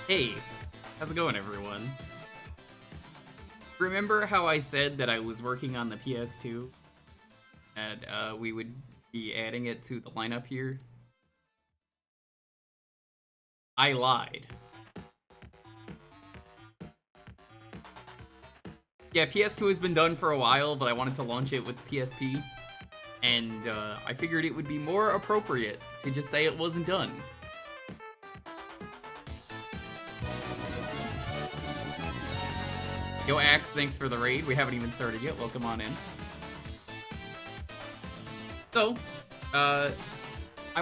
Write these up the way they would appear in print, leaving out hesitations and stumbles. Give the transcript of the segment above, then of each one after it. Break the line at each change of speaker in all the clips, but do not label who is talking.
Hey, how's it going, everyone? Remember how I said that I was working on the PS2 and we would be adding it to the lineup here? I lied. Yeah, PS2 has been done for a while, but I wanted to launch it with PSP, and I figured it would be more appropriate to just say it wasn't done. Yo, Axe, thanks for the raid. We haven't even started yet. Welcome on in. So, I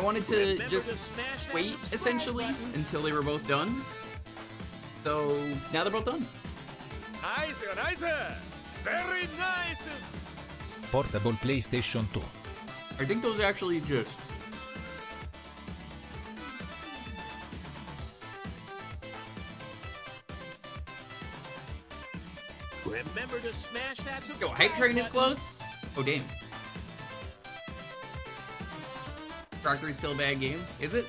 wanted to just wait, essentially, until they were both done. So, now they're both done.
Nice, nice! Very nice!
Portable PlayStation 2.
I think those actually exist.
Remember to smash that subscribe
Yo, Hype Train is
button.
close. Oh, damn. Rock 3 still a bad game? Is it?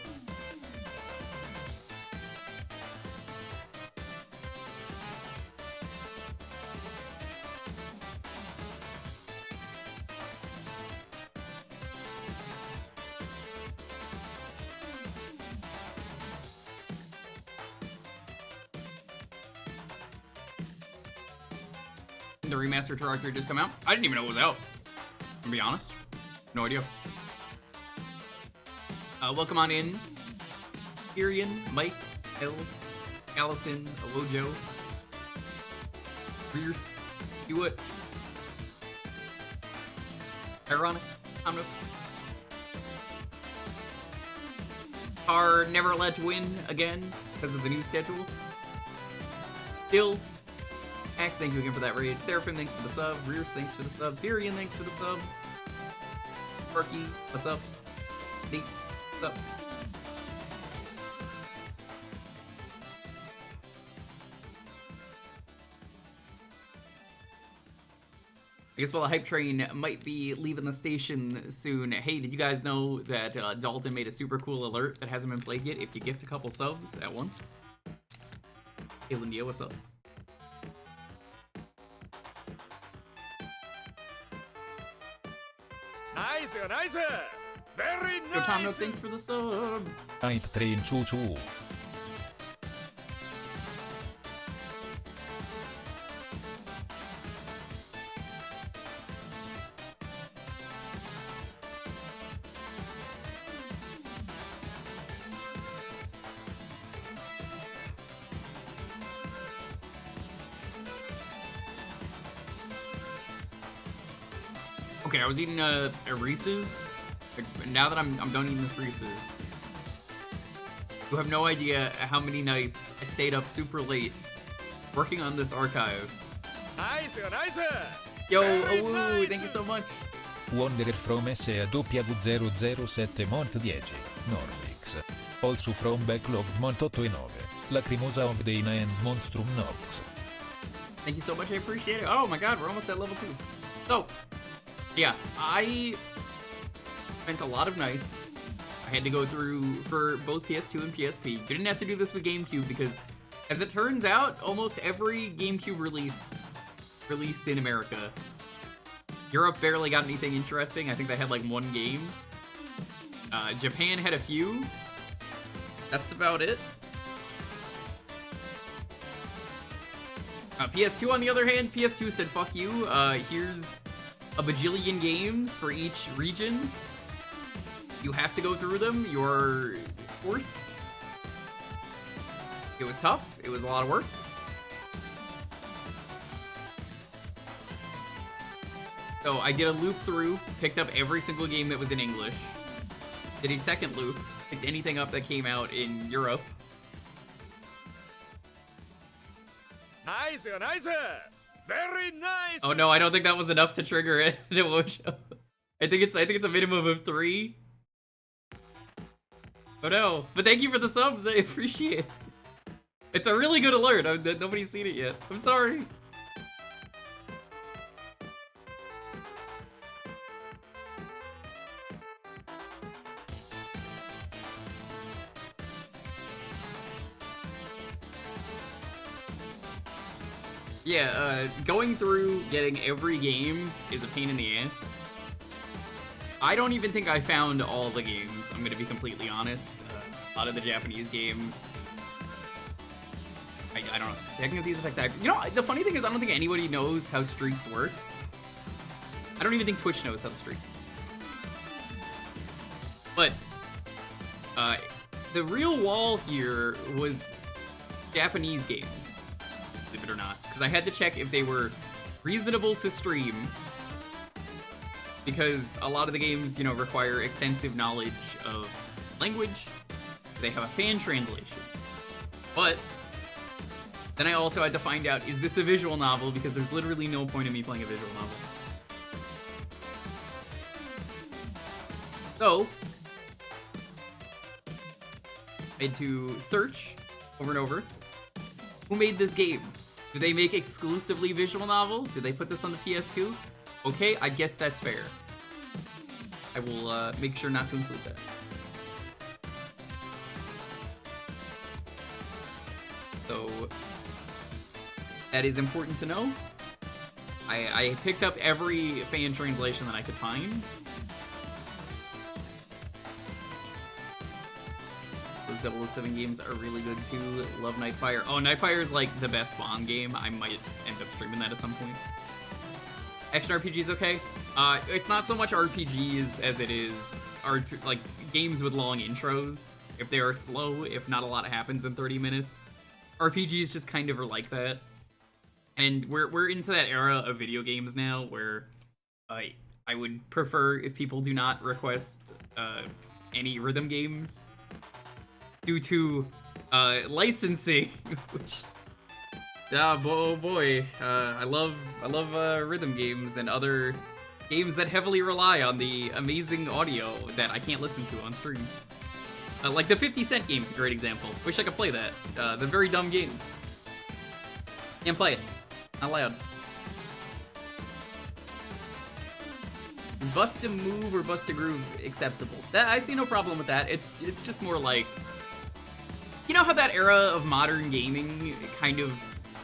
The remastered Rock 3 just come out? I didn't even know it was out. To be honest. No idea. Welcome on in. Tyrion, Mike, L, Allison, Alojo, Rears, Hewitt, Ironic, Tomno, are never allowed to win again because of the new schedule. Still, Axe, thank you again for that raid. Seraphim, thanks for the sub. Rears, thanks for the sub. Tyrion, thanks for the sub. Sparky, what's up? Deep. What's up? I guess while the hype train might be leaving the station soon, hey, did you guys know that Dalton made a super cool alert that hasn't been played yet if you gift a couple subs at once? Hey, Lindia, what's up?
Nice, nice! Very
Yo,
nice!
Tomno, thanks for the sub.
Hype Train Choo Choo.
Okay, I was eating a Reese's. Now that I'm done eating this Reese's, you have no idea how many nights I stayed up super late working on this archive.
Nice, nice!
Yo,
Very
Awoo,
nice.
thank you so much.
Wanderer from SAW007 Mont 10 Norvix. Also from Backlog Mont 8 e 9. Lacrimosa of the Ina and Monstrum Nox.
Thank you so much, I appreciate it. Oh my god, we're almost at level 2. So, yeah, I spent a lot of nights. I had to go through for both PS2 and PSP. You didn't have to do this with GameCube because, as it turns out, almost every GameCube release released in America. Europe barely got anything interesting. I think they had like one game. Japan had a few. That's about it. PS2, on the other hand, PS2 said, fuck you. Here's a bajillion games for each region. You have to go through them. You're forced. It was tough. It was a lot of work. So I did a loop through, picked up every single game that was in English. Did a second loop, picked anything up that came out in Europe.
Nice, nice! Very nice!
Oh no, I don't think that was enough to trigger it. It won't show. I think it's a minimum of 3. Oh no, but thank you for the subs. I appreciate it. It's a really good alert. Nobody's seen it yet. I'm sorry. Yeah, going through getting every game is a pain in the ass. I don't even think I found all the games, I'm gonna be completely honest. A lot of the Japanese games, I don't know. Checking if these affect that. You know, the funny thing is I don't think anybody knows how streaks work. I don't even think Twitch knows how to streak. But, the real wall here was Japanese games, believe it or not. Because I had to check if they were reasonable to stream. Because a lot of the games, you know, require extensive knowledge of language. They have a fan translation. But then I also had to find out, is this a visual novel? Because there's literally no point in me playing a visual novel. So, I had to search over and over. Who made this game? Do they make exclusively visual novels? Did they put this on the PS2? Okay, I guess that's fair. I will make sure not to include that. So, that is important to know. I picked up every fan translation that I could find. Those 007 games are really good too. Love Nightfire. Oh, Nightfire is like the best Bond game. I might end up streaming that at some point. Action RPGs okay. It's not so much RPGs as it is like games with long intros. If they are slow, if not a lot happens in 30 minutes. RPGs just kind of are like that. And we're into that era of video games now where I would prefer if people do not request any rhythm games due to licensing, which oh boy, I love rhythm games and other games that heavily rely on the amazing audio that I can't listen to on stream. Like the 50 Cent game is a great example. Wish I could play that. The very dumb game. Can't play it. Not allowed. Bust a move or bust a groove acceptable. That I see no problem with that. It's just more like, you know how that era of modern gaming kind of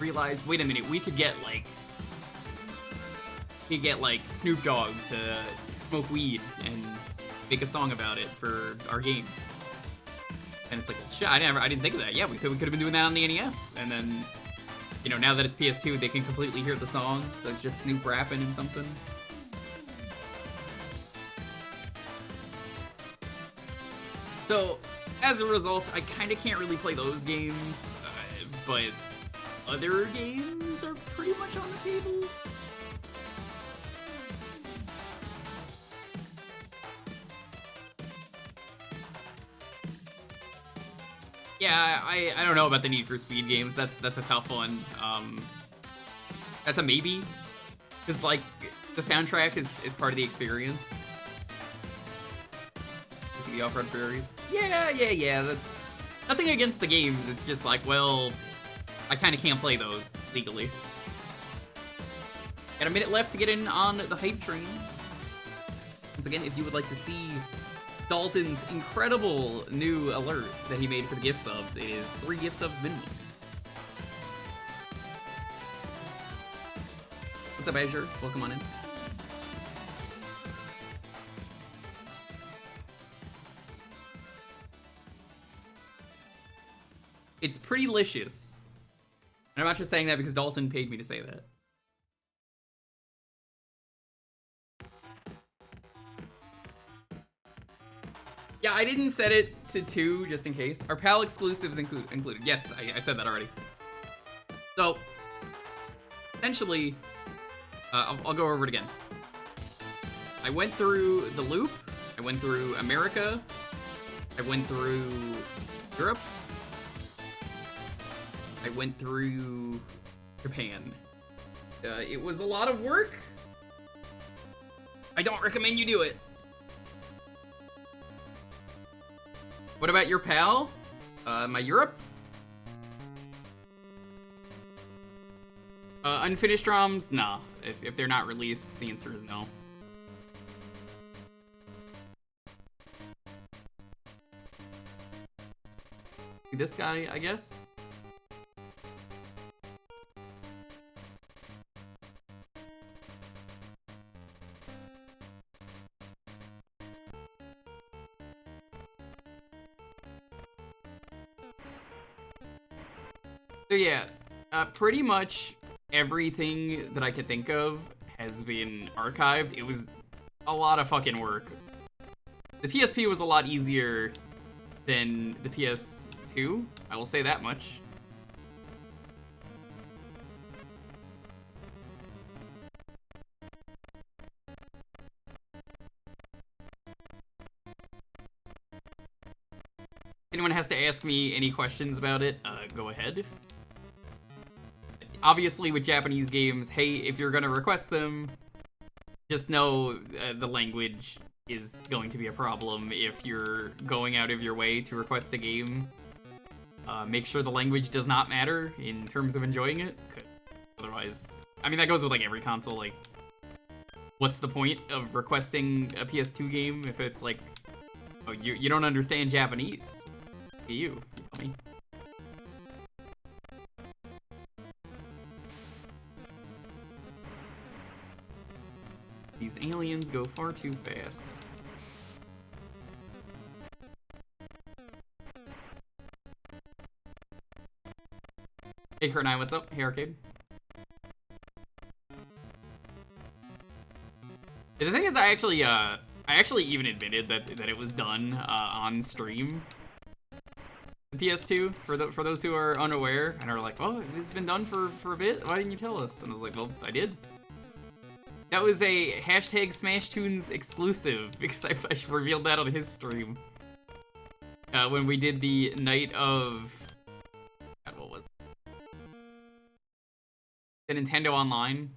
realized, wait a minute, we could get like Snoop Dogg to smoke weed and make a song about it for our game. And it's like, well, shit, I didn't think of that. Yeah, we could have been doing that on the NES. And then, you know, now that it's PS2, they can completely hear the song, so it's just Snoop rapping and something. So, as a result, I kind of can't really play those games, but other games are pretty much on the table. Yeah, I don't know about the Need for Speed games. That's a tough one. That's a maybe, because like the soundtrack is part of the experience. The Off-Road Prairies. Yeah. That's nothing against the games. It's just like, well, I kind of can't play those legally. Got a minute left to get in on the hype train. Once again, if you would like to see Dalton's incredible new alert that he made for the gift subs, it is 3 gift subs minimum. What's up, Azure? Welcome on in. It's pretty licious. And I'm not just saying that because Dalton paid me to say that. Yeah, I didn't set it to 2 just in case. Are PAL exclusives included? Yes, I said that already. So, essentially, I'll go over it again. I went through the loop. I went through America. I went through Europe. I went through Japan. It was a lot of work. I don't recommend you do it. What about your pal? My Europe? Unfinished ROMs? Nah. If they're not released, the answer is no. This guy, I guess? So yeah, pretty much everything that I could think of has been archived. It was a lot of fucking work. The PSP was a lot easier than the PS2, I will say that much. If anyone has to ask me any questions about it, go ahead. Obviously, with Japanese games, hey, if you're gonna request them, just know the language is going to be a problem if you're going out of your way to request a game. Make sure the language does not matter in terms of enjoying it, 'cause otherwise, I mean, that goes with like every console. Like, what's the point of requesting a PS2 game if it's like, oh, you don't understand Japanese? You tell me. These aliens go far too fast. Hey Kurt9, what's up? Hey Arcade. The thing is, I actually even admitted that it was done on stream. The PS2, for those who are unaware and are like, oh, it's been done for a bit. Why didn't you tell us? And I was like, well, I did. That was a hashtag SmashTunes exclusive because I revealed that on his stream. When we did the night of... God, what was it? The Nintendo Online.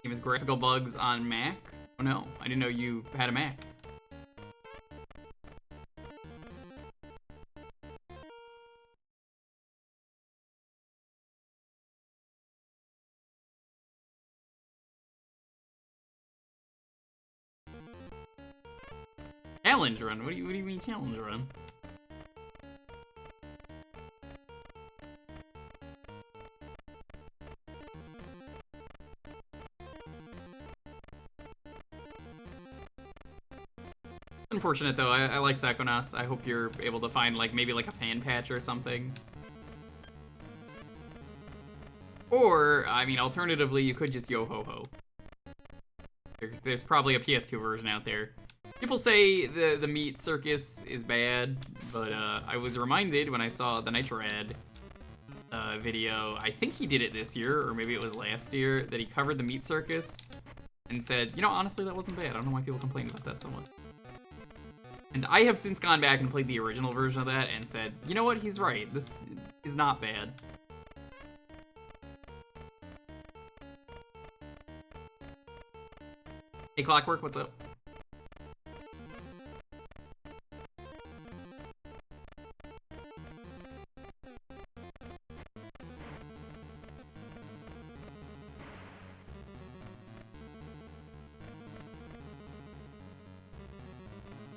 It was graphical bugs on Mac. Oh no, I didn't know you had a Mac. Challenge run? What do you mean challenge run? Unfortunate though, I like Psychonauts. I hope you're able to find like maybe like a fan patch or something. Or, I mean, alternatively, you could just yo-ho-ho. There's probably a PS2 version out there. People say the Meat Circus is bad, but I was reminded when I saw the Nitrorad video, I think he did it this year, or maybe it was last year, that he covered the Meat Circus and said, you know, honestly, that wasn't bad. I don't know why people complain about that so much. And I have since gone back and played the original version of that and said, you know what, he's right. This is not bad. Hey, Clockwork, what's up?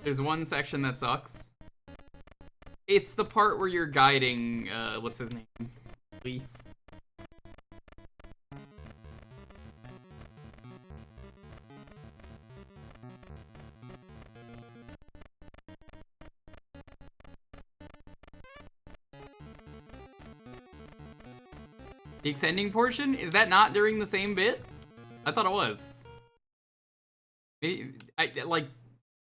There's one section that sucks. It's the part where you're guiding, what's his name? Leaf. The extending portion? Is that not during the same bit? I thought it was. Maybe, like,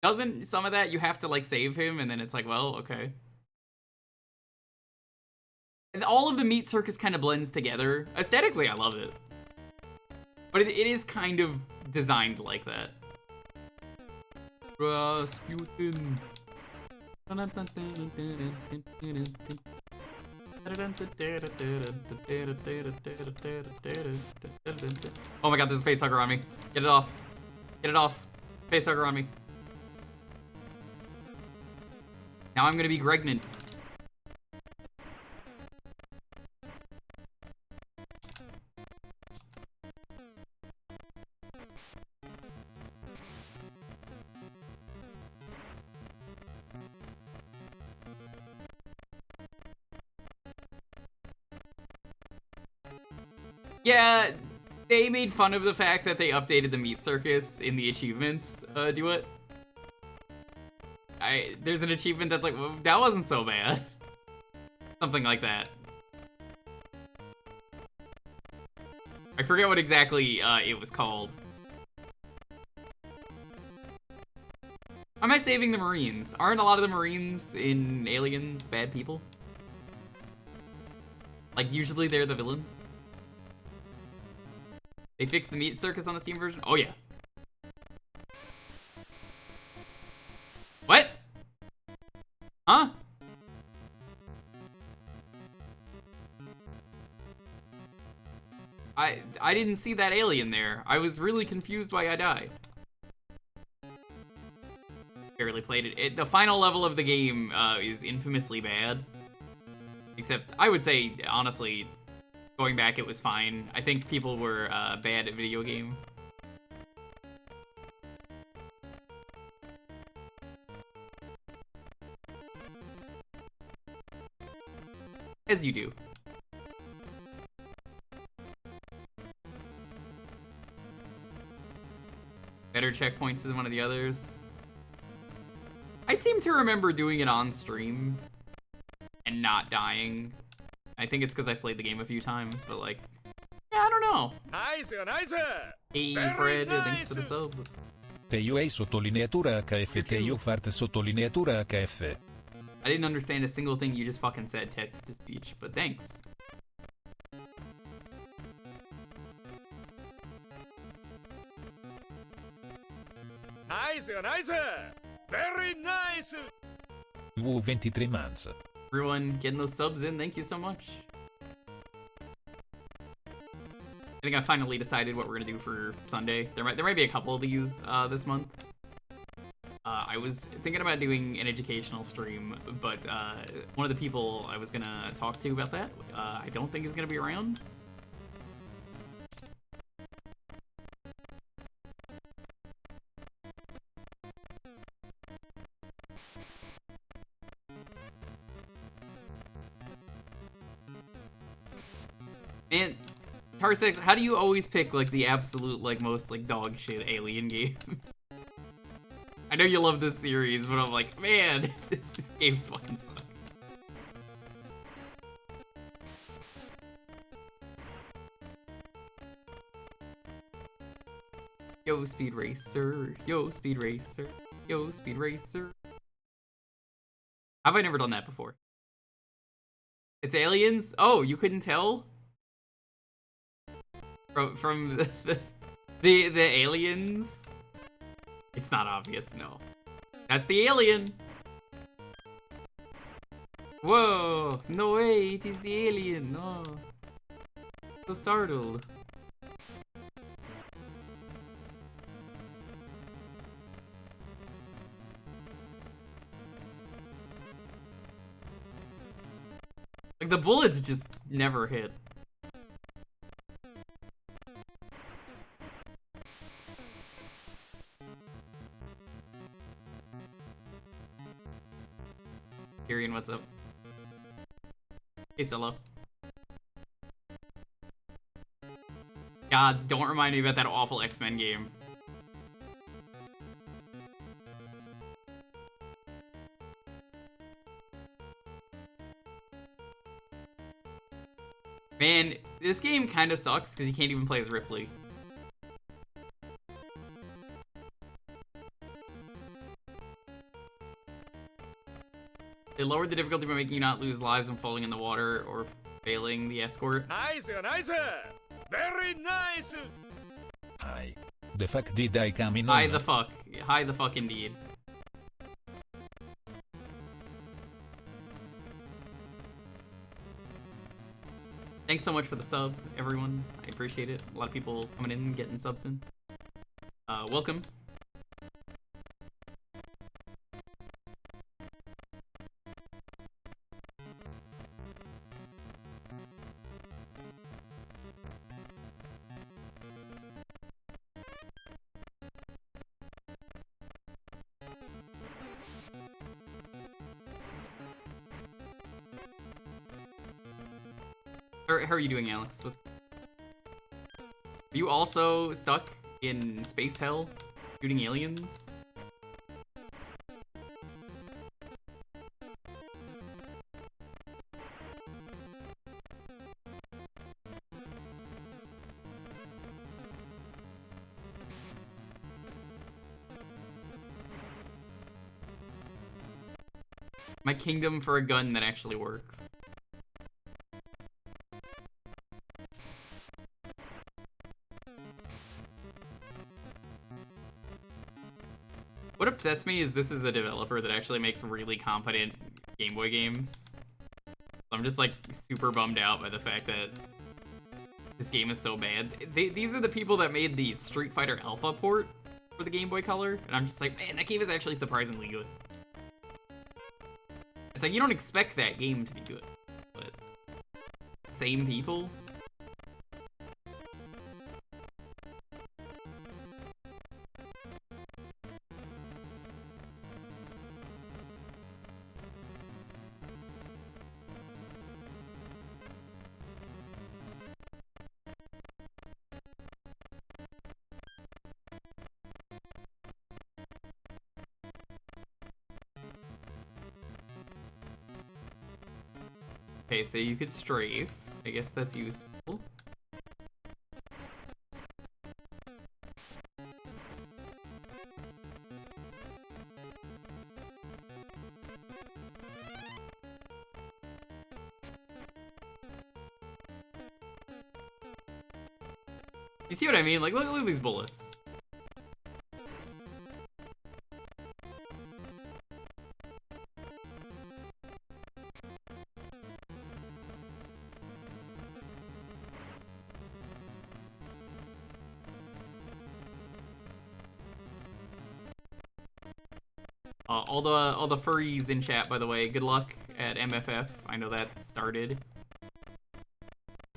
doesn't some of that you have to, like, save him, and then it's like, well, okay. And all of the Meat Circus kind of blends together. Aesthetically, I love it. But it is kind of designed like that. Rasputin. Oh my god, there's a facehugger on me. Get it off. Get it off. Facehugger on me. Now I'm gonna be Gregnant. Yeah, they made fun of the fact that they updated the meat circus in the achievements. Do it. There's an achievement that's like, well, that wasn't so bad. Something like that. I forget what exactly it was called. Why am I saving the Marines? Aren't a lot of the Marines in Aliens bad people? Like, usually they're the villains. They fixed the meat circus on the Steam version? Oh, yeah. What? Huh? I didn't see that alien there. I was really confused why I died. Barely played it. The final level of the game is infamously bad. Except, I would say, honestly, going back, it was fine. I think people were bad at video game. As you do. Better checkpoints is one of the others. I seem to remember doing it on stream and not dying. I think it's because I've played the game a few times, but like, yeah, I don't know.
Nice, nice.
Hey,
Very
Fred,
nice.
thanks for the sub.
TUA sottolineatura HF TU fart sottolineatura HF.
I didn't understand a single thing you just fucking said text to speech, but thanks.
Nice, nice. Very nice.
V23 months.
Everyone getting those subs in, thank you so much. I think I finally decided what we're gonna do for Sunday. There might be a couple of these this month. I was thinking about doing an educational stream, but one of the people I was gonna talk to about that, I don't think is gonna be around. And Tarsex, how do you always pick like the absolute like most like dog shit alien game? I know you love this series, but I'm like, man, this game's fucking suck. Yo, Speed Racer. Yo, Speed Racer. Yo, Speed Racer. Have I never done that before? It's aliens? Oh, you couldn't tell? From the aliens? It's not obvious, no. That's the alien! Whoa! No way, it is the alien, no. So startled. Like, the bullets just never hit. Tyrion, what's up? Hey, Solo. God, don't remind me about that awful X-Men game. Man, this game kind of sucks because you can't even play as Ripley. They lowered the difficulty by making you not lose lives when falling in the water or failing the escort.
Nice, nice. Very nice.
Hi. The fuck did I come in
Hi
on?
the fuck. Hi the fuck indeed. Thanks so much for the sub, everyone. I appreciate it. A lot of people coming in and getting subs in. Welcome. How are you doing, Alex? Are you also stuck in space hell, shooting aliens? My kingdom for a gun that actually works. What upsets me is this is a developer that actually makes really competent Game Boy games. I'm just like super bummed out by the fact that this game is so bad. These are the people that made the Street Fighter Alpha port for the Game Boy Color, and I'm just like, man, that game is actually surprisingly good. It's like, you don't expect that game to be good, but same people? Okay, so you could strafe. I guess that's useful. You see what I mean? Like, look at these bullets. All the furries in chat, by the way, good luck at MFF. I know that started.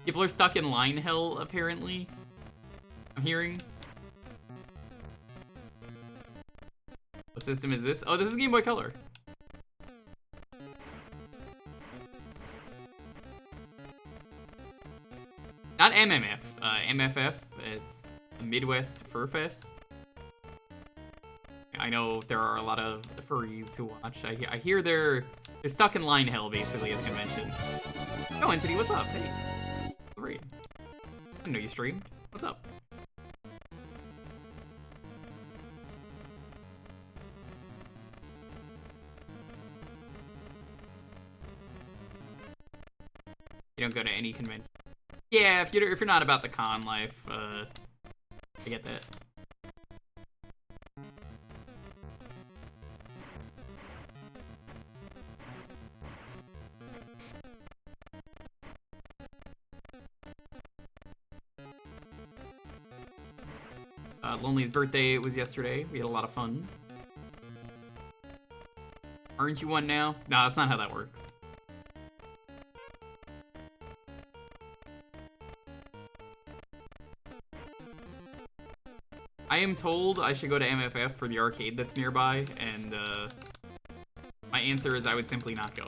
People are stuck in line hell, apparently. I'm hearing. What system is this? Oh, this is Game Boy Color. Not MMF. MFF. It's the Midwest Fur Fest. I know there are a lot of furries who watch. I hear they're stuck in line hell, basically, at the convention. Oh, Entity, what's up? Hey. Great. I didn't know you streamed. What's up? You don't go to any convention. Yeah, if you're not about the con life, I get that. Lonely's birthday was yesterday. We had a lot of fun. Aren't you one now? No, that's not how that works. I am told I should go to MFF for the arcade that's nearby, and my answer is I would simply not go.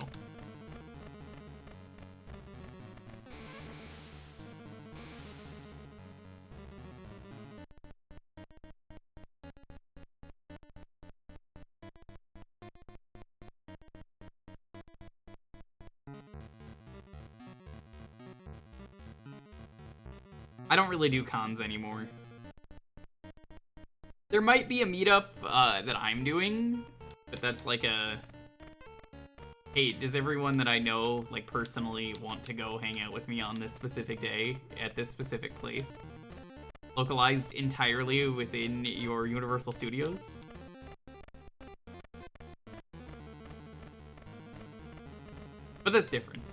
I don't really do cons anymore. There might be a meetup that I'm doing, but that's like a... Hey, does everyone that I know, like, personally want to go hang out with me on this specific day at this specific place? Localized entirely within your Universal Studios? But that's different.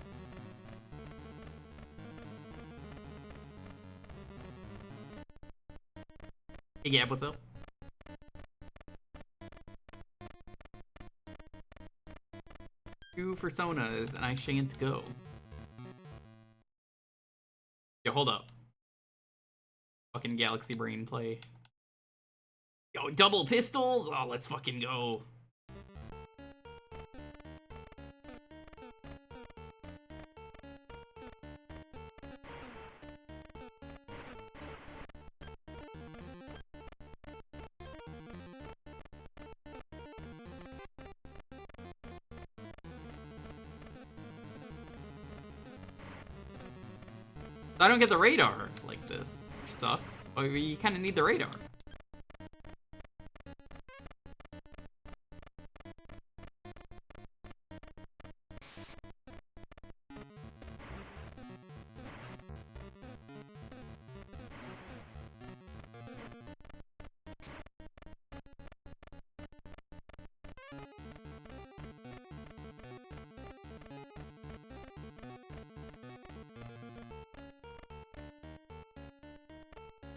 Hey Gab, what's up? Two personas and I shan't go. Yo, hold up. Fucking Galaxy Brain play. Yo, double pistols? Oh, let's fucking go. I don't get the radar like this, which sucks. But you kind of need the radar.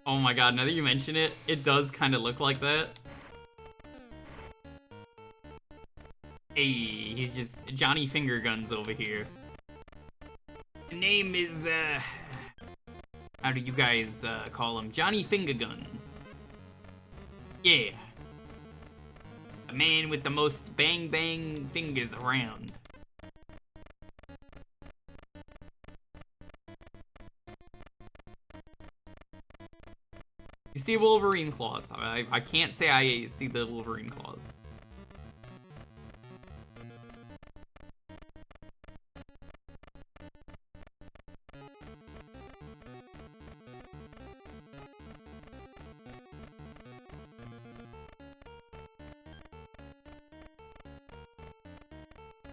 Oh my god, now that you mention it, it does kind of look like that. Hey, he's just Johnny Fingerguns over here. The name is, how do you guys, call him? Johnny Fingerguns. Yeah. A man with the most bang-bang fingers around. You see Wolverine claws. I can't say I see the Wolverine claws.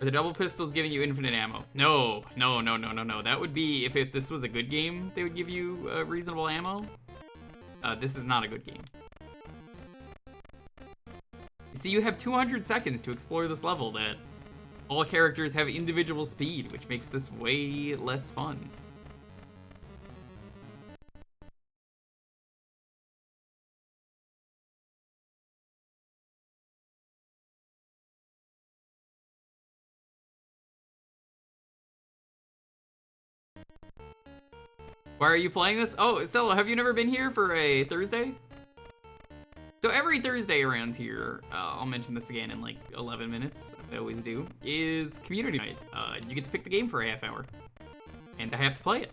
Are the double pistols giving you infinite ammo? No. That would be, if this was a good game, they would give you reasonable ammo. This is not a good game. You see, you have 200 seconds to explore this level that all characters have individual speed, which makes this way less fun. Why are you playing this? Oh, Stella, have you never been here for a Thursday? So every Thursday around here, I'll mention this again in like 11 minutes, I always do, is community night. You get to pick the game for a half hour, and I have to play it.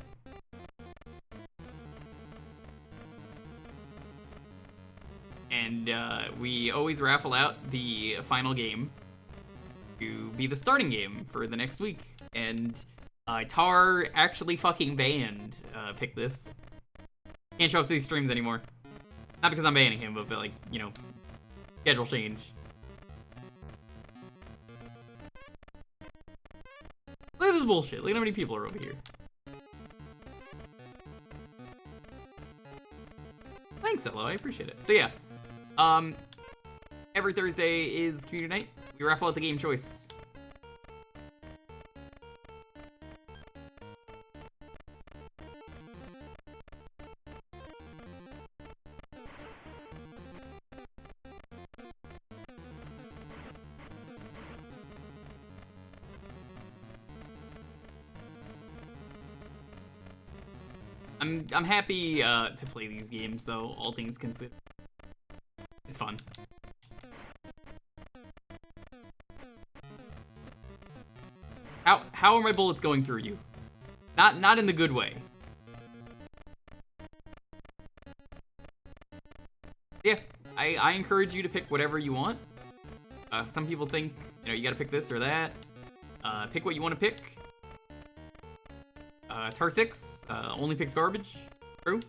And we always raffle out the final game to be the starting game for the next week. And Tar actually fucking banned pick this. Can't show up to these streams anymore. Not because I'm banning him, but like, you know, schedule change. Look at this bullshit. Look at how many people are over here. Thanks, Elo. I appreciate it. So yeah, every Thursday is community night. We raffle out the game choice. I'm happy to play these games, though, all things considered. It's fun. How are my bullets going through you? Not in the good way. Yeah, I encourage you to pick whatever you want. Some people think, you know, you gotta pick this or that. Pick what you want to pick. Tar 6 only picks garbage. True.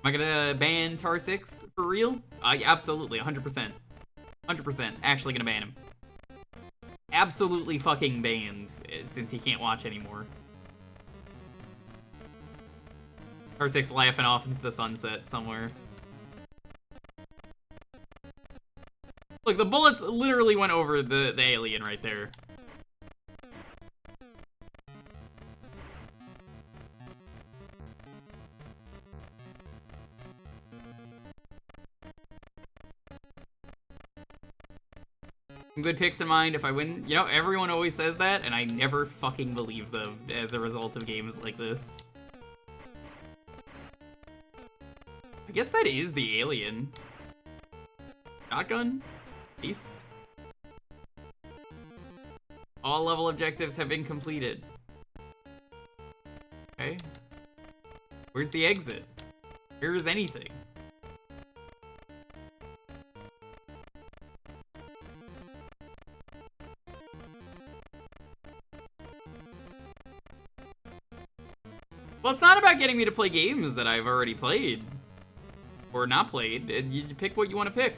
Am I gonna ban Tar 6 for real? Absolutely, 100%. 100%. Actually gonna ban him. Absolutely fucking banned, since he can't watch anymore. Tar 6 laughing off into the sunset somewhere. Look, the bullets literally went over the alien right there. Some good picks in mind if I win. You know, everyone always says that, and I never fucking believe them as a result of games like this. I guess that is the alien. Shotgun? Beast? All level objectives have been completed. Okay. Where's the exit? Where is anything? Well, it's not about getting me to play games that I've already played. Or not played. You pick what you want to pick.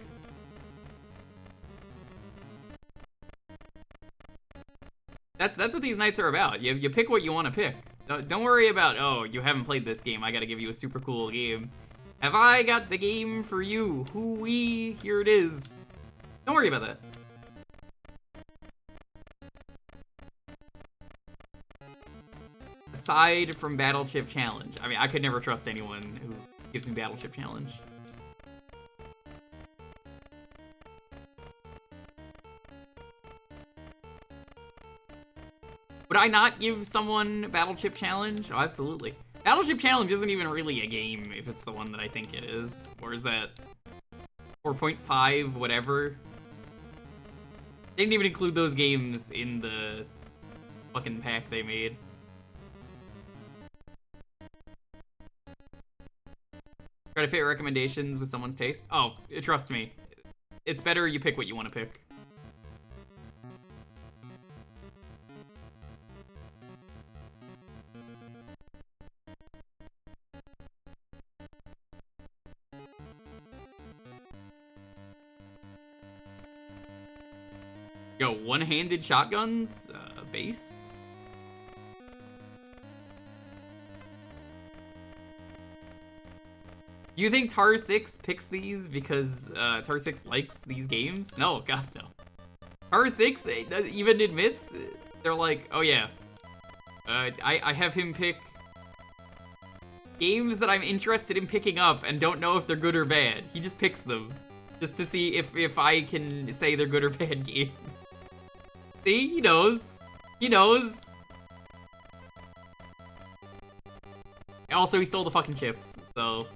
That's what these nights are about. You pick what you want to pick. Don't worry about, oh, you haven't played this game, I gotta give you a super cool game. Have I got the game for you? Hoo-wee, here it is. Don't worry about that. Aside from Battleship Challenge. I mean, I could never trust anyone who gives me Battleship Challenge. Would I not give someone Battleship Challenge? Oh, absolutely. Battleship Challenge isn't even really a game if it's the one that I think it is. Or is that 4.5, whatever? They didn't even include those games in the fucking pack they made. Try to fit recommendations with someone's taste. Oh, trust me. It's better you pick what you want to pick. Yo, one-handed shotguns? Based? Do you think Tar 6 picks these because Tar 6 likes these games? No, god no. Tar 6 even admits, they're like, oh yeah, I have him pick games that I'm interested in picking up and don't know if they're good or bad. He just picks them, just to see if I can say they're good or bad games. See, he knows. He knows. Also, he stole the fucking chips, so...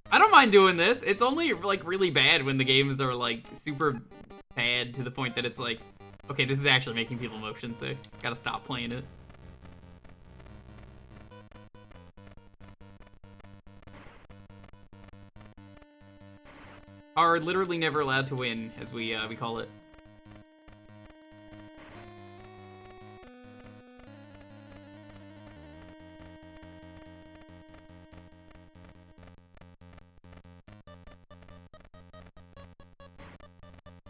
I don't mind doing this. It's only, like, really bad when the games are, like, super bad to the point that it's like, okay, this is actually making people motion sick. Gotta stop playing it. Are literally never allowed to win, as we call it.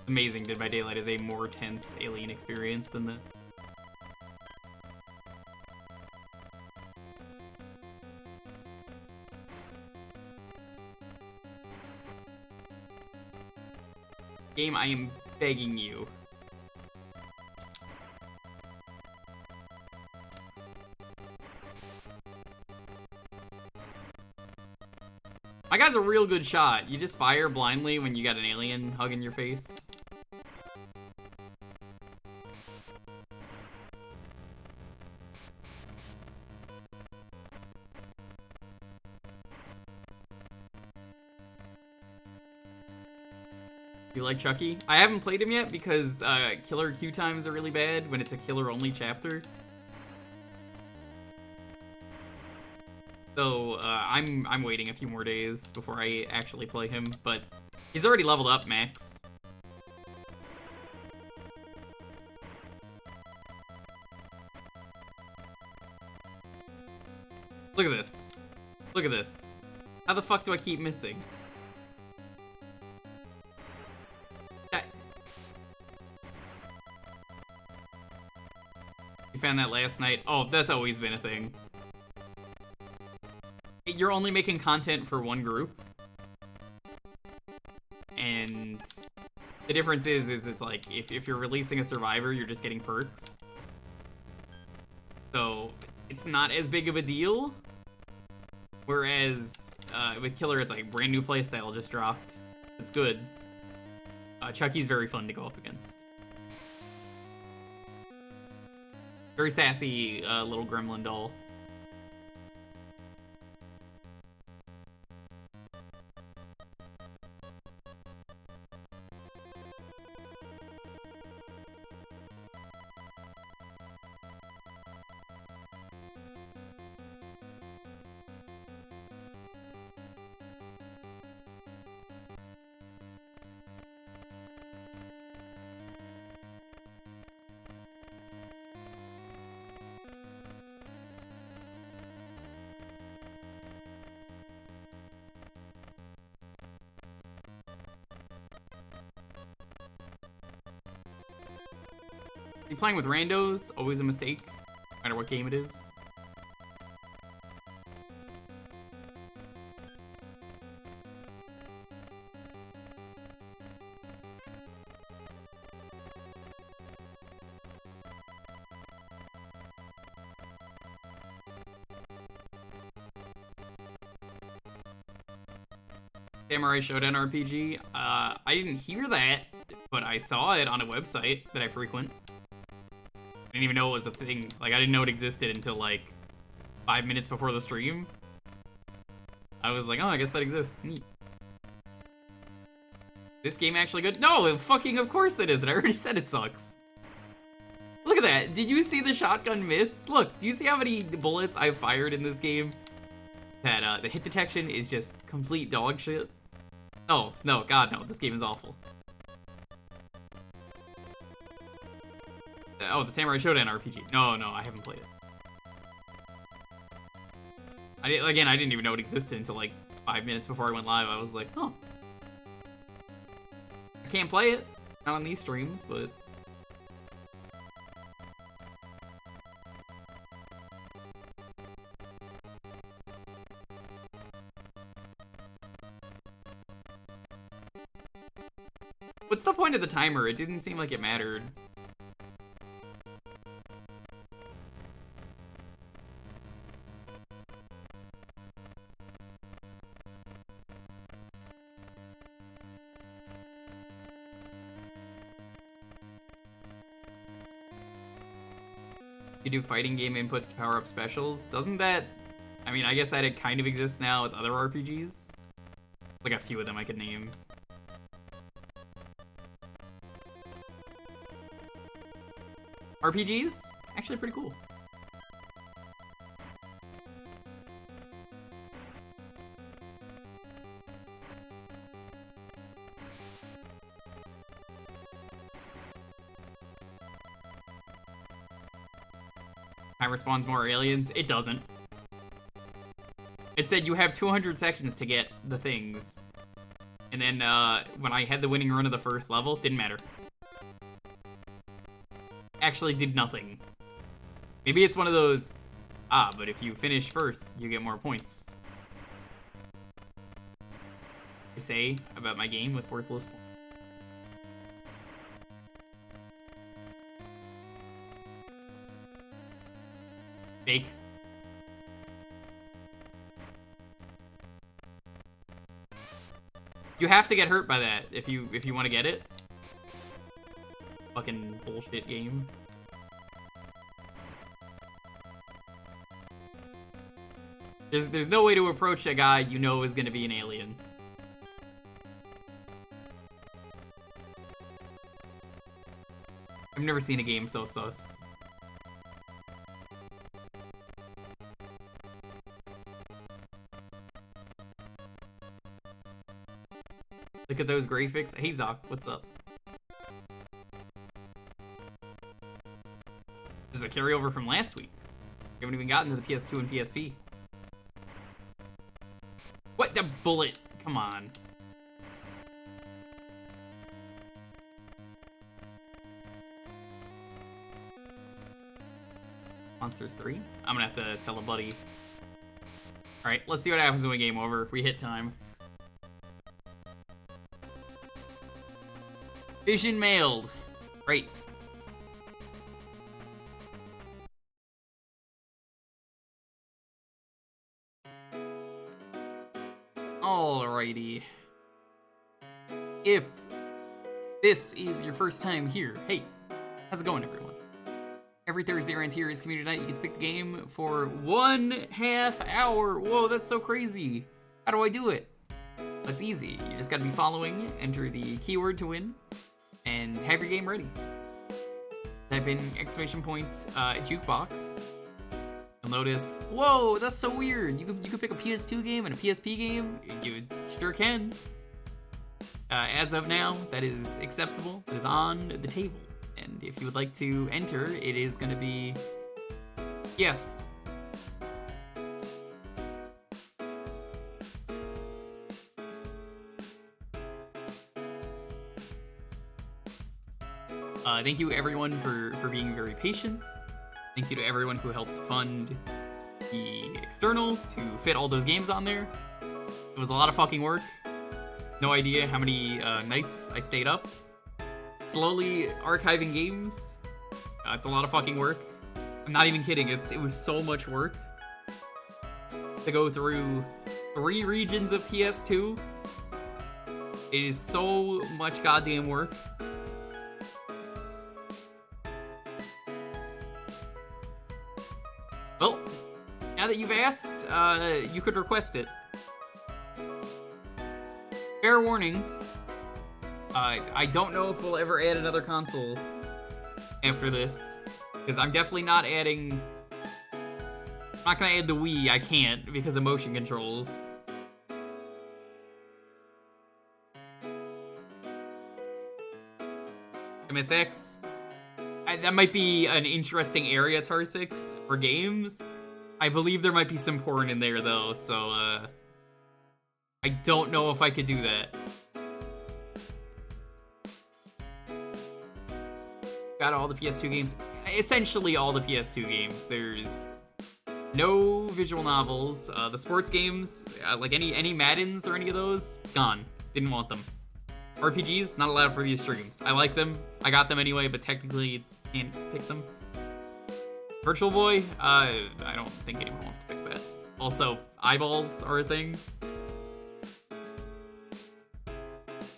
Amazing Dead by Daylight is a more tense alien experience than the... Game, I am begging you. My guy's a real good shot. You just fire blindly when you got an alien hugging your face. You like Chucky? I haven't played him yet because killer queue times are really bad when it's a killer-only chapter. So I'm waiting a few more days before I actually play him, but he's already leveled up max. Look at this. Look at this. How the fuck do I keep missing? You found that last night? Oh, that's always been a thing. You're only making content for one group. And the difference is it's like, if you're releasing a survivor, you're just getting perks. So, it's not as big of a deal. Whereas, with Killer, it's like, brand new playstyle just dropped. It's good. Chucky's very fun to go up against. Very sassy, little gremlin doll. Be playing with randos, always a mistake, no matter what game it is. Samurai Shodown RPG. I didn't hear that, but I saw it on a website that I frequent. I didn't even know it was a thing. Like, I didn't know it existed until, like, 5 minutes before the stream. I was like, oh, I guess that exists. Neat. This game actually good? No, fucking of course it isn't. I already said it sucks. Look at that. Did you see the shotgun miss? Look, do you see how many bullets I've fired in this game? That, the hit detection is just complete dog shit. Oh, no, God, no. This game is awful. Oh, the Samurai Shodown RPG. No, I haven't played it. Again, I didn't even know it existed until like 5 minutes before I went live. I was like, huh. I can't play it. Not on these streams, but... What's the point of the timer? It didn't seem like it mattered. You do fighting game inputs to power up specials. Doesn't that... I mean, I guess that it kind of exists now with other RPGs. Like a few of them I could name. RPGs? Actually pretty cool. Time respawns more aliens. It doesn't. It said you have 200 seconds to get the things. And then when I had the winning run of the first level, didn't matter. Actually did nothing. Maybe it's one of those, but if you finish first, you get more points. I say about my game with worthless points. Fake. You have to get hurt by that if you want to get it. Fucking bullshit game. There's no way to approach a guy you know is gonna be an alien. I've never seen a game so sus. Look at those graphics. Hey Zoc, what's up? This is a carryover from last week. We haven't even gotten to the PS2 and PSP. What the bullet? Come on. Monsters 3? I'm gonna have to tell a buddy. Alright, let's see what happens when we game over. We hit time. Vision mailed. Great. Alrighty. If this is your first time here, hey, how's it going, everyone? Every Thursday around here is community night. You get to pick the game for 1/2 hour. Whoa, that's so crazy. How do I do it? That's easy. You just gotta be following, enter the keyword to win, and have your game ready. Type in !Jewkbox. You'll notice, whoa, that's so weird. You could pick a PS2 game and a PSP game. You sure can. As of now, that is acceptable. It is on the table. And if you would like to enter, it is going to be yes. Thank you everyone for being very patient. Thank you to everyone who helped fund the external to fit all those games on there. It was a lot of fucking work. No idea how many nights I stayed up. Slowly archiving games. It's a lot of fucking work. I'm not even kidding. It was so much work to go through 3 regions of PS2. It is so much goddamn work. Well, now that you've asked, you could request it. Fair warning, I don't know if we'll ever add another console after this, because I'm definitely not adding... I'm not gonna add the Wii, I can't, because of motion controls. MSX. That might be an interesting area, Tar6, for games. I believe there might be some porn in there, though, so, I don't know if I could do that. Got all the PS2 games. Essentially all the PS2 games. There's no visual novels. The sports games, like any Maddens or any of those, gone. Didn't want them. RPGs, not allowed for these streams. I like them. I got them anyway, but technically can't pick them. Virtual Boy, I don't think anyone wants to pick that. Also, eyeballs are a thing.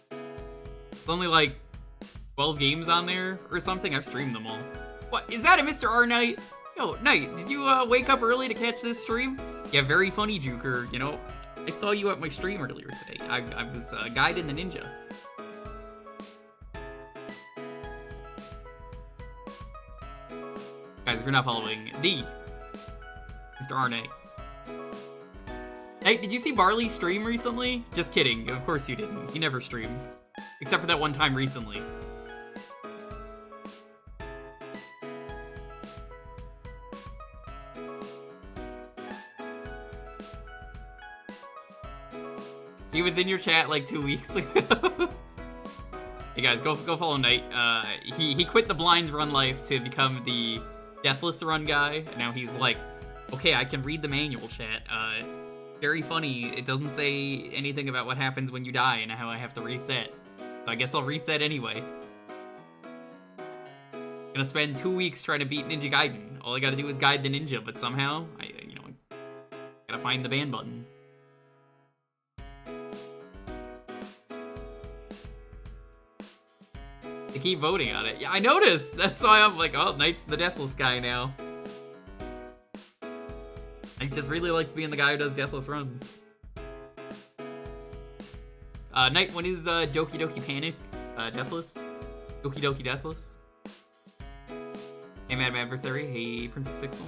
There's only like 12 games on there or something. I've streamed them all. What, is that a Mr. R Knight? Yo, Knight, did you wake up early to catch this stream? Yeah, very funny, Jewker. You know, I saw you at my stream earlier today. I was guiding the ninja. Guys, if you're not following the Mr. R Knight. Hey, did you see Barley stream recently? Just kidding. Of course you didn't. He never streams. Except for that one time recently. He was in your chat like 2 weeks ago. Hey guys, go follow Knight. He quit the blind run life to become the deathless run guy, and now he's like, okay, I can read the manual, chat. Very funny. It doesn't say anything about what happens when you die and how I have to reset. So I guess I'll reset anyway. Gonna spend 2 weeks trying to beat Ninja Gaiden. All I gotta do is guide the ninja, but somehow, I gotta find the ban button. They keep voting on it. Yeah, I noticed. That's why I'm like, oh, Knight's the deathless guy now. He just really likes being the guy who does deathless runs. Knight, when is Doki Doki Panic deathless? Doki Doki deathless? Hey, Madam Adversary. Hey, Princess Pixel.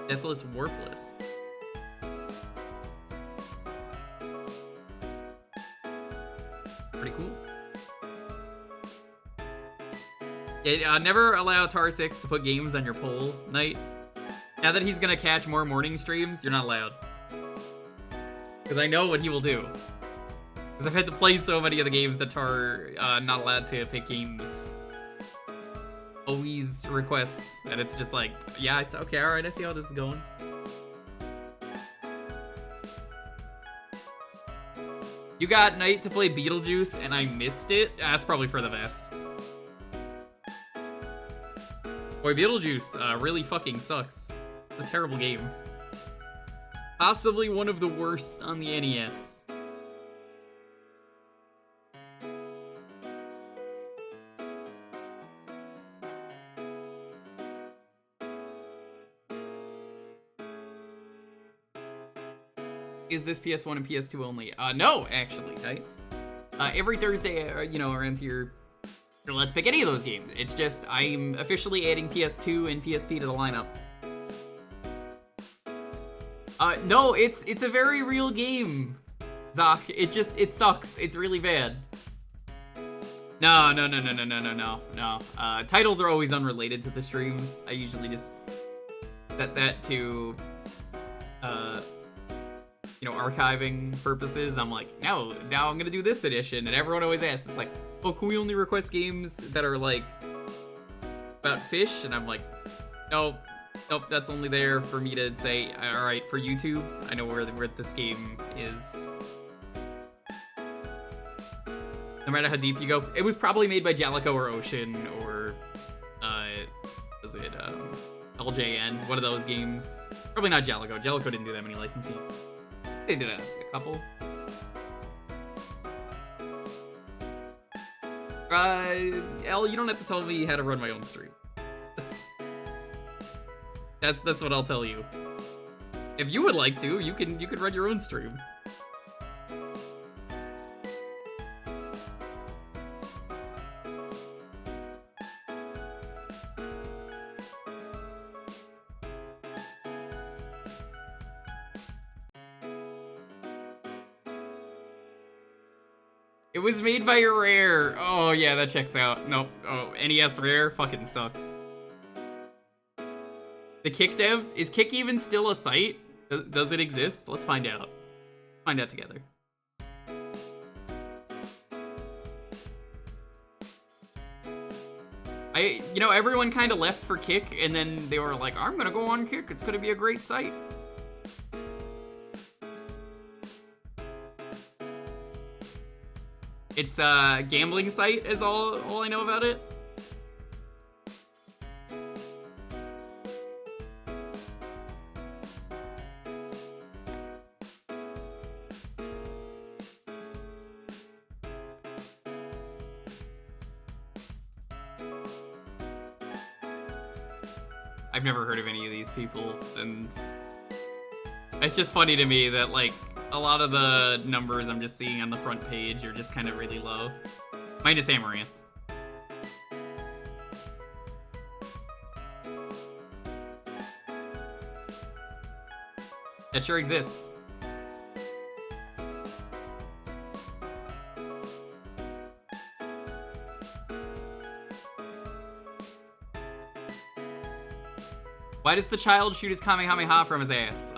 Deathless Warpless. Pretty cool. Yeah, never allow Tar6 to put games on your poll, Knight. Now that he's gonna catch more morning streams, you're not allowed. Because I know what he will do. Because I've had to play so many of the games that Tar not allowed to pick games. Always requests, and it's just like, yeah, okay, alright, I see how this is going. You got Knight to play Beetlejuice, and I missed it? That's probably for the best. Boy, Beetlejuice really fucking sucks. It's a terrible game. Possibly one of the worst on the NES. Is this PS1 and PS2 only? No, actually, right? Every Thursday, around here, let's pick any of those games. It's just, I'm officially adding PS2 and PSP to the lineup. No, it's a very real game, Zach. It sucks. It's really bad. No. Titles are always unrelated to the streams. I usually just set that to, archiving purposes. I'm like, no, now I'm gonna do this edition, and everyone always asks, it's like, oh, can we only request games that are like about fish? And I'm like, nope, that's only there for me to say, all right, for YouTube, I know where this game is. No matter how deep you go. It was probably made by Jalico or Ocean or, was it, LJN? One of those games. Probably not Jalico. Jalico didn't do that many licensed games. They did a couple. Elle, you don't have to tell me how to run my own stream. That's what I'll tell you. If you would like to, you can run your own stream. It was made by Rare. Oh yeah, that checks out. Nope. Oh, NES Rare fucking sucks. The Kick devs? Is Kick even still a site? Does it exist? Let's find out. Find out together. Everyone kind of left for Kick, and then they were like, I'm gonna go on Kick. It's gonna be a great site. It's a gambling site is all I know about it. I've never heard of any of these people, and it's just funny to me that, like, a lot of the numbers I'm just seeing on the front page are just kind of really low. Minus Amaranth. That sure exists. Why does the child shoot his Kamehameha from his ass?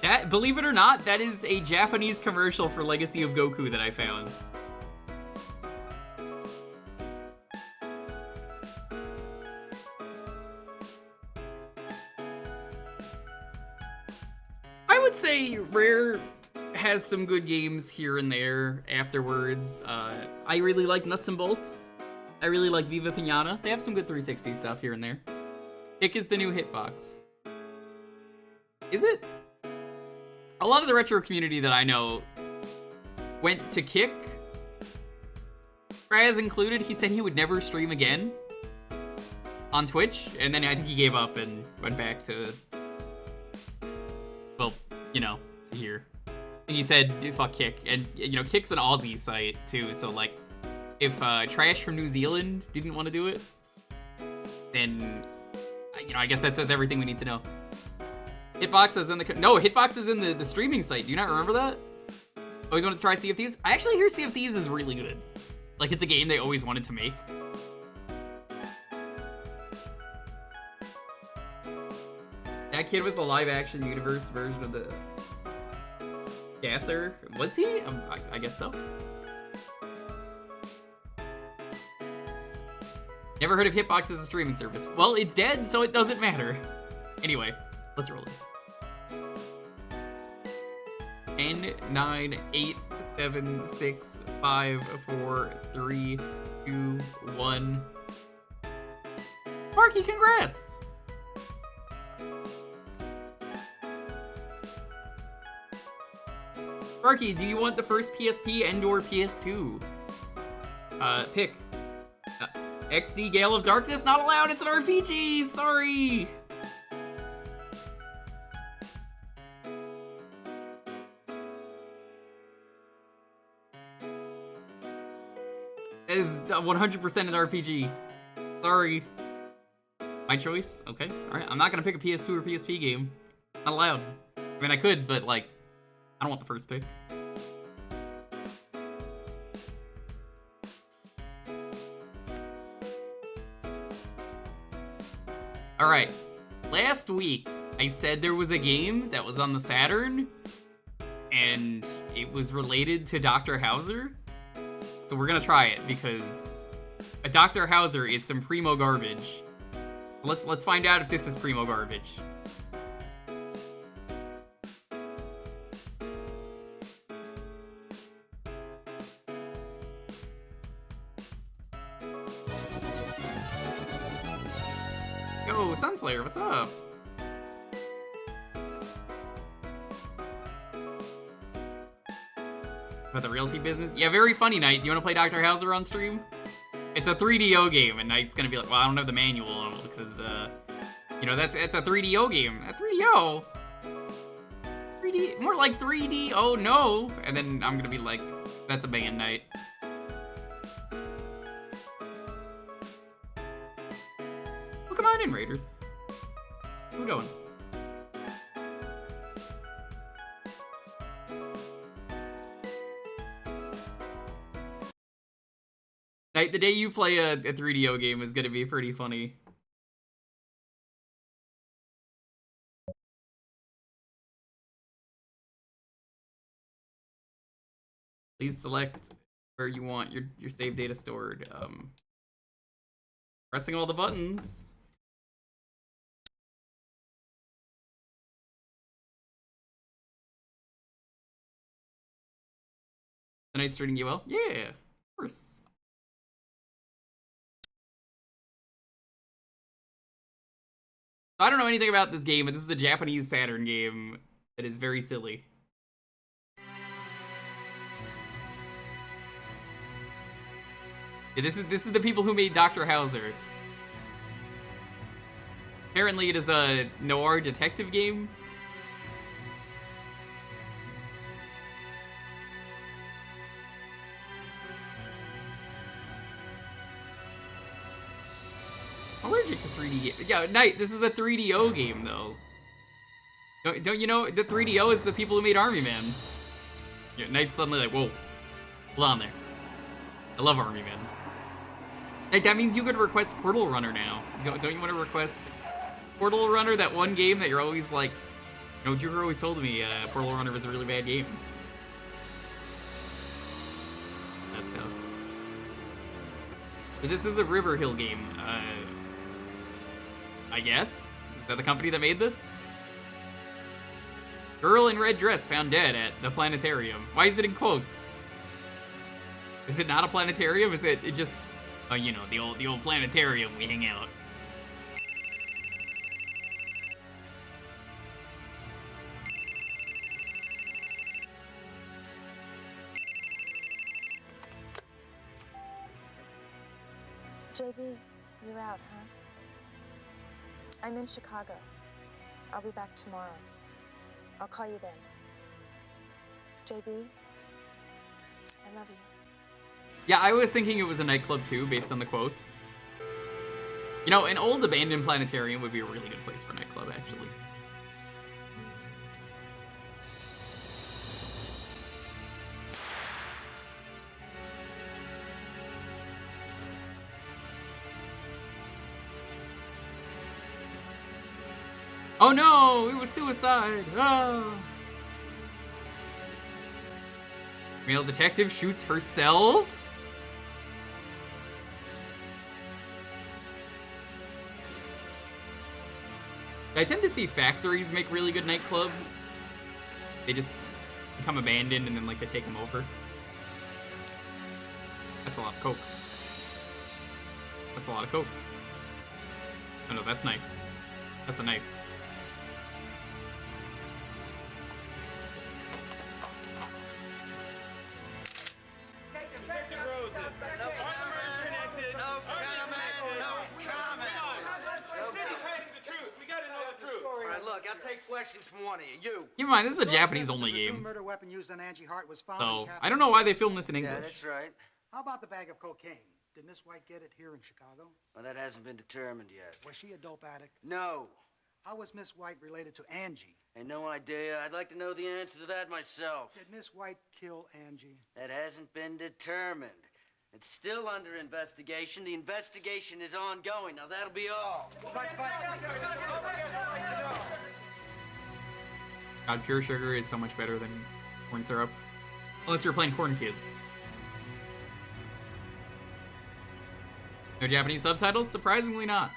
That, believe it or not, that is a Japanese commercial for Legacy of Goku that I found. I would say Rare has some good games here and there afterwards. I really like Nuts and Bolts. I really like Viva Pinata. They have some good 360 stuff here and there. Kick is the new hitbox. Is it? A lot of the retro community that I know went to Kick. Raz included. He said he would never stream again on Twitch, and then I think he gave up and went back to, well, to here. And he said, fuck Kick. And, Kick's an Aussie site, too, so, like, if Trash from New Zealand didn't want to do it, then, I guess that says everything we need to know. Hitbox is in Hitbox is in the streaming site. Do you not remember that? Always wanted to try Sea of Thieves? I actually hear Sea of Thieves is really good. Like, it's a game they always wanted to make. That kid was the live-action universe version of the Gasser. Was he? I guess so. Never heard of Hitbox as a streaming service. Well, it's dead, so it doesn't matter. Anyway, let's roll this. 10, 9, 8, 7, 6, 5, 4, 3, 2, 1. Marky, congrats! Marky, do you want the first PSP and/or PS2? Pick. XD Gale of Darkness, not allowed, it's an RPG, sorry! It is 100% an RPG. Sorry. My choice? Okay, alright. I'm not gonna pick a PS2 or PSP game. Not allowed. I mean, I could, but, like, I don't want the first pick. Alright, last week I said there was a game that was on the Saturn, and it was related to Dr. Hauser. So we're gonna try it, because a Dr. Hauser is some primo garbage. Let's find out if this is primo garbage. Yo, Sunslayer, what's up? About the realty business? Yeah, very funny, Knight. Do you want to play Dr. Hauser on stream? It's a 3DO game, and Knight's gonna be like, well, I don't have the manual, because, you know, it's a 3DO game. A 3DO? 3D? More like 3D, oh no! And then I'm gonna be like, that's a bangin' Knight. Well, come on in, Raiders. How's it going? Knight, the day you play a 3DO game is gonna be pretty funny. Please select where you want your save data stored. Pressing all the buttons. The Knight's treating you well? Yeah, of course. I don't know anything about this game, but this is a Japanese Saturn game that is very silly. Yeah, this is the people who made Dr. Hauser. Apparently it is a noir detective game. Allergic to 3D games. Yeah, Knight, this is a 3DO game, though. Don't you know, the 3DO is the people who made Army Man. Yeah, Knight's suddenly like, whoa, hold on there. I love Army Man. Like, that means you could request Portal Runner now. Don't you want to request Portal Runner, that one game that you're always like, you know, Jewker always told me Portal Runner was a really bad game. That's tough. But this is a River Hill game. I guess? Is that the company that made this? Girl in red dress found dead at the planetarium. Why is it in quotes? Is it not a planetarium? Is it just, oh, you know, the old planetarium we hang out?
JB, you're out, huh? I'm in Chicago. I'll be back tomorrow. I'll call you then. JB, I love you.
Yeah, I was thinking it was a nightclub too, based on the quotes. You know, an old abandoned planetarium would be a really good place for a nightclub, actually. Oh no, it was suicide. Oh. Male detective shoots herself? I tend to see factories make really good nightclubs. They just become abandoned and then like they take them over. That's a lot of coke. That's a lot of coke. Oh no, that's knives. That's a knife.
I'll take questions from one of you.
Keep in mind, this is a Japanese-only game.
Murder weapon used on Angie Hart was found
So,
in
I don't know why they filmed this in English.
Yeah, that's right.
How about the bag of cocaine? Did Miss White get it here in Chicago?
Well, that hasn't been determined yet.
Was she a dope addict?
No.
How was Miss White related to Angie?
Ain't no idea. I'd like to know the answer to that myself.
Did Miss White kill Angie?
That hasn't been determined. It's still under investigation. The investigation is ongoing. Now that'll be all.
God, pure sugar is so much better than corn syrup. Unless you're playing Corn Kids. No Japanese subtitles? Surprisingly not.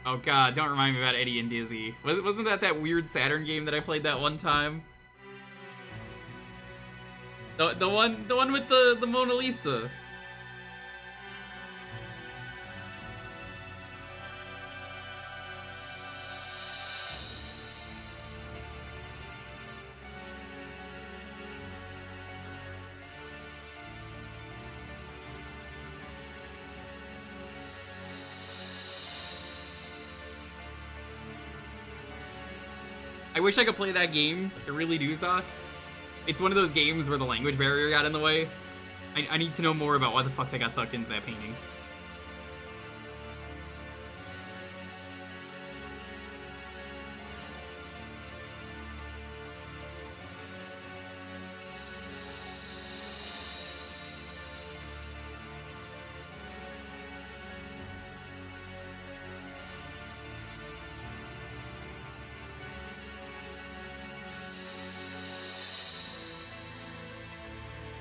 Oh god, don't remind me about Eddie and Dizzy. Wasn't that weird Saturn game that I played that one time? The one with the Mona Lisa. I wish I could play that game. I really do, Zach. It's one of those games where the language barrier got in the way. I need to know more about why the fuck they got sucked into that painting.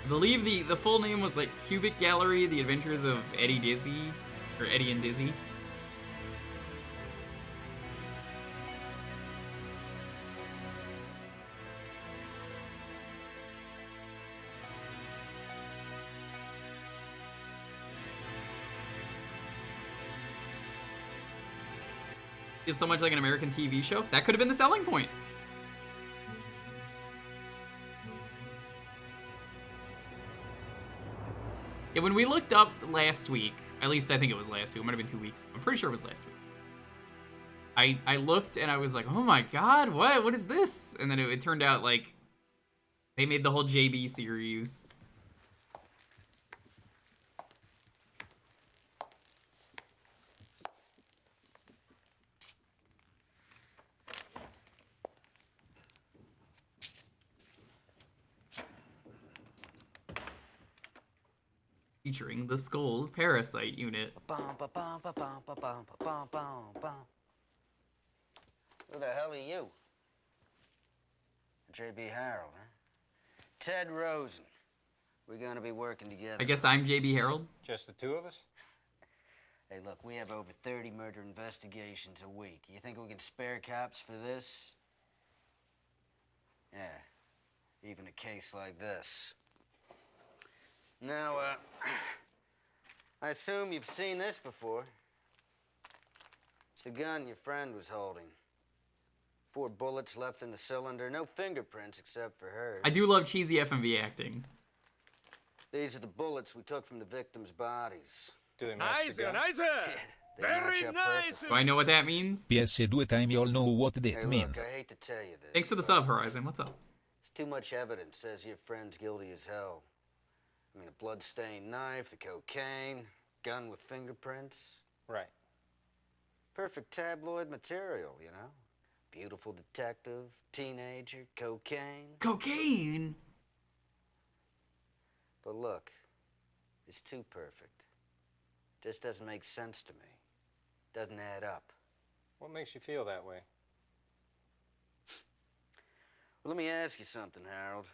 I believe the full name was like Cubic Gallery, The Adventures of Eddie Dizzy, or Eddie and Dizzy. Feels so much like an American TV show. That could have been the selling point. Yeah, when we looked up last week, at least I think it was last week, it might have been 2 weeks. I'm pretty sure it was last week. I looked and I was like, oh my god, what is this? And then it turned out like they made the whole JB series. Featuring the Skull's Parasite unit.
Who the hell are you? J.B. Harold, huh? Ted Rosen. We're gonna be working together.
I guess I'm JB Harold.
Just the two of us?
Hey, look, we have over 30 murder investigations a week. You think we can spare cops for this? Yeah, even a case like this. Now, I assume you've seen this before. It's the gun your friend was holding. 4 bullets left in the cylinder, no fingerprints except for hers.
I do love cheesy FMV acting.
These are the bullets we took from the victims' bodies.
Do they match the gun?
They
Very
match up
nice.
perfectly.
Do I know what that means?
PS2 time you all know what that
Hey,
means.
look, I hate to tell you this.
Thanks for the
but
sub, Horizon. What's up?
There's too much evidence says your friend's guilty as hell. I mean, the blood-stained knife, the cocaine, gun with fingerprints.
Right.
Perfect tabloid material, you know? Beautiful detective, teenager, cocaine.
Cocaine!
But look, it's too perfect. Just doesn't make sense to me. Doesn't add up.
What makes you feel that way?
Well, let me ask you something, Harold.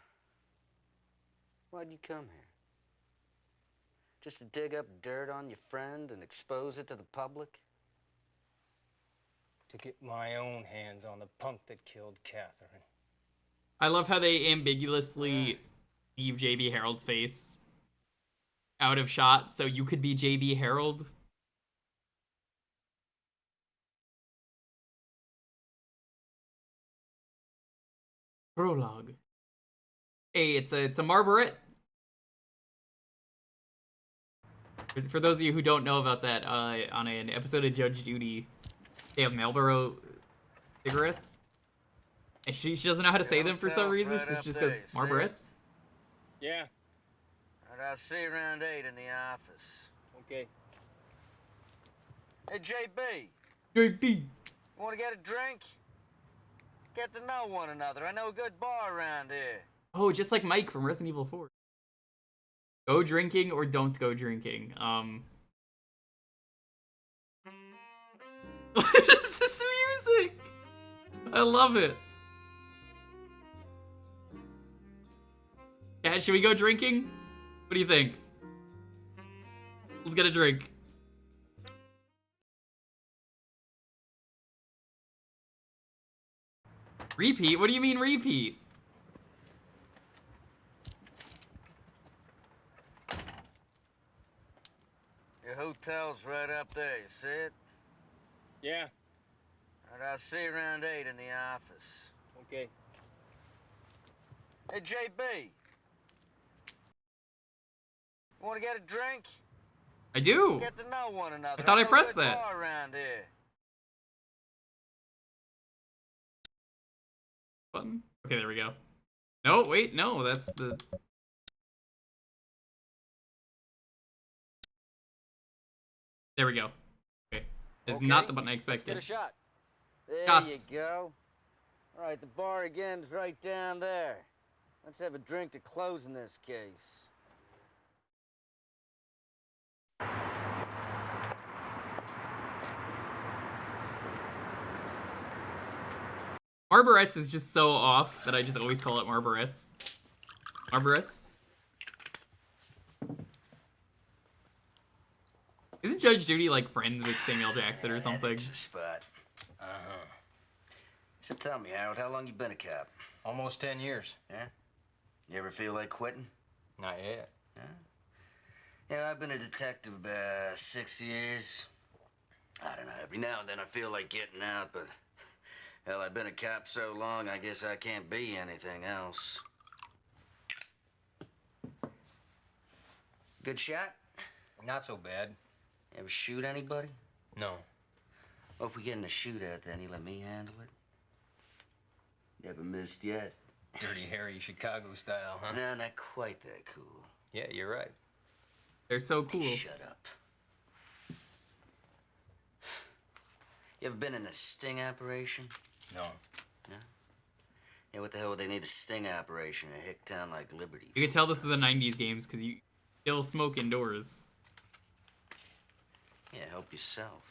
Why'd you come here? Just to dig up dirt on your friend and expose it to the public?
To get my own hands on the punk that killed Catherine.
I love how they ambiguously leave JB Harold's face out of shot so you could be JB Harold. Prologue. Hey, it's a Margaret. For those of you who don't know about that, on an episode of Judge Judy, they have Marlboro cigarettes. And she doesn't know how to say them for some reason. So she just goes, Margaret's.
Yeah.
All right, I'll see you around 8 in the office.
Okay.
Hey, JB,
JB.
you want to get a drink? Get to know one another. I know a good bar around here.
Oh, just like Mike from Resident Evil 4. Go drinking or don't go drinking. What is this music? I love it. Yeah, should we go drinking? What do you think? Let's get a drink. Repeat? What do you mean repeat?
Your hotel's right up there, you see it?
Yeah.
All right, I'll see you around 8 in the office.
Okay.
Hey, JB. You want to get a drink?
I do.
Get to know one another.
I thought I
know a
pressed
good
that.
bar around here.
Button. Okay, there we go. No, wait, no, that's the... There we go. Okay. It's
Okay,
not the button I
Let's get
expected.
a shot.
There
Shots.
you go. All right, the bar again's right down there. Let's have a drink to close in this case.
Marbaret's is just so off that I just always call it Marbaret's. Marbaret's? Isn't Judge Judy like friends with Samuel Jackson or something?
That's a spot. Uh-huh. So tell me, Harold, how long you been a cop?
Almost 10 years.
Yeah? You ever feel like quitting?
Not yet.
Yeah? Yeah, I've been a detective about 6 years. I don't know, every now and then I feel like getting out, but... Hell, I've been a cop so long, I guess I can't be anything else. Good shot?
Not so bad.
Ever shoot anybody?
No.
Well, if we get in a shootout, then you let me handle it. Never missed yet.
Dirty Harry Chicago style, huh?
No, not quite that cool.
Yeah, you're right.
They're so cool.
Hey, shut up. You ever been in a sting operation?
No.
No? Yeah, what the hell would they need a sting operation in a hick town like Liberty?
You can tell this is the 90s games because you still smoke indoors.
Yeah, help yourself.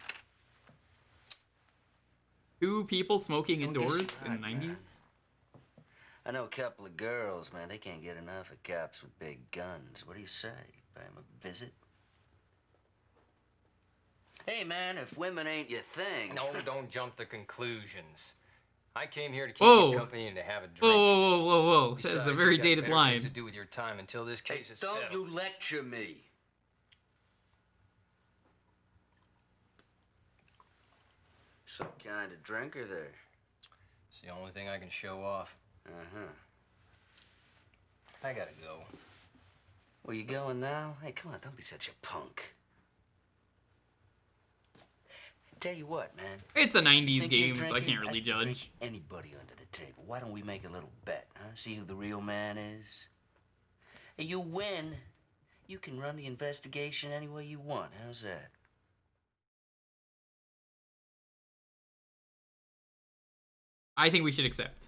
2 people smoking
Well, guess
indoors
you're
in the
right,
90s?
man. I know a couple of girls, man. They can't get enough of cops with big guns. What do you say? Pay them a visit? Hey, man, if women ain't your thing...
No, don't jump to conclusions. I came here to keep
Whoa.
you company and to have a drink.
Whoa, whoa, whoa, whoa, whoa. That's
Besides,
a
you've
very
got
dated
better things to
line.
do with your time until this
Hey,
case is
don't
settled.
you lecture me. Some kind of drinker there.
It's the only thing I can show off.
Uh-huh.
I gotta go.
Where you going now? Hey, come on, don't be such a punk. Tell you what, man.
It's a 90s
Think you're
game, so I
drinking?
can't really
I can drink
judge.
anybody under the table. Why don't we make a little bet, huh? See who the real man is? Hey, you win. You can run the investigation any way you want. How's that?
I think we should accept.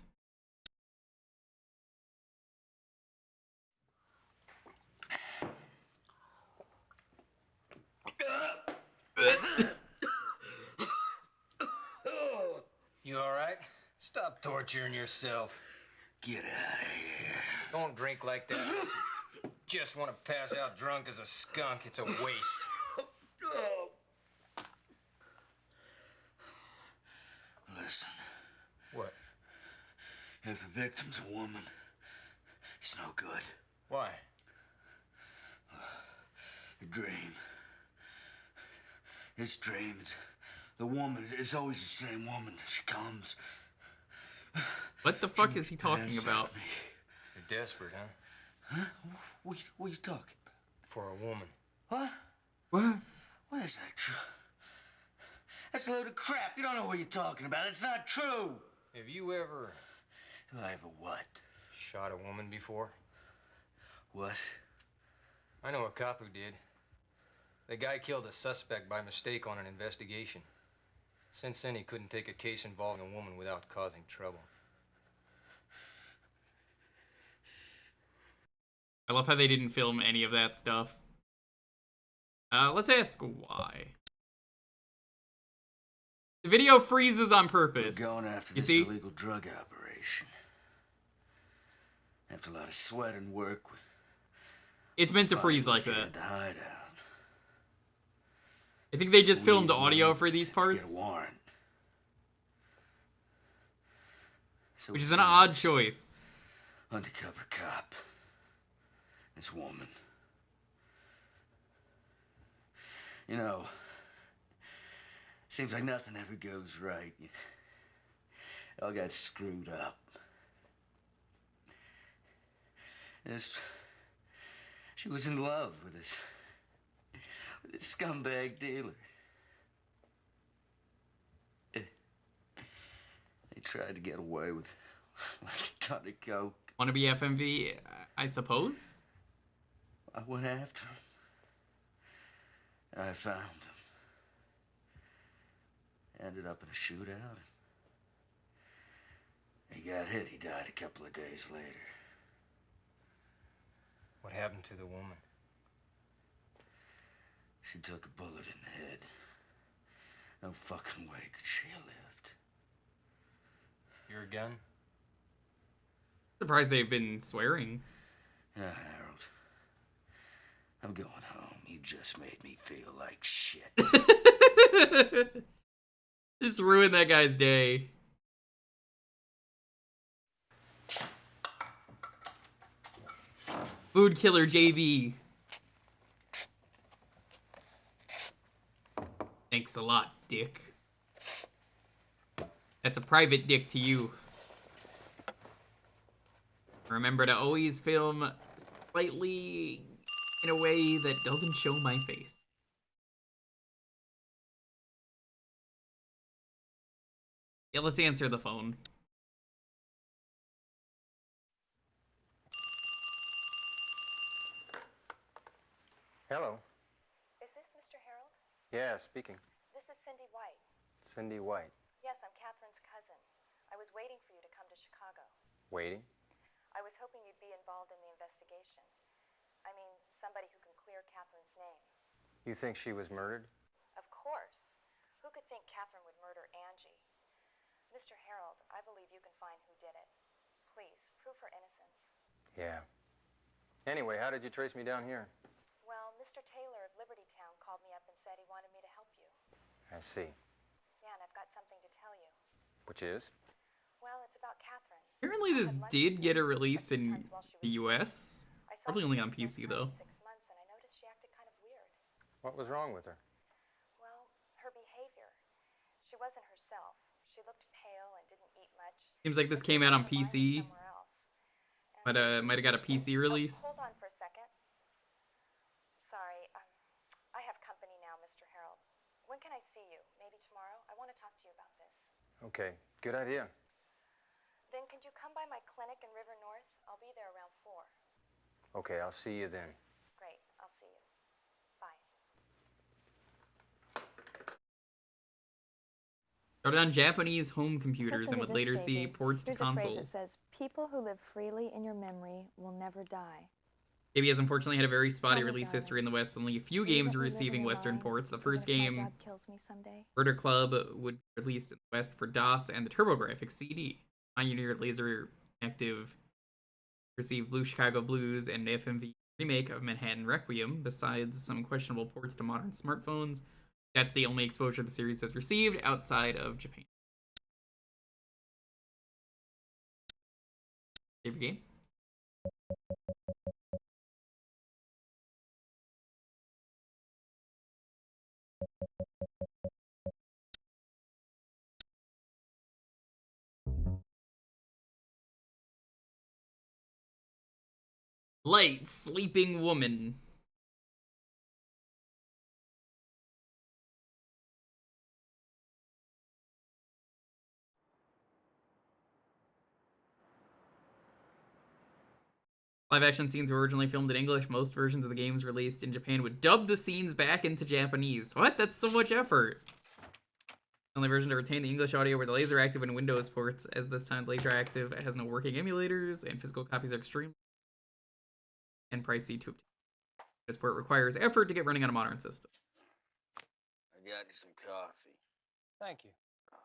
You all right? Stop torturing yourself.
Get out of here.
Don't drink like that. You just want to pass out drunk as a skunk. It's a waste.
Listen,
What?
if the victim's a woman, it's no good.
Why?
A dream. This dream, the woman is always the same woman. She comes.
What the fuck is he talking
Pass
about?
out me.
You're desperate, huh?
Huh? What are you talking about?
For a woman.
What?
What?
Well, that's not true. That's a load of crap. You don't know what you're talking about. It's not true.
Have you ever
Have I ever what?
shot a woman before?
What?
I know a cop who did. The guy killed a suspect by mistake on an investigation. Since then, he couldn't take a case involving a woman without causing trouble.
I love how they didn't film any of that stuff. Let's ask why. The video freezes on purpose.
We're going after
You
this
see?
illegal drug operation. After a lot of sweat and work,
It's meant to
finally
freeze like
located
that.
the hideout.
I think they just
We
filmed
need
audio
warrant
for these
to
parts,
get a warrant. So
which
we
is an
sent
odd
this
choice.
Undercover cop. This woman. You know, seems like nothing ever goes right. It all got screwed up. She was in love with this scumbag dealer. They tried to get away with like a ton of coke.
Wanna be FMV, I suppose?
I went after him. I found him. Ended up in a shootout. He got hit. He died a couple of days later.
What happened to the woman?
She took a bullet in the head. No fucking way could she have lived.
Your gun?
Surprised they've been swearing.
Yeah, Harold. I'm going home. You just made me feel like shit.
Just ruined that guy's day. Food killer JB. Thanks a lot, Dick. That's a private dick to you. Remember to always film slightly in a way that doesn't show my face. Yeah, let's answer the phone.
Hello.
Is this Mr. Harold?
Yeah, speaking.
This is Cindy White.
Cindy White.
Yes, I'm Catherine's cousin. I was waiting for you to come to Chicago.
Waiting?
I was hoping you'd be involved in the investigation. I mean, somebody who can clear Catherine's name.
You think she was murdered?
Of course. Who could think Catherine would murder Angie? Mr. Harold, I believe you can find who did it. Please, prove her innocence.
Yeah. Anyway, how did you trace me down here?
Well, Mr. Taylor of Liberty Town called me up and said he wanted me to help you.
I see.
Yeah, and I've got something to tell you.
Which is?
Well, it's about Catherine.
Apparently this did get a release in the US. Probably only on PC though.
6 months, and I noticed she acted kind of weird.
What was wrong with her?
Well, her behavior. She wasn't herself. She looked pale and didn't eat much.
Seems like this came out on PC.
Somewhere else.
Might have got a PC release.
Oh, hold on for a second. Sorry, I have company now, Mr. Harold. When can I see you? Maybe tomorrow? I want to talk to you about this.
Okay, good idea.
Then could you come by my clinic in River North? I'll be there around 4.
Okay, I'll see you then.
Great, I'll see you. Bye.
Started on Japanese home computers
Listen
and
to
would later
this,
see
JB.
ports to
Here's a phrase that
consoles.
says, "People who live freely in your memory will never die."
JB has unfortunately had a very spotty
Tell me,
release
darling,
history in the West. Only a few
will you
games
let
were
me live in
receiving
your
Western
mind,
ports. The
even
first
if my
game,
dad kills me someday?
Murder Club, would be released in the West for DOS and the TurboGrafx CD. Pioneer Laser Active received Blue Chicago Blues and an FMV remake of Manhattan Requiem, besides some questionable ports to modern smartphones. That's the only exposure the series has received outside of Japan. Favorite game? Light Sleeping Woman. Live action scenes were originally filmed in English. Most versions of the games released in Japan would dub the scenes back into Japanese. What? That's so much effort. The only version to retain the English audio were the Laser Active and Windows ports, as this time Laser Active has no working emulators and physical copies are extremely and pricey to obtain. This where it requires effort to get running on a modern system.
I got you some coffee.
Thank you.
Oh,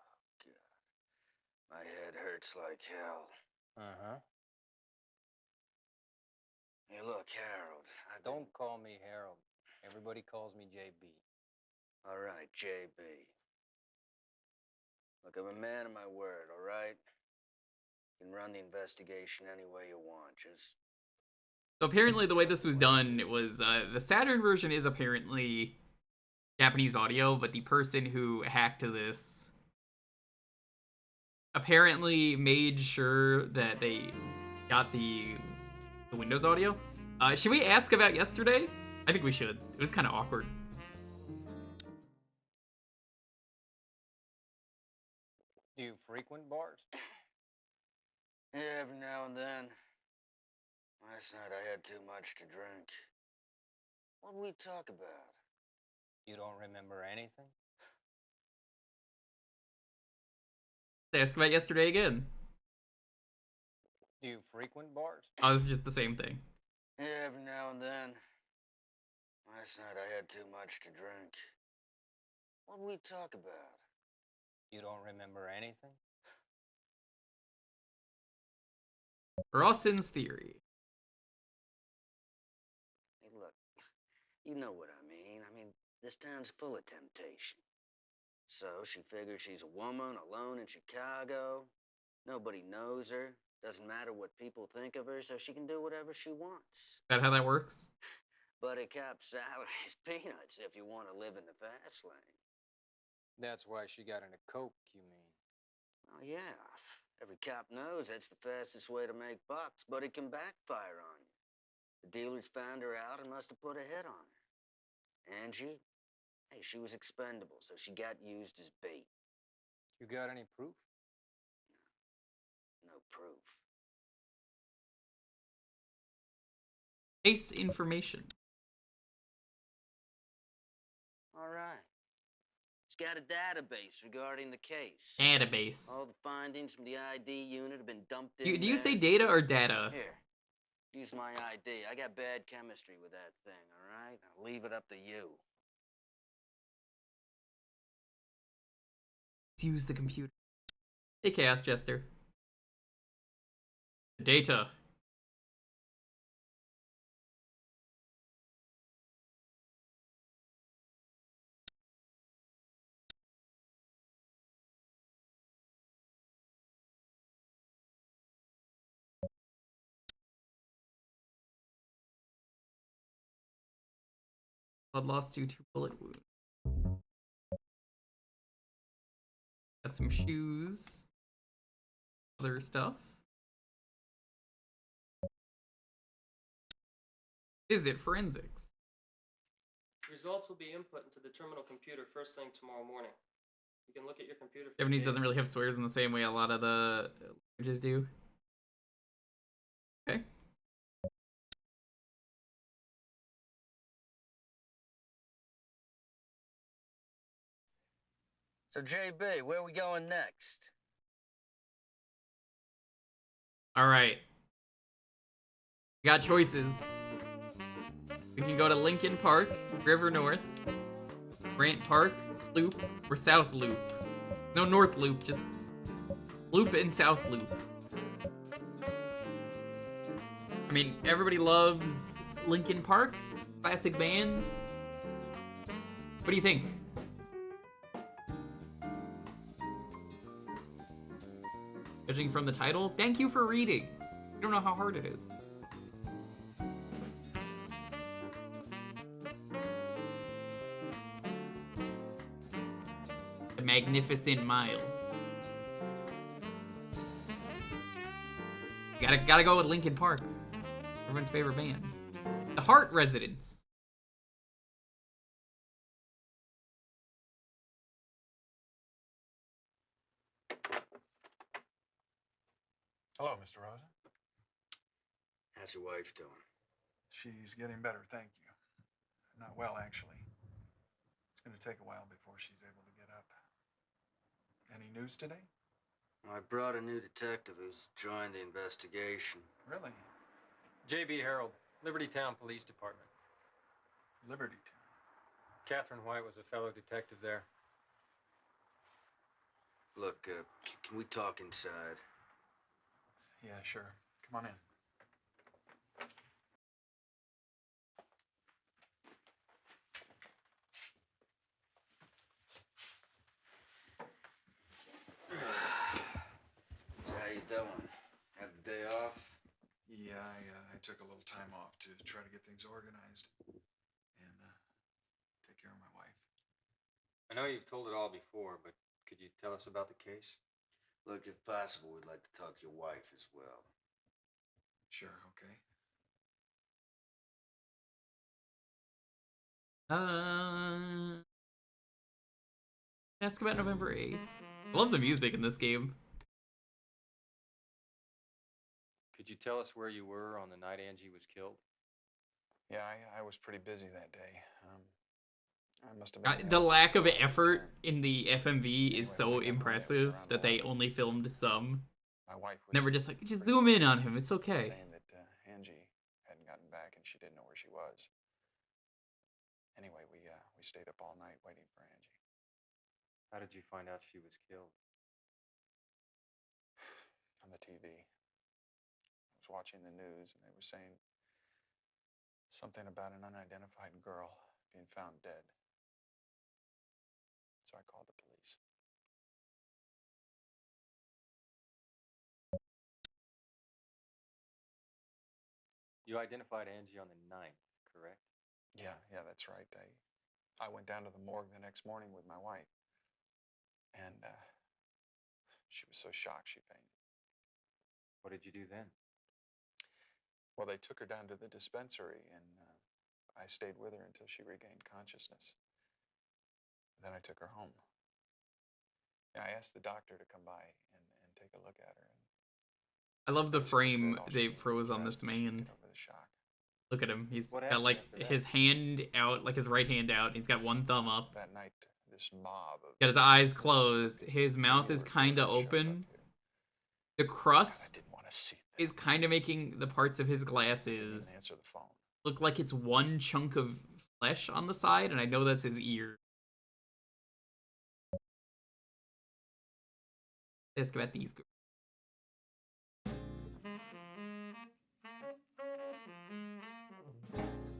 God. My head hurts like hell.
Uh-huh.
Hey, look, Harold.
Don't call me Harold. Everybody calls me JB.
All right, JB. Look, I'm a man of my word, all right? You can run the investigation any way you want. Just
So apparently the way this was done, it was the Saturn version is apparently Japanese audio, but the person who hacked this apparently made sure that they got the Windows audio. Should we ask about yesterday? I think we should. It was kind of awkward.
Do you frequent bars?
yeah, every now and then. Last night I had too much to drink. What did we talk about?
You don't remember anything?
Let's ask about yesterday again.
Do you frequent bars?
Oh, this is just the same thing.
Yeah, every now and then. Last night I had too much to drink. What did we talk about?
You don't remember anything?
Rawson's theory.
Hey, look, you know what I mean. This town's full of temptation. So she figured she's a woman alone in Chicago. Nobody knows her. Doesn't matter what people think of her, so she can do whatever she wants.
Is that how that works?
But a cop's salary's peanuts if you want to live in the fast lane.
That's why she got into coke, you mean?
Oh, yeah. Every cop knows that's the fastest way to make bucks, but it can backfire on you. The dealers found her out and must have put a hit on her. Angie? Hey, she was expendable, so she got used as bait.
You got any proof?
No proof.
Case information.
All right. It's got a database regarding the case.
Database.
All the findings from the ID unit have been dumped in
Do you
there.
say data or data?
Here, use my ID. I got bad chemistry with that thing, all right? I'll leave it up to you.
Let's use the computer. Hey, Chaos Jester. Data. Blood loss due to bullet wound. Got some shoes. Other stuff. Visit forensics.
Results will be input into the terminal computer first thing tomorrow morning. You can look at your computer.
Japanese doesn't really have swears in the same way a lot of the languages do. Okay.
So, JB, where are we going next?
All right. We got choices. We can go to Lincoln Park, River North, Grant Park, Loop, or South Loop. No, North Loop, just Loop and South Loop. I mean, everybody loves Lincoln Park, classic band. What do you think? Judging from the title, thank you for reading. You don't know how hard it is. The Magnificent Mile. Gotta go with Linkin Park. Everyone's favorite band. The Heart Residence.
Hello, Mr. Rosa.
How's your wife doing?
She's getting better, thank you. Not well, actually. It's going to take a while before she's able to get up. Any news today?
I brought a new detective who's joined the investigation.
Really?
JB Harold, Liberty Town Police Department.
Liberty Town.
Catherine White was a fellow detective there.
Look, can we talk inside?
Yeah, sure. Come on in.
So how you doing? Have the day off?
Yeah, I took a little time off to try to get things organized and take care of my wife.
I know you've told it all before, but could you tell us about the case?
Look, if possible, we'd like to talk to your wife as well.
Sure, okay.
Ask about November 8th. I love the music in this game.
Could you tell us where you were on the night Angie was killed?
Yeah, I was pretty busy that day. I must have been in
The
office
lack of
till around
effort
10.
in the FMV is
Anyway,
so
when I got home, it was
impressive
around
that they
11.
only filmed some.
My wife was
Never just like, just
pretty
zoom in
worried,
on him, it's okay.
saying that Angie hadn't gotten back and she didn't know where she was. Anyway, we stayed up all night waiting for Angie.
How did you find out she was killed?
On the TV. I was watching the news and they were saying something about an unidentified girl being found dead. So I called the police.
You identified Angie on the 9th, correct?
Yeah, that's right. I went down to the morgue the next morning with my wife. And she was so shocked she fainted.
What did you do then?
Well, they took her down to the dispensary, and I stayed with her until she regained consciousness. Then I took her home. Yeah, I asked the doctor to come by and take a look at her. And
I love the
basically said
frame
all she
they
needed
froze
was
on
rest
this
and she'd
man.
get over the shock.
Look at him. He's
What
got
happened
like
after that?
his hand out, like his right hand out. And he's got one thumb up.
That night, this mob of
Got his eyes closed. His mouth is kind of
reporters showed up
open.
here.
The
God, I
crust
didn't want to see that.
is kind of making the parts of his
They didn't
glasses
even answer the phone.
look like it's one chunk of flesh on the side, and I know that's his ear. Ask about these.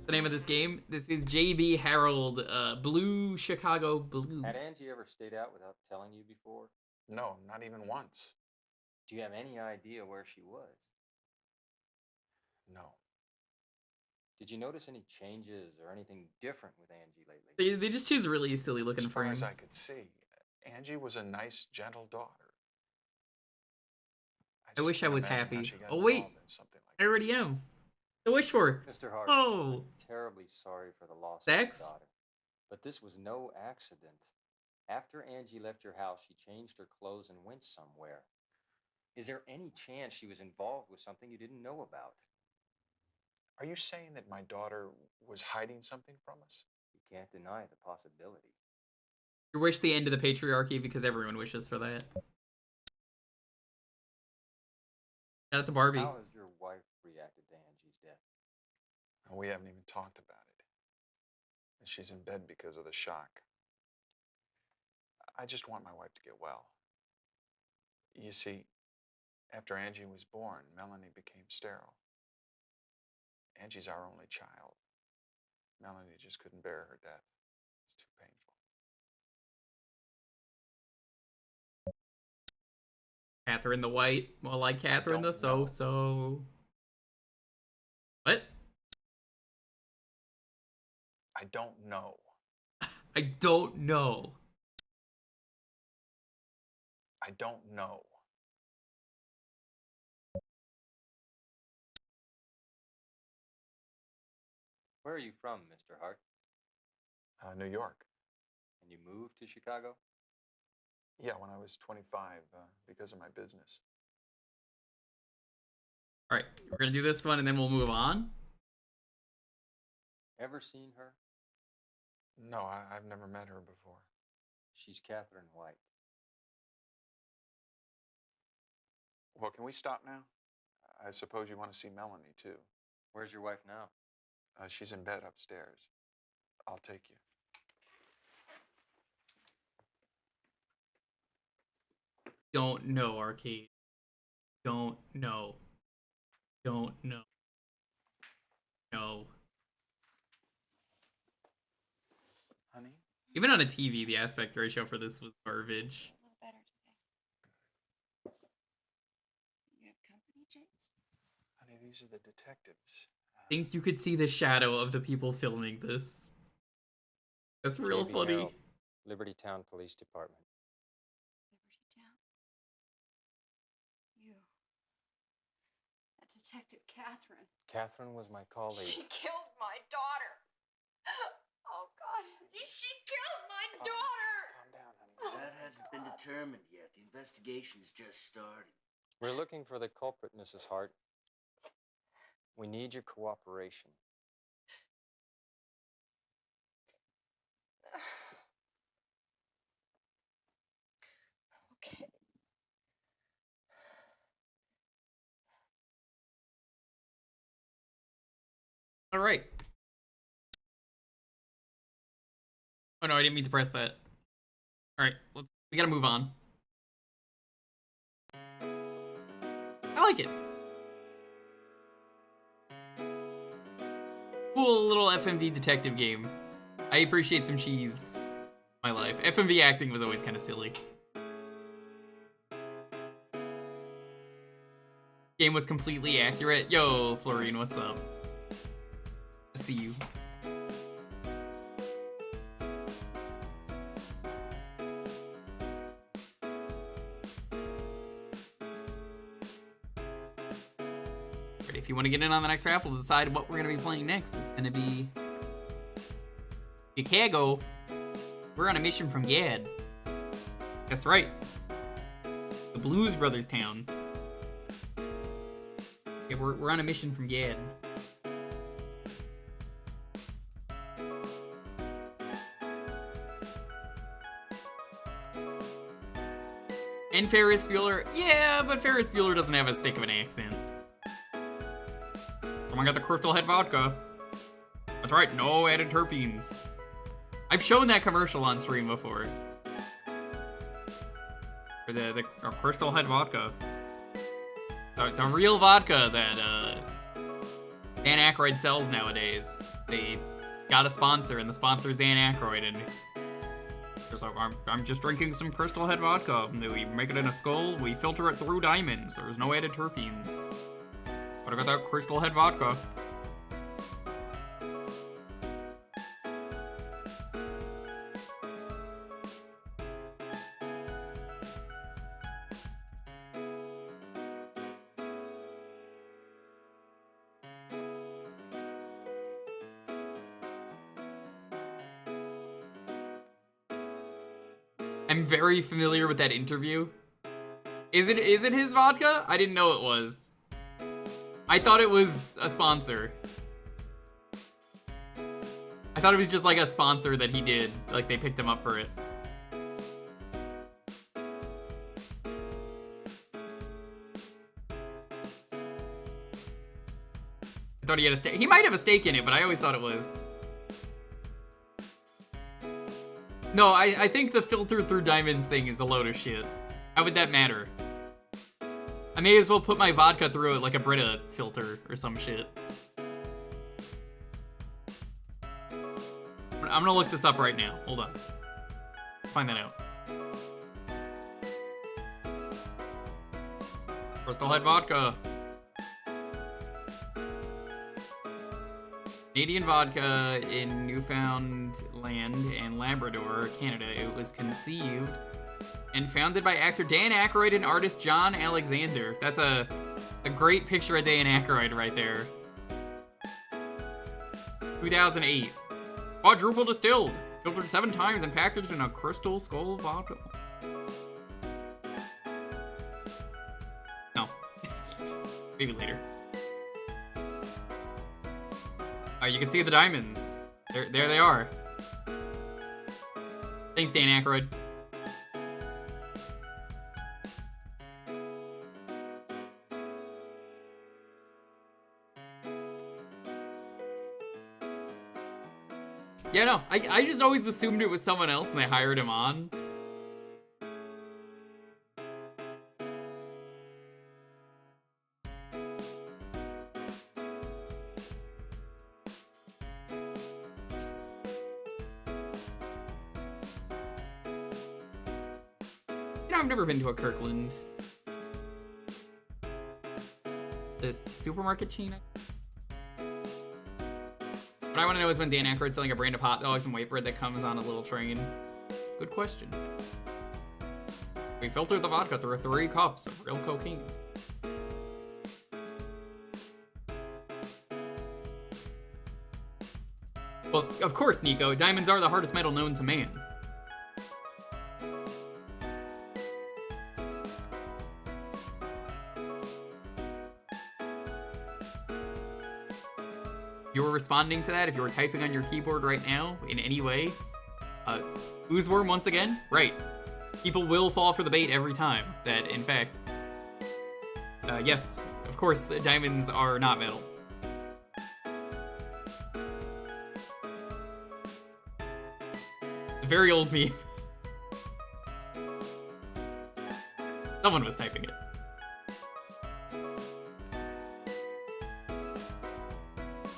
The name of this game. This is JB Harold, Blue Chicago Blue.
Had Angie ever stayed out without telling you before?
No, not even once.
Do you have any idea where she was?
No.
Did you notice any changes or anything different with Angie lately?
They just choose really silly looking
As far
frames.
as I could see, Angie was a nice, gentle daughter.
I
just
wish I
can't
was
imagine how
happy.
she got
Oh wait,
involved in something like
I already
this.
am. The wish for.
Mr. Hart,
Oh.
I'm terribly sorry for the loss
Sex?
of your daughter. But this was no accident. After Angie left your house, she changed her clothes and went somewhere. Is there any chance she was involved with something you didn't know about?
Are you saying that my daughter was hiding something from us?
You can't deny the possibility.
You wish the end of the patriarchy because everyone wishes for that. Shout out to Barbie.
How has your wife reacted to Angie's death?
We haven't even talked about it. And she's in bed because of the shock. I just want my wife to get well. You see, after Angie was born, Melanie became sterile. Angie's our only child. Melanie just couldn't bear her death. It's too painful.
Catherine the White. Well, like Catherine the
Don't know.
So-So. What?
I don't know.
I don't know.
I don't know.
Where are you from, Mr. Hart?
New York.
And you moved to Chicago?
Yeah, when I was 25, because of my business.
All right, we're gonna do this one and then we'll move on.
Ever seen her?
No, I've never met her before.
She's Catherine White.
Well, can we stop now? I suppose you want to see Melanie, too.
Where's your wife now?
She's in bed upstairs. I'll take you.
Don't know, Arcade. Don't know. Don't know. No.
Honey?
Even on a TV, the aspect ratio for this was garbage.
A little better today. You have company, James?
Honey, these are the detectives.
I think you could see the shadow of the people filming this. That's real
J.B.
funny.
Harold, Liberty Town Police Department.
Liberty Town. You. That Detective Catherine.
Catherine was my colleague.
She killed my daughter. Oh, God. She killed my daughter.
Calm down, honey.
That hasn't been determined yet. The investigation's just started.
We're looking for the culprit, Mrs. Hart. We need your cooperation.
Okay.
All right. Oh no, I didn't mean to press that. All right, we gotta move on. I like it. Cool little FMV detective game. I appreciate some cheese in my life. FMV acting was always kind of silly. Game was completely accurate. Yo, Florine, what's up? I see you. If you want to get in on the next raffle, we'll decide what we're going to be playing next. It's going to be Chicago. We're on a mission from Gad. That's right. The Blues Brothers town. Yeah, we're on a mission from Gad. And Ferris Bueller. Yeah, but Ferris Bueller doesn't have as thick of an accent. Someone got the Crystal Head vodka. That's right, no added terpenes. I've shown that commercial on stream before. For the Crystal Head vodka. So it's a real vodka that Dan Aykroyd sells nowadays. They got a sponsor, and the sponsor is Dan Aykroyd, and just like, I'm just drinking some Crystal Head vodka. We make it in a skull, we filter it through diamonds. There's no added terpenes. But I got that Crystal Head vodka. I'm very familiar with that interview. Is it his vodka? I didn't know it was. I thought it was a sponsor. I thought it was just like a sponsor that he did. Like they picked him up for it. I thought he had a stake. He might have a stake in it, but I always thought it was. No, I think the filter through diamonds thing is a load of shit. How would that matter? I may as well put my vodka through it like a Brita filter or some shit. I'm gonna look this up right now. Hold on. Find that out. Crystal Head vodka. Canadian vodka in Newfoundland and Labrador, Canada. It was conceived and founded by actor Dan Aykroyd and artist John Alexander. That's a great picture of Dan Aykroyd right there. 2008. Quadruple distilled. Filtered 7 times and packaged in a crystal skull vodka. No. Maybe later. You can see the diamonds. There they are. Thanks, Dan Aykroyd. Yeah, no, I just always assumed it was someone else and they hired him on. You know, I've never been to a Kirkland. The supermarket chain? What I want to know is when Dan Aykroyd's selling a brand of hot dogs and white bread that comes on a little train. Good question. We filtered the vodka through 3 cups of real cocaine. Well, of course, Nico. Diamonds are the hardest metal known to man. If you were responding to that, if you were typing on your keyboard right now in any way, Oozeworm once again, right. People will fall for the bait every time that, in fact, yes, of course, diamonds are not metal. A very old meme. Someone was typing it.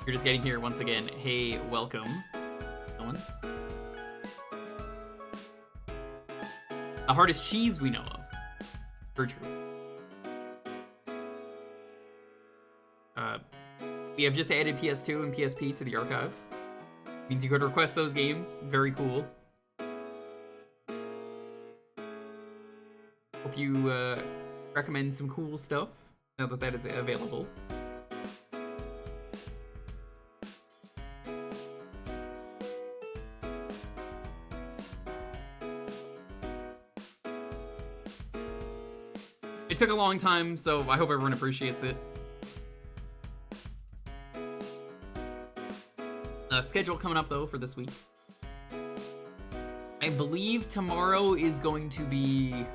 You're just getting here once again. Hey, welcome. Ellen. The hardest cheese we know of. Very true. We have just added PS2 and PSP to the archive. Means you could request those games. Very cool. Hope you recommend some cool stuff now that that is available. It took a long time, so I hope everyone appreciates it. Schedule coming up, though, for this week. I believe tomorrow is going to be...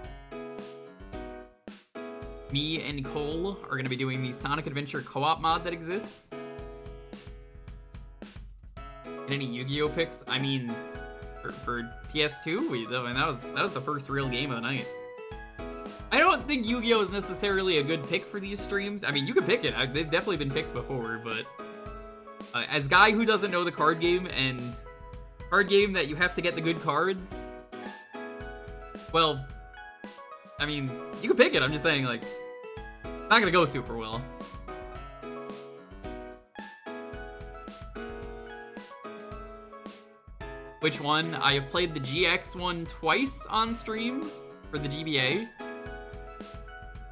me and Cole are going to be doing the Sonic Adventure co-op mod that exists. And any Yu-Gi-Oh picks? I mean, for PS2, that was the first real game of the night. I don't think Yu-Gi-Oh is necessarily a good pick for these streams. I mean, you can pick it. They've definitely been picked before, but as guy who doesn't know the card game and card game that you have to get the good cards, well, I mean, you can pick it. I'm just saying, like, it's not gonna go super well. Which one? I have played the GX one twice on stream for the GBA.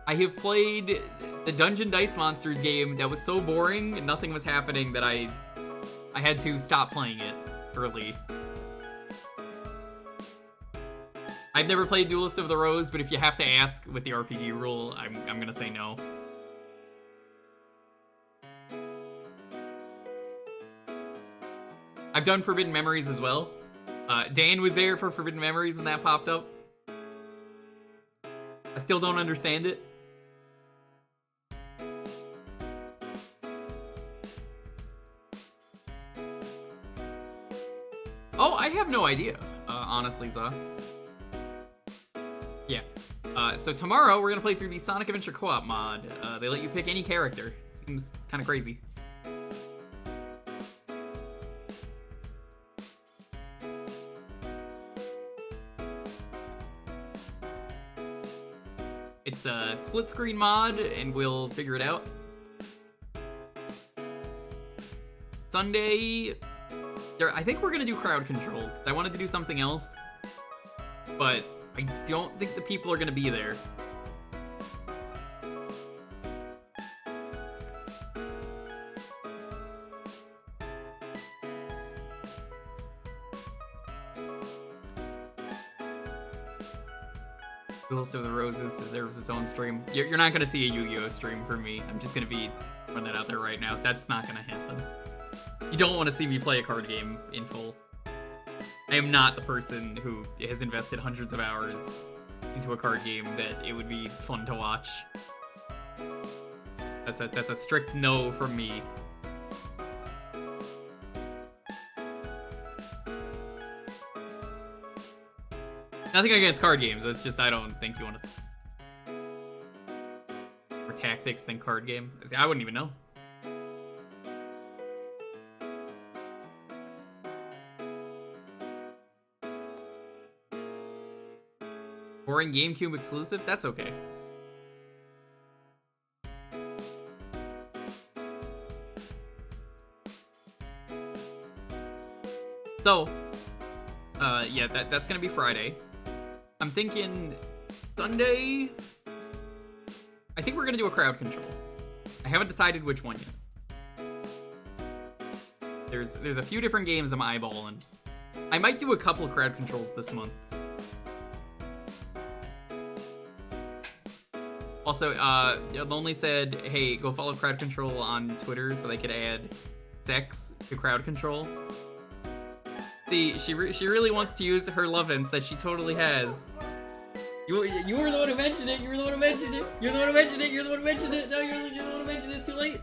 I have played the Dungeon Dice Monsters game that was so boring and nothing was happening that I had to stop playing it early. I've never played Duelist of the Rose, but if you have to ask with the RPG rule, I'm gonna say no. I've done Forbidden Memories as well. Dan was there for Forbidden Memories when that popped up. I still don't understand it. Oh, I have no idea, honestly, Za. Yeah. So tomorrow we're gonna play through the Sonic Adventure co-op mod. They let you pick any character. Seems kind of crazy. It's a split screen mod, and we'll figure it out. Sunday, I think we're gonna do crowd control. I wanted to do something else, but I don't think the people are gonna be there. Duelist of the Roses deserves its own stream. You're not gonna see a Yu-Gi-Oh stream from me. I'm just gonna be putting that out there right now. That's not gonna happen. You don't want to see me play a card game in full. I am not the person who has invested hundreds of hours into a card game that it would be fun to watch. That's a strict no from me. Nothing against card games. It's just I don't think you want to. Or tactics than card game. See, I wouldn't even know. Boring GameCube exclusive? That's okay. So, yeah, that's gonna be Friday. I'm thinking Sunday. I think we're gonna do a crowd control. I haven't decided which one yet. There's a few different games I'm eyeballing. I might do a couple of crowd controls this month. Also, Lonely said, hey, go follow crowd control on Twitter so they could add sex to crowd control. See, she really wants to use her Lumines that she totally has. You were the one who mentioned it. You were the one who mentioned it. You're the one who mentioned it. You're the one who mentioned it. No, you're the one who mentioned it. It's too late.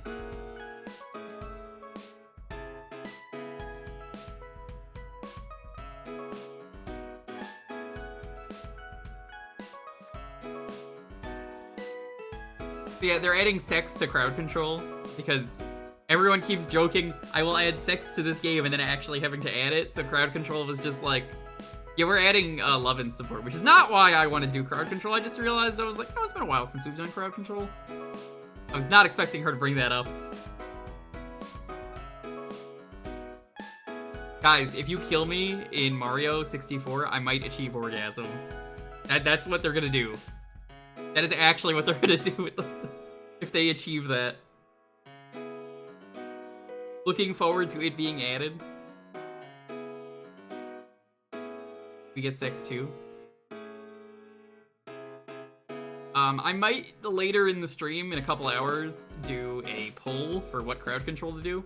Yeah, they're adding sex to crowd control because everyone keeps joking, I will add sex to this game, and then actually having to add it. So crowd control was just like, yeah, we're adding love and support, which is not why I wanted to do crowd control. I just realized, I was like, oh, it's been a while since we've done crowd control. I was not expecting her to bring that up. Guys, if you kill me in Mario 64, I might achieve orgasm. That's what they're gonna do. That is actually what they're gonna do if they achieve that. Looking forward to it being added. We get sex too. I might later in the stream in a couple hours do a poll for what crowd control to do.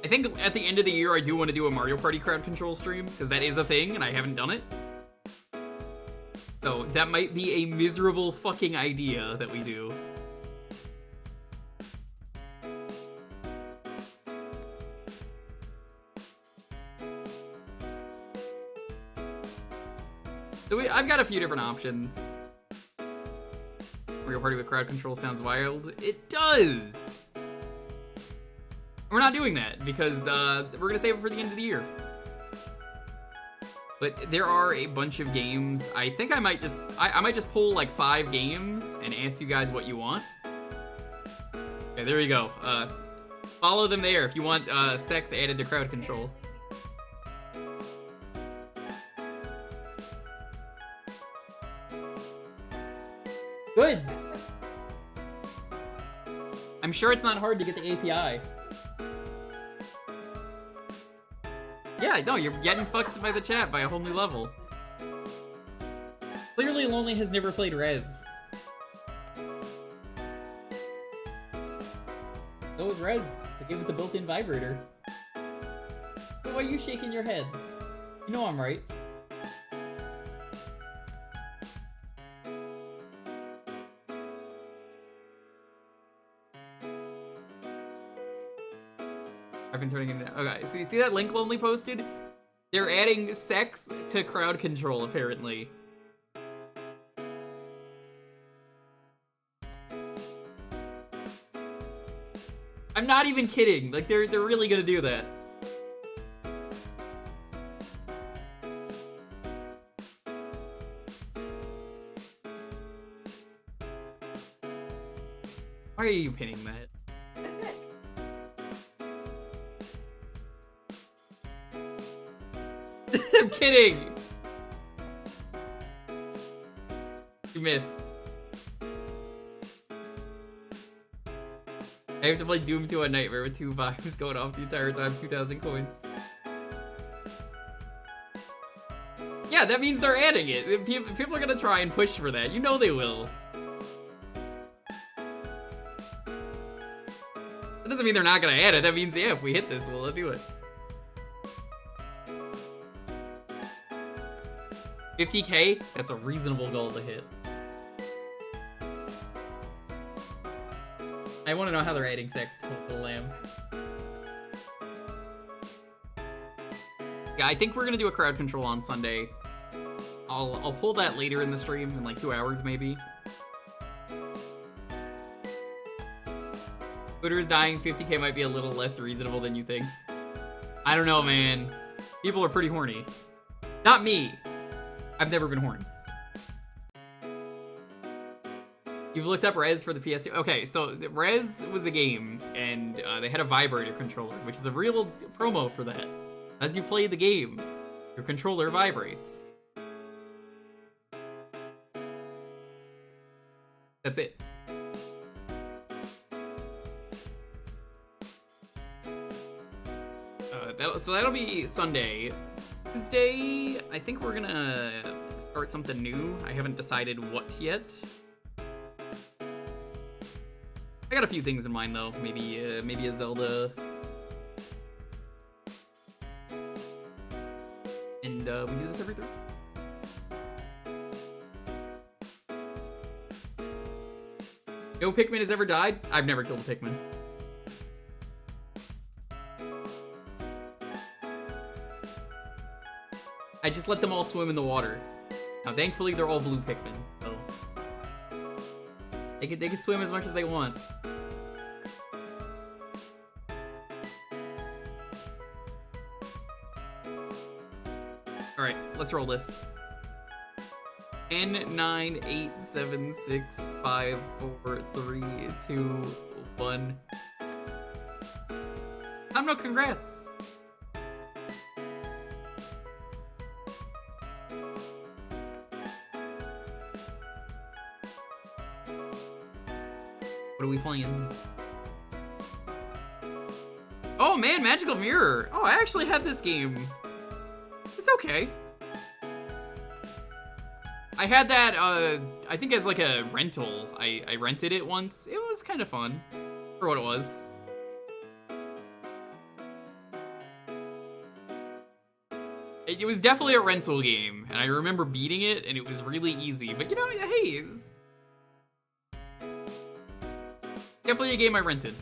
I think at the end of the year I do want to do a Mario Party crowd control stream because that is a thing and I haven't done it. So that might be a miserable fucking idea that we do. So I've got a few different options. Mario Party with crowd control sounds wild. It does! We're not doing that because we're gonna save it for the end of the year. But there are a bunch of games. I think I might just pull like 5 games and ask you guys what you want. Okay, there we go. Follow them there if you want sex added to crowd control. Good. I'm sure it's not hard to get the API. Yeah, no, you're getting fucked by the chat by a whole new level. Clearly, Lonely has never played Rez. So is Rez, the game with the built-in vibrator. But why are you shaking your head? You know I'm right. I've been turning it. Okay, so you see that link Lonely posted? They're adding sex to crowd control, apparently. I'm not even kidding. Like, they're really gonna do that. Why are you pinning that? I'm kidding! You missed. I have to play Doom 2 on Nightmare with 2 vibes going off the entire time, 2,000 coins. Yeah, that means they're adding it. People are gonna try and push for that. You know they will. That doesn't mean they're not gonna add it. That means, yeah, if we hit this, we'll do it. 50K? That's a reasonable goal to hit. I want to know how they're adding sex to the lamb. Yeah, I think we're gonna do a crowd control on Sunday. I'll pull that later in the stream in like 2 hours maybe. Twitter's dying 50k might be a little less reasonable than you think. I don't know, man. People are pretty horny. Not me. I've never been horny. You've looked up Rez for the PS2? Okay, so Rez was a game, and they had a vibrator controller, which is a real promo for that. As you play the game, your controller vibrates. That's it. So that'll be Sunday. Tuesday, I think we're gonna start something new. I haven't decided what yet. I got a few things in mind though. Maybe a Zelda. And we do this every Thursday. No Pikmin has ever died? I've never killed a Pikmin. I just let them all swim in the water. Now, thankfully, they're all blue Pikmin, so they can swim as much as they want. All right, let's roll this. 10, 9, 8, 7, 6, 5, 4, 3, 2, 1. No, congrats. What are we playing? Oh man, Magical Mirror. Oh, I actually had this game. It's okay. I had that, I think as like a rental. I rented it once. It was kind of fun for what it was. It was definitely a rental game, and I remember beating it, and it was really easy. But you know, hey, it's definitely a game I rented.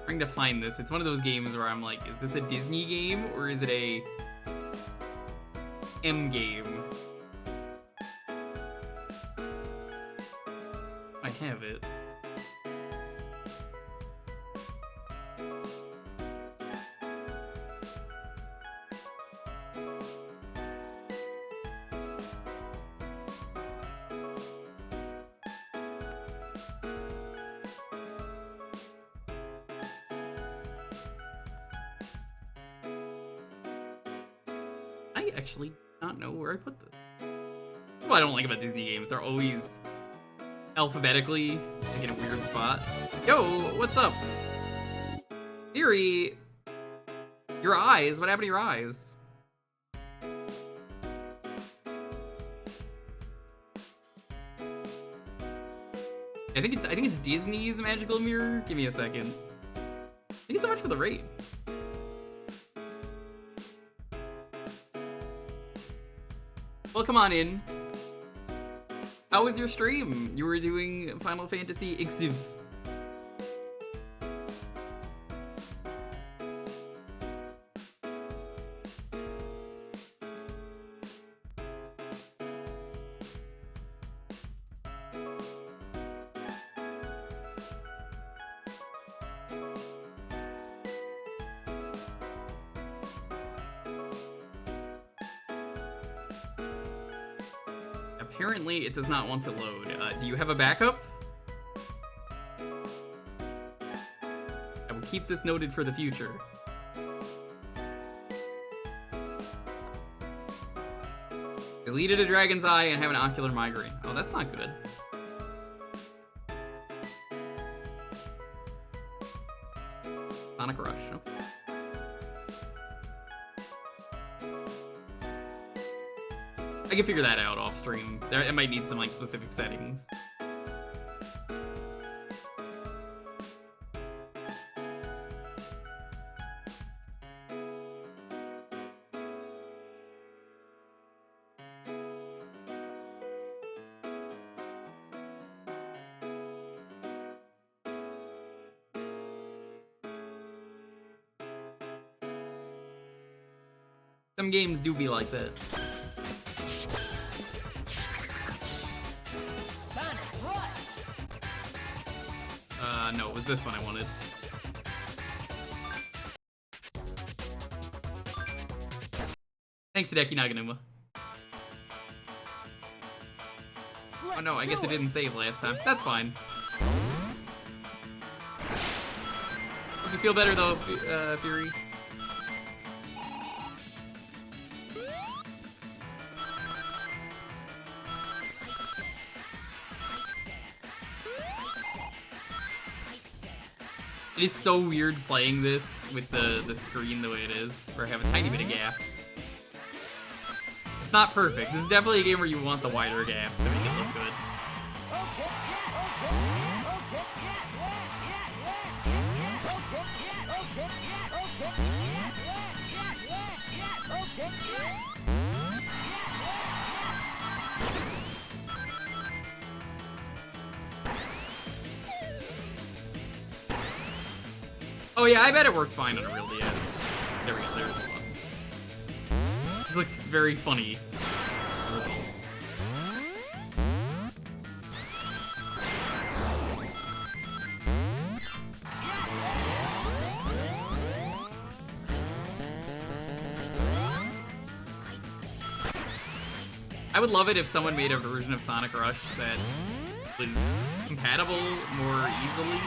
Trying to find this. It's one of those games where I'm like, is this a Disney game or is it a M game? I have it. I actually not know where I put this. That's what I don't like about Disney games. They're always alphabetically like in a weird spot. Yo, what's up? Theory, your eyes. What happened to your eyes? I think it's Disney's Magical Mirror. Give me a second. Thank you so much for the raid. Well, come on in. How was your stream? You were doing Final Fantasy Exiv. Apparently, it does not want to load. Do you have a backup? I will keep this noted for the future. Deleted a dragon's eye and have an ocular migraine. Oh, that's not good. Sonic Rush, okay. I can figure that out off stream. I might need some like specific settings. Some games do be like that. No, it was this one I wanted. Thanks, Hideki Naganuma. Oh no, I guess it didn't save last time. That's fine. Hope you feel better though, Fury. It is so weird playing this with the screen the way it is, where I have a tiny bit of gap. It's not perfect. This is definitely a game where you want the wider gap to make it look good. Oh yeah, I bet it worked fine on a real DS. There we go, there's the button. This looks very funny. I would love it if someone made a version of Sonic Rush that was compatible more easily.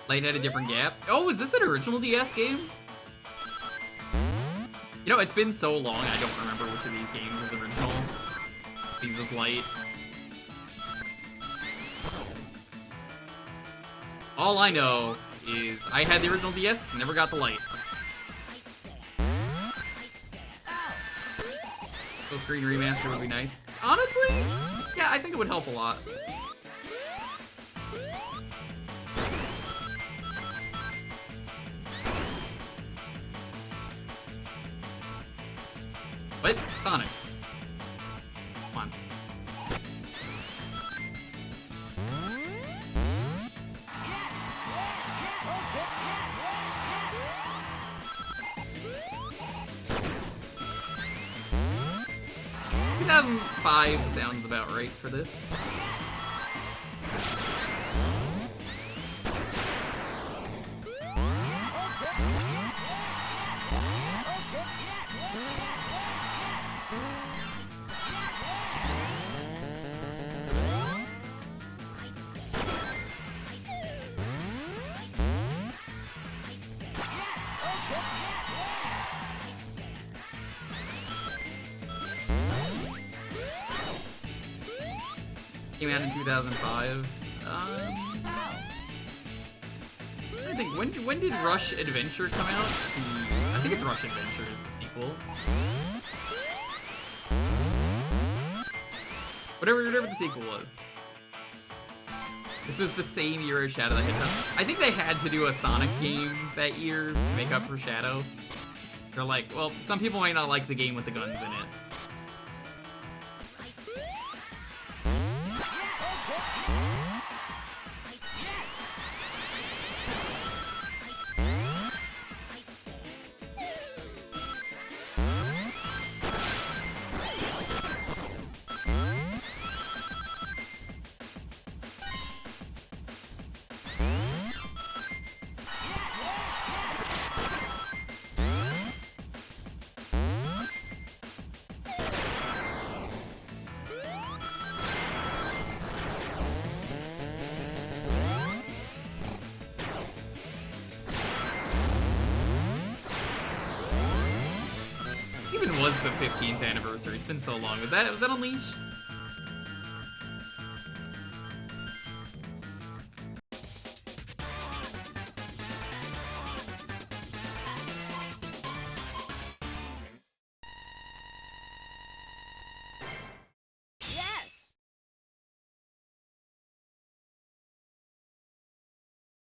Light had a different gap. Oh, is this an original DS game? You know, it's been so long, I don't remember which of these games is original. These is Light. All I know is I had the original DS, never got the Light. Full screen remaster would be nice. Honestly, yeah, I think it would help a lot. What? Sonic. Come on. $2005 sounds about right for this. Came out in 2005. I think when did Rush Adventure come out? I think it's Rush Adventure is the sequel. Whatever the sequel was. This was the same year as Shadow the Hedgehog. I think they had to do a Sonic game that year to make up for Shadow. They're like, well, some people might not like the game with the guns in it. the 15th anniversary. It's been so long. Was that Unleash?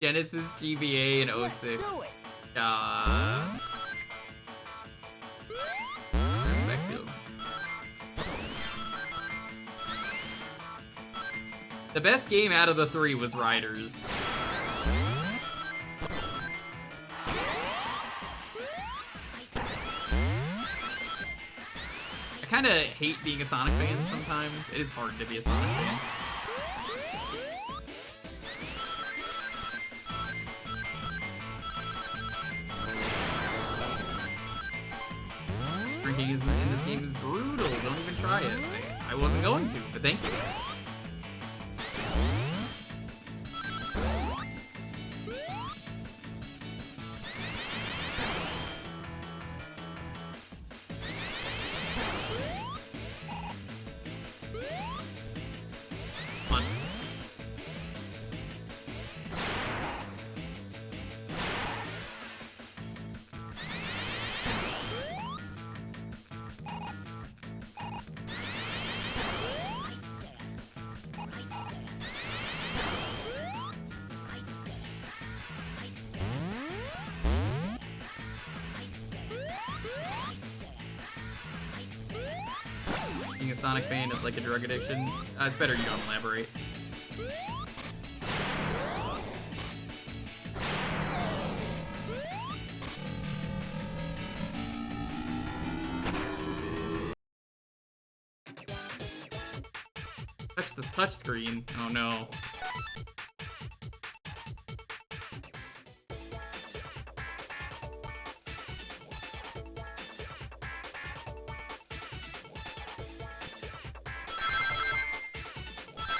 Genesis GBA in 06. Respect to him. The best game out of the 3 was Riders. I kind of hate being a Sonic fan sometimes. It is hard to be a Sonic fan. Drinking in this game is brutal. Don't even try it. I wasn't going to, but thank you. Fun. Being a Sonic fan is like a drug addiction. It's better you don't elaborate. Touch this touch screen. Oh no.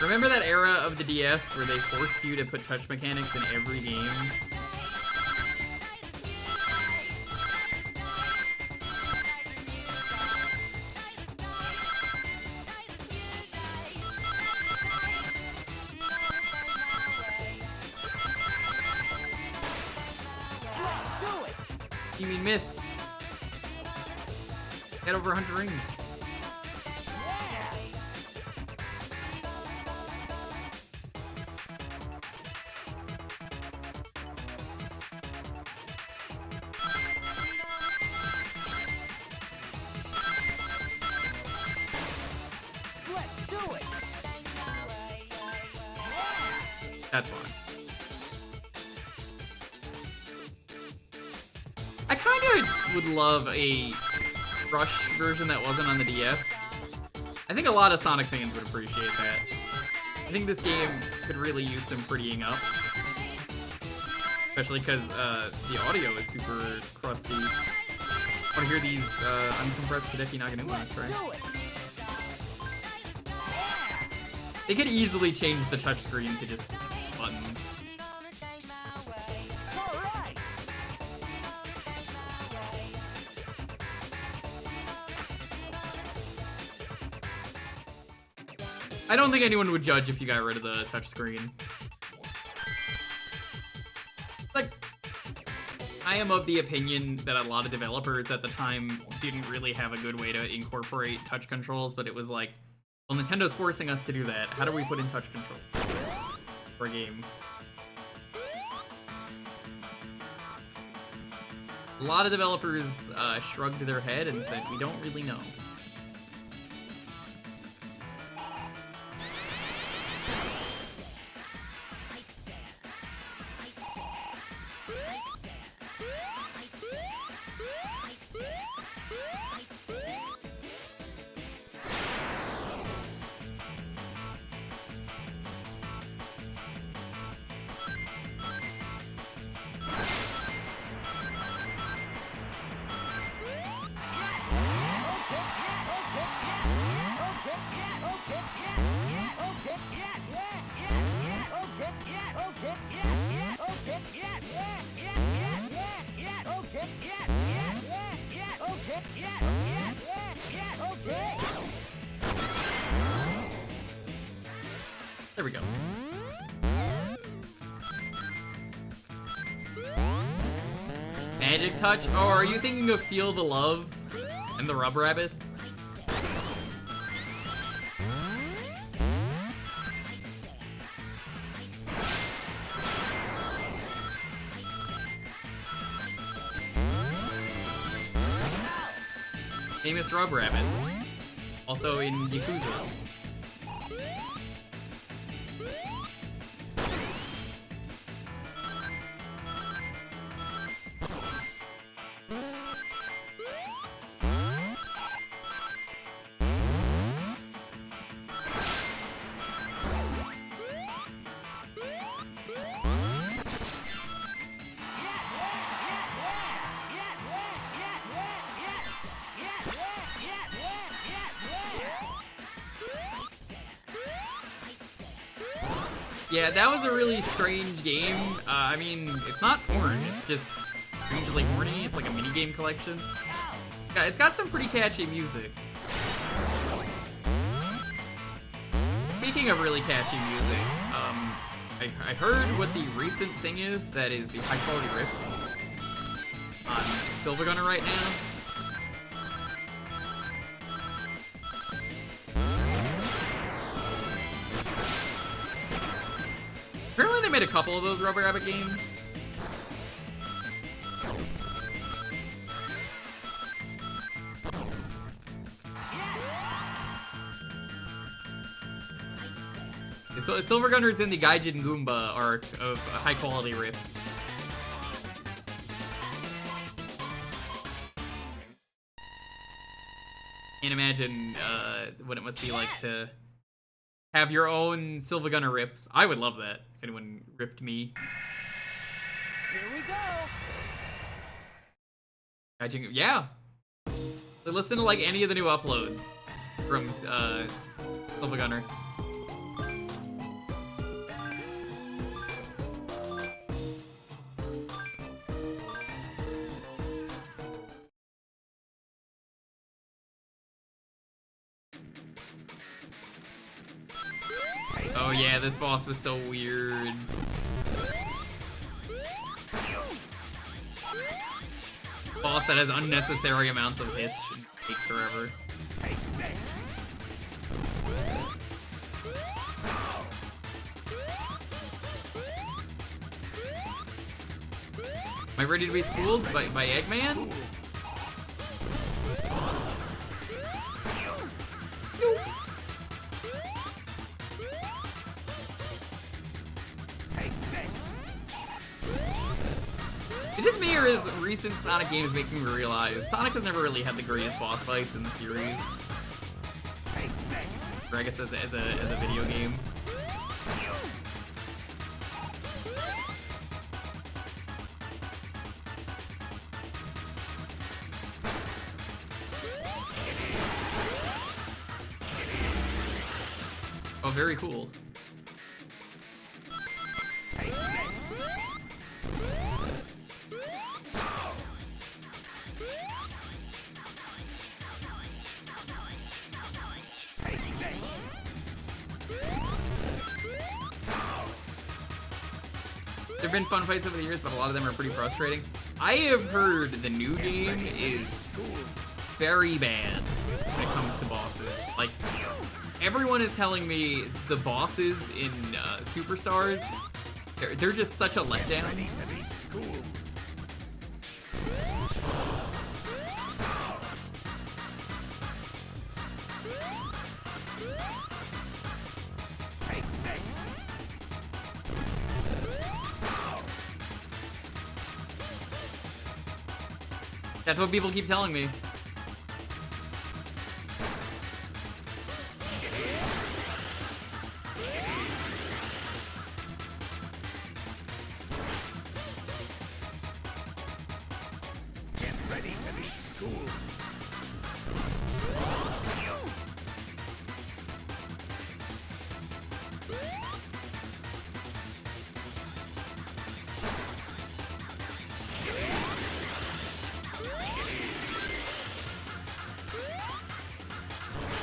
Remember that era of the DS where they forced you to put touch mechanics in every game? You mean miss? Head over 100 rings. That's why. I kind of would love a Rush version that wasn't on the DS. I think a lot of Sonic fans would appreciate that. I think this game could really use some prettying up. Especially because the audio is super crusty. I want to hear these uncompressed Hideki Naganuma mics, right? They could easily change the touchscreen to just buttons. I don't think anyone would judge if you got rid of the touchscreen. Like, I am of the opinion that a lot of developers at the time didn't really have a good way to incorporate touch controls, but it was like, well, Nintendo's forcing us to do that. How do we put in touch controls for a game? A lot of developers shrugged their head and said, we don't really know. There we go. Magic Touch? Oh, are you thinking of Feel the Love and the Rub Rabbits? Famous Rub Rabbits. Also in Yakuza. Yeah, that was a really strange game. I mean, it's not porn, it's just strangely horny. It's like a minigame collection. Yeah, it's got some pretty catchy music. Speaking of really catchy music, I heard what the recent thing is that is the high quality riffs on Silver Gunner right now. Apparently they made a couple of those Rubber Rabbit games. So Silver Gunner's in the Gaijin Goomba arc of high quality riffs. Can't imagine what it must be like to have your own Silver Gunner rips. I would love that if anyone ripped me.
Here we go.
Gaijin, yeah. So listen to like any of the new uploads from Silver Gunner. Oh yeah, this boss was so weird. Boss that has unnecessary amounts of hits and takes forever. Am I ready to be schooled by Eggman? Is this me or is recent Sonic games making me realize Sonic has never really had the greatest boss fights in the series? Or I guess as a video game. Oh, very cool. There have been fun fights over the years, but a lot of them are pretty frustrating. I have heard the new game is very bad when it comes to bosses. Like, everyone is telling me the bosses in Superstars, they're just such a letdown. That's what people keep telling me.
Get ready to be schooled.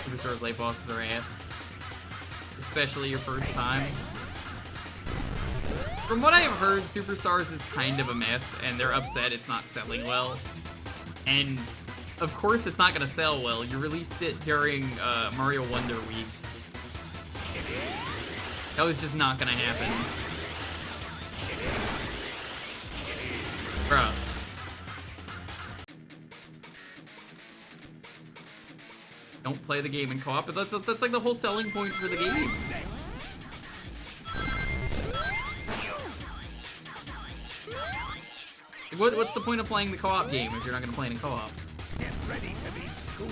Superstars late bosses are ass. especially your first time. From what I have heard, Superstars is kind of a mess, and they're upset it's not selling well. And of course it's not gonna sell well. You released it during Mario Wonder Week. That was just not gonna happen. Bruh. Don't play the game in co-op, but that's like the whole selling point for the game. What's the point of playing the co-op game if you're not gonna play it in co-op?
Get ready to be cool.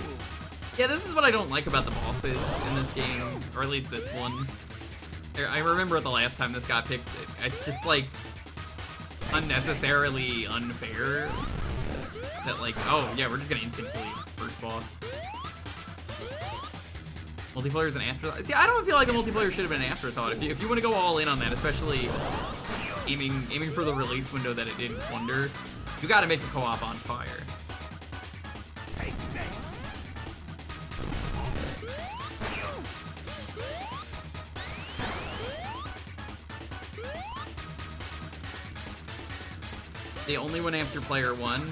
Yeah, this is what I don't like about the bosses in this game, or at least this one. I remember the last time this got picked, it's just like unnecessarily unfair that like, oh yeah, we're just gonna instant delete first boss. Multiplayer is an afterthought. See, I don't feel like the multiplayer should have been an afterthought. If you want to go all in on that, especially aiming for the release window that it did wonder, you gotta make the co-op on fire. They only went after player one.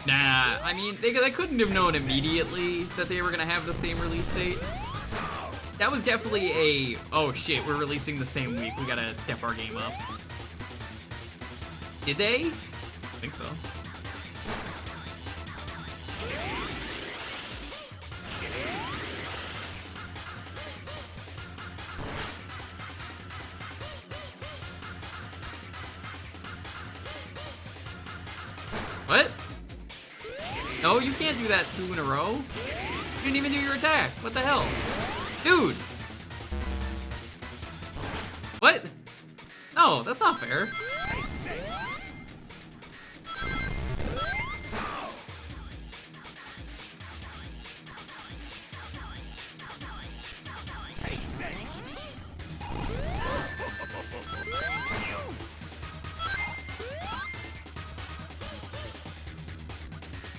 Nah, I mean, they couldn't have known immediately that they were gonna have the same release date. That was definitely a, oh shit, we're releasing the same week, we gotta step our game up. Did they? I think so. What? No, you can't do that 2 in a row. You didn't even do your attack. What the hell? Dude! What? No, that's not fair.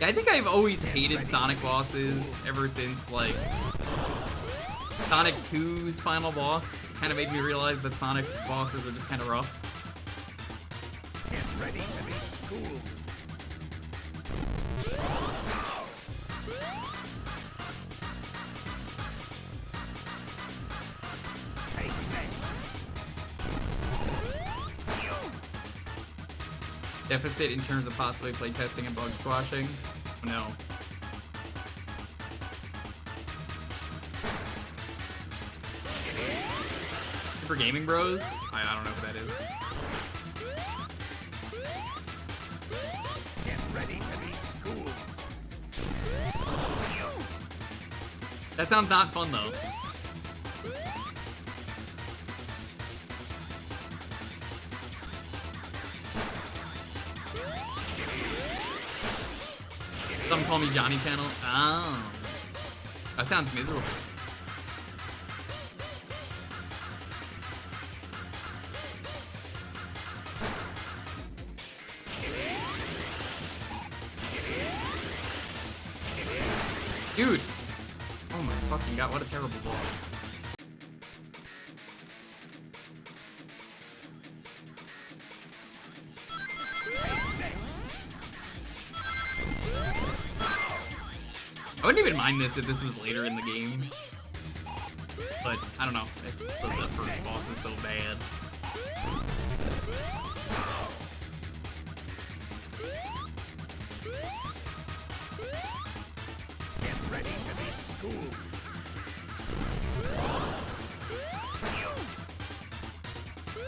I think I've always hated Sonic bosses ever since, like, Sonic 2's final boss kind of made me realize that Sonic bosses are just kind of rough.
Get ready to be cool.
Deficit in terms of possibly playtesting and bug squashing? Oh, no. Super Gaming Bros? I don't know who that is.
Get ready to be cool.
That sounds not fun, though. Some call me Johnny Channel. Oh. That sounds miserable. Dude. Oh my fucking god, what a terrible boss. I wouldn't even mind this if this was later in the game. But, I don't know. The first boss is so bad.
Get ready to be cool.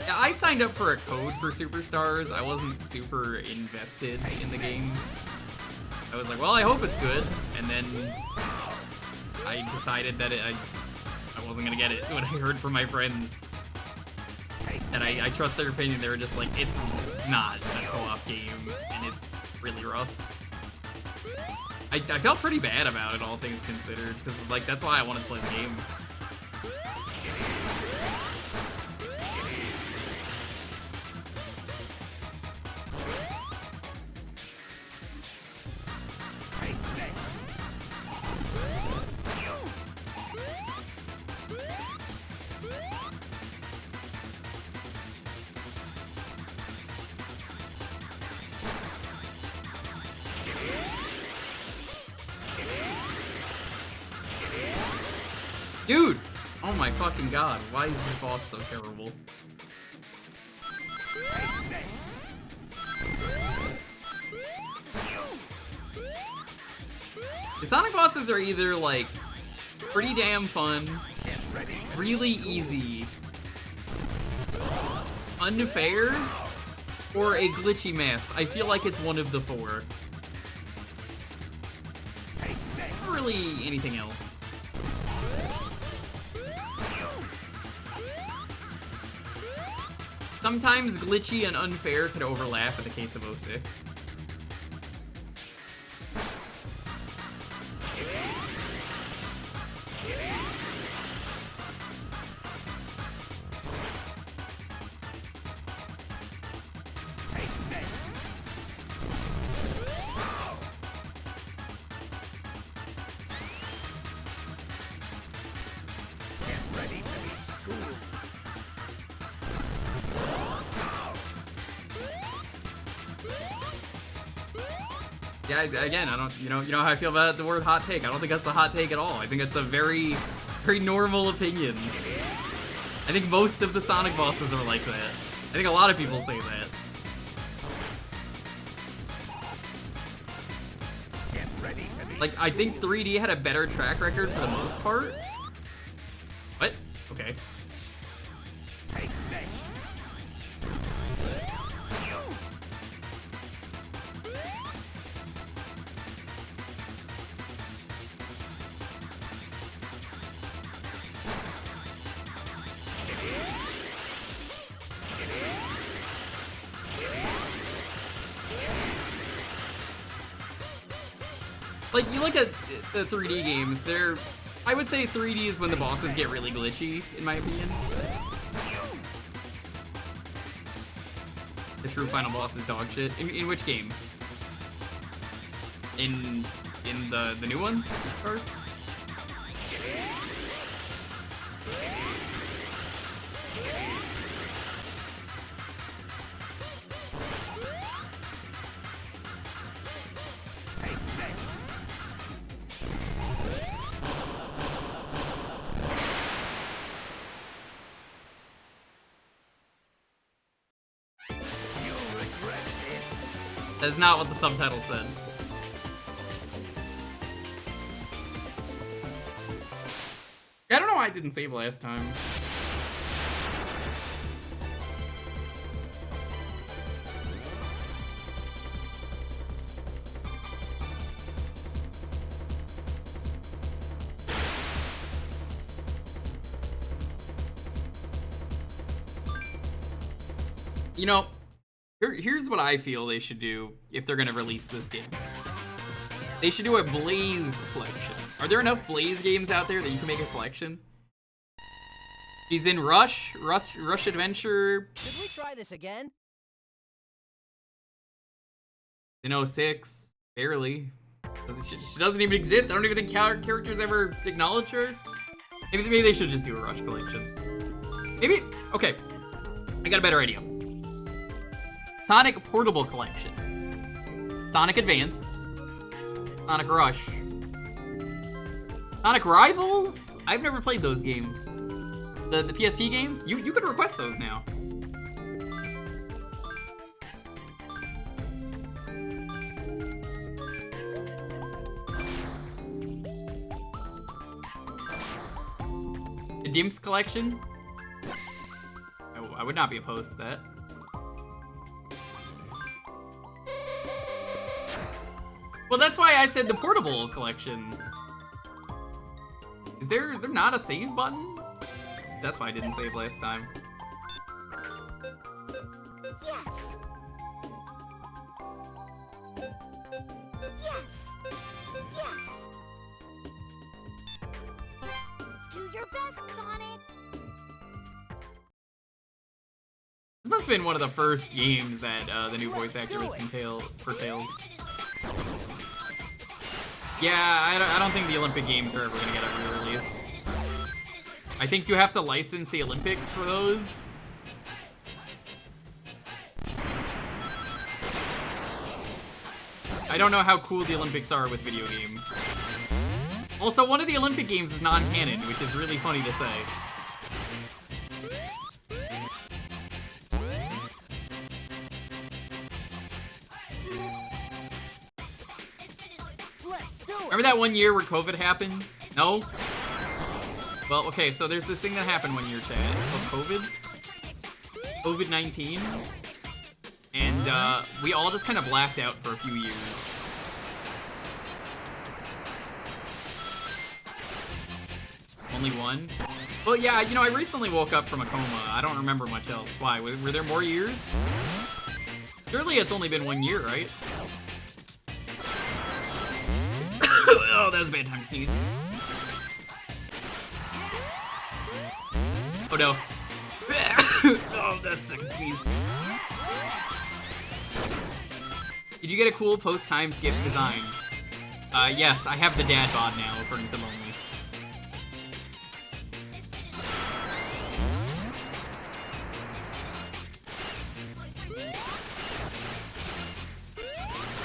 Yeah, I signed up for a code for Superstars. I wasn't super invested in the game. I was like, well, I hope it's good, and then I decided that I wasn't gonna get it when I heard from my friends. And I trust their opinion. They were just like, it's not a co-op game, and it's really rough. I felt pretty bad about it, all things considered, because like that's why I wanted to play the game. Dude! Oh my fucking god, why is this boss so terrible? The Sonic bosses are either, like, pretty damn fun, really easy, unfair, or a glitchy mess. I feel like it's one of the four. Not really anything else. Sometimes glitchy and unfair could overlap in the case of 06. Yeah, again, I don't, you know how I feel about the word hot take. I don't think that's a hot take at all. I think it's a very, very normal opinion. I think most of the Sonic bosses are like that. I think a lot of people say that. Like, I think 3D had a better track record for the most part. What? Okay. Like, you look at the 3D games, I would say 3D is when the bosses get really glitchy, in my opinion. The true final boss is dog shit. In which game? In the new one? Of course. That's not what the subtitle said. I don't know why I didn't save last time. You know, here's what I feel they should do if they're gonna release this game. They should do a Blaze collection. Are there enough Blaze games out there that you can make a collection? She's in Rush Adventure.
Should we try this again?
In 06, barely. She doesn't even exist. I don't even think characters ever acknowledge her. Maybe they should just do a Rush collection. Maybe, okay, I got a better idea. Sonic Portable Collection. Sonic Advance. Sonic Rush. Sonic Rivals? I've never played those games. The PSP games? You could request those now. The Dimps Collection? I would not be opposed to that. Well, that's why I said the portable collection. Is there not a save button? That's why I didn't save last time.
Yes. Yes. Yes. Do your best, Sonic.
This must have been one of the first games that the new voice actor was in for Tails. Yeah, I don't think the Olympic Games are ever gonna get a re-release. I think you have to license the Olympics for those. I don't know how cool the Olympics are with video games. Also, one of the Olympic Games is non-canon, which is really funny to say. Remember that one year where COVID happened? No? Well, okay, so there's this thing that happened one year, Chad. It's called COVID. COVID-19. And we all just kind of blacked out for a few years. Only one? Well, yeah, you know, I recently woke up from a coma. I don't remember much else. Why? Were there more years? Surely it's only been 1 year, right? Oh, that was a bad time to sneeze. Oh no. Oh, that's a second sneeze. Did you get a cool post-time skip design? Yes, I have the dad bod now, according to Lonely.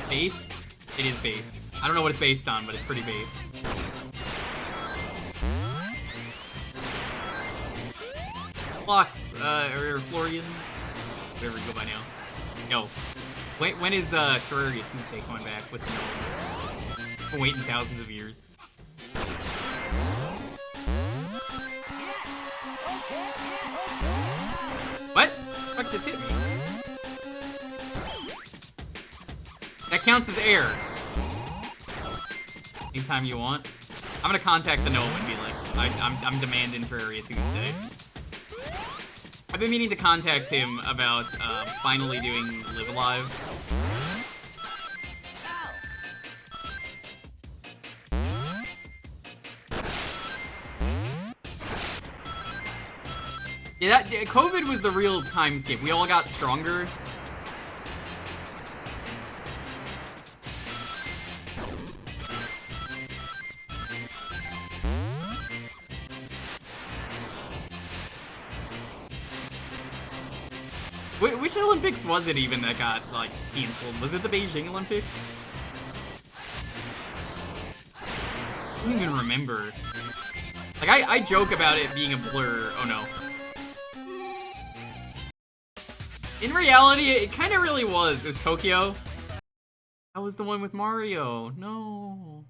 Base? It is base. I don't know what it's based on, but it's pretty base. Flux, or Florian, whatever you go by now. Yo, when is Terraria Tuesday coming back with the gnome? Been waiting thousands of years. What? Fuck just hit me. That counts as air. Anytime you want. I'm gonna contact the gnome and be like, I'm demanding Terraria Tuesday. I've been meaning to contact him about finally doing Live Alive. Yeah, COVID was the real time skip. We all got stronger. Which Olympics was it even that got, like, canceled? Was it the Beijing Olympics? I don't even remember. Like, I joke about it being a blur. Oh, no. In reality, it kind of really was. It was Tokyo. That was the one with Mario. No.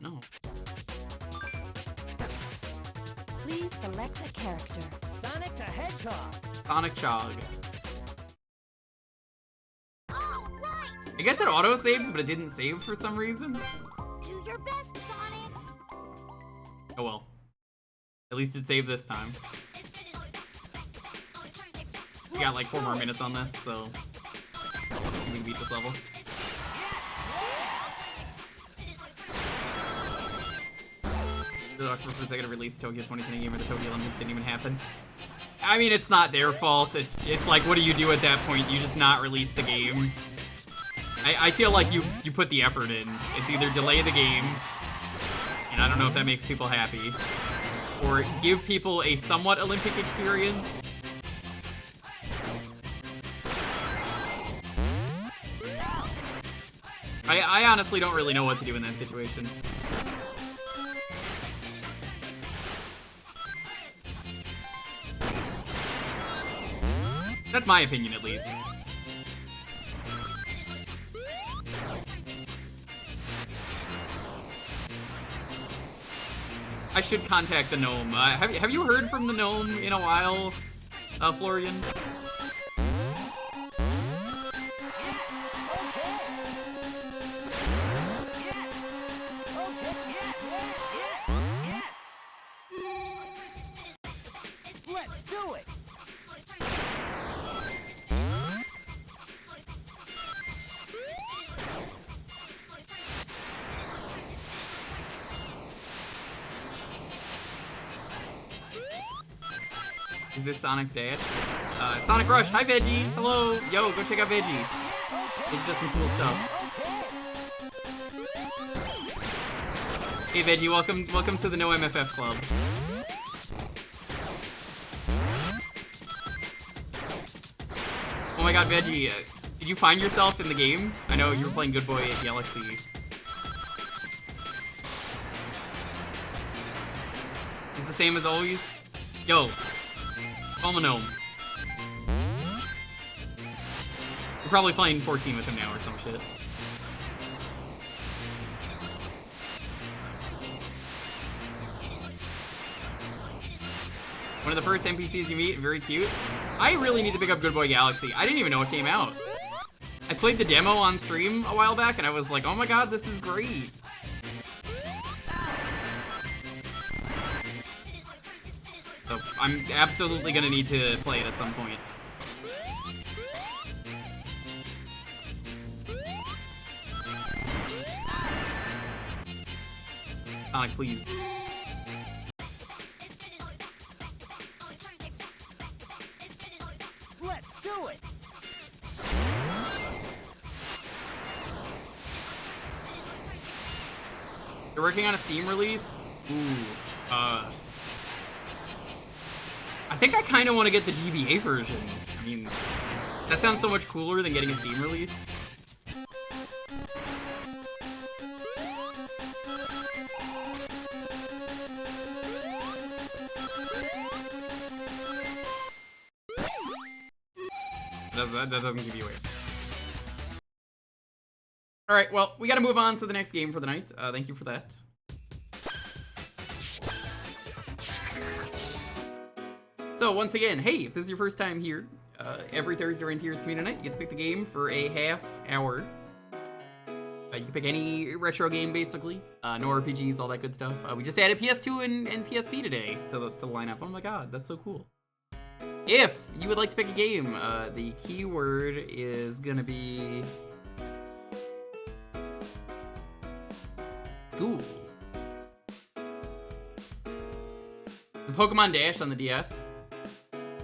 No.
Please select a character. Sonic the Hedgehog.
Sonic Chog.
All right.
I guess it auto-saves, but it didn't save for some reason.
Do your best, Sonic.
Oh well. At least it saved this time. We got like 4 more minutes on this, so we can beat this level. The Doctor for a second released Tokyo 2020 game, or the Tokyo Olympics didn't even happen. I mean, it's not their fault. It's like, what do you do at that point? You just not release the game. I feel like you put the effort in. It's either delay the game, and I don't know if that makes people happy, or give people a somewhat Olympic experience. I honestly don't really know what to do in that situation. That's my opinion, at least. I should contact the gnome. Have you heard from the gnome in a while, Florian?
Let's do it.
Is this Sonic Dad? Sonic Rush. Hi, Veggie. Hello. Yo, go check out Veggie. He does some cool stuff. Hey, Veggie. Welcome to the No MFF Club. Oh my god, Veggie, did you find yourself in the game? I know you were playing Good Boy Galaxy. Is the same as always? Yo, call him a gnome. You're probably playing 14 with him now or some shit. One of the first NPCs you meet, very cute. I really need to pick up Good Boy Galaxy. I didn't even know it came out. I played the demo on stream a while back and I was like, oh my god, this is great. So I'm absolutely gonna need to play it at some point. Sonic, please.
Let's do it.
You're working on a Steam release? Ooh, I think I kind of want to get the GBA version. I mean, that sounds so much cooler than getting a Steam release. That doesn't give you away. Alright, well, we gotta move on to the next game for the night. Thank you for that. So, once again, hey, if this is your first time here, every Thursday around Tears Community Night, you get to pick the game for a half hour. You can pick any retro game, basically. No RPGs, all that good stuff. We just added PS2 and PSP today to the lineup. Oh my god, that's so cool. If you would like to pick a game, the keyword is gonna be school. The Pokemon Dash on the DS.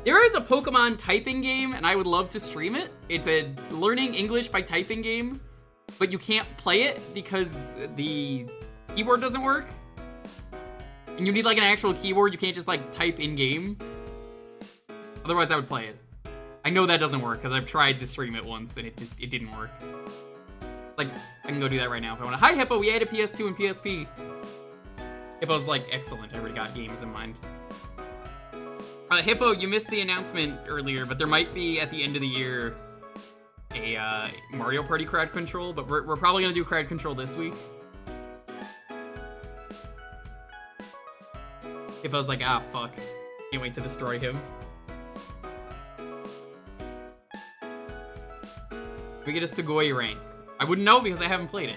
There is a Pokemon typing game, and I would love to stream it. It's a learning English by typing game, but you can't play it because the keyboard doesn't work. And you need like an actual keyboard, you can't just like type in-game. Otherwise, I would play it. I know that doesn't work because I've tried to stream it once and it didn't work. Like, I can go do that right now if I want to. Hi, Hippo. We added PS2 and PSP. Hippo's like excellent. I already got games in mind. Hippo, you missed the announcement earlier, but there might be at the end of the year a Mario Party crowd control, but we're probably gonna do crowd control this week. Hippo's like, ah, fuck. Can't wait to destroy him. We get a Sugoi rank. I wouldn't know because I haven't played it.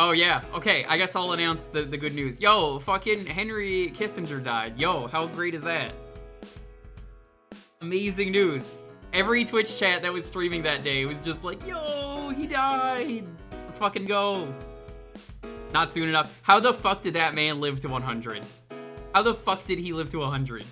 Oh yeah, okay, I guess I'll announce the good news. Yo, fucking Henry Kissinger died. Yo, how great is that? Amazing news. Every Twitch chat that was streaming that day was just like, yo, he died. Let's fucking go. Not soon enough. How the fuck did that man live to 100? How the fuck did he live to 100?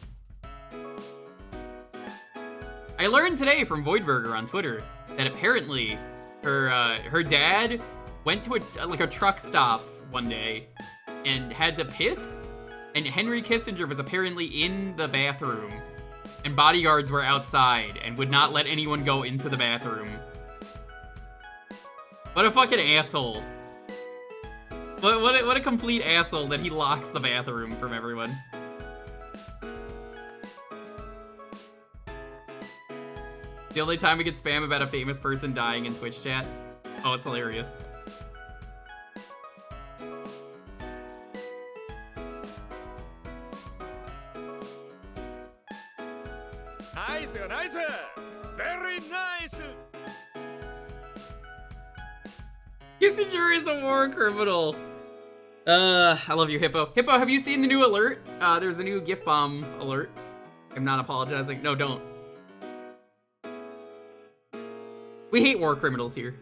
I learned today from Voidburger on Twitter that apparently her dad went to a truck stop one day and had to piss, and Henry Kissinger was apparently in the bathroom, and bodyguards were outside and would not let anyone go into the bathroom. What a fucking asshole. What a complete asshole that he locks the bathroom from everyone. The only time we get spam about a famous person dying in Twitch chat. Oh, it's hilarious.
Nice, nice. Very nice.
Kissinger is a war criminal. I love you, Hippo. Hippo, have you seen the new alert? There's a new gift bomb alert. I'm not apologizing. No, don't. We hate war criminals here.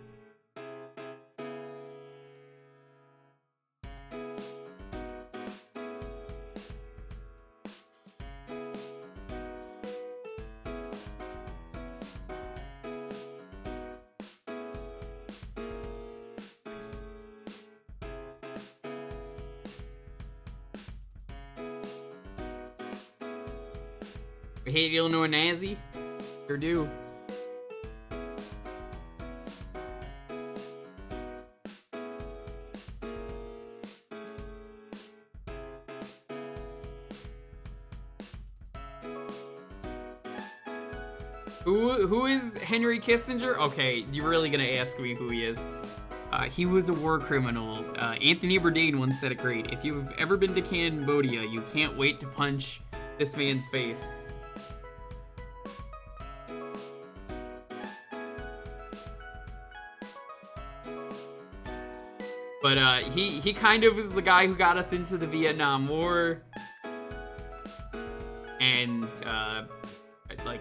We hate Illinois Nazi. Sure do. Who is Henry Kissinger? Okay, you're really gonna ask me who he is. He was a war criminal. Anthony Bourdain once said it great. If you've ever been to Cambodia, you can't wait to punch this man's face. But he kind of was the guy who got us into the Vietnam War. And like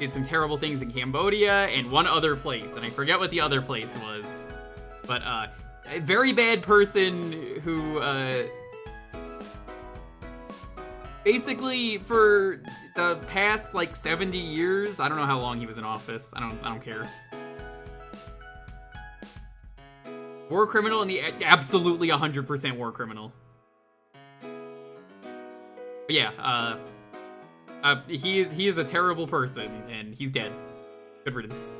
did some terrible things in Cambodia and one other place, and I forget what the other place was. But a very bad person who basically for the past like 70 years, I don't know how long he was in office. I don't care. War criminal and the absolutely 100% war criminal. But yeah, he is a terrible person, and he's dead. Good riddance.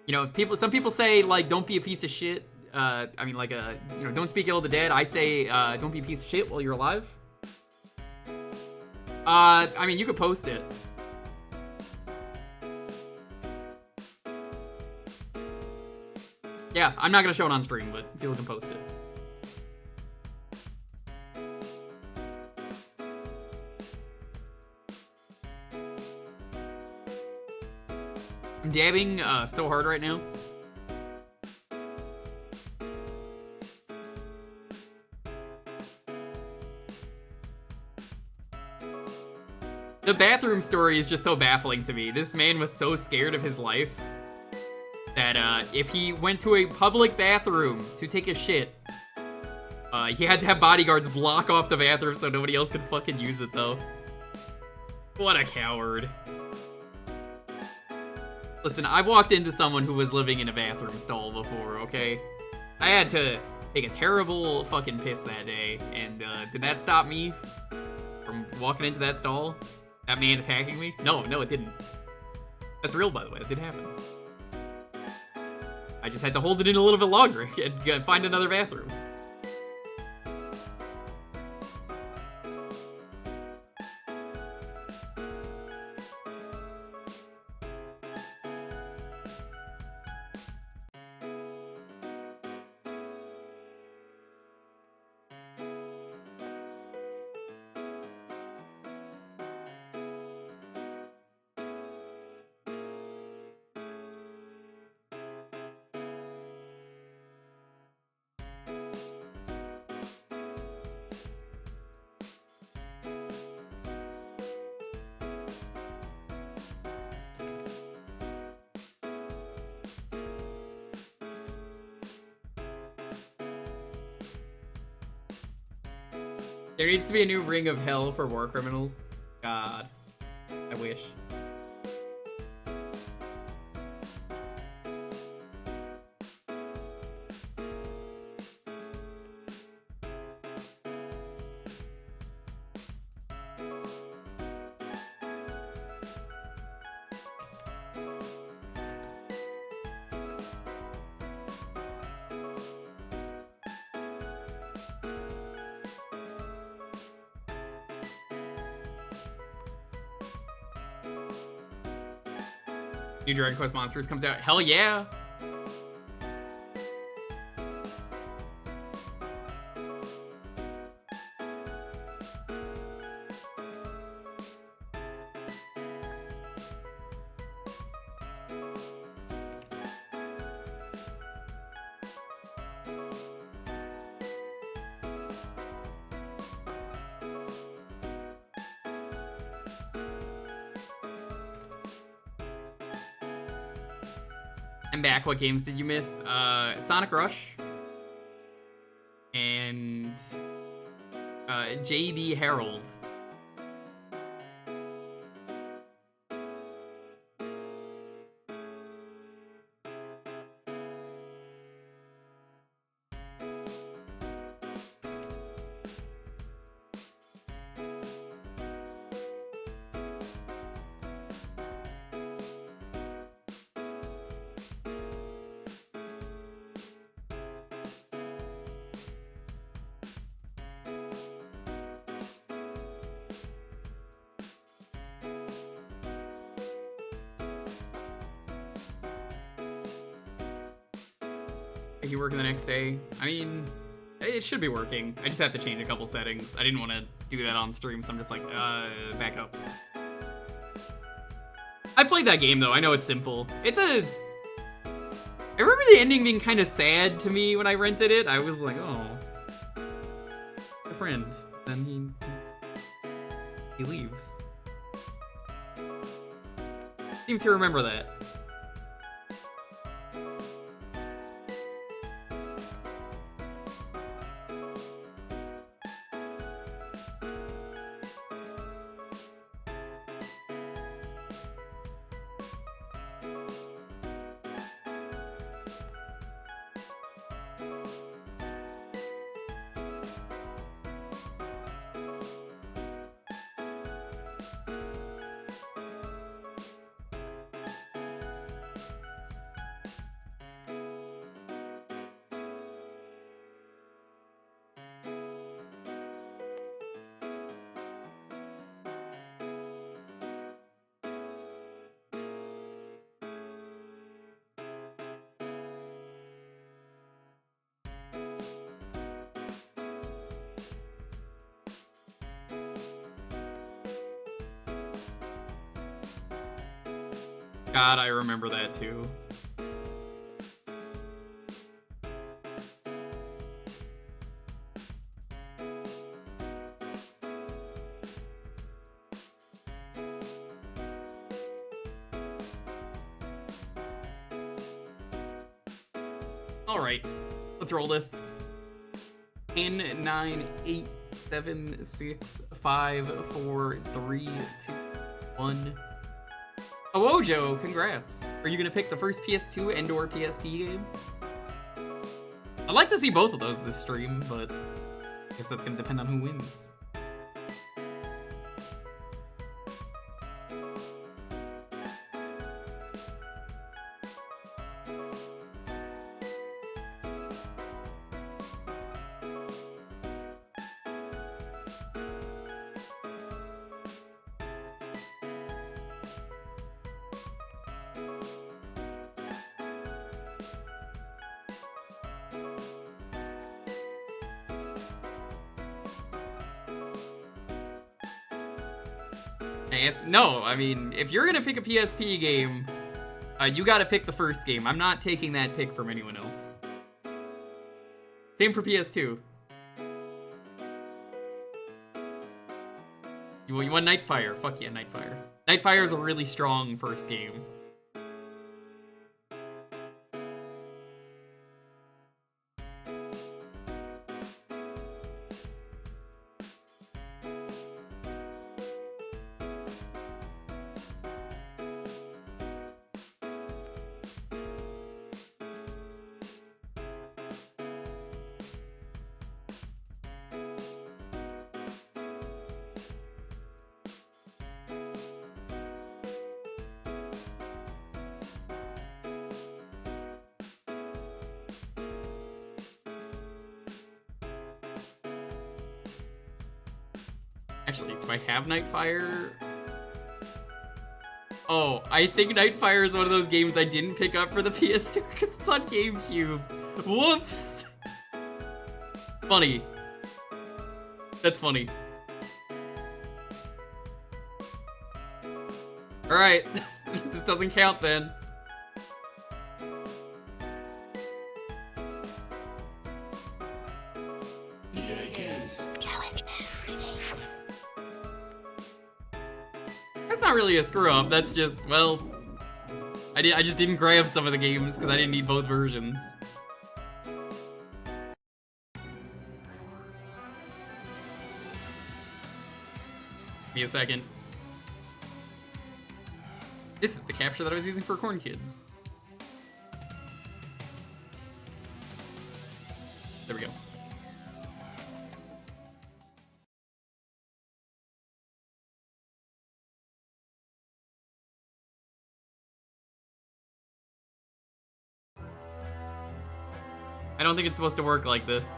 You know, some people say like don't be a piece of shit. I mean, like you know, don't speak ill of the dead. I say don't be a piece of shit while you're alive. I mean, you could post it. Yeah, I'm not gonna show it on stream, but people can post it. I'm dabbing so hard right now. The bathroom story is just so baffling to me. This man was so scared of his life that if he went to a public bathroom to take a shit, he had to have bodyguards block off the bathroom so nobody else could fucking use it, though. What a coward. Listen, I've walked into someone who was living in a bathroom stall before, okay? I had to take a terrible fucking piss that day, and did that stop me from walking into that stall? That man attacking me? No, it didn't. That's real, by the way. That did happen. I just had to hold it in a little bit longer and find another bathroom. There needs to be a new Ring of Hell for war criminals. God, I wish. New Dragon Quest Monsters comes out. Hell yeah! I'm back. What games did you miss? Sonic Rush. And JB Harold. Are you working the next day? I mean, it should be working. I just have to change a couple settings. I didn't want to do that on stream, so I'm just like, back up. I played that game, though. I know it's simple. I remember the ending being kind of sad to me when I rented it. I was like, oh. A friend. Then he leaves. Seem to remember that. God, I remember that too. All right, let's roll this. 10, 9, 8, 7, 6, 5, 4, 3, 2, 1. Oh, Joe, congrats. Are you gonna pick the first PS2 and/or PSP game? I'd like to see both of those this stream, but I guess that's gonna depend on who wins. No, I mean, if you're gonna pick a PSP game, you gotta pick the first game. I'm not taking that pick from anyone else. Same for PS2. You want Nightfire? Fuck yeah, Nightfire. Nightfire is a really strong first game. Actually, do I have Nightfire? Oh, I think Nightfire is one of those games I didn't pick up for the PS2 because it's on GameCube. Whoops! Funny. That's funny. Alright, this doesn't count then. That's not really a screw up, that's just, well, I just didn't grab some of the games because I didn't need both versions. Give me a second. This is the capture that I was using for Corn Kids. There we go. I don't think it's supposed to work like this.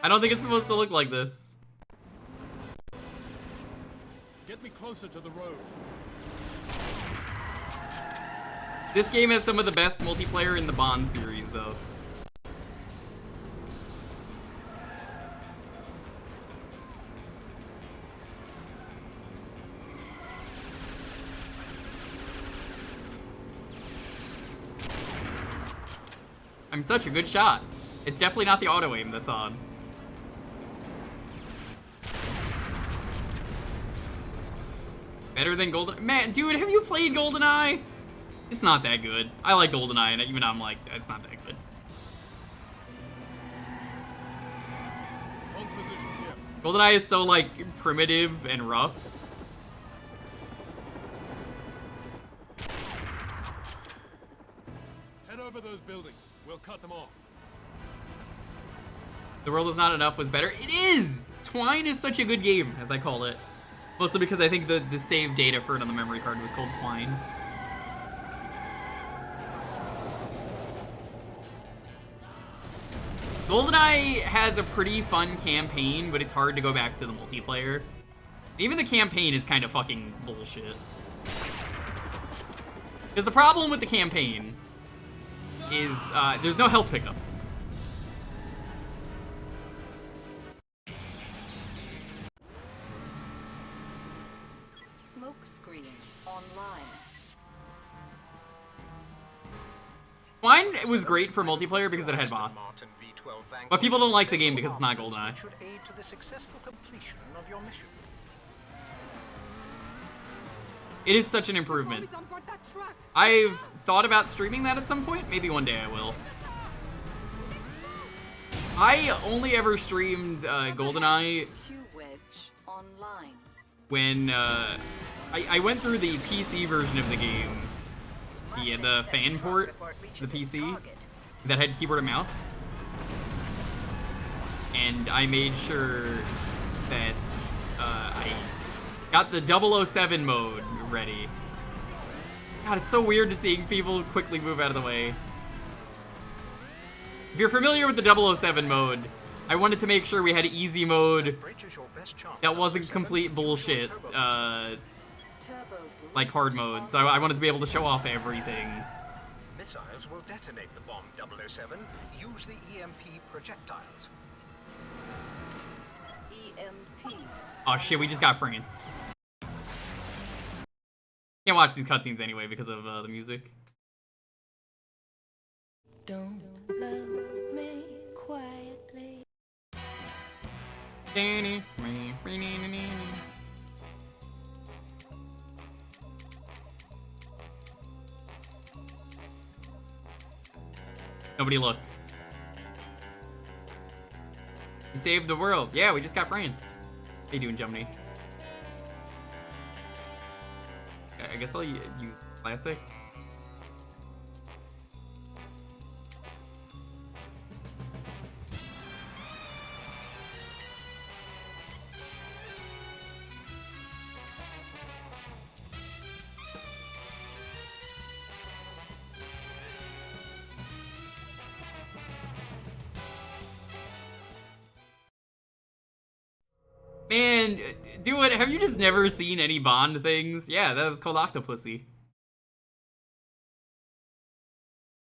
I don't think it's supposed to look like this.
Get me closer to the road.
This game has some of the best multiplayer in the Bond series, though. I'm such a good shot. It's definitely not the auto aim that's on. Better than Golden... Man, dude, have you played GoldenEye? It's not that good. I like GoldenEye, and even I'm like, it's not that good.
Hold position here.
GoldenEye is so, like, primitive and rough.
Head over those buildings. We'll cut them off.
The World Is Not Enough was better. It is! Twine is such a good game, as I call it. Mostly because I think the save data for it on the memory card was called Twine. GoldenEye has a pretty fun campaign, but it's hard to go back to the multiplayer. Even the campaign is kind of fucking bullshit. Because the problem with the campaign is there's no health pickups.
Smoke screen online.
Twine was great for multiplayer because it had bots. But people don't like the game because it's not GoldenEye.
Should aid to the successful completion of your mission.
It is such an improvement. I've thought about streaming that at some point. Maybe one day I will. I only ever streamed GoldenEye when I went through the PC version of the game. The fan port, the PC, that had keyboard and mouse. And I made sure that I got the 007 mode ready. God, it's so weird to seeing people quickly move out of the way. If you're familiar with the 007 mode, I wanted to make sure we had easy mode that wasn't complete bullshit, like hard mode. So I wanted to be able to show off everything.
Missiles will detonate the bomb, 007. Use the EMP projectiles.
EMP.
Oh shit, we just got France. Can't watch these cutscenes anyway because of the music.
Don't love me quietly.
Nobody look. You saved the world. Yeah, we just got France. How you doing, Germany? I guess I'll use classic. Man, dude, have you just never seen any Bond things? Yeah, that was called Octopussy.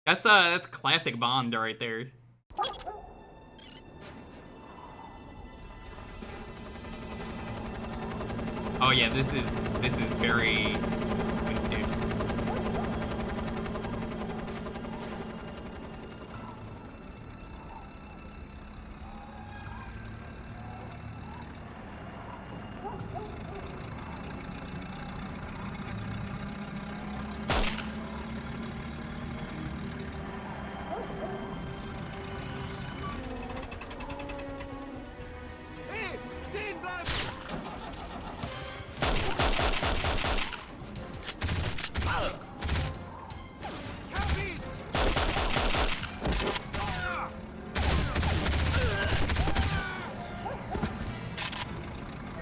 That's classic Bond right there. Oh yeah, this is very Wednesday.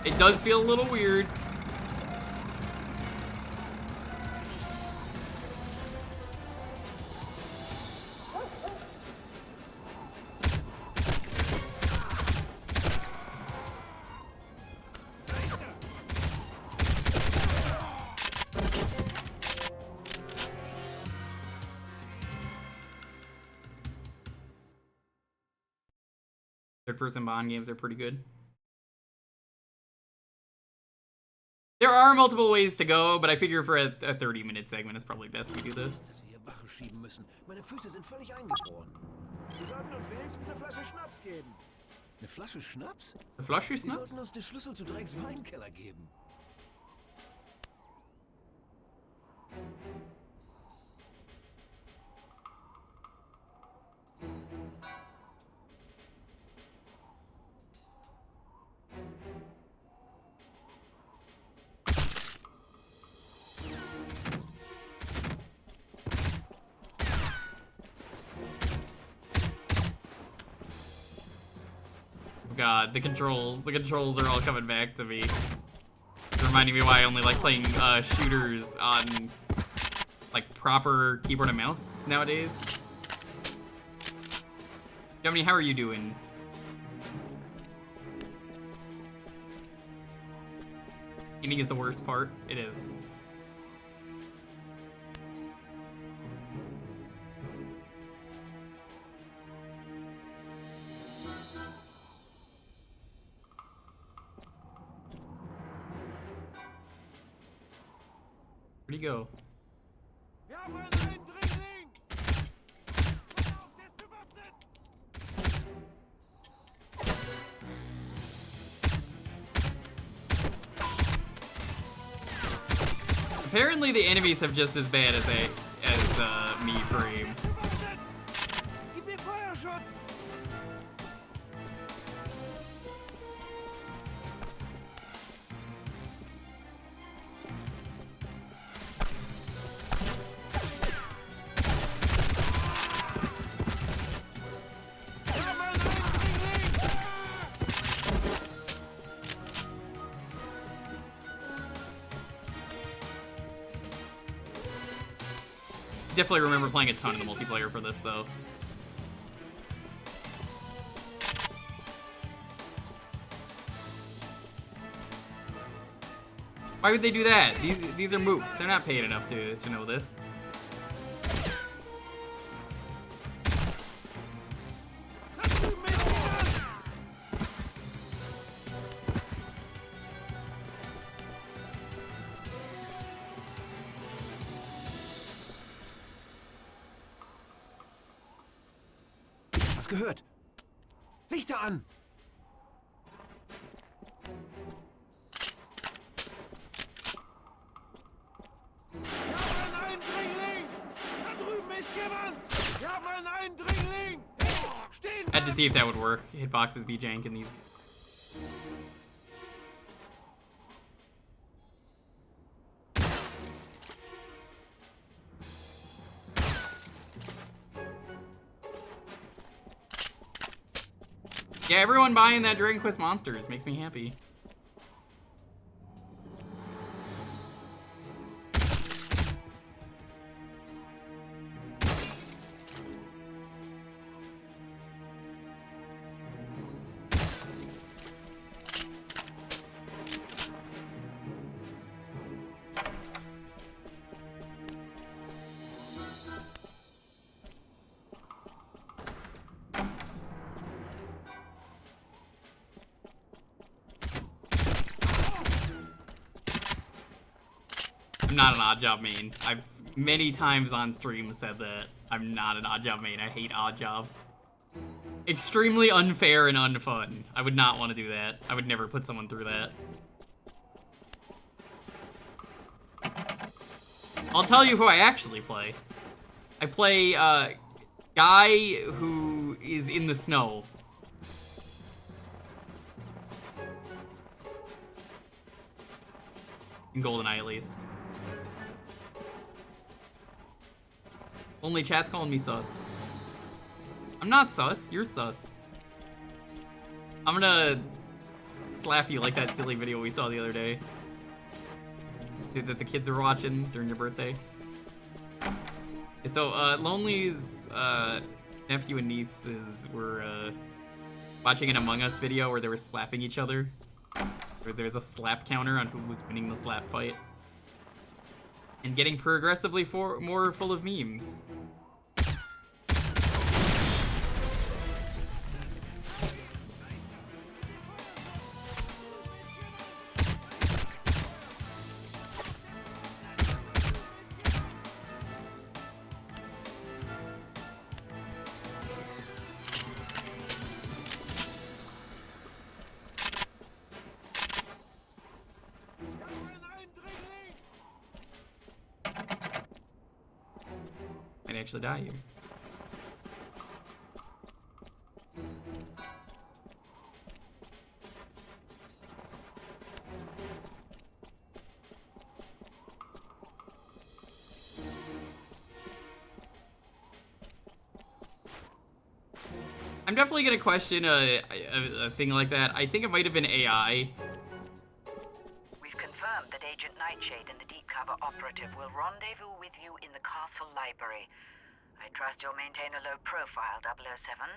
It does feel a little weird. Third-person Bond games are pretty good. There are multiple ways to go, but I figure for a 30-minute segment, it's probably best we do this.
Wache schieben müssen. Meine Füße sind völlig eingefroren. Wir sollten uns wenigstens eine Flasche Schnaps geben. Eine Flasche Schnaps?
Eine Flasche
Wir
Schnaps?
sollten uns den Schlüssel zu Drakes Weinkeller geben.
God, the controls are all coming back to me. It's reminding me why I only like playing shooters on like proper keyboard and mouse nowadays. Gemini, how are you doing? Gaming is the worst part. It is. Where'd he go? Apparently the enemies have just as bad as me frame. Definitely remember playing a ton of the multiplayer for this, though. Why would they do that? These are mooks. They're not paid enough to know this.
Was gehört? Lichter an!
Had to see if that would work. Hitboxes be jank in these. Yeah, everyone buying that Dragon Quest Monsters makes me happy. I'm not an Oddjob main. I've many times on stream said that I'm not an Oddjob main. I hate Oddjob. Extremely unfair and unfun. I would not want to do that. I would never put someone through that. I'll tell you who I actually play. I play guy who is in the snow. In GoldenEye, at least. Only chat's calling me sus. I'm not sus. You're sus. I'm gonna slap you like that silly video we saw the other day. That the kids are watching during your birthday. So, Lonely's nephew and nieces were watching an Among Us video where they were slapping each other. Where there's a slap counter on who was winning the slap fight. And getting progressively more full of memes. Might actually die here. I'm definitely gonna question a thing like that. I think it might have been AI.
We've confirmed that Agent Nightshade and the deep cover operative will rendezvous with you in the castle library. I trust you'll maintain a low profile, 007.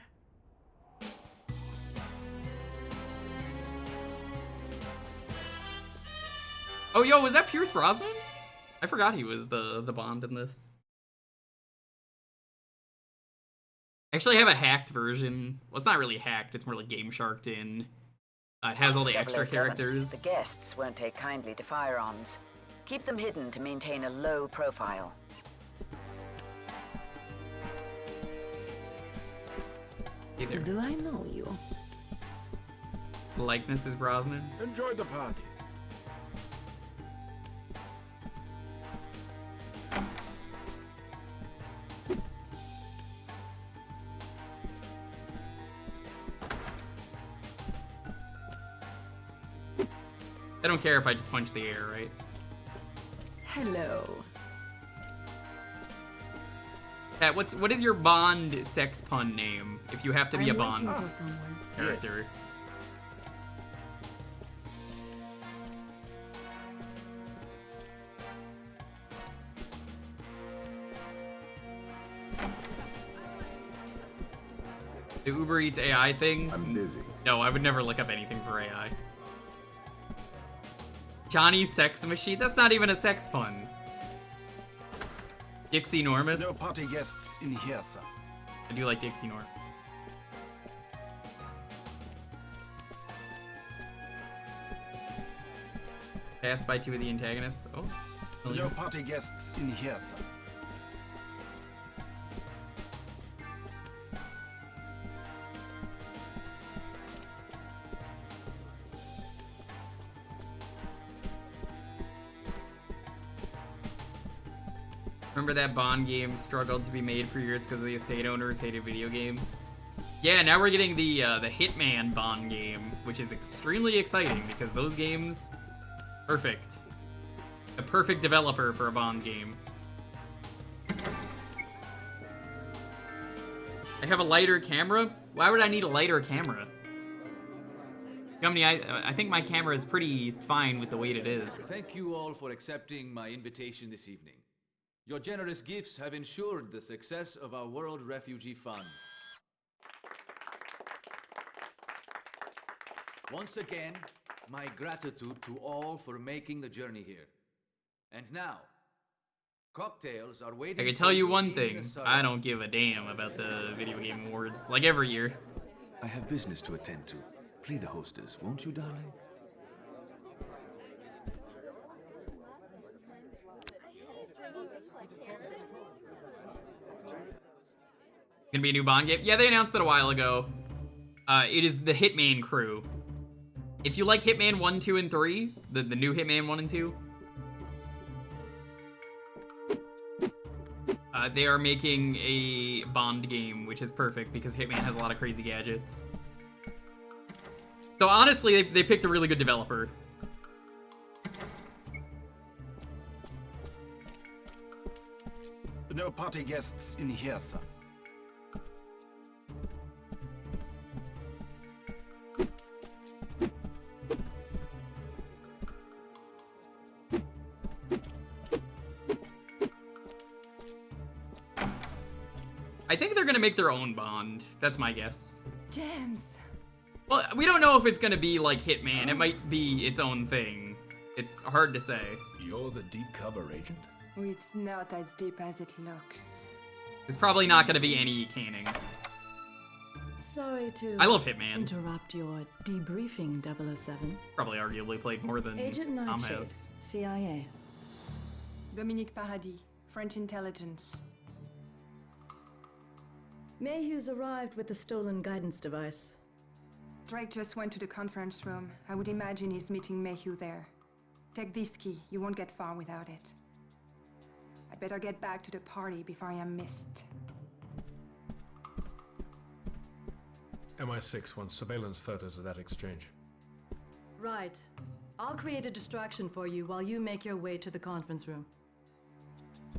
Oh, yo, was that Pierce Brosnan? I forgot he was the Bond in this. I actually have a hacked version. Well, it's not really hacked. It's more like Game Sharked in. It has all the extra
007.
characters.
The guests won't take kindly to firearms. Keep them hidden to maintain a low profile.
Hey there.
Do I know you?
Likeness is Brosnan.
Enjoy the party.
I don't care if I just punch the air, right?
Hello.
Kat, what is your Bond sex pun name if you have to be a Bond
waiting for someone.
character? The Uber Eats AI thing?
I'm busy.
No, I would never look up anything for AI. Johnny Sex Machine? That's not even a sex pun. Dixie Normus?
No party guests in here, sir.
I do like Dixie Norm. Passed by two of the antagonists. Oh.
No party guests in here, sir.
Remember that Bond game struggled to be made for years because the estate owners hated video games? Yeah, now we're getting the Hitman Bond game, which is extremely exciting because those games, perfect. A perfect developer for a Bond game. I have a lighter camera? Why would I need a lighter camera? Company, I think my camera is pretty fine with the weight it is.
Thank you all for accepting my invitation this evening. Your generous gifts have ensured the success of our World Refugee Fund. Once again, my gratitude to all for making the journey here. And now, cocktails are waiting.
I can tell you one thing, I don't give a damn about the video game awards, like every year.
I have business to attend to. Plead the hostess, won't you, darling?
Gonna be a new Bond game? Yeah, they announced it a while ago. It is the Hitman crew. If you like Hitman 1, 2, and 3, the new Hitman 1 and 2, they are making a Bond game, which is perfect because Hitman has a lot of crazy gadgets. So honestly, they picked a really good developer.
No party guests in here, sir.
I think they're gonna make their own Bond. That's my guess.
James.
Well, we don't know if it's gonna be like Hitman. It might be its own thing. It's hard to say.
You're the deep cover agent?
It's not as deep as it looks.
There's probably not gonna be any canning.
Sorry to
I love Hitman.
interrupt your debriefing, 007.
Probably arguably played more than
Agent
Tom
Nightshade,
has.
CIA.
Dominique Paradis, French intelligence.
Mayhew's arrived with the stolen guidance device.
Drake just went to the conference room. I would imagine he's meeting Mayhew there. Take this key. You won't get far without it. I better get back to the party before I am missed.
MI6 wants surveillance photos of that exchange.
Right. I'll create a distraction for you while you make your way to the conference room.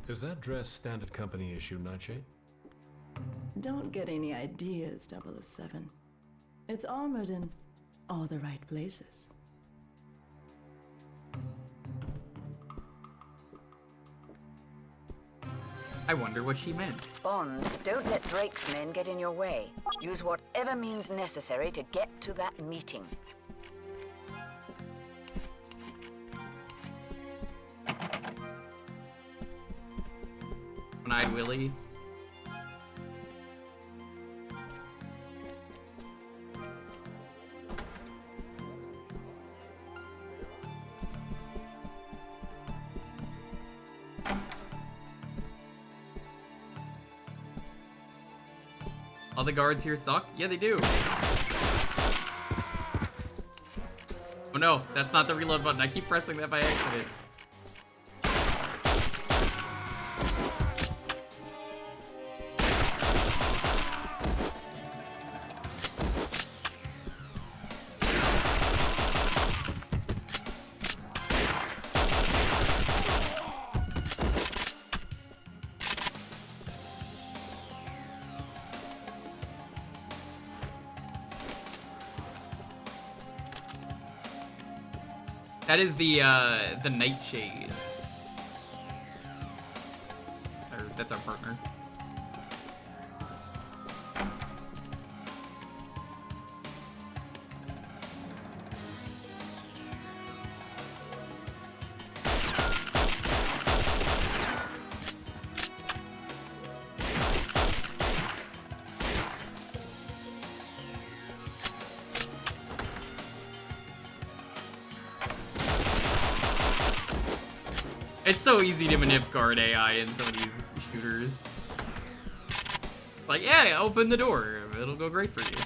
Is that dress standard company issue, Nightshade?
Don't get any ideas, 007. It's armored in all the right places.
I wonder what she meant.
Bond, don't let Drake's men get in your way. Use whatever means necessary to get to that meeting.
One-eyed Willie. All the guards here suck? Yeah, they do. Oh no, that's not the reload button. I keep pressing that by accident. That is the Nightshade. Or that's our partner. It's so easy to manip guard AI in some of these shooters. Like, yeah, open the door. It'll go great for you.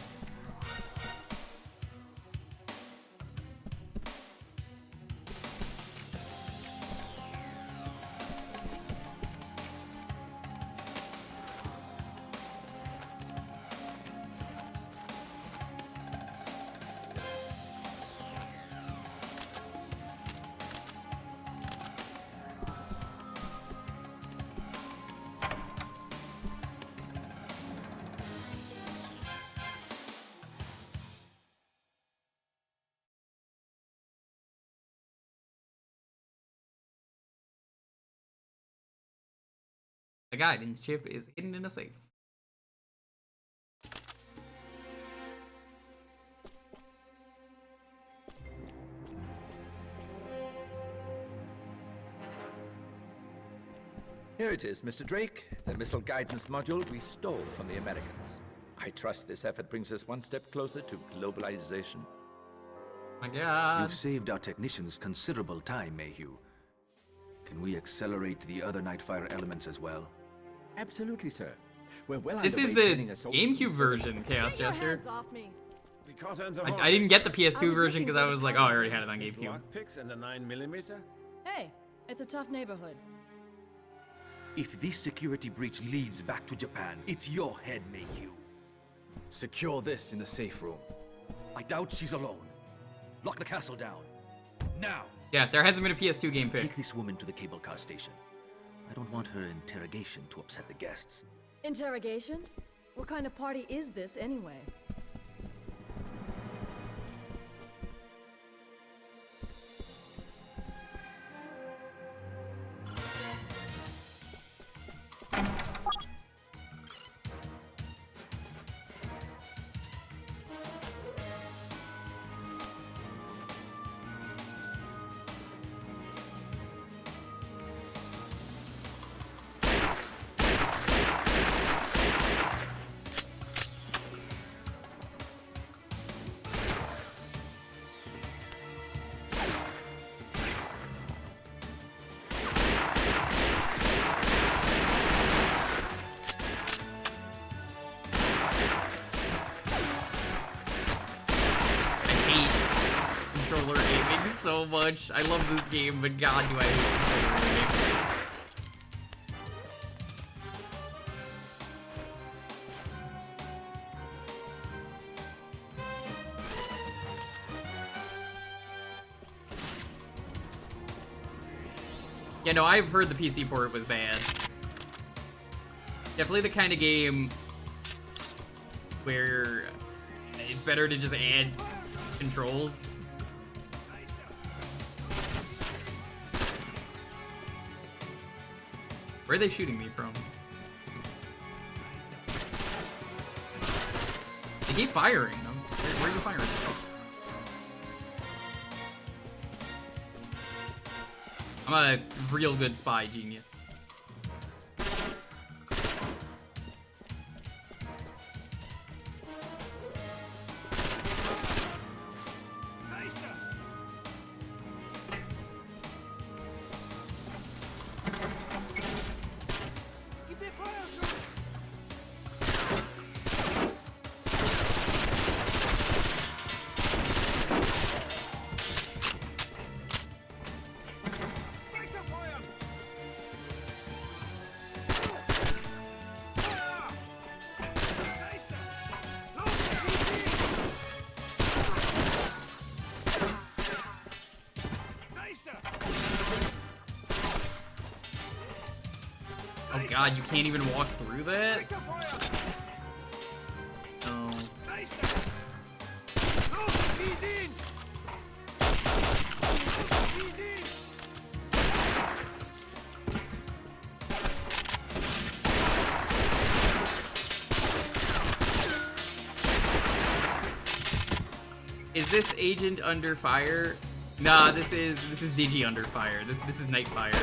The guidance chip is hidden in a safe.
Here it is, Mr. Drake, the missile guidance module we stole from the Americans. I trust this effort brings us one step closer to globalization.
My God.
You've saved our technicians considerable time, Mayhew. Can we accelerate the other Nightfire elements as well? Absolutely, sir. We're well
This is the GameCube version, Chaos Jester. I didn't get the PS2 version because I was like, oh, I already had it on GameCube.
And the 9mm?
Hey, it's a tough neighborhood.
If this security breach leads back to Japan, it's your head, Mayhew. Secure this in the safe room. I doubt she's alone. Lock the castle down. Now!
Yeah, there hasn't been a PS2 game pick.
Take this woman to the cable car station. I don't want her interrogation to upset the guests.
Interrogation? What kind of party is this, anyway?
so much. I love this game, but god, do I hate this game. Yeah, no, I've heard the PC port was bad. Definitely the kind of game where it's better to just add controls. Where are they shooting me from? They keep firing them. Where are you firing from? I'm a real good spy genius. Oh god, you can't even walk through that? No. Is this agent under fire? Nah, this is Digi under fire. This is Nightfire.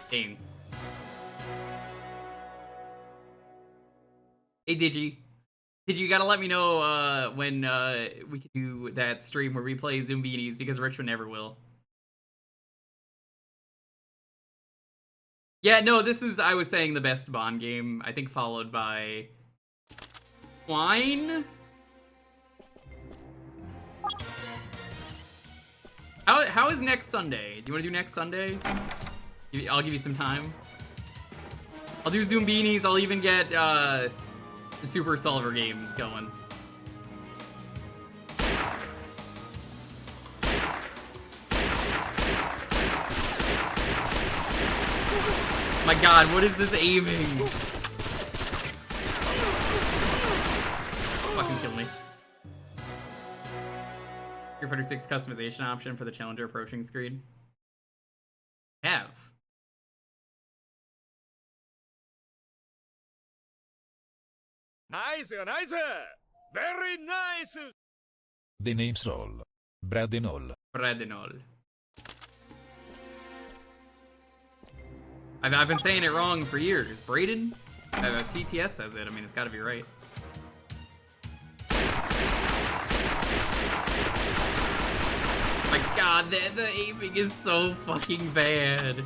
Dang. Hey Digi, you gotta let me know when we can do that stream where we play Zombies, because Richmond never will. Yeah, no, this is, I was saying, the best Bond game, I think followed by Twine? How is next Sunday? Do you want to do next Sunday? I'll give you some time. I'll do Zoombinis. I'll even get the Super Solver games going. My god, what is this aiming? Fucking kill me. Street Fighter 6 customization option for the challenger approaching screen. Have.
Nice, nice! Very nice!
The name's all. Bradenol.
Bradenol. I've been saying it wrong for years. Braden? TTS says it. I mean, it's gotta be right. My god, the aiming is so fucking bad.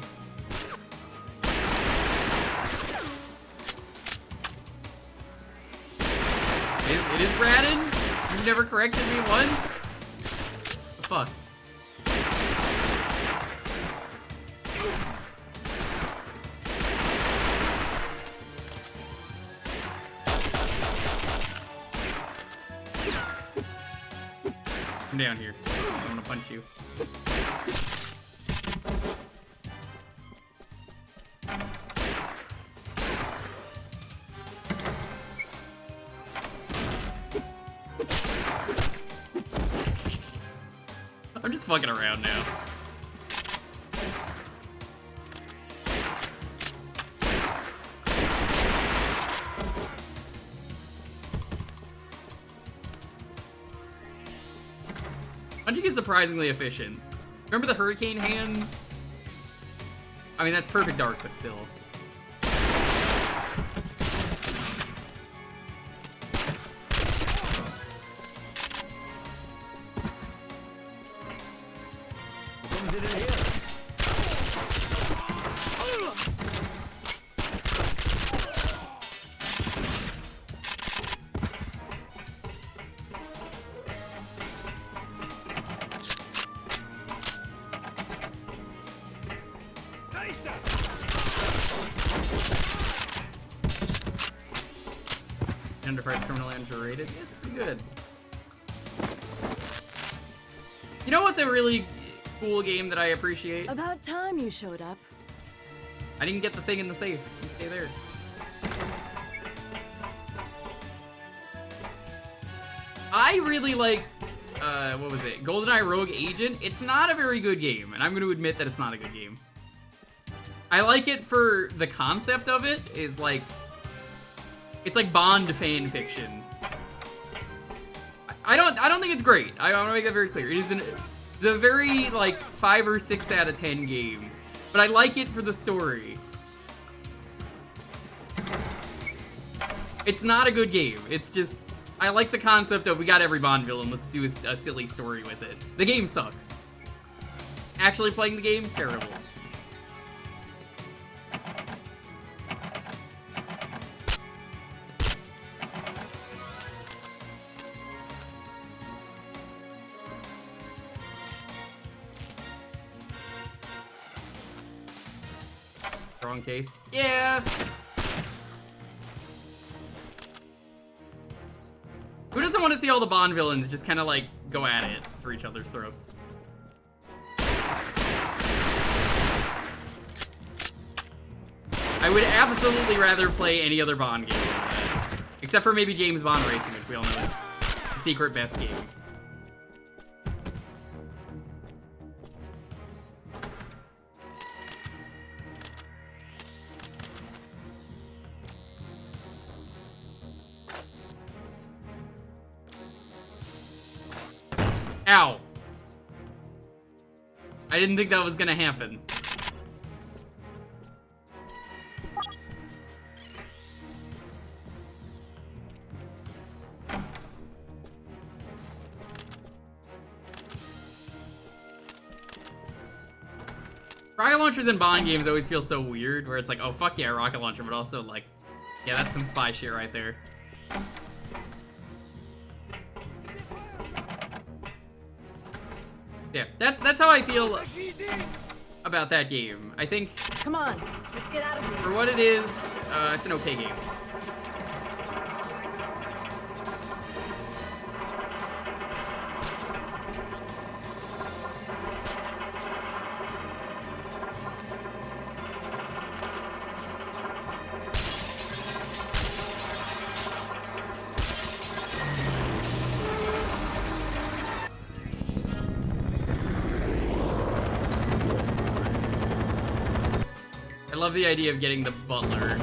It is Braden? You've never corrected me once? The fuck? Come down here. I want to punch you. I'm just fucking around now. Bungie is surprisingly efficient. Remember the hurricane hands? I mean, that's perfect dark, but still. Underpriced criminal underrated. Yeah, it's pretty good. You know what's a really cool game that I appreciate?
About time you showed up.
I didn't get the thing in the safe. You stay there. I really like, what was it? GoldenEye Rogue Agent. It's not a very good game, and I'm going to admit that it's not a good game. I like it for the concept of it is like, it's like Bond fan fiction. I don't think it's great. I want to make that very clear. It's a very like 5 or 6 out of 10 game, but I like it for the story. It's not a good game. It's just, I like the concept of we got every Bond villain, let's do a silly story with it. The game sucks. Actually playing the game, terrible. Wrong case. Yeah. Who doesn't want to see all the Bond villains just kind of like go at it for each other's throats? I would absolutely rather play any other Bond game than that. Except for maybe James Bond Racing, which we all know is the secret best game. Ow. I didn't think that was gonna happen. Rocket launchers in Bond games always feel so weird, where it's like, oh fuck yeah, rocket launcher, but also like, yeah, that's some spy shit right there. Yeah, that's how I feel about that game. I think,
Come on, let's get out of here.
for what it is, it's an okay game. I love the idea of getting the butler.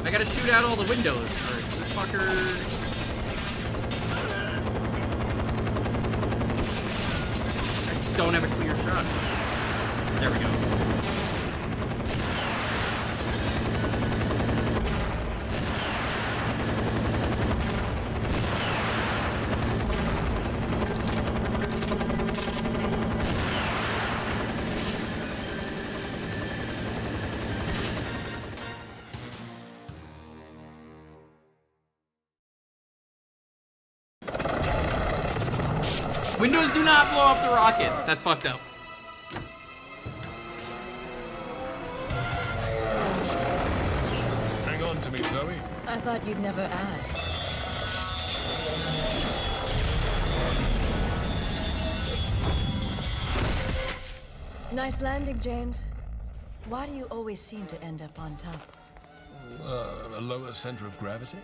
I gotta shoot out all the windows first. This fucker... I just don't have a clear shot. There we go. Windows do not blow up the rockets. That's fucked up.
Hang on to me, Zoe.
I thought you'd never ask. Nice landing, James. Why do you always seem to end up on top?
A lower center of gravity?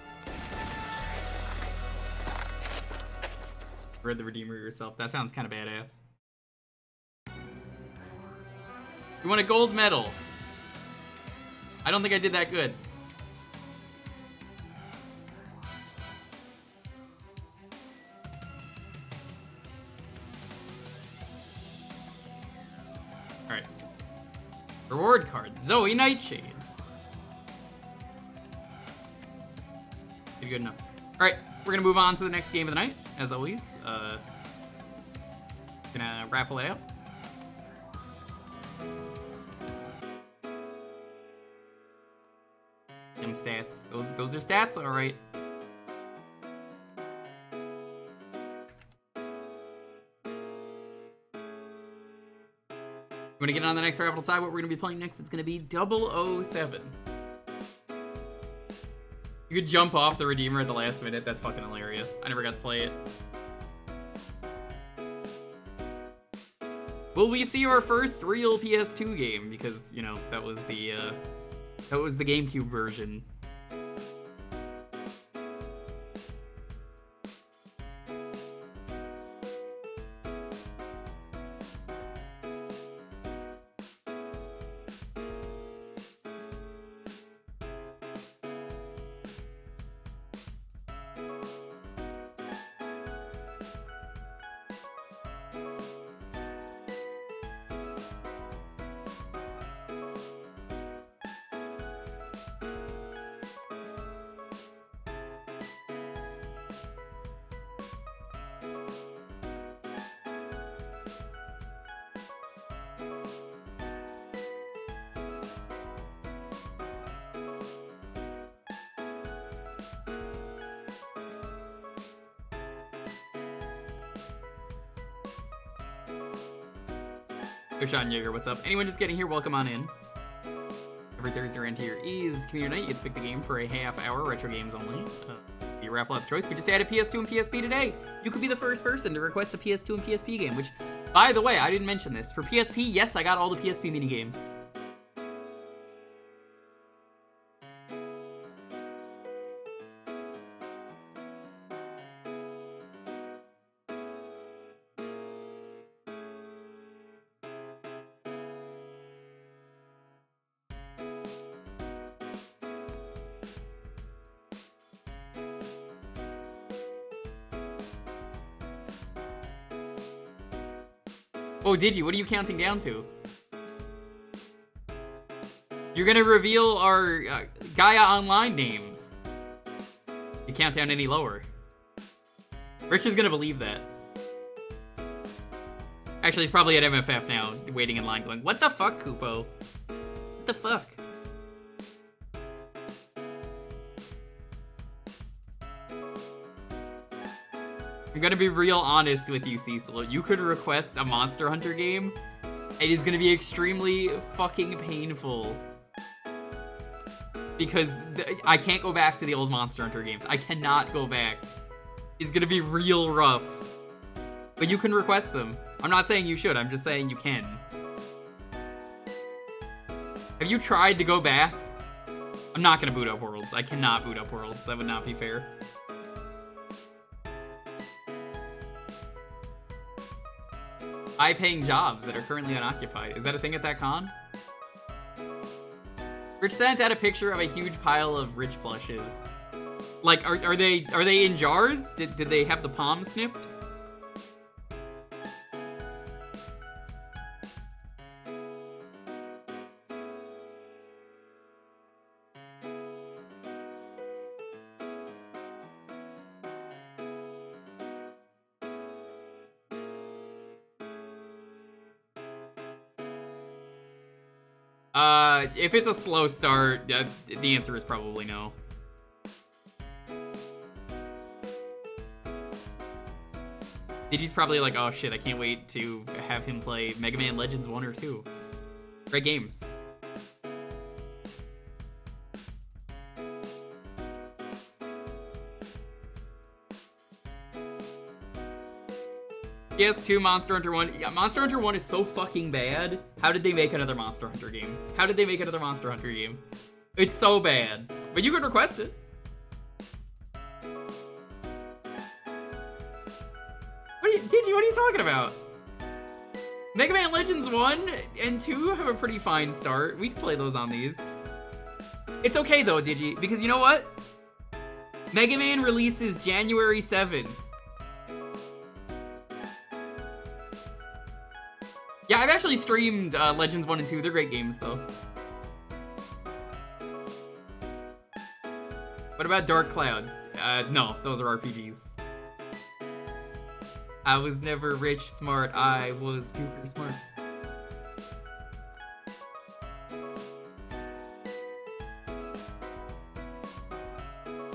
Read the Redeemer yourself. That sounds kind of badass. You want a gold medal. I don't think I did that good. Alright. Reward card. Zoe Nightshade. Pretty good enough. Alright, we're gonna move on to the next game of the night, as always. Gonna raffle it out. Them stats. Those are stats? Alright. When we get on the next raffle side, what we're going to be playing next, it's going to be 007. You could jump off the Redeemer at the last minute. That's fucking hilarious. I never got to play it. Will we see our first real PS2 game? Because, you know, that was the GameCube version. Sean Yeager, what's up? Anyone just getting here, welcome on in. Every Thursday around here is community night. You get to pick the game for a half hour, retro games only. Your raffle of choice. We just added PS2 and PSP today. You could be the first person to request a PS2 and PSP game, which, by the way, I didn't mention this. For PSP, yes, I got all the PSP minigames. Oh, did you? What are you counting down to? You're gonna reveal our Gaia Online names. You count down any lower. Rich is gonna believe that. Actually, he's probably at MFF now, waiting in line going, what the fuck, Kupo? What the fuck? I'm gonna be real honest with you, Cecil. You could request a Monster Hunter game. It is gonna be extremely fucking painful. Because I can't go back to the old Monster Hunter games. I cannot go back. It's gonna be real rough. But you can request them. I'm not saying you should, I'm just saying you can. Have you tried to go back? I'm not gonna boot up Worlds. I cannot boot up Worlds. That would not be fair. High-paying jobs that are currently unoccupied. Is that a thing at that con? Rich sent out a picture of a huge pile of Rich plushes. Like, are they in jars? Did they have the palm snipped? If it's a slow start, the answer is probably no. Digi's probably like, oh shit, I can't wait to have him play Mega Man Legends 1 or 2. Great games. PS2, Monster Hunter 1. Yeah, Monster Hunter 1 is so fucking bad. How did they make another Monster Hunter game? How did they make another Monster Hunter game? It's so bad. But you could request it. What are you talking about? Mega Man Legends 1 and 2 have a pretty fine start. We can play those on these. It's okay though, Digi, because you know what? Mega Man releases January 7th. Yeah, I've actually streamed Legends 1 and 2. They're great games, though. What about Dark Cloud? No, those are RPGs. I was never rich smart, I was Jewker smart.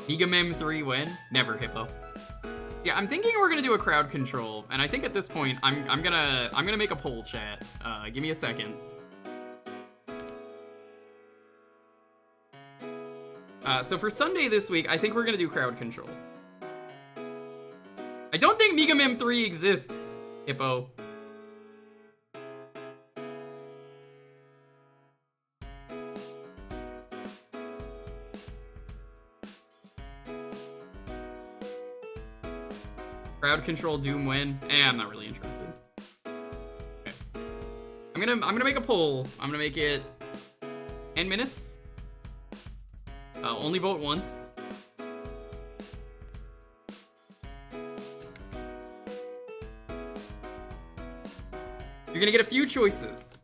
Mega Man 3 when? Never, Hippo. Yeah, I'm thinking we're gonna do a crowd control, and I think at this point I'm gonna make a poll, chat. Give me a second. So for Sunday this week, I think we're gonna do crowd control. I don't think Mega Man 3 exists, Hippo. Crowd control Doom when? I'm not really interested. Okay. I'm gonna make a poll. I'm gonna make it 10 minutes. Only vote once. You're gonna get a few choices.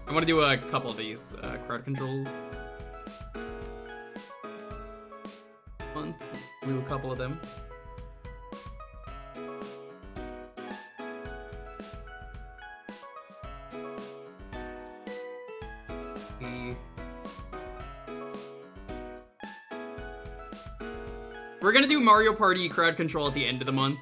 I want to do a couple of these crowd controls. Do a couple of them. We're gonna do Mario Party crowd control at the end of the month.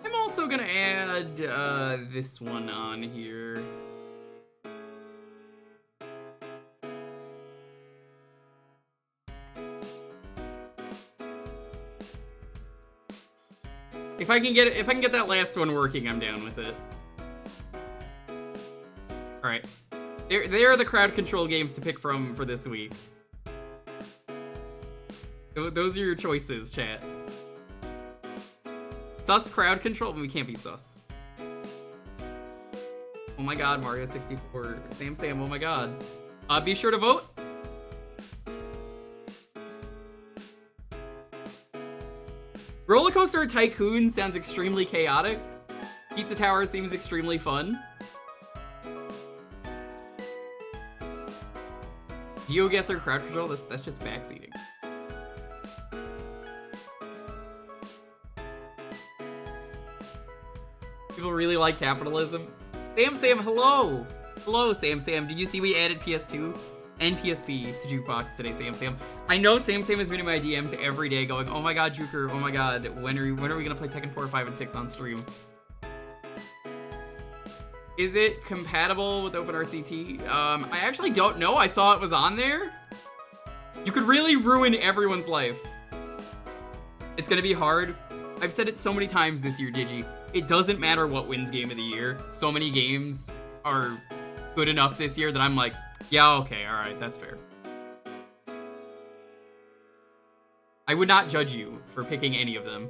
I'm also gonna add this one on here. If I can get that last one working, I'm down with it. All right, there are the crowd control games to pick from for this week. Those are your choices, chat. Sus crowd control? We can't be sus. Oh my god, Mario 64. Sam, oh my god. Be sure to vote. Roller Coaster Tycoon sounds extremely chaotic. Pizza Tower seems extremely fun. GeoGuessr crowd control? That's just backseating. People really like capitalism. Sam, hello! Hello, Sam. Did you see we added PS2 and PSP to Jewkbox today, Sam? I know Sam has been in my DMs every day going, oh my god, Jewker, oh my god, when are we gonna play Tekken 4, 5, and 6 on stream? Is it compatible with OpenRCT? I actually don't know. I saw it was on there. You could really ruin everyone's life. It's gonna be hard. I've said it so many times this year, Digi. It doesn't matter what wins Game of the Year. So many games are good enough this year that I'm like, yeah, okay, alright, that's fair. I would not judge you for picking any of them.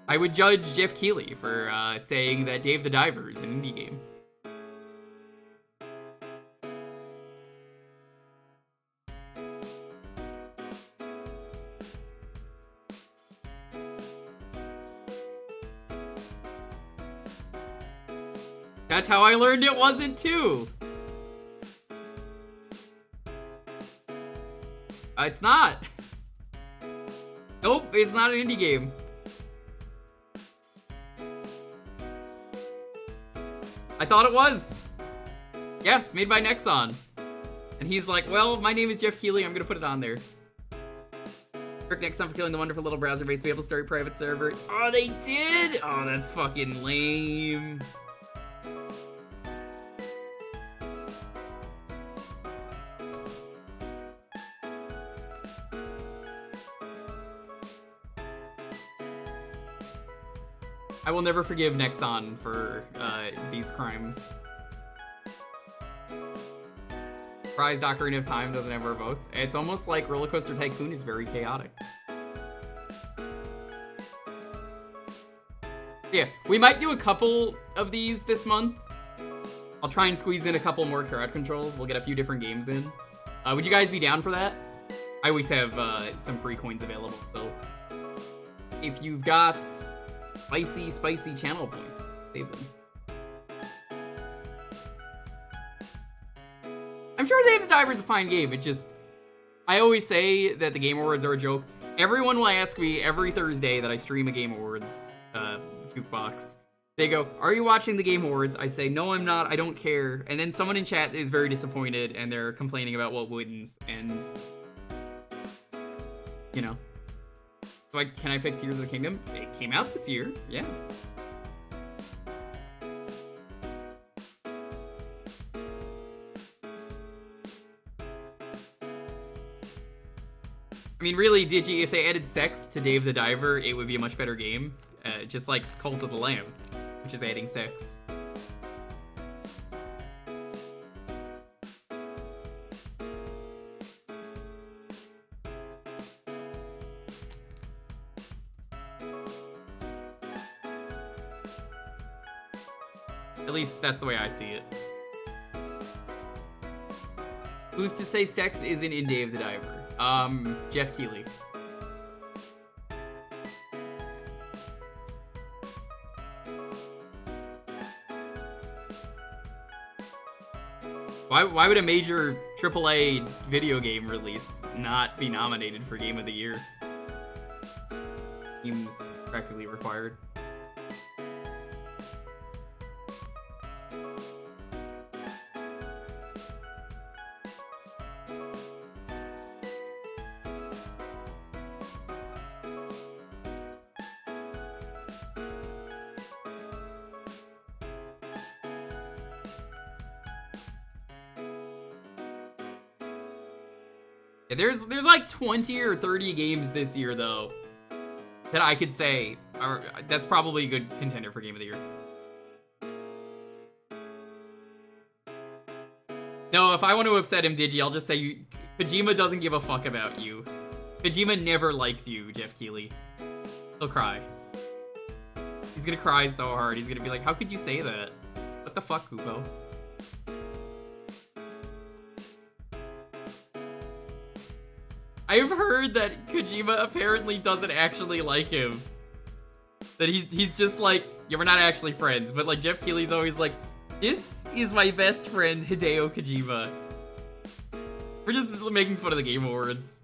I would judge Jeff Keighley for saying that Dave the Diver is an indie game. That's how I learned it wasn't too. It's not. Nope, it's not an indie game. I thought it was. Yeah, it's made by Nexon. And he's like, well, my name is Jeff Keighley, I'm gonna put it on there. Frick Nexon for killing the wonderful little browser-based MapleStory private server. Oh, they did? Oh, that's fucking lame. I will never forgive Nexon for these crimes. Surprised Ocarina of Time doesn't have our votes. It's almost like Roller Coaster Tycoon is very chaotic. Yeah, we might do a couple of these this month. I'll try and squeeze in a couple more crowd controls. We'll get a few different games in. Would you guys be down for that? I always have some free coins available, so if you've got spicy channel points, save them. I'm sure Dave the Diver is a fine game. It just, I always say that the Game Awards are a joke. Everyone will ask me every Thursday that I stream a Game Awards Jewkbox. They go, "Are you watching the Game Awards?" I say, "No, I'm not. I don't care." And then someone in chat is very disappointed, and they're complaining about what wins. And you know, so can I pick Tears of the Kingdom? It came out this year, yeah. I mean, really, Digi, if they added sex to Dave the Diver, it would be a much better game. Just like Cult of the Lamb, which is adding sex. At least that's the way I see it. Who's to say sex isn't in Dave the Diver? Jeff Keighley. Why would a major AAA video game release not be nominated for Game of the Year? Seems practically required. There's like 20 or 30 games this year, though, that I could say are, that's probably a good contender for Game of the Year. No, if I want to upset him, Digi, I'll just say Kojima doesn't give a fuck about you. Kojima never liked you, Jeff Keighley. He'll cry. He's gonna cry so hard. He's gonna be like, how could you say that? What the fuck, Kupo? I've heard that Kojima apparently doesn't actually like him. That he's just like, yeah, we're not actually friends. But like Jeff Keighley's always like, this is my best friend, Hideo Kojima. We're just making fun of the Game Awards.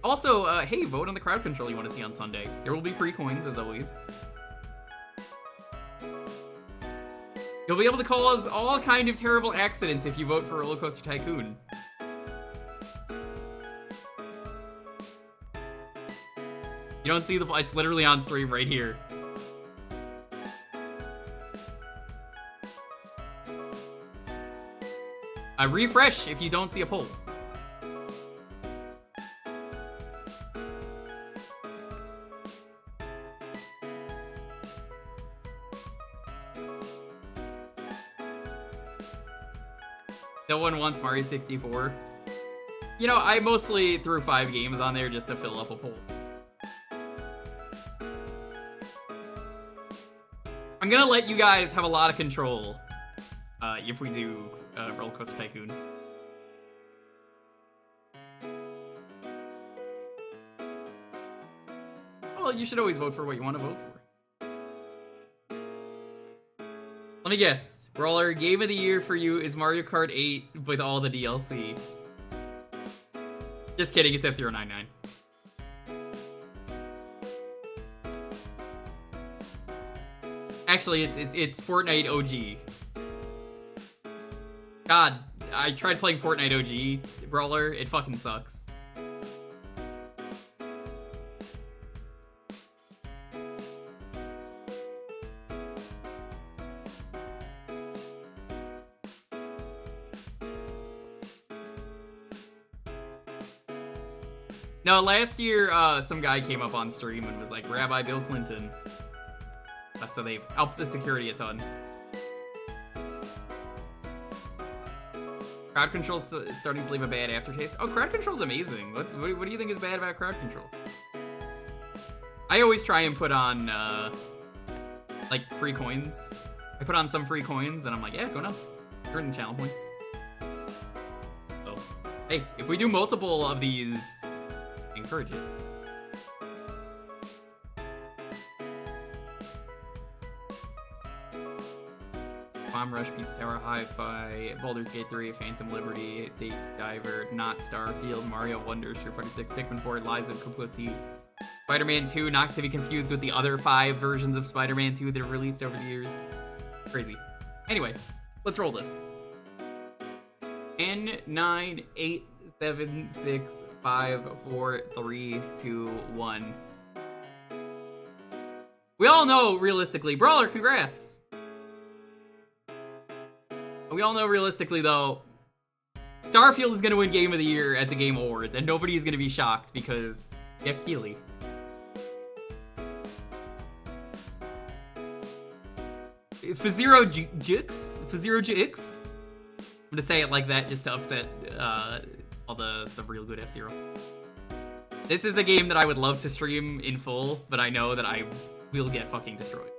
Also, hey, vote on the crowd control you want to see on Sunday. There will be free coins, as always. You'll be able to cause all kind of terrible accidents if you vote for Roller Coaster Tycoon. You don't see it's literally on stream right here. Refresh if you don't see a poll. No one wants Mario 64. You know, I mostly threw 5 games on there just to fill up a poll. I'm gonna let you guys have a lot of control if we do Roller Coaster Tycoon. Well, you should always vote for what you want to vote for. Let me guess. Brawler, Game of the Year for you is Mario Kart 8 with all the DLC. Just kidding, it's F-099. Actually, it's Fortnite OG. God, I tried playing Fortnite OG Brawler. It fucking sucks. No, last year, some guy came up on stream and was like, Rabbi Bill Clinton. So they've upped the security a ton. Crowd control's starting to leave a bad aftertaste. Oh, crowd control's amazing. What do you think is bad about crowd control? I always try and put on, like, free coins. I put on some free coins, and I'm like, yeah, go nuts. Earn channel points. So, hey, if we do multiple of these, encourage it. Bomb Rush, Pete's Tower, Hi-Fi, Baldur's Gate 3, Phantom Liberty, Date Diver, Not Starfield, Mario Wonder, Street Fighter 6, Pikmin 4, Lies of Kapussy, Spider-Man 2, not to be confused with the other 5 versions of Spider-Man 2 that have released over the years. Crazy. Anyway, let's roll this. 10, 9, 8, 7, 6, 5, 4, 3, 2, 1. We all know, realistically, Brawler, congrats! We all know, realistically, though, Starfield is going to win Game of the Year at the Game Awards, and nobody is going to be shocked because Jeff Keighley. F-Zero Jukes? F-Zero Jukes? I'm going to say it like that just to upset all the real good F-Zero. This is a game that I would love to stream in full, but I know that I will get fucking destroyed.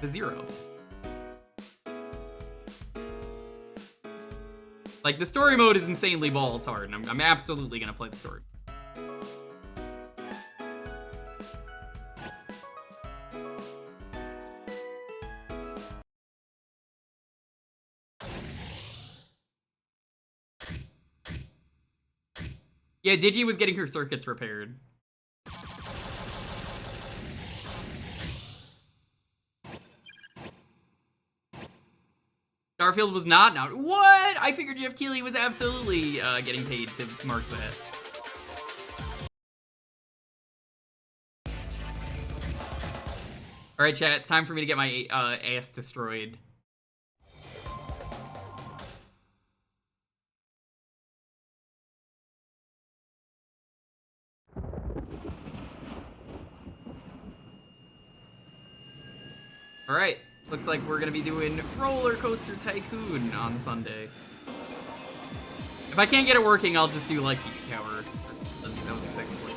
F-Zero. Like, the story mode is insanely balls hard, and I'm absolutely gonna play the story. Yeah, Digi was getting her circuits repaired. Starfield was not now. What? I figured Jeff Keighley was absolutely getting paid to mark that. All right, chat. It's time for me to get my ass destroyed. All right. Looks like we're gonna be doing Roller Coaster Tycoon on Sunday. If I can't get it working, I'll just do like Pete's Tower. That was the second place.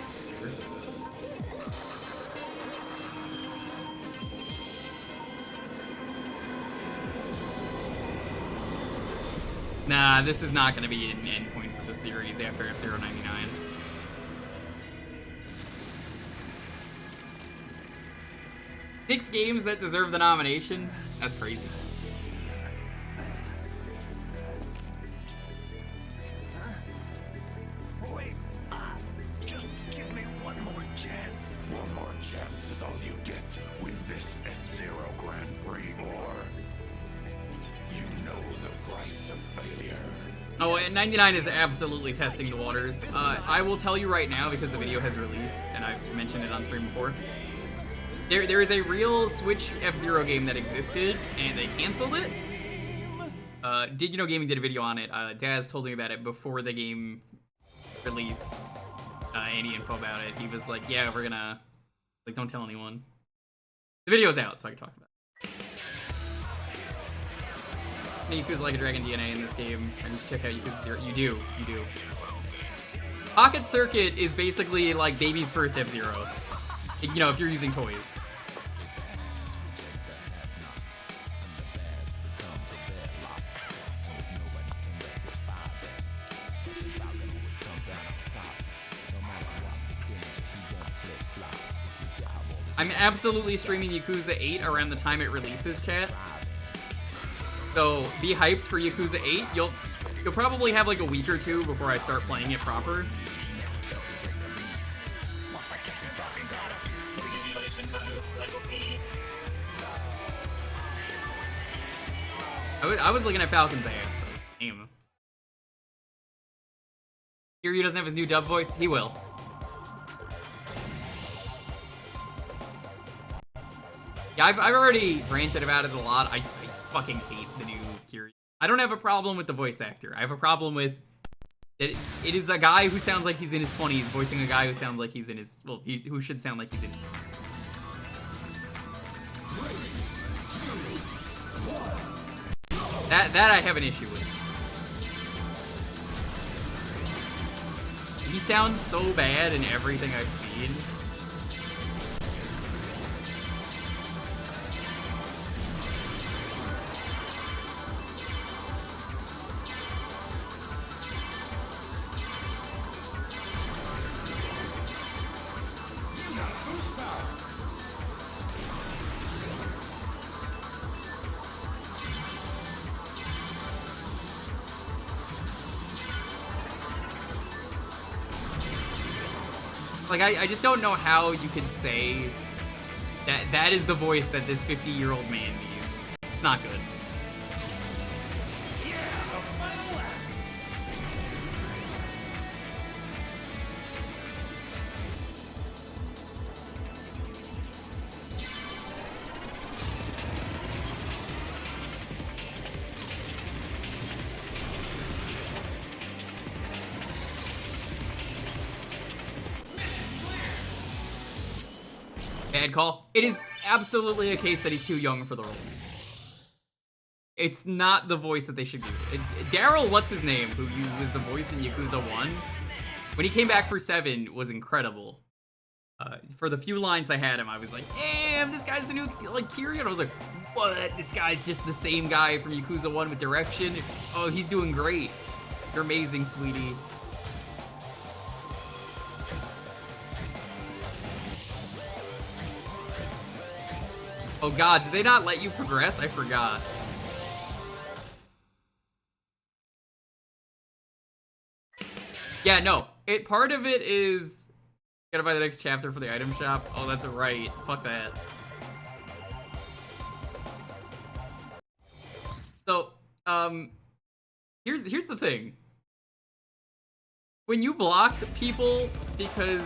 Nah, this is not gonna be an endpoint for the series after F-099. 6 games that deserve the nomination? That's crazy.
Wait, just give me one more chance. One more chance is all you get to win this F-Zero Grand Prix, or you know the price of failure.
Oh, and 99 is absolutely testing the waters. I will tell you right now, because the video has released, and I've mentioned it on stream before, there is a real Switch F-Zero game that existed, and they canceled it. Did You Know Gaming did a video on it. Daz told me about it before the game released any info about it. He was like, yeah, we're gonna, like, don't tell anyone. The video's out, so I can talk about it. Yakuza Like a Dragon DNA in this game. I just check out Yakuza 0. You do. Pocket Circuit is basically like baby's first F-Zero. You know, if you're using toys. I'm absolutely streaming Yakuza 8 around the time it releases, chat. So be hyped for Yakuza 8. You'll probably have like a week or two before I start playing it proper. I was looking at Falcon's ass. So damn. Kiryu doesn't have his new dub voice. He will. Yeah, I've already ranted about it a lot. I fucking hate the new Kiryu. I don't have a problem with the voice actor. I have a problem with it. It is a guy who sounds like he's in his 20s voicing a guy who sounds like he's in his, well, who should sound like he's in his 20s. That I have an issue with. He sounds so bad in everything I've seen. scene. Like, I just don't know how you could say that that is the voice that this 50-year-old man needs. It's not good. Bad call. It is absolutely a case that he's too young for the role. It's not the voice that they should do. Daryl, what's his name, who was the voice in Yakuza 1, when he came back for 7, was incredible. For the few lines I had him, I was like, damn, this guy's the new, like, Kiryu. And I was like, what? This guy's just the same guy from Yakuza 1 with direction. Oh, he's doing great. You're amazing, sweetie. Oh god, did they not let you progress? I forgot. Yeah, no. Part of it is gotta buy the next chapter for the item shop. Oh, that's right. Fuck that. So, here's the thing. When you block people because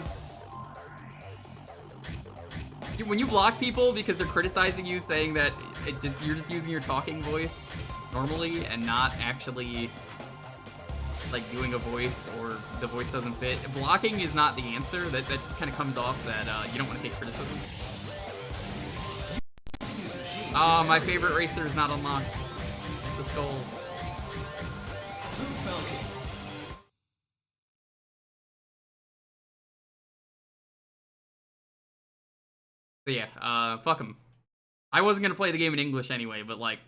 they're criticizing you, saying that you're just using your talking voice normally and not actually like doing a voice, or the voice doesn't fit, blocking is not the answer. That just kind of comes off that you don't want to take criticism. Oh, my favorite racer is not unlocked. The skull. So yeah, fuck him. I wasn't gonna play the game in English anyway, but like,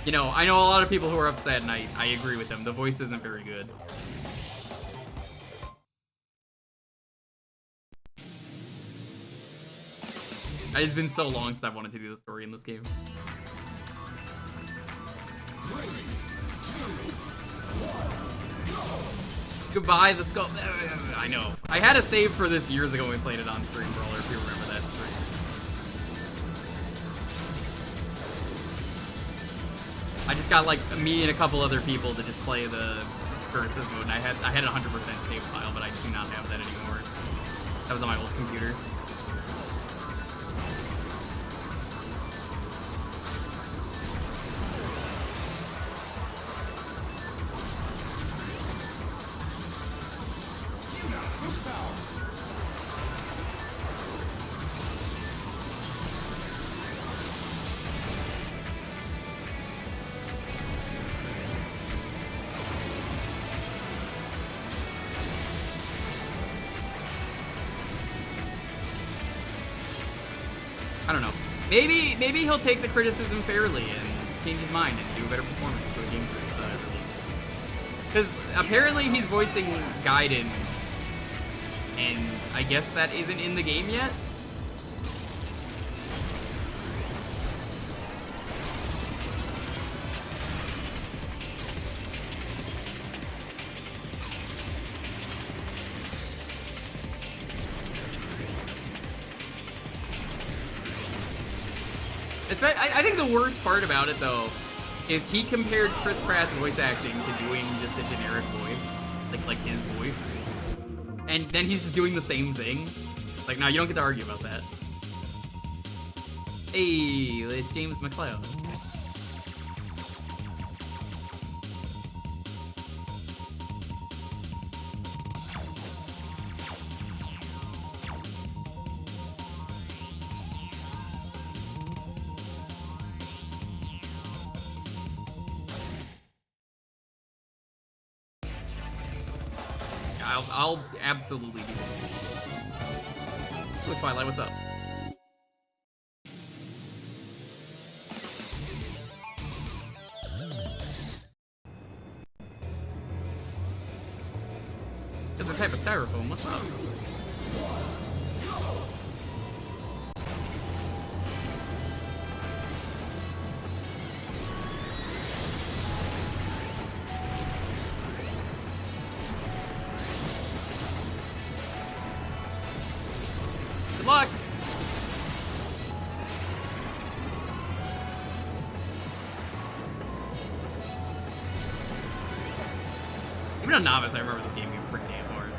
you know, I know a lot of people who are upset, and I agree with them. The voice isn't very good. It's been so long since I wanted to do the story in this game. Goodbye, the skull. I know. I had a save for this years ago when we played it on Stream Brawler, if you remember that stream. I just got like me and a couple other people to just play the versus mode, and I had a 100% save file, but I do not have that anymore. That was on my old computer. I don't know. Maybe he'll take the criticism fairly and change his mind and do a better performance for the game's release. Because apparently he's voicing Gaiden, and I guess that isn't in the game yet. I think the worst part about it, though, is he compared Chris Pratt's voice acting to doing just a generic voice, like his voice, and then he's just doing the same thing. Like, no, you don't get to argue about that. Hey, it's James McLeod. I'll absolutely do that. Oh, Twilight, what's up? Different type of styrofoam, what's up? Good luck! Even a novice, I remember this game being pretty damn hard.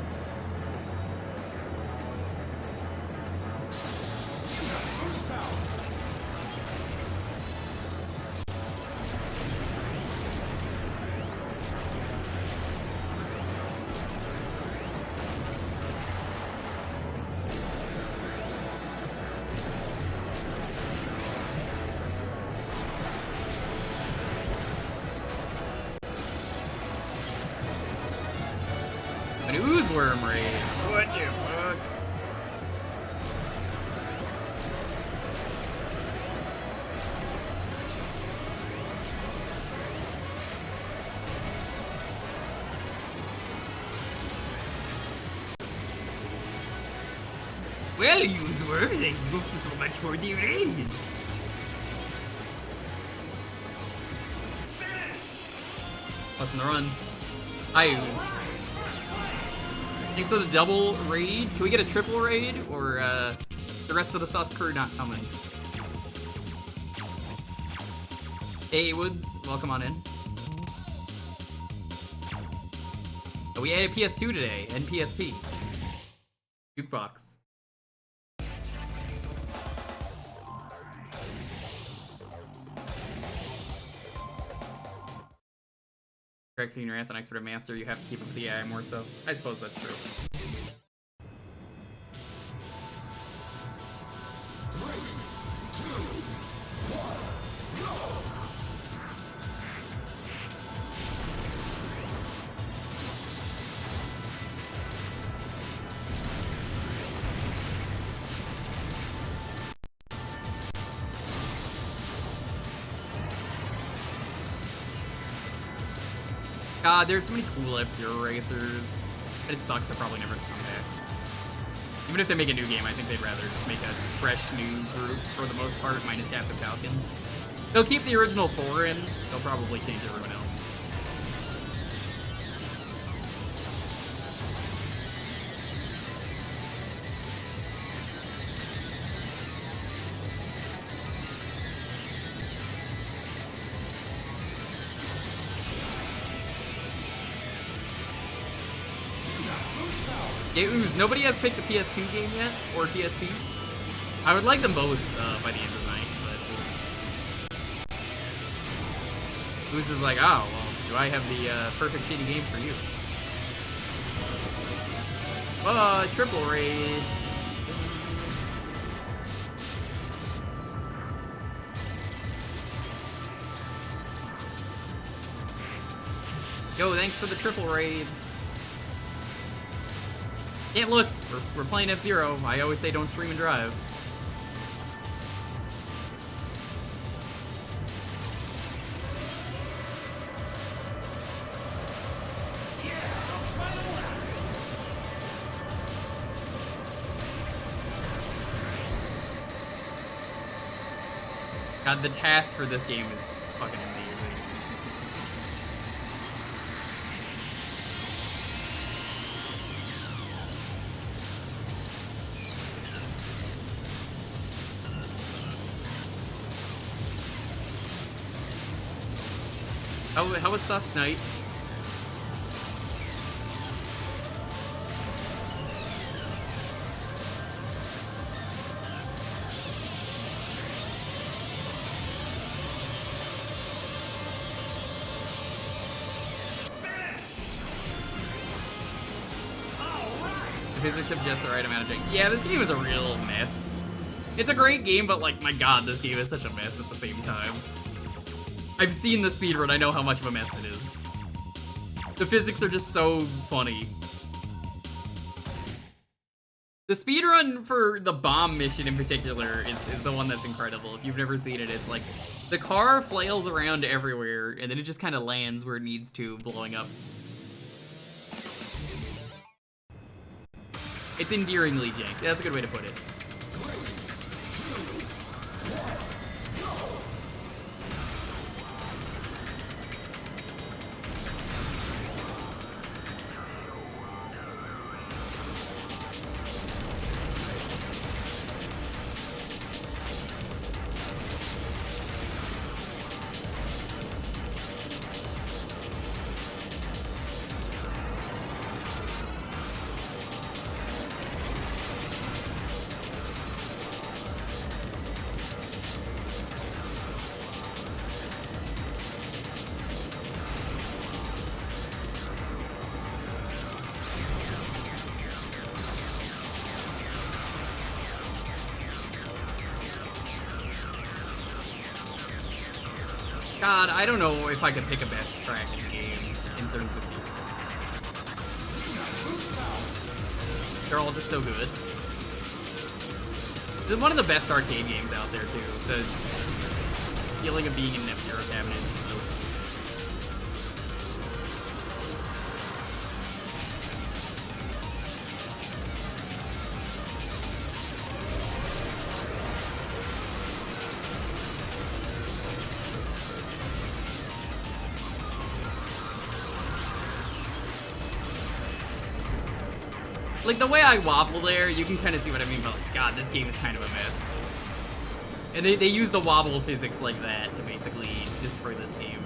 An ooze worm raid. What the fuck? Well, ooze worm, thank you so much for the raid. Plus in the run. I ooze. Thanks for the double raid. Can we get a triple raid? Or, the rest of the sus crew not coming? Hey, Woods. Welcome on in. Oh, we added PS2 today, and PSP. Jewkbox. Correct, senior ass, an expert at master, you have to keep up with the AI more so. I suppose that's true. God, there's so many cool F-Zero racers. And it sucks they're probably never come back. Even if they make a new game, I think they'd rather just make a fresh new group for the most part, minus Captain Falcon. They'll keep the original 4 in, they'll probably change everyone else. Yeah, ooze, nobody has picked the PS2 game yet, or PSP. I would like them both by the end of the night, but ooze is like, oh, well, do I have the perfect shitty game for you? Triple raid. Yo, thanks for the triple raid. Can't look, we're playing F-Zero. I always say don't stream and drive. God, the task for this game is fucking amazing. How was Sus Night? The physics have just the right amount of jank. Yeah, this game is a real mess. It's a great game, but like, my god, this game is such a mess at the same time. I've seen the speedrun, I know how much of a mess it is. The physics are just so funny. The speedrun for the bomb mission in particular is the one that's incredible. If you've never seen it, it's like the car flails around everywhere and then it just kind of lands where it needs to, blowing up. It's endearingly jank. That's a good way to put it. God, I don't know if I could pick a best track in the game in terms of people. They're all just so good. This is one of the best arcade games out there, too. The feeling of being in an F-Zero cabinet is so cool. Like, the way I wobble there, you can kind of see what I mean, but like, God, this game is kind of a mess. And they use the wobble physics like that to basically destroy this game.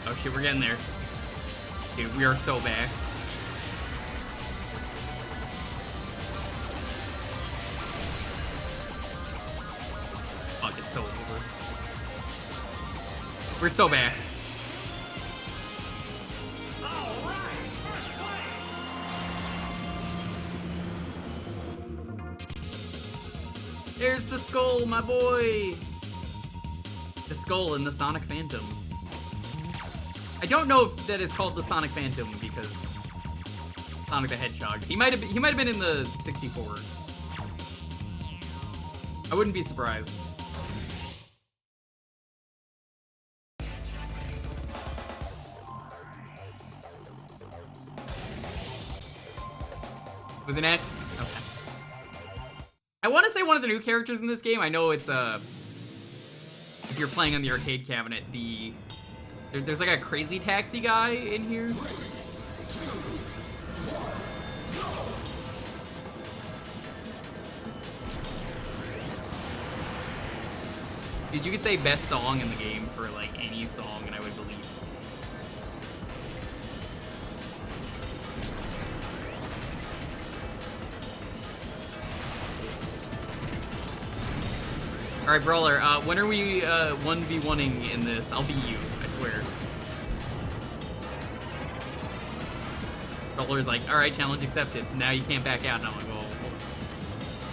Oh shit, we're getting there. Dude, we are so back. Fuck, it's so over. We're so back. There's the skull, my boy! The skull in the Sonic Phantom. I don't know if that is called the Sonic Phantom because Sonic the Hedgehog. He might have been in the 64. I wouldn't be surprised. Was it X? Okay. I want to say one of the new characters in this game. I know it's if you're playing on the arcade cabinet, there's like a crazy taxi guy in here. Dude, you could say best song in the game for like any song and I would believe. Alright, Brawler, when are we 1v1ing in this? I'll beat you, I swear. Brawler's like, alright, challenge accepted. Now you can't back out. And I'm like, oh.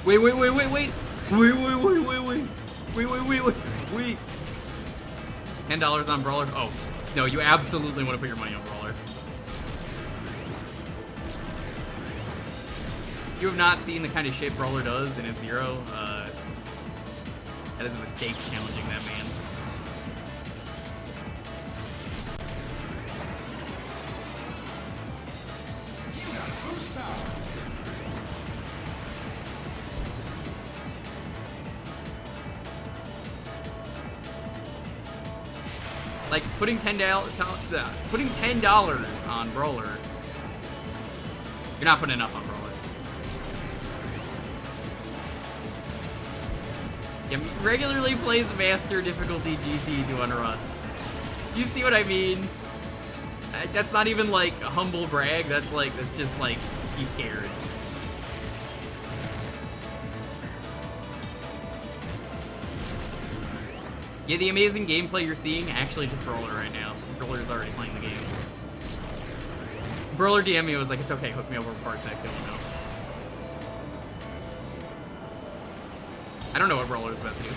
Wait. Wait. $10 on Brawler? Oh, no, you absolutely want to put your money on Brawler. You have not seen the kind of shit Brawler does in F-Zero. That is a mistake challenging that man. Like putting $10 on Brawler, you're not putting enough on Brawler. Yeah, regularly plays Master difficulty GP to unrust. You see what I mean? That's not even like a humble brag. That's just like he's scared. Yeah, the amazing gameplay you're seeing actually just Brawler right now. Brawler's already playing the game. Brawler DM me was like, it's okay, hook me over with Parsec, he'll know. I don't know what Brawler's about to do.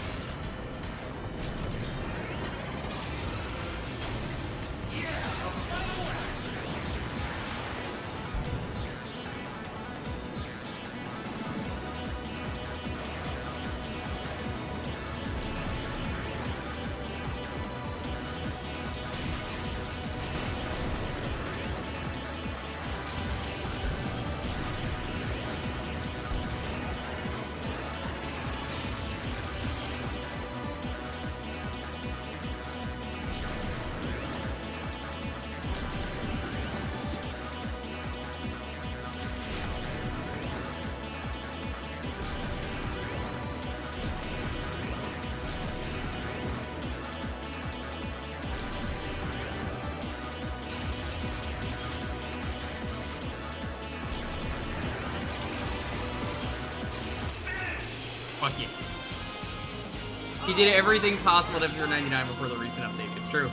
Fuck yeah. He did everything possible to F-Zero 99 before the recent update. It's true.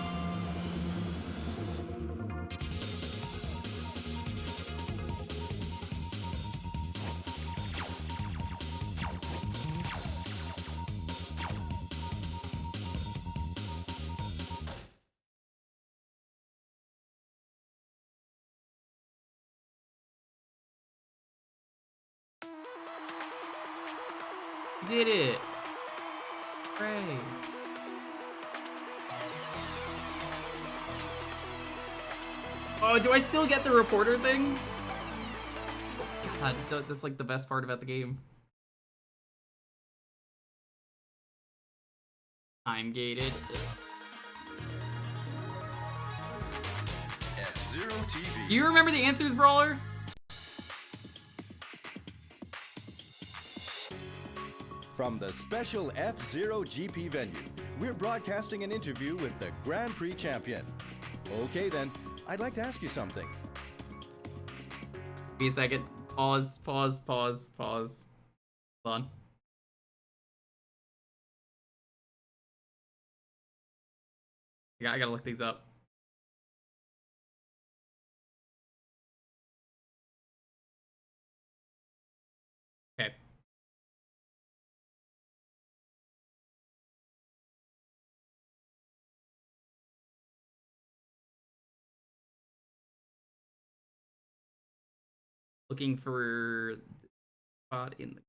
Did it. Hooray. Oh, do I still get the reporter thing? Oh, God, that's like the best part about the game. Time gated.
F-Zero TV.
Do you remember the answers, Brawler?
From the special F-Zero GP venue, we're broadcasting an interview with the Grand Prix champion. Okay then, I'd like to ask you something.
Wait a second. Pause. Hold on. I gotta look these up. Okay. Looking for spot in the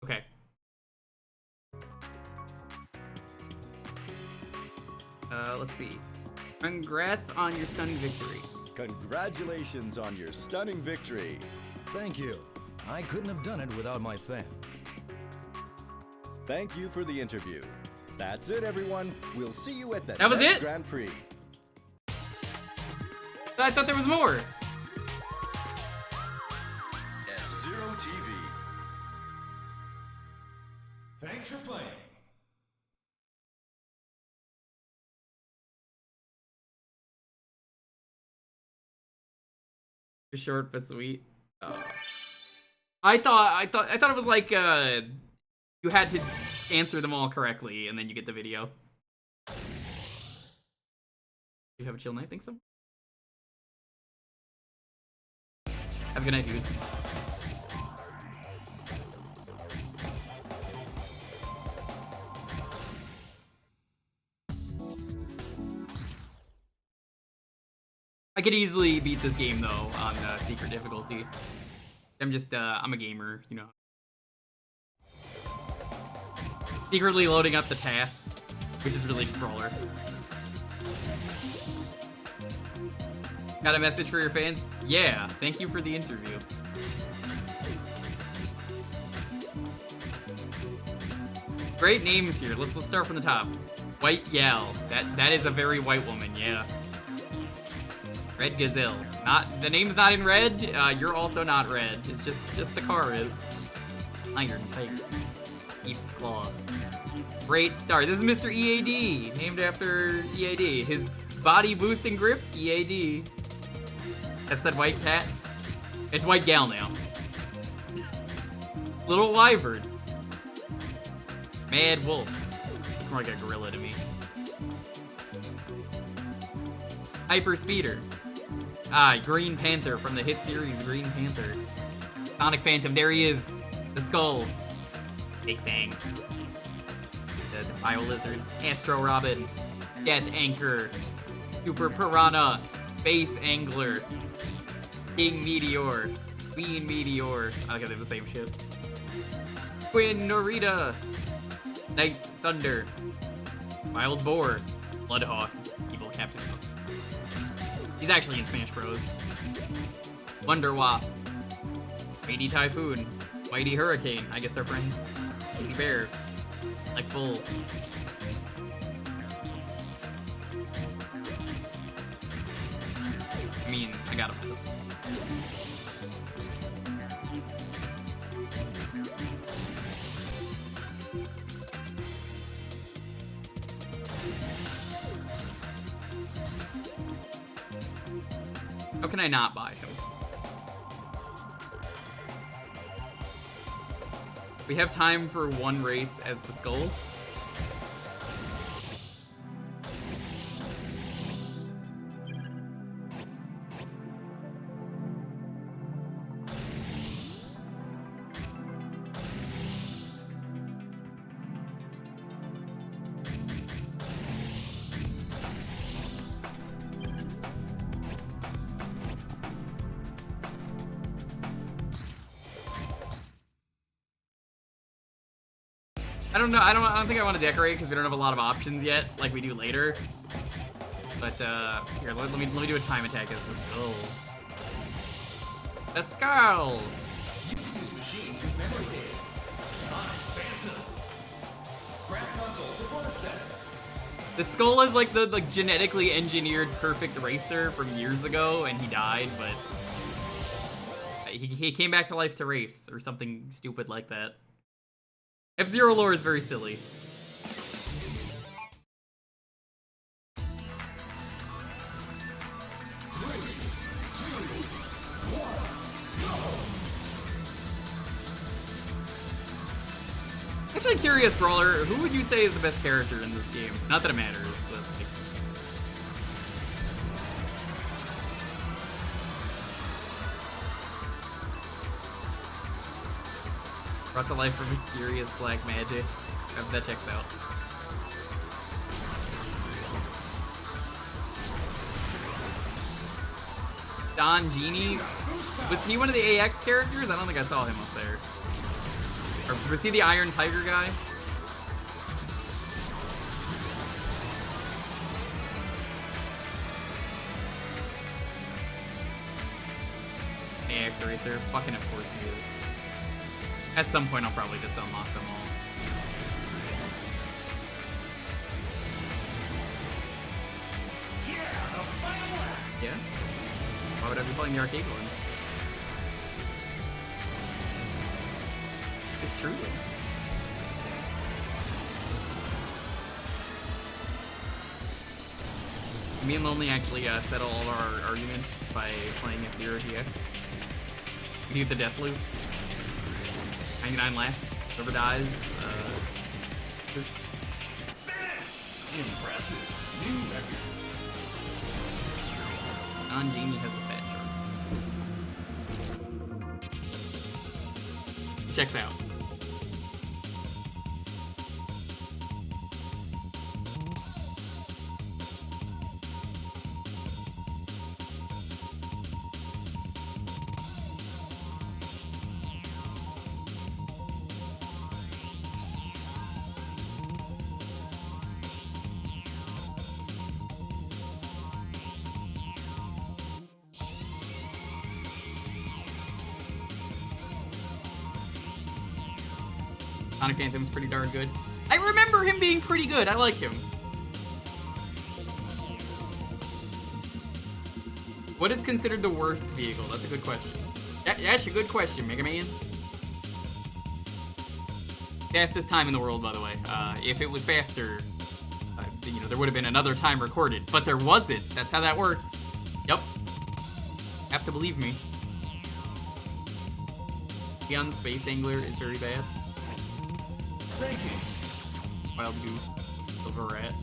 okay. Let's see. Congrats on your stunning victory.
Congratulations on your stunning victory.
Thank you. I couldn't have done it without my fans.
Thank you for the interview. That's it, everyone. We'll see you at the
That was
next
it?
Grand Prix.
I thought there was more.
F-Zero TV.
Thanks for playing.
Short but sweet. I thought it was like you had to answer them all correctly and then you get the video. You have a chill night, think so? Have a good night, dude. I could easily beat this game though on secret difficulty. I'm a gamer, you know. Secretly loading up the tasks, which is really just Brawler. Got a message for your fans? Yeah, thank you for the interview. Great names here. Let's start from the top. White Yell. That is a very white woman, yeah. Red Gazelle. The name's not in red. You're also not red. It's just the car is. Iron Tiger. East Claw. Great start. This is Mr. EAD, named after EAD. His body boosting grip, EAD. That's that white cat. It's white gal now. Little wyvern. Mad wolf. It's more like a gorilla to me. Hyper speeder. Green Panther from the hit series Green Panther. Sonic Phantom, there he is. The skull. Big Fang. The Bio Lizard. Astro Robin. Death Anchor. Super Piranha. Space Angler. King Meteor. Queen Meteor. I like they have the same shit. Quinn Norita. Night Thunder. Wild Boar. Bloodhawk. Evil Captain. He's actually in Smash Bros. Wonder Wasp. Mighty Typhoon. Mighty Hurricane. I guess they're friends. Easy Bear. Like Bull. I mean, I got him. How can I not buy him? We have time for one race as the Skull. I don't know. I don't think I want to decorate because we don't have a lot of options yet, like we do later. But here, let me do a time attack as the Skull. The Skull. The Skull is like the genetically engineered perfect racer from years ago, and he died, but he came back to life to race or something stupid like that. F-Zero lore is very silly. Actually, curious, Brawler, who would you say is the best character in this game? Not that it matters, but like... Brought to life for mysterious black magic. That checks out. Don Genie? Was he one of the AX characters? I don't think I saw him up there. Or was he the Iron Tiger guy? AX Racer? Fucking of course he is. At some point, I'll probably just unlock them all. Yeah? Why would I be playing the arcade one? It's true. Me and Lonely actually settle all our arguments by playing F-Zero GX. We do the death loop. 99 laps, whoever dies,
Impressive. New record.
Non-Genie has the fat shirt. Checks out. Sonic Anthem's pretty darn good. I remember him being pretty good. I like him. What is considered the worst vehicle? That's a good question. That's a good question, Mega Man. Fastest time in the world, by the way. If it was faster, you know, there would have been another time recorded, but there wasn't. That's how that works. Yep. Have to believe me. Beyond Space Angler is very bad.
Thank you.
Wild Goose, Silver Rat.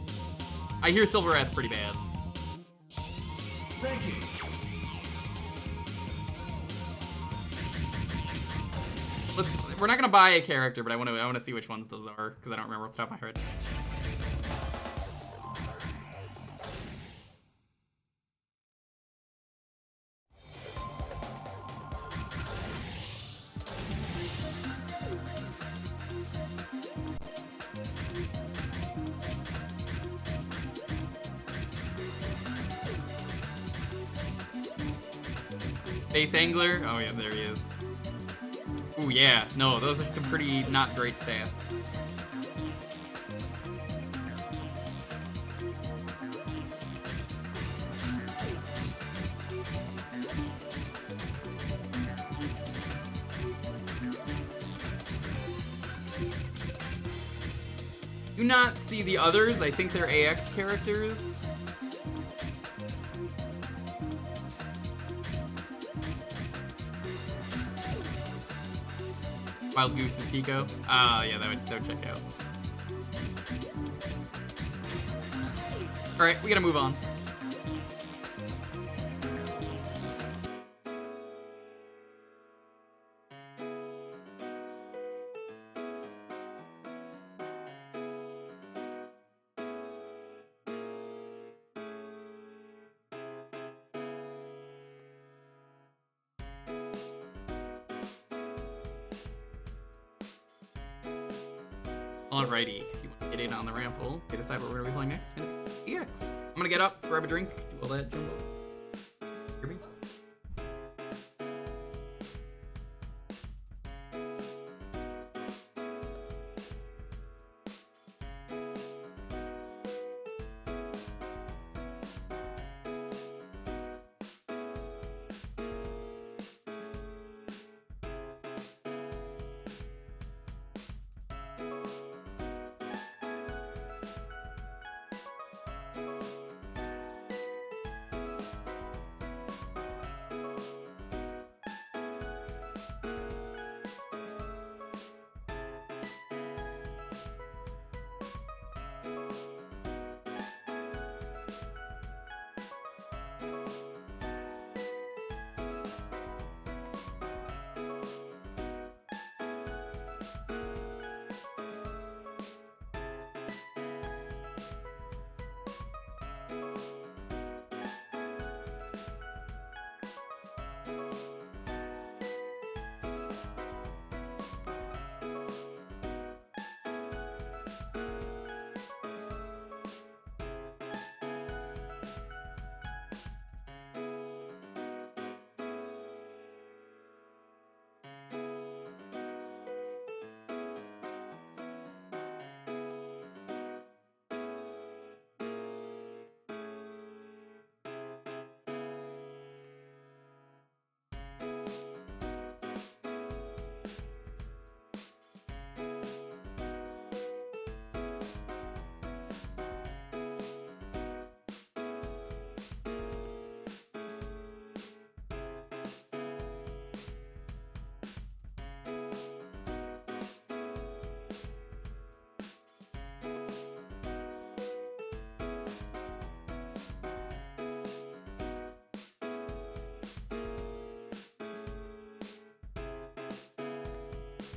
I hear Silver Rat's pretty bad.
Thank you.
We're not gonna buy a character, but I wanna see which ones those are because I don't remember off the top of my head. Space Angler? Oh yeah, there he is. Ooh yeah, no, those are some pretty not great stats. Do not see the others, I think they're AX characters. Wild Goose is Pico. Yeah, that would check out. Alright, we gotta move on. Alrighty, if you want to get in on the raffle, you decide what we're going to be playing next. And EX. I'm going to get up, grab a drink, do all that jumbo. Hear me?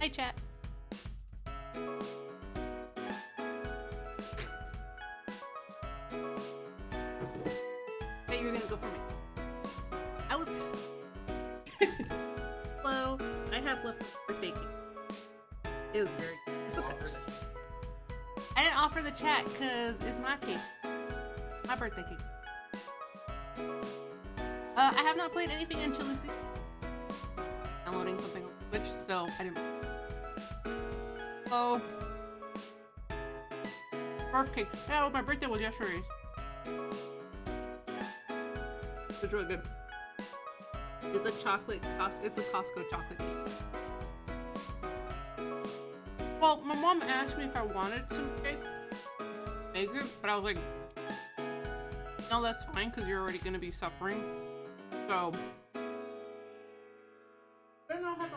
Hi, chat. Hey, you were gonna go for me. I was. Hello. I have left birthday cake. It was very good. It's okay. I didn't offer the chat because it's my cake. My birthday cake. I have not played anything in Chile Sea. Downloading something on Twitch, so I didn't. Oh. Birthday cake. Yeah, my birthday was yesterday. It's really good. It's a chocolate, it's a Costco chocolate cake. Well, my mom asked me if I wanted some cake. Make it, but I was like, no, that's fine because you're already gonna be suffering. So I don't know how to.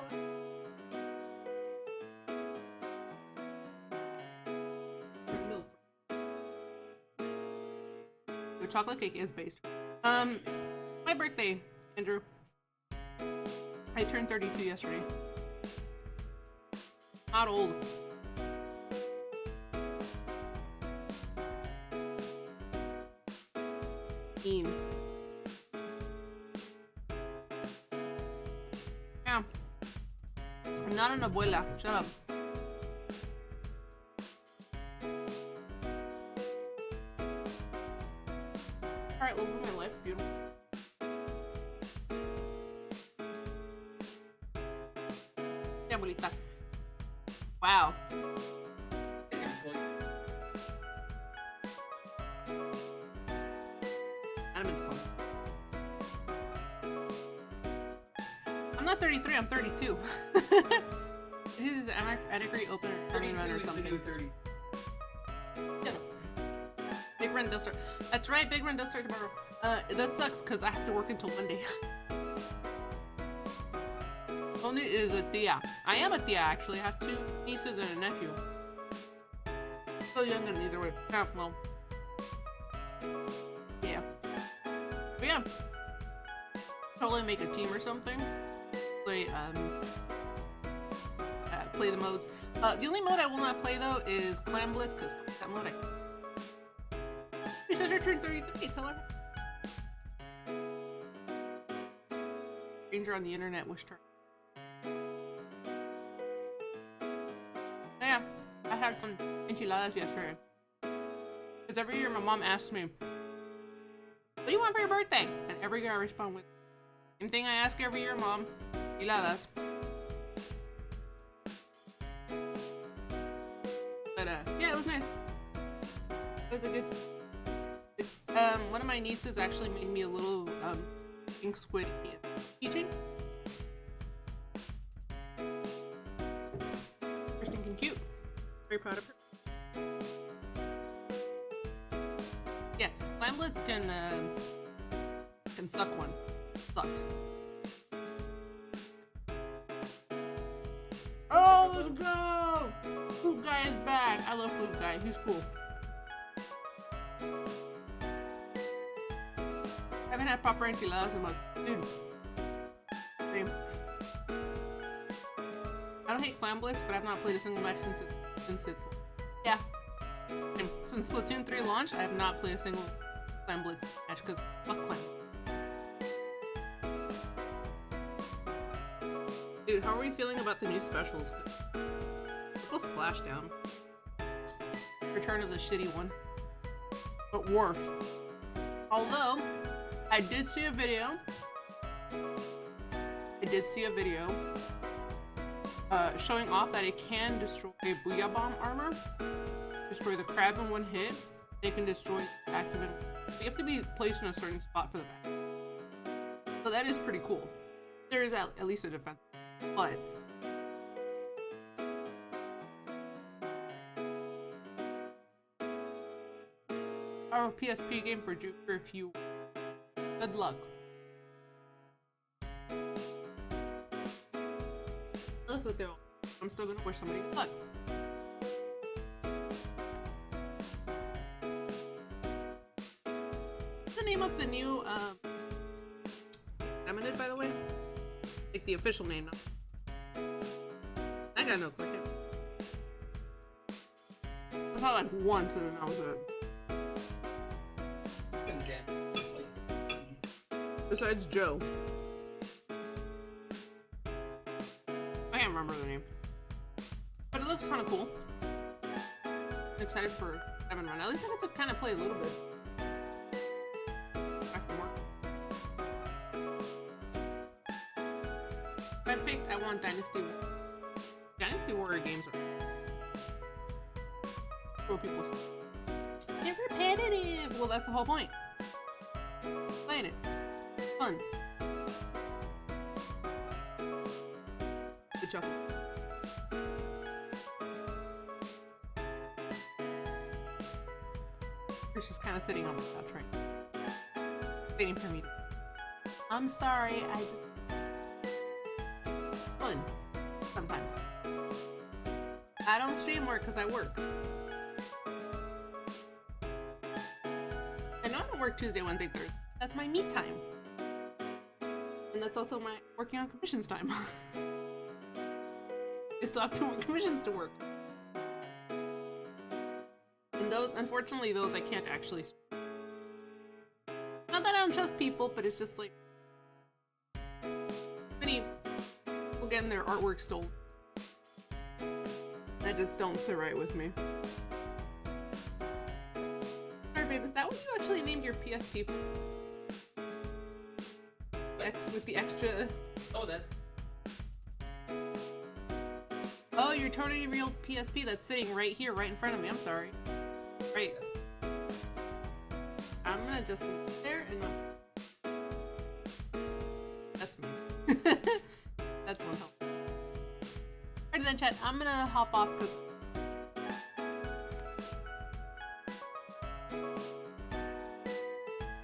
The chocolate cake is based. My birthday, Andrew. I turned 32 yesterday. Not old. Yeah. I'm not an abuela. Shut up. Alright, well, live my life, beautiful. Yeah, abuelita. Wow. Adamant's calling. I'm not 33, I'm 32. This is Anacree open turning run or something. 30. Yeah. Big run does start. That's right, big run does start tomorrow. That sucks because I have to work until Monday. Only is a tia. I am a tia actually. I have 2 nieces and a nephew. So young in either way. Yeah, well. Yeah. But yeah. Totally make a team or something. Play play the modes. The only mode I will not play though is Clam Blitz because that mode Your sister turned 33. Tell her. Stranger on the internet wished her. Yeah, I had some enchiladas yesterday. Because every year my mom asks me, what do you want for your birthday? And every year I respond with, same thing I ask every year, Mom, enchiladas. But yeah, it was nice. It was a good one of my nieces actually made me a little pink squid keychain. They're stinking cute. Very proud of her. Yeah, Clam Blitz can suck one. Sucks. Oh, let's go! Flute Guy is back. I love Flute Guy. He's cool. I haven't had proper enchiladas in months. Dude. Same. I don't hate Clam Blitz, but I've not played a single match since it's yeah. And since Splatoon 3 launched, I have not played a single Clam Blitz match because fuck Clam. Dude, how are we feeling about the new specials? Little Splashdown. Return of the shitty one. But worse. Although, I did see a video. Showing off that it can destroy Booyah Bomb armor. Destroy the crab in one hit. It can destroy the active in. You have to be placed in a certain spot for the back. So that is pretty cool. There is at least a defense. But our PSP game for Jewker if you good luck. That's what they're all. I'm still gonna wish somebody good luck. What's the name of the new Eminent, by the way? Like the official name now. I got no clue. I thought like once and then that was it. Besides Joe. I can't remember the name. But it looks kind of cool. I'm excited for Evan Run. At least I get to kind of play a little bit. Back from work. If I picked, I want Dynasty Warrior games. Throw people. They're repetitive. Well, that's the whole point. Playing it. Fun. Good job. She's kind of sitting on the couch right now, waiting for me to. I'm sorry, I just fun sometimes. I don't stream work because I work. I know I don't work Tuesday, Wednesday, Thursday. That's my me time. And that's also my working on commissions time. I still have 2 more commissions to work. And those, unfortunately, those I can't actually stream. Not that I don't trust people, but it's just like many people getting their artwork stolen. That just don't sit right with me. Sorry, babe, is that what you actually named your PSP for? With the extra...
Oh, that's...
Oh, your totally real PSP that's sitting right here, right in front of me. I'm sorry. Right. I'm gonna just leave it there and that's me. That's one help. Alright then, chat. I'm gonna hop off because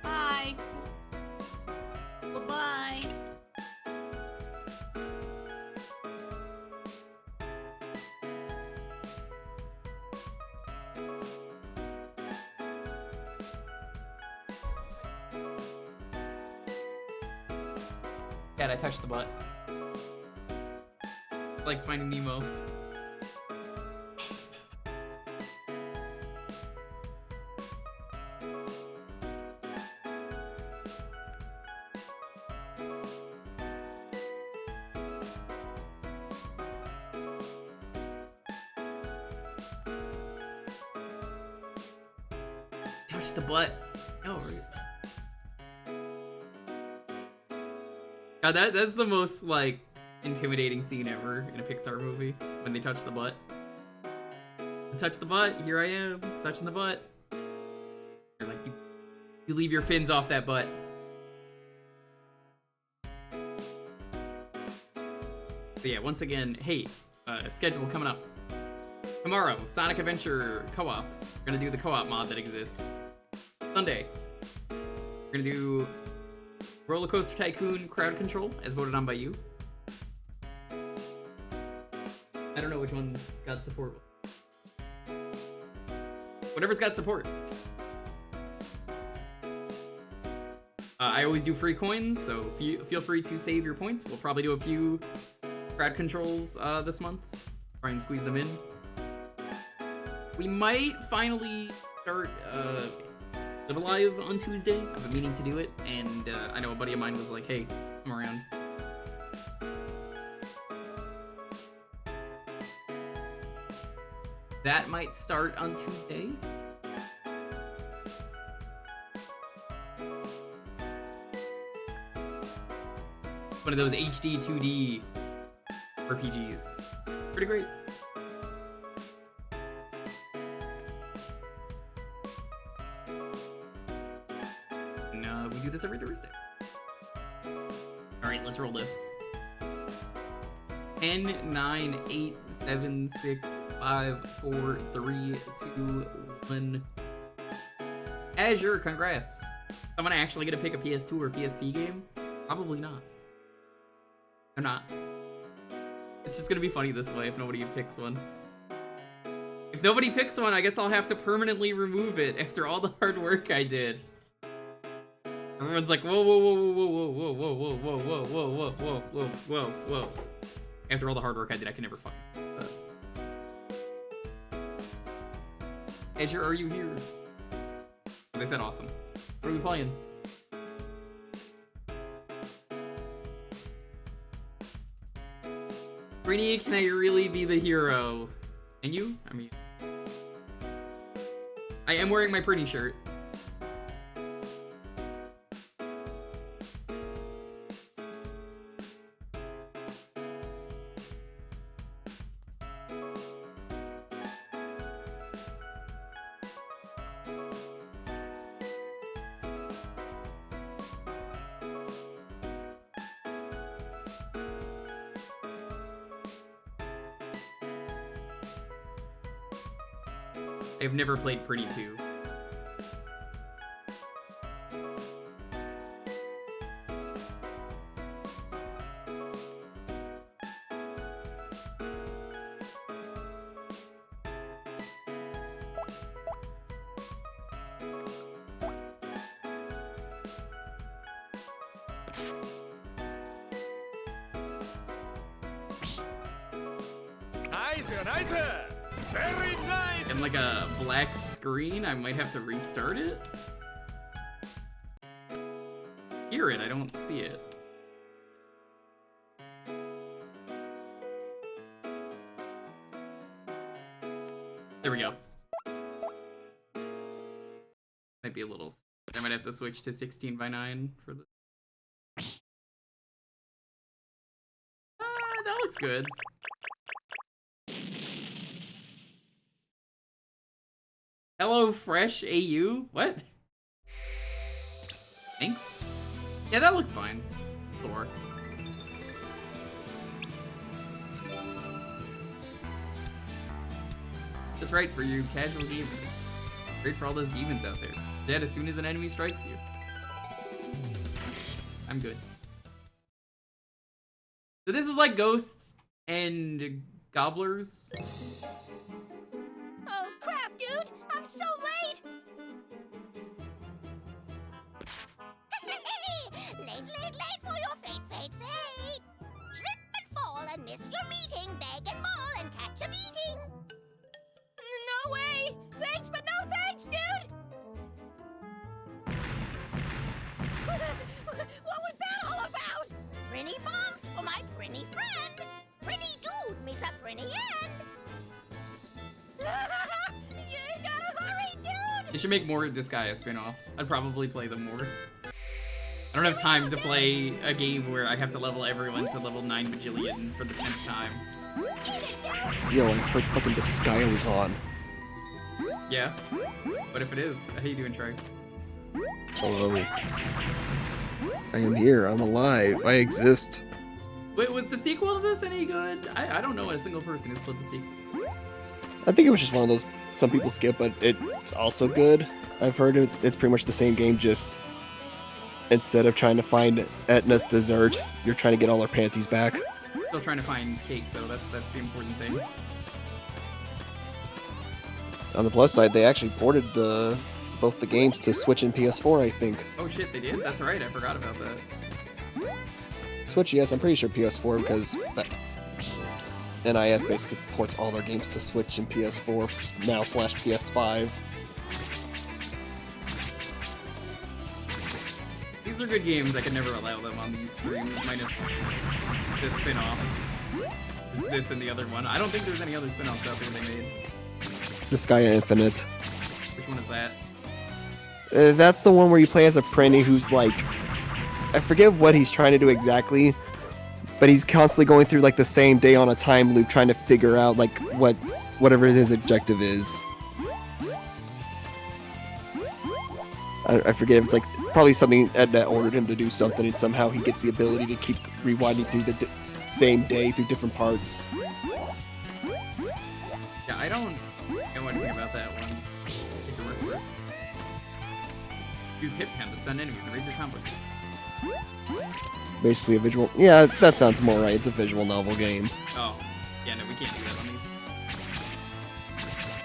bye. Bye-bye.
God, I touched the butt. Like Finding Nemo. Touch the butt. No. God, that's the most, like, intimidating scene ever in a Pixar movie, when they touch the butt. Touch the butt, here I am, touching the butt. You're like, you leave your fins off that butt. But yeah, once again, hey, schedule coming up. Tomorrow, Sonic Adventure Co-op. We're gonna do the co-op mod that exists. Sunday, we're gonna do Roller Coaster Tycoon Crowd Control, as voted on by you. I don't know which one's got support. Whatever's got support. I always do free coins, so feel free to save your points. We'll probably do a few crowd controls this month. Try and squeeze them in. We might finally start Live Alive on Tuesday. I've been meaning to do it, and I know a buddy of mine was like, hey, come around. That might start on Tuesday. One of those HD 2D RPGs. Pretty great. And we do this every Thursday. Alright, let's roll this. 10, 9, 8, 7, 6, 5, 4, 3, 2, 1. Azure, congrats. Someone actually gonna pick a PS2 or PSP game? Probably not. They're not. It's just gonna be funny this way if nobody picks one. If nobody picks one, I guess I'll have to permanently remove it after all the hard work I did. Everyone's like, whoa, whoa, whoa, whoa, whoa, whoa, whoa, whoa, whoa, whoa, whoa, whoa, whoa, whoa, whoa, whoa. After all the hard work I did, I can never fucking. Azure, are you here? They said awesome. What are we playing? Prinny, can I really be the hero? And you? I mean, I am wearing my Prinny shirt. I've never played Prinny 2.
Very nice.
And like a black screen, I might have to restart it. Hear it, I don't see it. There we go. Might be a little. I might have to switch to 16:9 for the. That looks good. Hello Fresh AU? What? Thanks. Yeah, that looks fine. Thor. Just right for you casual gamers. Great for all those demons out there. Dead as soon as an enemy strikes you. I'm good. So this is like ghosts and gobblers.
Oh crap, dude! I'm so late! late for your fate. Trip and fall and miss your meeting, beg and bawl and catch a beating. No way! Thanks, but no thanks, dude! What was that all about? Prinny bombs for my Prinny friend. Prinny dude meets a Prinny end. You gotta hurry, dude!
They should make more Disgaea spin-offs. I'd probably play them more. I don't have time to play a game where I have to level everyone to level 9 bajillion for the 10th time.
Yo, I heard fucking Disgaea was on.
Yeah? What if it is? How you doing, Trey?
Hello. I am here. I'm alive. I exist.
Wait, was the sequel to this any good? I don't know a single person who's played the sequel.
I think it was just one of those some people skip, but it's also good. I've heard it's pretty much the same game, just instead of trying to find Etna's dessert, you're trying to get all her panties back.
Still trying to find cake, though. That's the important thing.
On the plus side, they actually ported both the games to Switch and PS4, I think.
Oh shit, they did? That's right, I forgot about that.
Switch, yes, I'm pretty sure PS4 because NIS basically ports all their games to Switch and PS4 now / PS5.
These are good games. I could never allow them on these streams, minus the spin-offs. This and the other one. I don't think there's any other spin-offs out there they made.
Disgaea Infinite.
Which one is that?
That's the one where you play as a Prinny who's like, I forget what he's trying to do exactly, but he's constantly going through like the same day on a time loop trying to figure out like whatever his objective is. I forget if it's like probably something Edna ordered him to do something, and somehow he gets the ability to keep rewinding through the same day through different parts.
Yeah, I don't know anything about that one. Take your word for it. Use hip hand to stun enemies and raise your combo.
Basically a visual. Yeah, that sounds more right. It's a visual novel game.
Oh, yeah, no, we can't do that on these.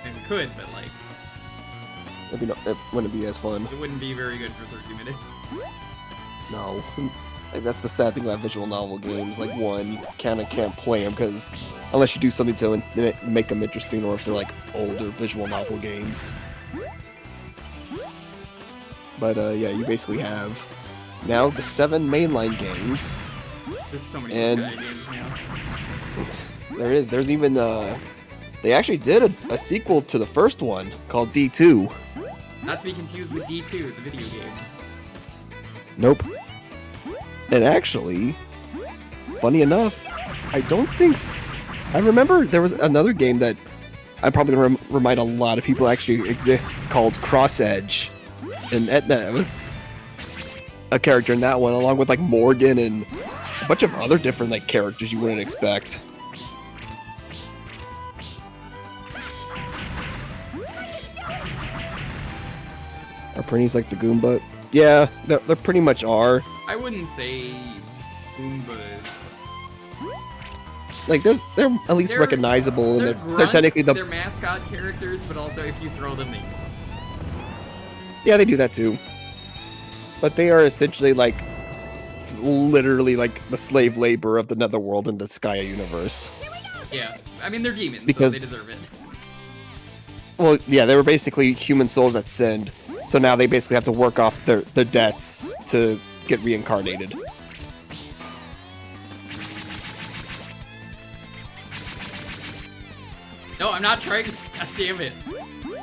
And we could, but like.
It wouldn't be as fun.
It wouldn't be very good for 30 minutes.
No. Like, that's the sad thing about visual novel games. Like, one, you kind of can't play them because unless you do something to make them interesting, or if they're like older visual novel games. But yeah, you basically have now the 7 mainline games.
There's so many games now.
There is. There's even they actually did a sequel to the first one called D2.
Not to be confused with D2, the video game.
Nope. And actually, funny enough, I don't think I remember there was another game that I'm probably gonna remind a lot of people actually exists called Cross Edge, and Etna was a character in that one, along with like Morgan and a bunch of other different like characters you wouldn't expect. Are Prinny's like the Goomba? Yeah, they pretty much are.
I wouldn't say Goombas.
Like they're at least recognizable, and they're technically
they're mascot characters, but also if you throw them, they explode.
Yeah, they do that too. But they are essentially like literally like the slave labor of the Netherworld and the Disgaea universe.
Here we go,
Yeah, I mean they're demons, so
Because-
they deserve it.
Well, yeah, they were basically human souls that sinned. So now they basically have to work off their debts to get reincarnated.
No, I'm not trying. God damn it. I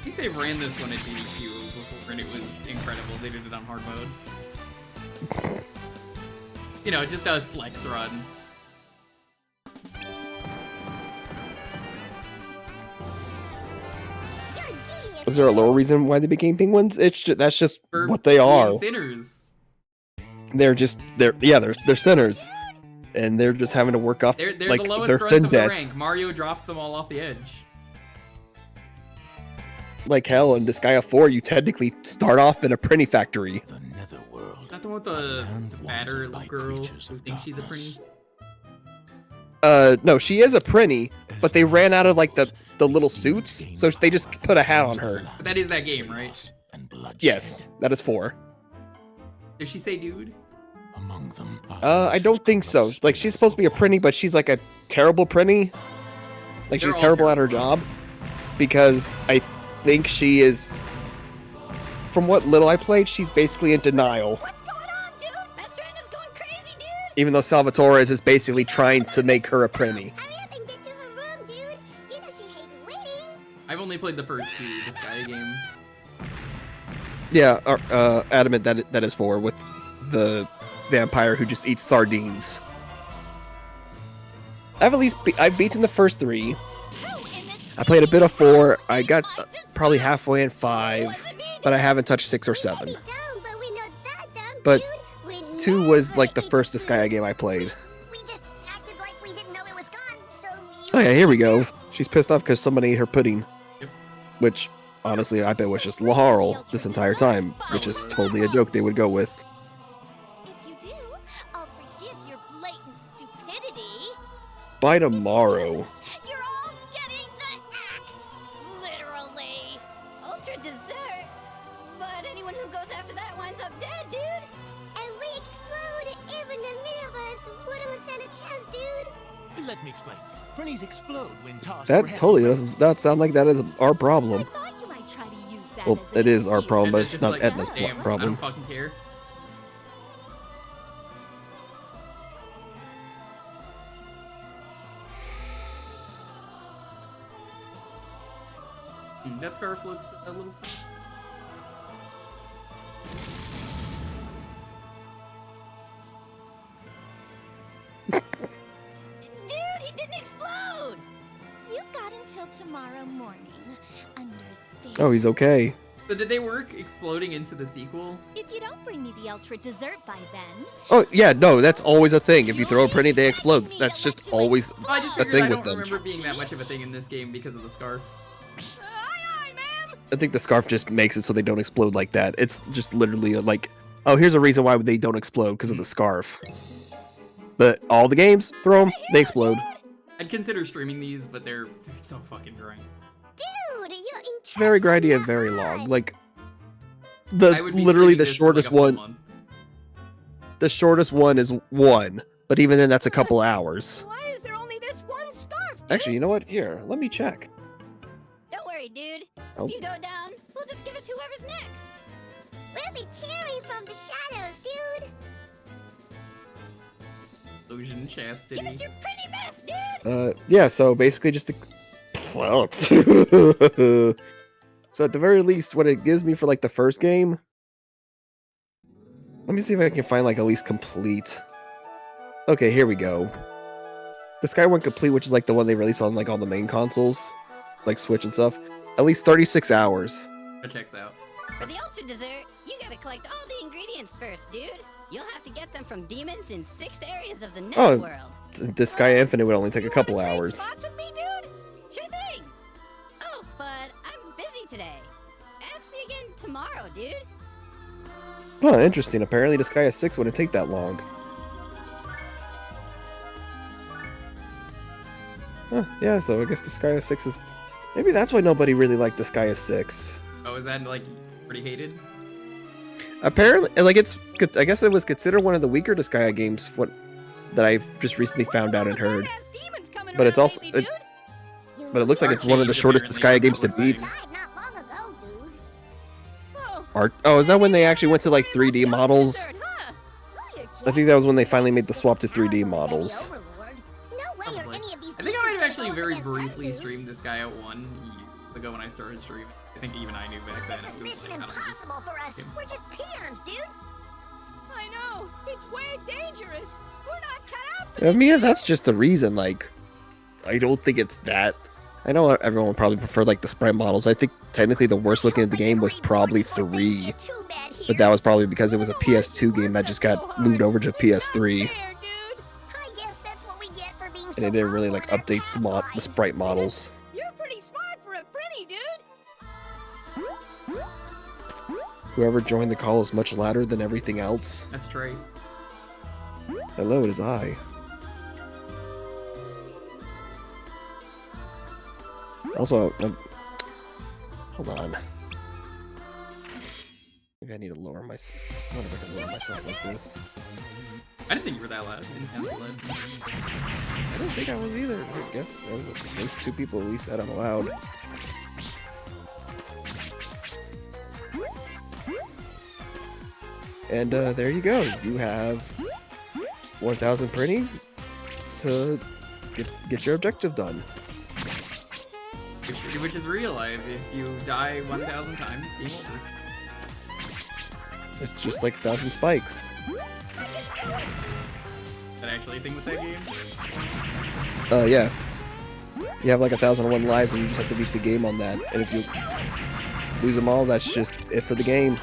think they ran this one at DDQ before and it was incredible. They did it on hard mode. You know, just a flex run.
Was there a lower reason why they became penguins? It's just, that's just
For
what they are.
being sinners.
They're sinners, and they're just having to work off
They're
like
the lowest
their
grunts
sin
of the
debts.
rank. Mario drops them all off the edge.
Like hell, in Disgaea 4, you technically start off in a Prinny factory.
Is that the one with the fatter girl who thinks she's a Prinny?
No, she is a Prinny, but they ran out of like the little suits, so they just put a hat on her.
But that is that game, right?
Yes, that is 4.
Did she say dude?
I don't think so. Like, she's supposed to be a Prinny, but she's like a terrible Prinny. Like,
They're
she's
all
terrible at her job. Because I think she is... From what little I played, she's basically in denial. Even though Salvatore is basically trying to make her a Prinny.
I've only played the first 2 Disgaea games.
Yeah, adamant that is 4, with the vampire who just eats sardines. I've beaten the first 3. I played a bit of 4. I got probably halfway in 5, but I haven't touched 6 or 7. But 2 was like the first Disgaea game I played. Oh yeah, here we go. She's pissed off because somebody ate her pudding. Which, honestly, I bet was just Laharl this entire time, which is totally a joke they would go with. By tomorrow.
Literally. Ultra dessert? But anyone who goes after that winds up dead, dude. And we explode even the middle of us. Wouldn't stand a chance, dude.
Let me explain. Prinnies explode when tossed.
That totally does not sound like that is our problem.
You might try to use that
Well,
as an
it is our
excuse.
problem, but
It's
it's
just
not
like,
Edna's
damn,
problem.
I don't fucking care. That scarf looks a little funny.
Dude, he didn't explode! You've got until tomorrow morning. Understand?
Oh, he's okay.
So did they work exploding into the sequel?
If you don't bring me the ultra dessert by then,
Oh, yeah, no, that's always a thing. If you throw a Prinny, they explode. That's just always
Oh, I just
a
figured
thing
I
with
don't
them.
remember being that much of a thing in this game because of the scarf.
I think the scarf just makes it so they don't explode like that. It's just literally like, oh, here's a reason why they don't explode, because of the scarf. But all the games, throw them, they explode.
I'd consider streaming these, but they're so fucking dry.
dude, you're in charge.
Very grindy and very long. Like,
I would be
literally
streaming
the
this for,
shortest
like, a full
one.
month.
The shortest one is 1, but even then, that's a couple hours.
Why is there only this one scarf?
Actually, you know what? Here, let me check.
Don't worry, dude.
Oh.
If you go down, we'll just give it to whoever's next. We'll be cheering from the shadows, dude.
Illusion chastity.
Give it your pretty best, dude.
Yeah, so basically just a... Well, so at the very least, what it gives me for like the first game, let me see if I can find like at least complete. Okay, here we go. The Sky One Complete, which is like the one they released on like all the main consoles, like Switch and stuff, at least 36 hours.
That checks out.
For the ultra dessert, you gotta collect all the ingredients first, dude. You'll have to get them from demons in 6 areas of the
Oh,
netherworld.
the Sky Infinite would only take a couple hours.
Spots with me, dude? Sure thing. Oh, but I'm busy today. Ask me again tomorrow, dude.
Oh, interesting. Apparently, the Sky 6 wouldn't take that long. Huh, yeah, so I guess the Sky 6 is... Maybe that's why nobody really liked the Sky 6.
Oh, is that like pretty hated?
Apparently, like it's... I guess it was considered one of the weaker Disgaea games that I've just recently found out and heard. But it's also, but it looks like it's one of the shortest Disgaea games to beat. Oh, is that when they actually went to like 3D models? I think that was when they finally made the swap to 3D models.
Probably. I think I might have actually very briefly streamed this guy at 1 year ago when I started streaming. I think even I knew back then.
This is
it was
mission
like, I don't know,
impossible for us.
yeah.
We're just peons, dude. I know. It's way dangerous. We're not cut out for
I mean, if that's just the reason, like, I don't think it's that. I know everyone would probably prefer like the sprite models. I think technically the worst looking of the game was probably 3, but that was probably because it was a PS2 game that just got moved over to PS3, and they didn't really like update the sprite models.
You're pretty smart for a Prinny, dude.
Whoever joined the call is much louder than everything else.
That's true.
Hello, it is I. Also, hold on. Maybe I need to lower myself. I wonder if I can lower myself like this.
I didn't think you were that loud. It didn't sound so loud.
I don't think I was either. I guess there was at least 2 people at least said I'm loud. And there you go. You have 1,000 Prinnies to get your objective done.
Which is real life. If you die 1,000 times, game over.
It's just like 1,000 spikes.
Is that actually a thing with that game?
Yeah. You have like 1,001 lives and you just have to beat the game on that. And if you lose them all, that's just it for the game.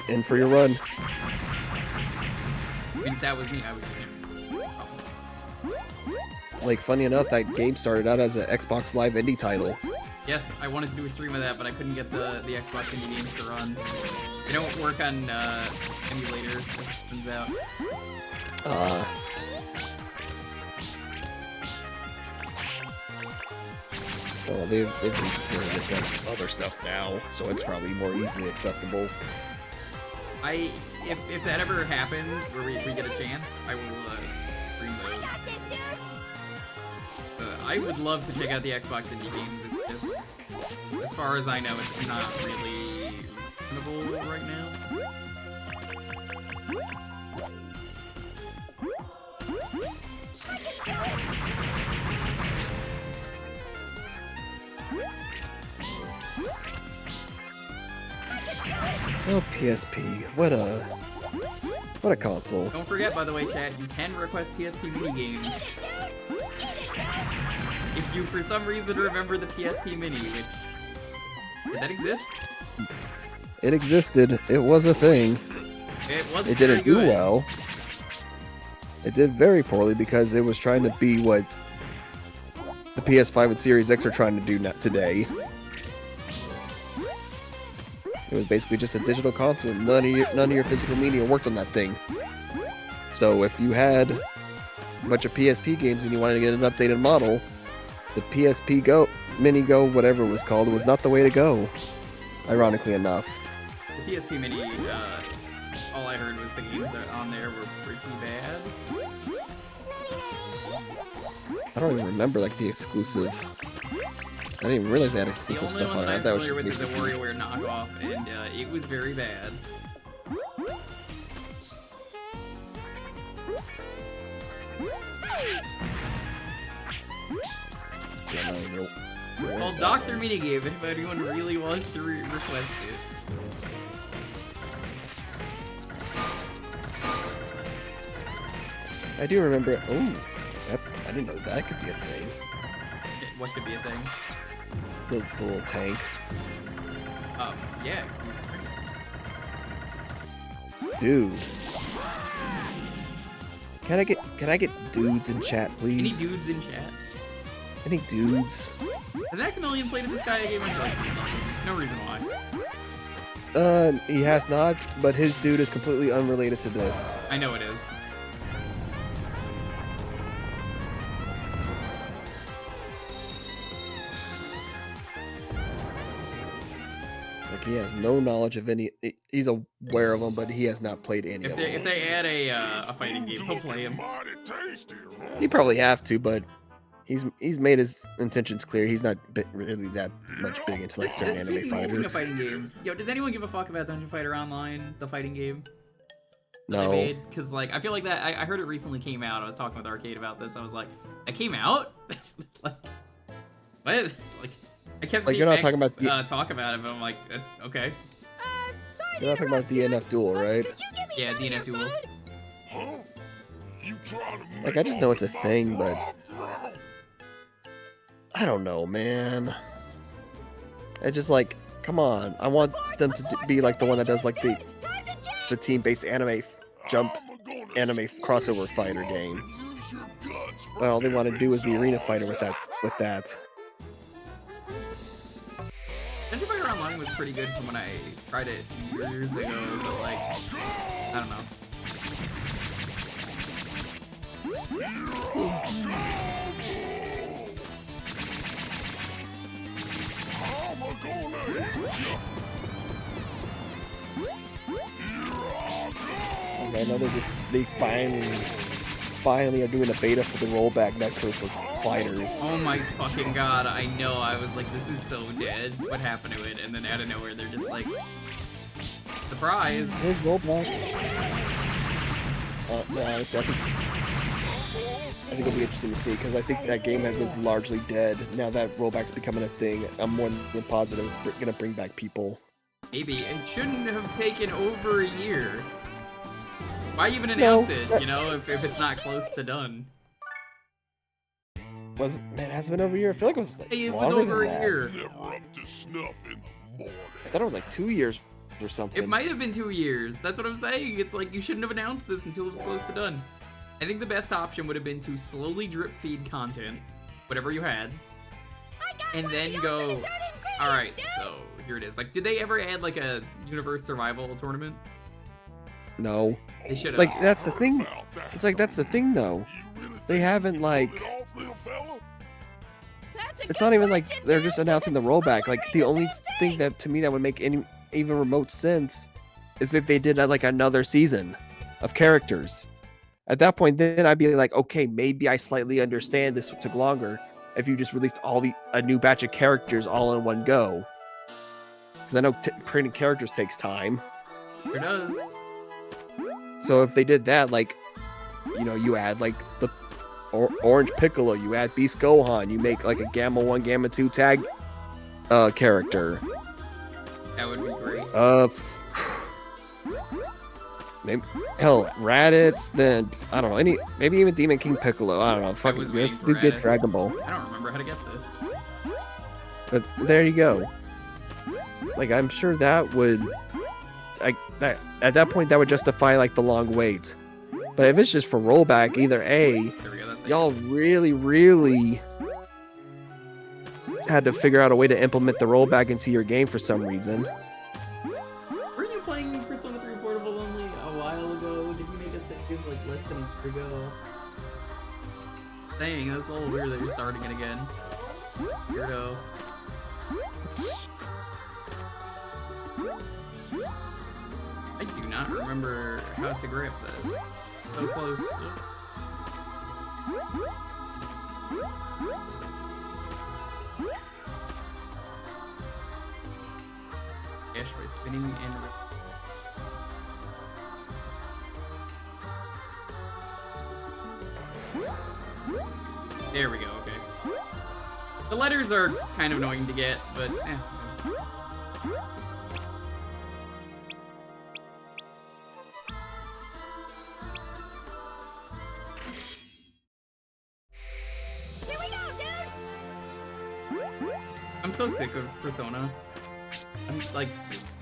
And for your run.
I mean, if that was me, I would just
Like, funny enough, that game started out as an Xbox Live indie title.
Yes, I wanted to do a stream of that, but I couldn't get the Xbox indie games to run. They don't work on emulators, as it turns out.
Well, they've been doing it like other stuff now, so it's probably more easily accessible.
If that ever happens, where we get a chance, I will stream those. I would love to check out the Xbox indie games. It's just, as far as I know, it's not really reasonable right now.
Oh, PSP, what a console.
Don't forget, by the way, chat, you can request PSP minigames. If you, for some reason, remember the PSP Mini, which... Did that exist?
It existed. It was a thing.
It
didn't do well. It did very poorly because it was trying to be what the PS5 and Series X are trying to do today. It was basically just a digital console. None of your physical media worked on that thing. So if you had a bunch of PSP games and you wanted to get an updated model, the PSP Go, Mini Go, whatever it was called, was not the way to go. Ironically enough.
The PSP Mini, all I heard was the games that on there were pretty bad.
I don't even remember like the exclusive. I didn't even realize they had exclusive stuff on it. I thought it was
with
just
the WarioWare knockoff, and it was very bad. It's called Dr. Minigame if anyone really wants to request it.
I do remember. Oh, I didn't know that could be a thing.
What could be a thing?
The little tank.
Yeah.
Dude. Can I get dudes in chat, please?
Any dudes in chat?
Any dudes?
Has Maximilian played this guy game? No reason why.
He has not, but his dude is completely unrelated to this.
I know it is.
Like he has no knowledge of any. He's aware of them, but he has not played any of them.
If they add a fighting game, he'll play him.
He probably have to, but he's made his intentions clear. He's not really that much big into like certain anime
Speaking of
fighters.
fighting games, yo, does anyone give a fuck about Dungeon Fighter Online, the fighting game?
No.
Because like I feel like that. I heard it recently came out. I was talking with Arcade about this. I was like, it came out? Like, what? Like, I kept
Like,
seeing
you're not
X,
talking about
talk about it, but I'm like, okay.
You're not talking about DNF Duel, right?
Yeah, DNF Duel.
Like I just know it's a thing, but I don't know, man. I just like, come on. I want them to be like the one that does like the team-based anime anime crossover fighter game. But all they want to do is the arena fighter with that.
Dungeon Fighter Online was pretty good from when I tried it years ago, but like, I don't know.
I know they finally are doing a beta for the rollback netcode for fighters.
Oh my fucking god, I know. I was like, this is so dead. What happened to it? And then out of nowhere, they're just like, surprise.
Here's rollback. No, I think it'll be interesting to see because I think that game was largely dead. Now that rollback's becoming a thing, I'm more than positive it's gonna bring back people.
Maybe. It shouldn't have taken over a year. Why even announce it, you know, if it's not close to done?
Man, has it been over a year? I feel like it was like
It was
longer
over
than
a
that.
year.
I thought it was like 2 years or something.
It might have been 2 years. That's what I'm saying. It's like you shouldn't have announced this until it was close to done. I think the best option would have been to slowly drip feed content, whatever you had, and then go, alright, so here it is. Like, did they ever add like a universe survival tournament?
No.
They should have.
Like, that's the thing. It's like, that's the thing, though. They haven't, like... It's not even like they're just announcing the rollback. Like, the only thing that, to me, that would make any even remote sense is if they did, like, another season of characters. At that point, then I'd be like, okay, maybe I slightly understand this took longer if you just released a new batch of characters all in one go. Because I know printing characters takes time.
Sure does.
So if they did that, like, you know, you add like the Orange Piccolo, you add Beast Gohan, you make like a Gamma 1, Gamma 2 tag character.
That would be great.
Maybe, hell, Raditz, then I don't know, maybe even Demon King Piccolo. I don't know. Fuck, let's do good Dragon Ball.
I don't remember how to get this.
But there you go. Like, I'm sure that would, like, at that point that would justify like the long wait. But if it's just for rollback, either A, y'all really had to figure out a way to implement the rollback into your game for some reason.
Weren't you playing Persona 3 Portable only a while ago? Did you make a save like less than a year ago? Dang, that's a little weird that you're starting it again. Weirdo. I do not remember how to grab that. So close. Dash by spinning and... There we go, okay. The letters are kind of annoying to get, but eh. I'm so sick of Persona. I'm just like,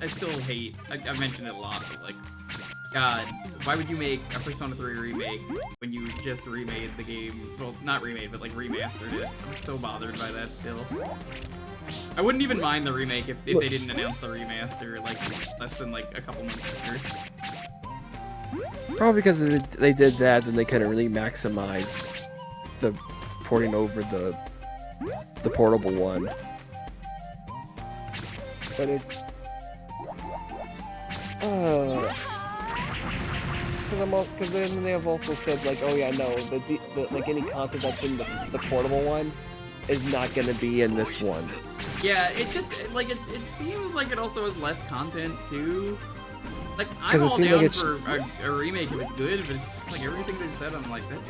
I still hate, I mentioned it a lot, but like, God, why would you make a Persona 3 remake when you just remade the game? Well, not remade, but like remastered it. I'm so bothered by that still. I wouldn't even mind the remake if they didn't announce the remaster like less than like a couple months later.
Probably because they did that, then they couldn't really maximize the porting over the portable one. But Because then they have also said like, oh yeah, no, the like any content that's in the portable one is not going to be in this one.
Yeah, it just like it seems like it also has less content too. Like I'm all down
like
for a remake if it's good, but it's just like everything they've said, I'm like that.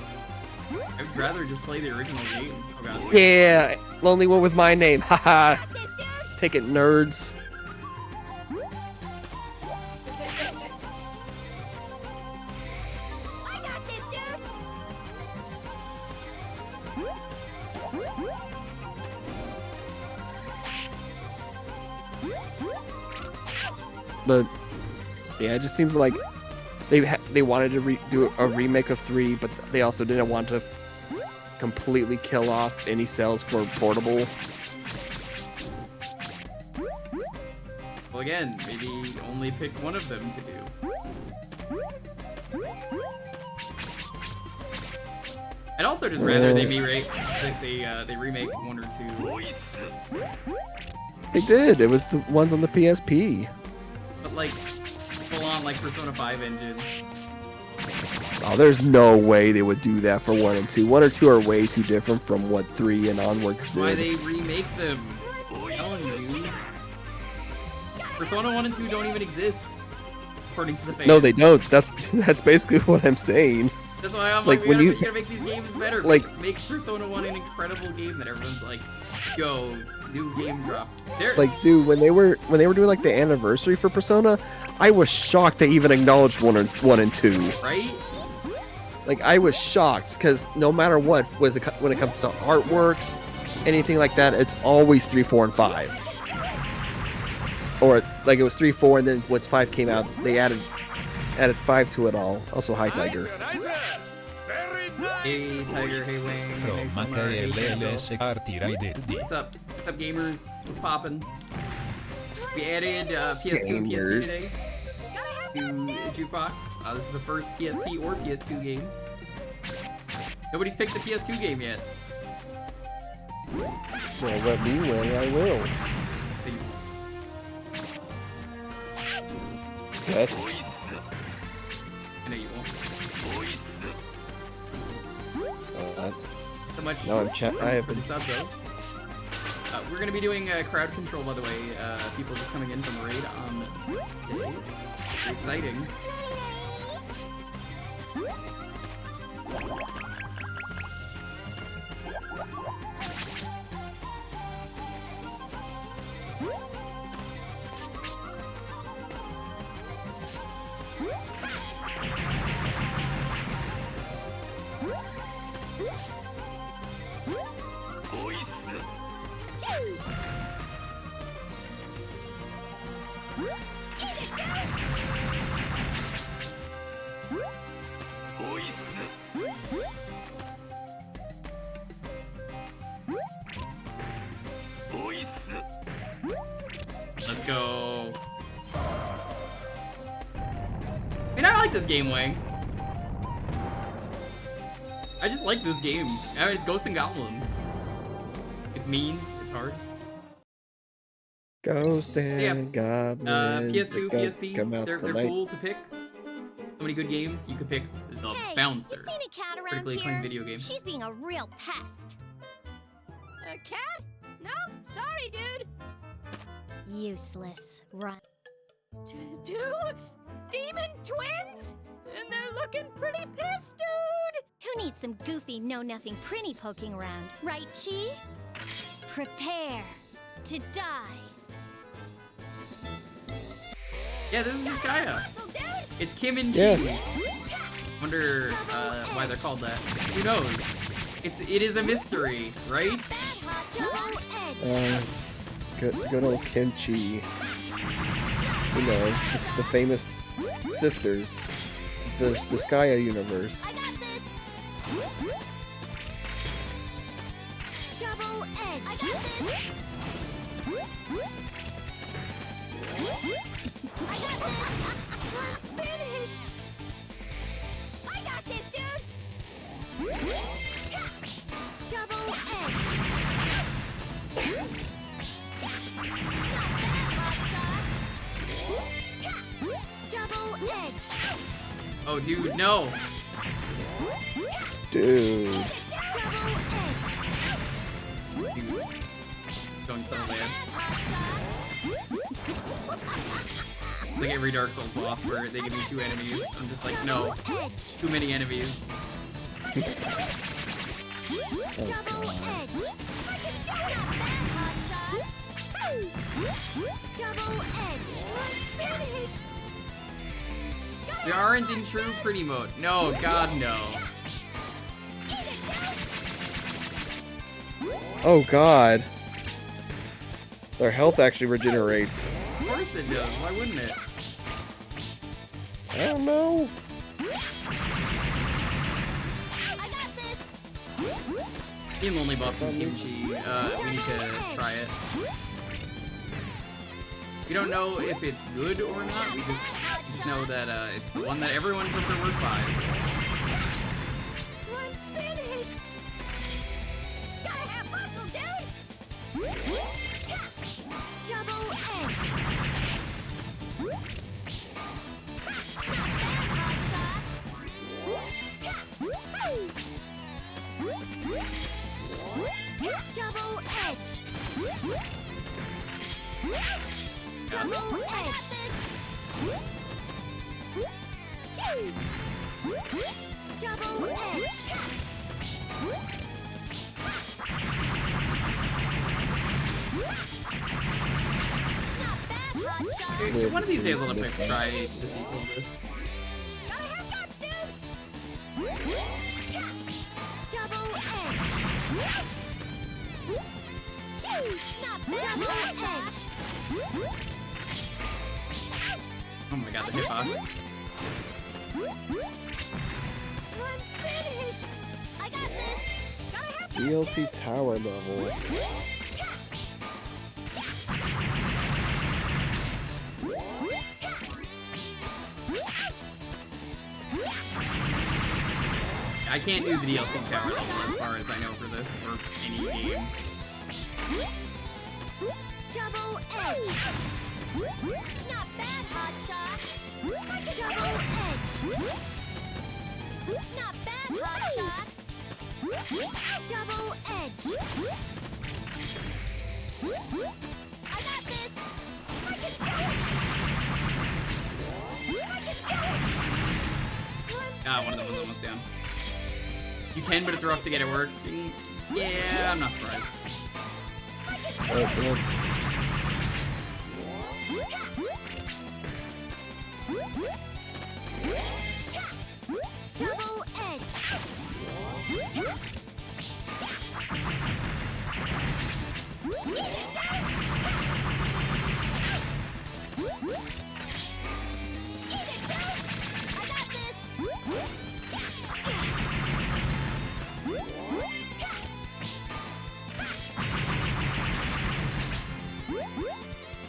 I'd rather just play the original game. Oh god.
Yeah, Lonely One with My Name. Haha. Take it, nerds. But yeah, it just seems like they wanted to do a remake of 3, but they also didn't want to completely kill off any sales for portable.
Well, again, maybe only pick one of them to do. I'd also just rather they remake 1 or 2.
They did. It was the ones on the PSP.
But like full on like Persona 5 engine.
Oh, there's no way they would do that for 1 and 2. 1 or 2 are way too different from what 3 and onwards
That's
did.
why they remake them. I'm telling you. Persona 1 and 2 don't even exist, according to the fans.
No, they don't. That's basically what I'm saying.
That's why I'm
like
like,
when
we gotta make these games better.
Like
make Persona 1 an incredible game that everyone's like, yo, new game drop.
Like, dude, when they were doing like the anniversary for Persona, I was shocked they even acknowledged 1 and 2.
Right?
Like, I was shocked because no matter what when it comes to artworks, anything like that, it's always 3, 4, and 5. Or like it was 3, 4, and then once 5 came out, they added 5 to it all. Also, hi Tiger.
Hey Tiger, hey Wayne.
From
What's up? What's up, gamers? What's poppin'? We added PS2 and PSP today to Jewkbox. This is the first PSP or PS2 game. Nobody's picked the PS2 game yet.
Well, let me win, I will. What?
I know you won't. So much
No, I'm I have
for the sub though. We're gonna be doing crowd control, by the way. People just coming in from the raid on this day. Very exciting. Let's go. I mean, I like this game, Wang. I just like this game. I mean, it's Ghosts and Goblins. It's mean. It's hard.
Ghost and Goblins.
PS2, PSP,
come out
they're
tonight.
cool to pick. So many good games. You could pick the Bouncer.
Seen a cat around
Critically
here?
acclaimed video game.
She's being a real pest. A cat? No, sorry, dude. Useless. Run. Two demon twins? And they're looking pretty pissed, dude. Who needs some goofy, know-nothing Prinny poking around, right, Chi? Prepare to die.
Yeah, this is Disgaea. It's Kim and Chi.
Yeah.
Wonder why they're called that. Who knows? It is a mystery, right?
Good old Kimchi. You know, the famous sisters. The Disgaea universe.
Double edge. Finished. I got this, dude. Double edge.
Oh, dude, no.
Dude.
Dude. Going so bad. Like every Dark Souls boss where they give me 2 enemies. I'm just like, no. Too many enemies. They aren't in true pretty mode. No, God, no.
Oh god. Their health actually regenerates.
Of course it does. Why wouldn't it?
I don't know.
Team only bought some kimchi. We need to try it. We don't know if it's good or not. We just know that it's the one that everyone from their work buys. Dude, one of these days I'll try the sequel of this. Oh my god, the hitbox.
DLC tower level.
I can't do the DLC tower level as far as I know for this, or any game.
Double edge. Not bad, hotshot. Double edge. Not bad, hotshot. Double edge. I got this. I can do it. I can do it.
Ah, one of them was almost down. You can, but it's rough to get it working. Yeah, I'm not surprised.
Oh, good.
Double edge.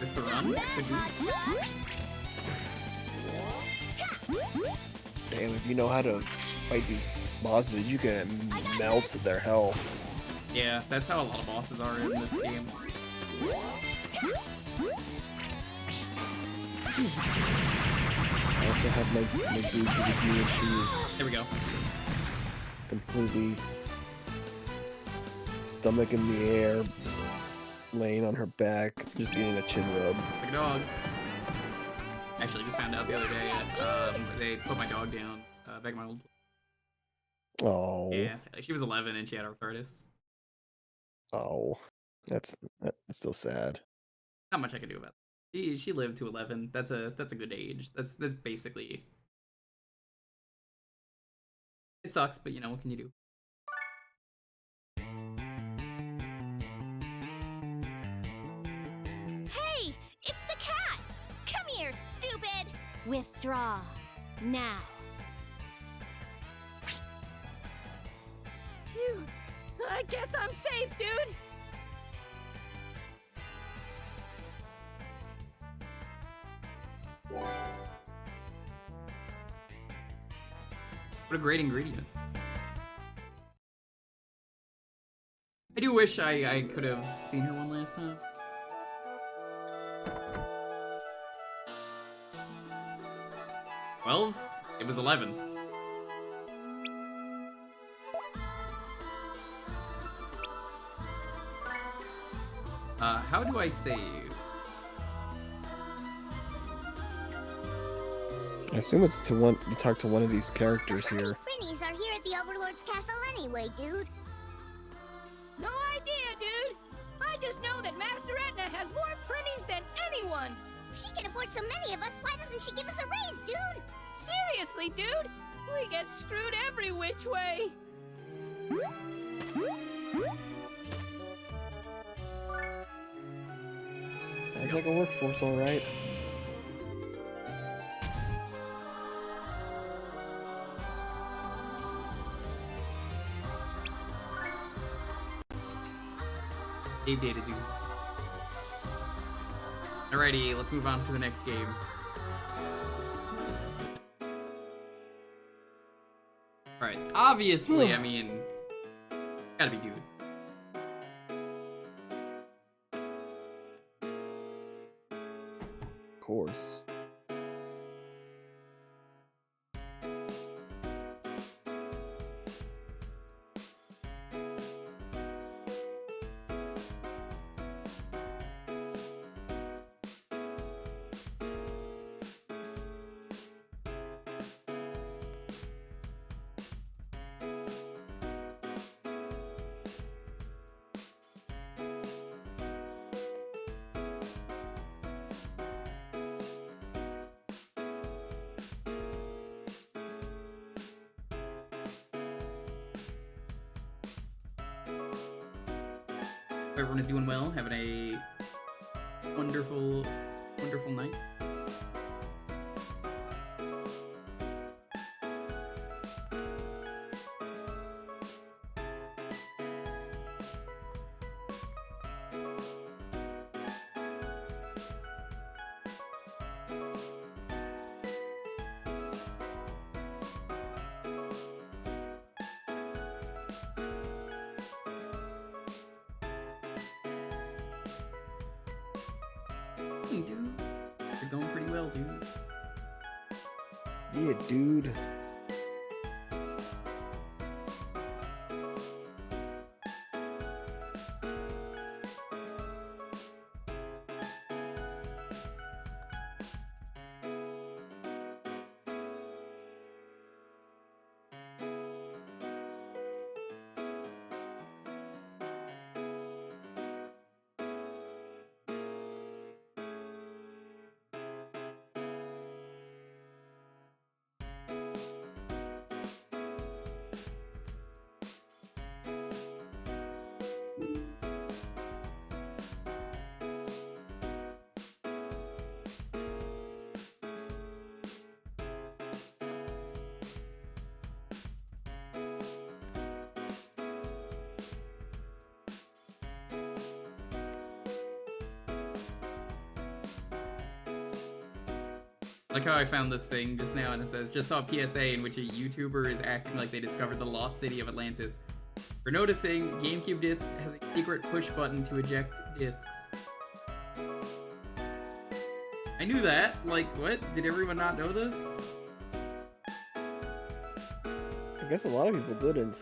Is the run?
Damn, if you know how to fight these bosses, you can melt their health.
Yeah, that's how a lot of bosses are in this game.
I also have my booty with me and she's
There we go.
completely stomach in the air, laying on her back, just getting a chin rub.
Like a dog. Actually, just found out the other day they put my dog down back in my old place.
Oh.
Yeah, she was 11 and she had arthritis.
Oh. That's still sad.
Not much I can do about it. She lived to 11. That's a good age. That's basically. It sucks, but you know, what can you do?
Hey, it's the cat! Come here, stupid! Withdraw. Now.
Phew. I guess I'm safe, dude.
What a great ingredient. I do wish I could have seen her one last time. 12? It was 11. How do I save?
I assume it's to talk to one of these characters here.
Prinnies are here at the Overlord's castle anyway, dude.
No idea, dude. I just know that Master Etna has more Prinnies than anyone.
If she can afford so many of us, why doesn't she give us a raise, dude?
Seriously, dude. We get screwed every which way.
Sounds like a workforce, all right.
Save data, dude. Alrighty, let's move on to the next game. Alright, obviously, I mean, gotta be dude.
Of course.
Everyone is doing well, having a wonderful, wonderful night. Hey, dude. You're going pretty well, dude.
Yeah, dude.
I like how I found this thing just now, and it says, just saw a PSA in which a YouTuber is acting like they discovered the lost city of Atlantis. For noticing, GameCube disc has a secret push button to eject discs. I knew that. Like, what? Did everyone not know this?
I guess a lot of people didn't.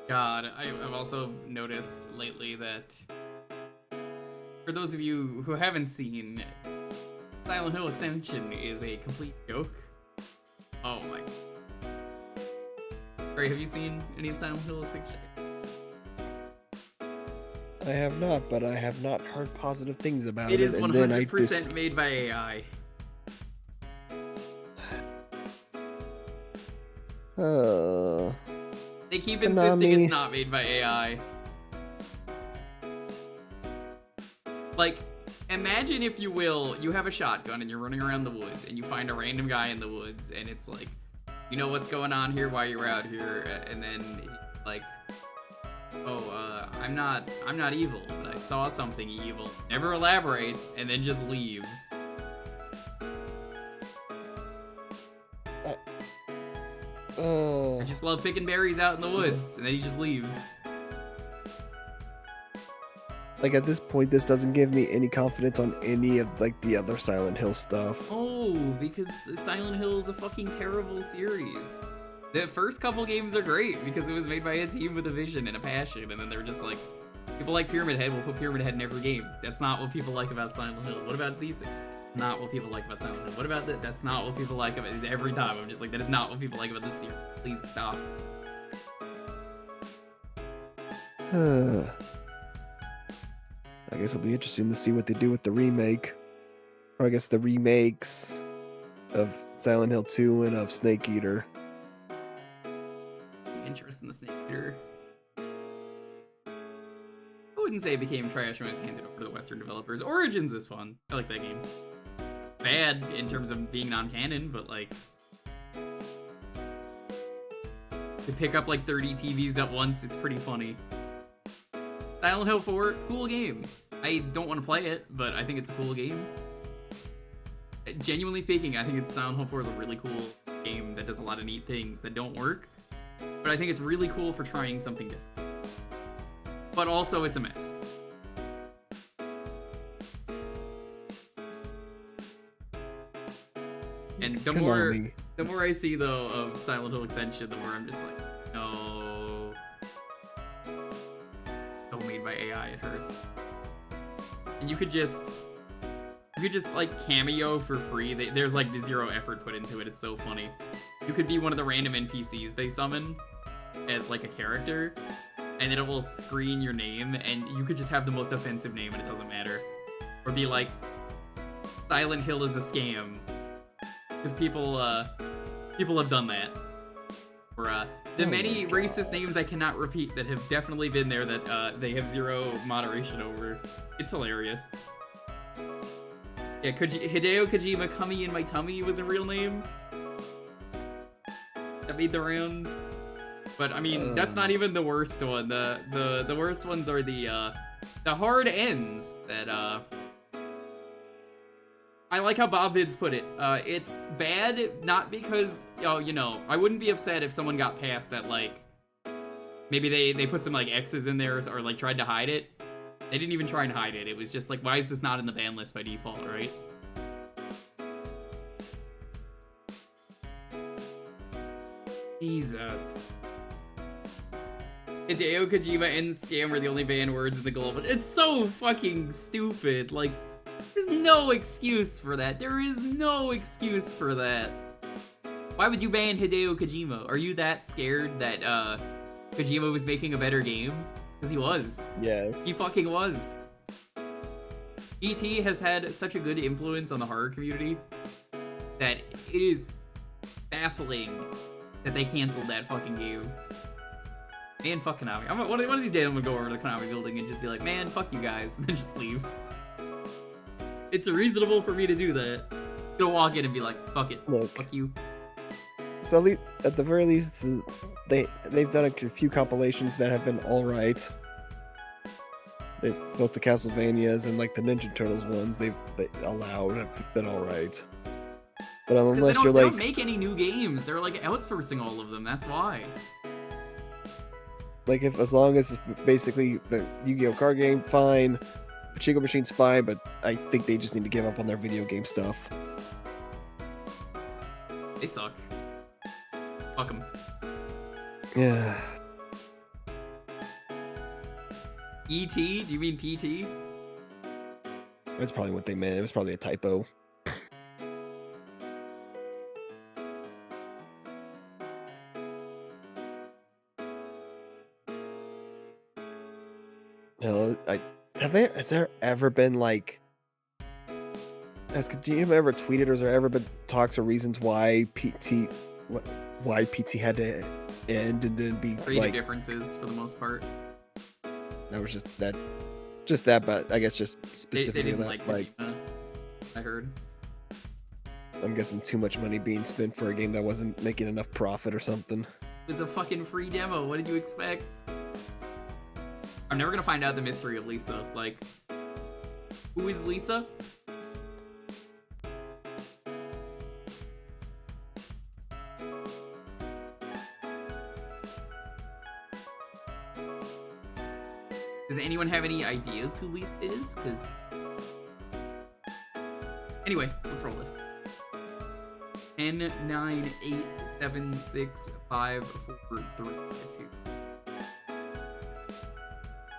God, I've also noticed lately that for those of you who haven't seen, Silent Hill Extension is a complete joke. Oh my. Ray, have you seen any of Silent Hill Extension?
I have not, but I have not heard positive things about it.
It is
and then
100% made by AI. They keep insisting
Konami.
it's not made by AI. Like, imagine, if you will, you have a shotgun and you're running around the woods and you find a random guy in the woods and it's like, you know what's going on here while you're out here, and then like, oh, I'm not evil, but I saw something evil. Never elaborates and then just leaves. I just love picking berries out in the woods, and then he just leaves.
Like, at this point, this doesn't give me any confidence on any of like the other Silent Hill stuff.
Oh, because Silent Hill is a fucking terrible series. The first couple games are great because it was made by a team with a vision and a passion, and then they're just like, people like Pyramid Head, we'll put Pyramid Head in every game. That's not what people like about Silent Hill. What about these? Not what people like about Silent Hill. What about that? That's not what people like about it. Every time I'm just like, that is not what people like about this series. Please stop.
I guess it'll be interesting to see what they do with the remake. Or I guess the remakes of Silent Hill 2 and of Snake Eater.
Interest in the Snake Eater. I wouldn't say it became trash when it was handed over to the Western developers. Origins is fun. I like that game. Bad in terms of being non-canon, but like, to pick up like 30 TVs at once, it's pretty funny. Silent Hill 4, cool game. I don't want to play it, but I think it's a cool game. Genuinely speaking, I think Silent Hill 4 is a really cool game that does a lot of neat things that don't work, but I think it's really cool for trying something different. But also, it's a mess. And the more I see, though, of Silent Hill Extension, the more I'm just like, no. So made by AI, it hurts. And you could just like cameo for free. There's like zero effort put into it. It's so funny. You could be one of the random NPCs they summon as like a character, and it will screen your name, and you could just have the most offensive name and it doesn't matter. Or be like, Silent Hill is a scam. Because people have done that. Or the many racist names I cannot repeat that have definitely been there that they have zero moderation over. It's hilarious. Yeah, Hideo Kojima Kami in My Tummy was a real name. That made the rounds. But I mean, that's not even the worst one. The worst ones are the hard ends that I like how Bob Vids put it. It's bad not because, you know, I wouldn't be upset if someone got past that, like, maybe they put some like X's in there or like tried to hide it. They didn't even try and hide it. It was just like, why is this not in the ban list by default, right? Jesus. Hideo Kojima and scam are the only banned words in the global. It's so fucking stupid. Like, there's no excuse for that. There is no excuse for that. Why would you ban Hideo Kojima? Are you that scared that Kojima was making a better game? Because he was.
Yes.
He fucking was. E.T. has had such a good influence on the horror community that it is baffling that they canceled that fucking game. Man, fuck Konami. One of these days I'm gonna go over to the Konami building and just be like, man, fuck you guys, and then just leave. It's reasonable for me to do that. I'm gonna walk in and be like, fuck it.
Look.
Fuck you.
So at the very least, they've done a few compilations that have been all right. Both the Castlevanias and like the Ninja Turtles ones they allowed have been all right. But unless you're
they
like,
don't make any new games. They're like outsourcing all of them. That's why.
like as long as it's basically the Yu-Gi-Oh card game, fine. Pachinko machine's fine, but I think they just need to give up on their video game stuff.
They suck. Fuck them.
Yeah.
E.T.? Do you mean P.T.?
That's probably what they meant. It was probably a typo. Hell, I Has there ever been like? Do you ever tweeted, or has there ever been talks or reasons why PT had to end and then be
Creative
like
differences for the most part.
that was just that, but I guess just
They
specifically
didn't
that,
like Kojima, I heard.
I'm guessing too much money being spent for a game that wasn't making enough profit or something.
It was a fucking free demo. What did you expect? I'm never gonna find out the mystery of Lisa. Like, who is Lisa? Does anyone have any ideas who Lisa is? Because anyway, let's roll this. 10, 9, 8, 7, 6, 5, 4, 3, 2.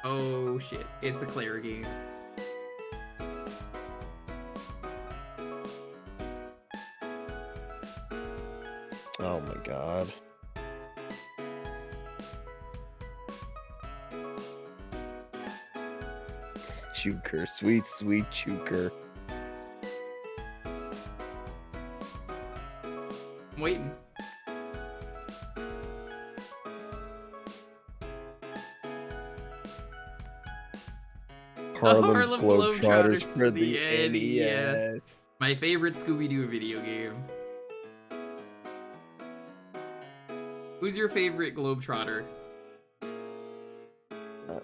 Oh shit, it's a Claire game.
Oh my god. Jewker, sweet Jewker.
I'm waiting.
Harlem Globetrotters for the NES.
My favorite Scooby-Doo video game. Who's your favorite Globetrotter?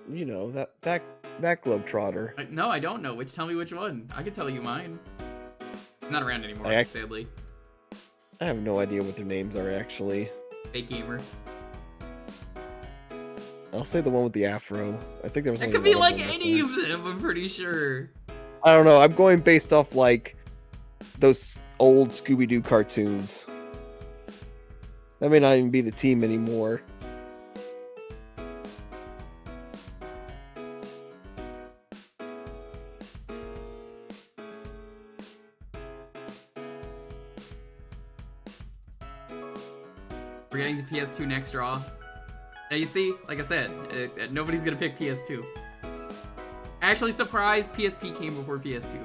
You know, that Globetrotter.
No, I don't know. Tell me which one. I can tell you mine. I'm not around anymore, sadly.
I have no idea what their names are actually.
Fake gamer.
I'll say the one with the afro. I think there was.
It
only
could be
one
like
of them
any of them, I'm pretty sure.
I don't know. I'm going based off like those old Scooby-Doo cartoons. That may not even be the team anymore.
We're getting to PS2 next draw. Now you see, like I said, nobody's gonna pick PS2. Actually surprised PSP came before PS2.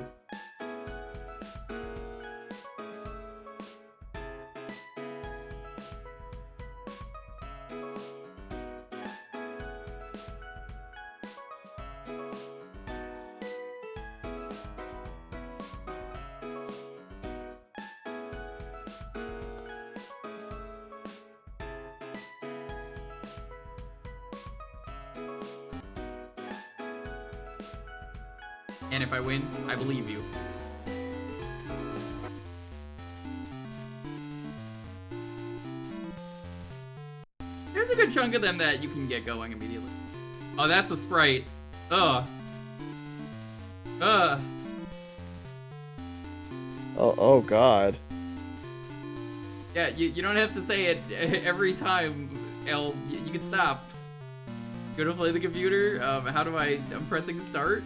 And if I win, I believe you. There's a good chunk of them that you can get going immediately. Oh, that's a sprite. Ugh. Ugh.
Oh god.
Yeah, you don't have to say it every time, L. You can stop. Go to play the computer. How do I'm pressing start?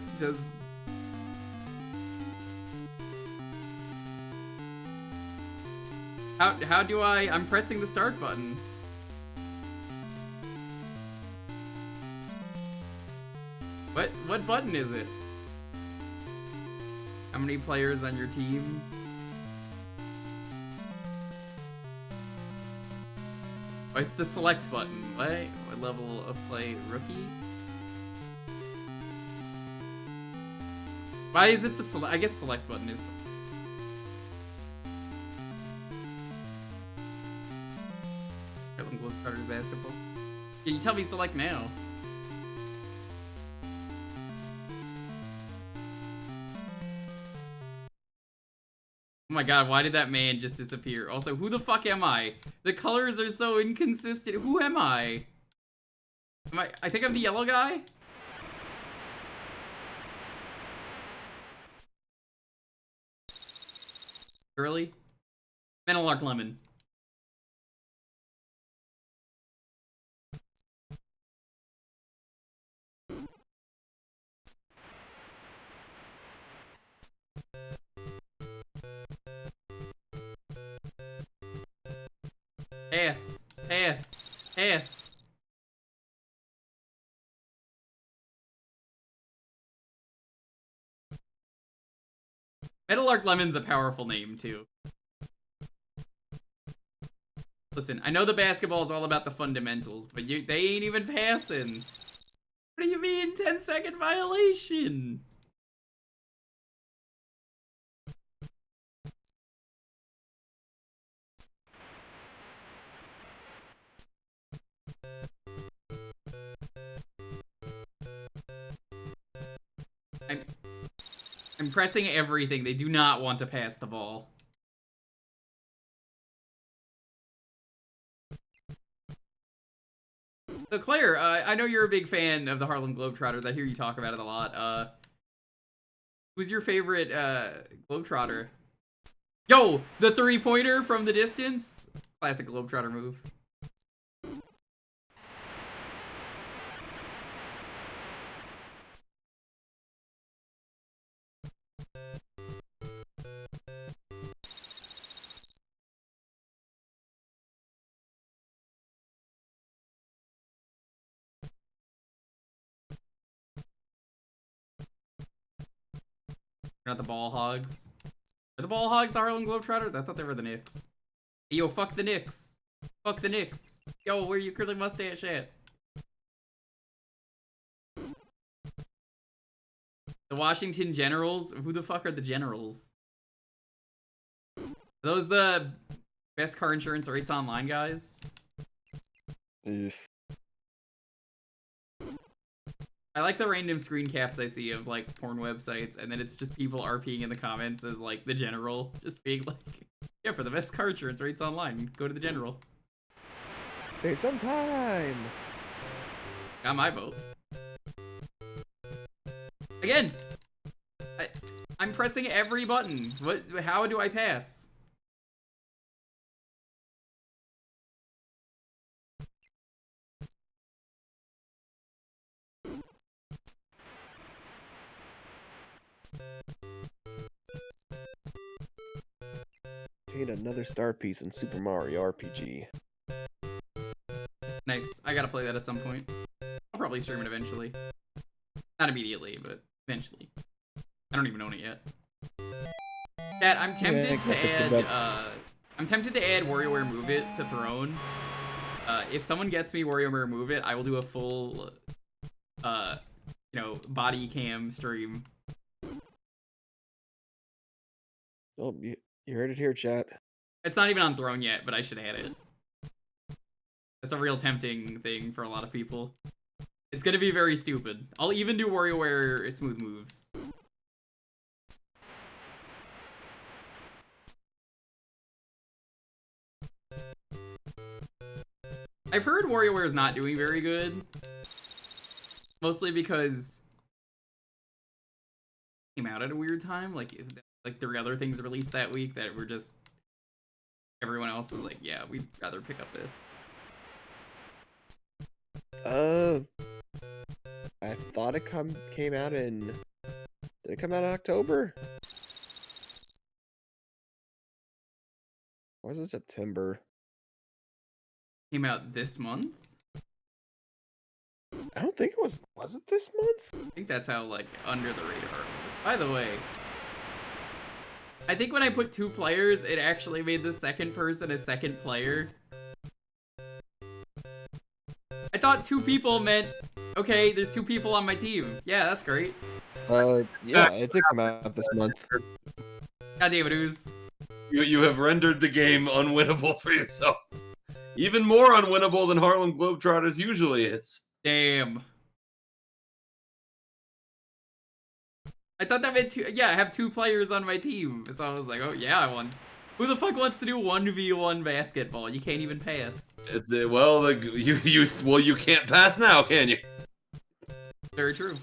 How do I'm pressing the start button. What button is it? How many players on your team? Oh, it's the select button. What level of play? Rookie? Why is it the select? I guess select button is. Harlem Globetrotters basketball. Can you tell me select now? Oh my god, why did that man just disappear? Also, who the fuck am I? The colors are so inconsistent. Who am I? I think I'm the yellow guy? Really? Menalark Lemon. Pass. Meadowlark Lemon's a powerful name, too. Listen, I know the basketball is all about the fundamentals, but they ain't even passing. What do you mean, 10-second violation? I'm pressing everything. They do not want to pass the ball. So Claire, I know you're a big fan of the Harlem Globetrotters. I hear you talk about it a lot. Who's your favorite Globetrotter? Yo, the three-pointer from the distance? Classic Globetrotter move. Not the ball hogs. Are the ball hogs the Harlem Globetrotters? I thought they were the Knicks. Yo, fuck the Knicks. Fuck the Knicks. Yo, where you curly mustache at? The Washington Generals? Who the fuck are the Generals? Are those the best car insurance rates online, guys?
Oof.
I like the random screen caps I see of, like, porn websites, and then it's just people RPing in the comments as, like, the General. Just being like, yeah, for the best car insurance rates online, go to the General.
Save some time!
Got my vote. Again! I'm pressing every button. How do I pass?
Obtain another star piece in Super Mario RPG.
Nice. I gotta play that at some point. I'll probably stream it eventually. Not immediately, but eventually. I don't even own it yet. Chat, I'm tempted to add WarioWare Move It to Throne. If someone gets me WarioWare Move It, I will do a full body cam stream.
Oh, you heard it here, chat.
It's not even on Throne yet, but I should add it. It's a real tempting thing for a lot of people. It's gonna be very stupid. I'll even do WarioWare smooth moves. I've heard WarioWare is not doing very good. Mostly because it came out at a weird time. Like 3 other things released that week that were just... Everyone else is like, yeah, we'd rather pick up this.
I thought it came out in... Did it come out in October? Or was it September?
Came out this month?
I don't think it was. Was it this month?
I think that's how, like, under the radar it was. By the way, I think when I put 2 players, it actually made the second person a second player. I thought 2 people meant, okay, there's 2 people on my team. Yeah, that's great.
Yeah, it did come out this month.
God damn it, Ooze.
You have rendered the game unwinnable for yourself. Even more unwinnable than Harlem Globetrotters usually is.
Damn. I thought that meant 2. Yeah, I have 2 players on my team. So I was like, oh yeah, I won. Who the fuck wants to do 1v1 basketball? You can't even pass.
It's you can't pass now, can you?
Very true.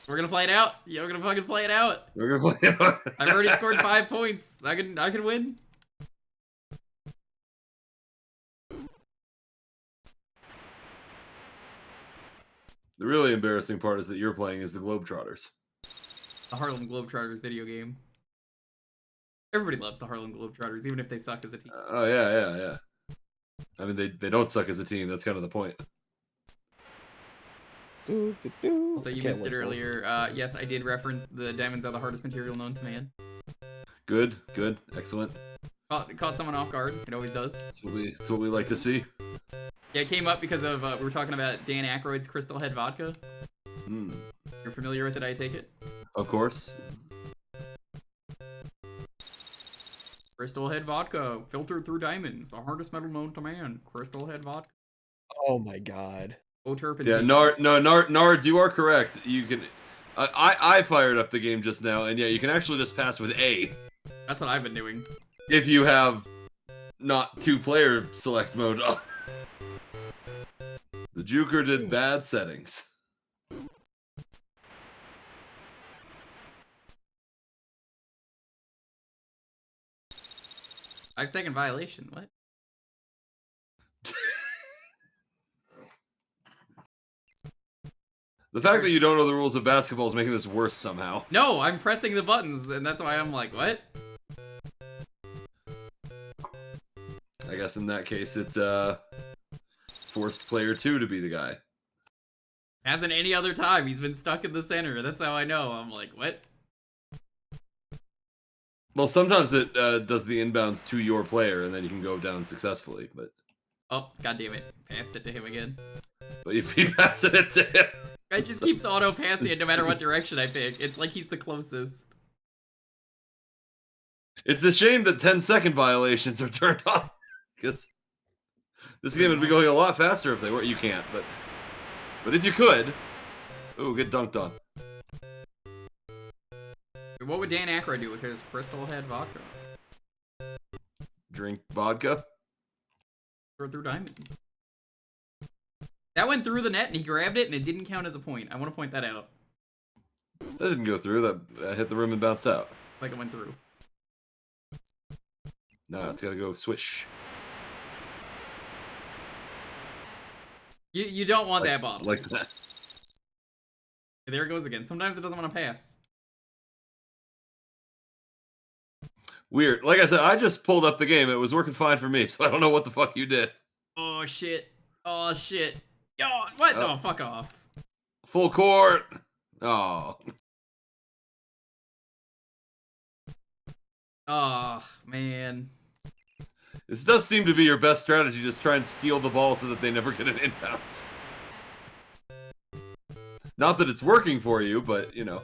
We're gonna play it out. Yeah, we're gonna fucking play it out.
We're gonna play it out.
I've already scored 5 points. I can win.
The really embarrassing part is that you're playing as the Globetrotters.
The Harlem Globetrotters video game. Everybody loves the Harlem Globetrotters, even if they suck as a team.
Oh yeah. I mean, they don't suck as a team. That's kind of the point.
So you missed it earlier. Yes, I did reference the diamonds are the hardest material known to man.
Good, good, excellent.
Caught someone off guard. It always does.
That's what we like to see.
Yeah, it came up because of we were talking about Dan Aykroyd's Crystal Head vodka.
Hmm.
You're familiar with it, I take it?
Of course.
Crystal Head vodka, filtered through diamonds, the hardest metal known to man. Crystal Head vodka.
Oh my god.
Oh, turpentine.
Yeah, Nards, you are correct. You can. I fired up the game just now, and yeah, you can actually just pass with A.
That's what I've been doing.
If you have not 2-player select mode up. The Jewker did bad settings.
5-second violation. What?
The fact that you don't know the rules of basketball is making this worse somehow.
No, I'm pressing the buttons, and that's why I'm like, what?
I guess in that case, it forced player 2 to be the guy.
Hasn't any other time. He's been stuck in the center. That's how I know. I'm like, what?
Well, sometimes it does the inbounds to your player, and then you can go down successfully. But
oh, god damn it! Passed it to him again.
But if he passes it to him,
it just keeps auto passing it no matter what direction I pick. It's like he's the closest.
It's a shame that 10-second violations are turned on, because this game would be going a lot faster if they were. You can't, but if you could, ooh, get dunked on.
What would Dan Aykroyd do with his Crystal Head vodka?
Drink vodka?
Through diamonds. That went through the net and he grabbed it and it didn't count as a point. I want to point that out.
That didn't go through. That hit the rim and bounced out.
Like it went through.
No, it's gotta go swish.
You don't want that bottle.
Like that.
There it goes again. Sometimes it doesn't want to pass.
Weird. Like I said, I just pulled up the game. It was working fine for me, so I don't know what the fuck you did.
Oh shit. Oh shit. Yo, what? Oh, fuck off.
Full court. Oh.
Oh, man.
This does seem to be your best strategy, just try and steal the ball so that they never get an inbounds. Not that it's working for you, but, you know.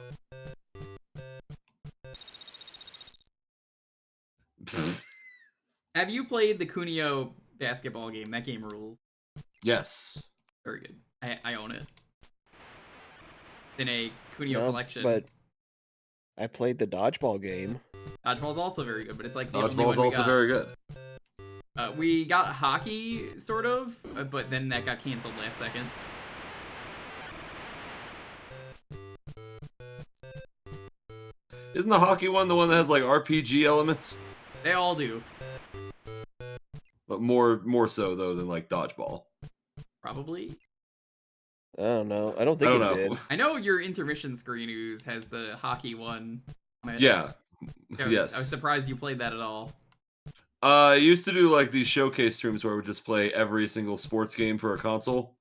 Have you played the Kunio basketball game? That game rules.
Yes.
Very good. I own it. In a Kunio
No,
collection.
But I played the dodgeball game.
Dodgeball's also very good, but it's like the only one
Dodgeball's
we
also
got.
very good.
We got hockey, sort of, but then that got canceled last second.
Isn't the hockey one the one that has like RPG elements?
They all do.
But more so though than like dodgeball.
Probably.
I don't know. I don't think it did.
I know your intermission screen ooze has the hockey one on it.
Yeah.
Yes. I was surprised you played that at all.
I used to do like these showcase streams where I would just play every single sports game for a console.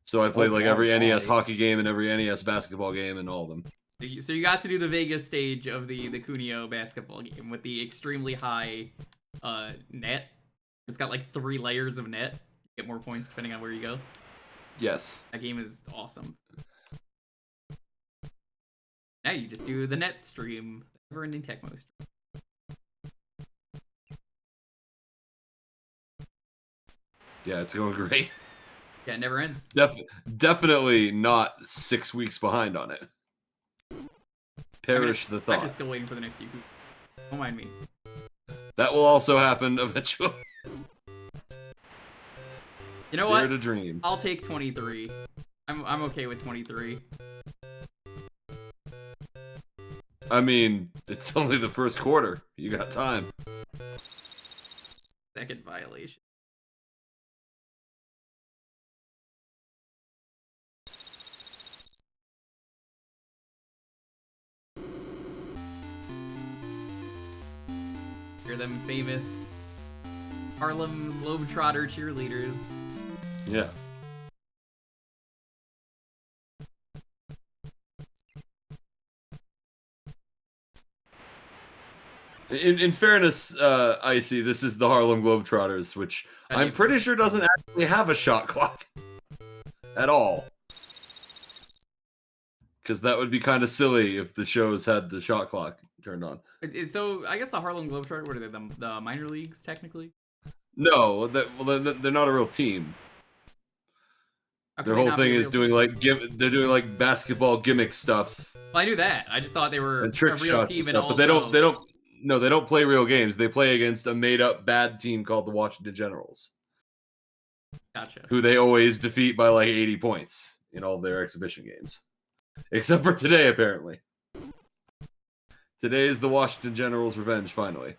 So I played like every NES hockey game and every NES basketball game and all of them.
So you got to do the Vegas stage of the Kunio basketball game with the extremely high net. It's got like 3 layers of net. You get more points depending on where you go.
Yes.
That game is awesome. Now you just do the net stream. Never-ending Tecmo stream.
Yeah, it's going great.
Yeah, it never ends.
Definitely not 6 weeks behind on it. Perish the thought.
I'm just still waiting for the next Jewkbox. Don't mind me.
That will also happen eventually.
You know what?
Dare to dream.
I'll take 23. I'm okay with 23.
I mean, it's only the first quarter. You got time.
Second violation. Hear them famous Harlem Globetrotter cheerleaders.
Yeah. In fairness, Icy, this is the Harlem Globetrotters, which I'm pretty sure doesn't actually have a shot clock at all. Because that would be kind of silly if the shows had the shot clock turned on.
So I guess the Harlem Globetrotters, what are they? The minor leagues technically?
No, they're not a real team. Their whole thing is doing like they're doing like basketball gimmick stuff.
Well, I knew that. I just thought they were
And trick
a real
shots
team
and stuff,
also...
but they don't play real games. They play against a made-up bad team called the Washington Generals.
Gotcha.
Who they always defeat by like 80 points in all their exhibition games. Except for today, apparently. Today is the Washington Generals' revenge, finally.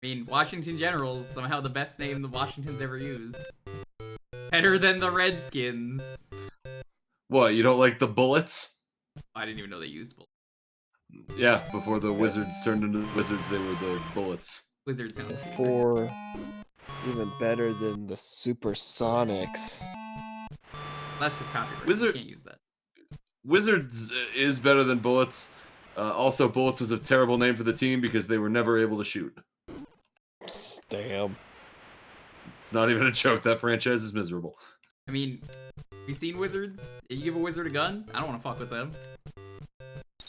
I mean, Washington Generals, somehow the best name the Washington's ever used. Better than the Redskins.
What, you don't like the Bullets?
I didn't even know they used bullets.
Yeah, before the Wizards turned into the Wizards, they were the Bullets.
Wizard sounds cool.
Or even better than the Supersonics.
That's just copyright.
You
can't use that.
Wizards is better than Bullets. Also, Bullets was a terrible name for the team because they were never able to shoot.
Damn.
It's not even a joke. That franchise is miserable.
I mean, you seen Wizards? You give a wizard a gun? I don't want to fuck with them.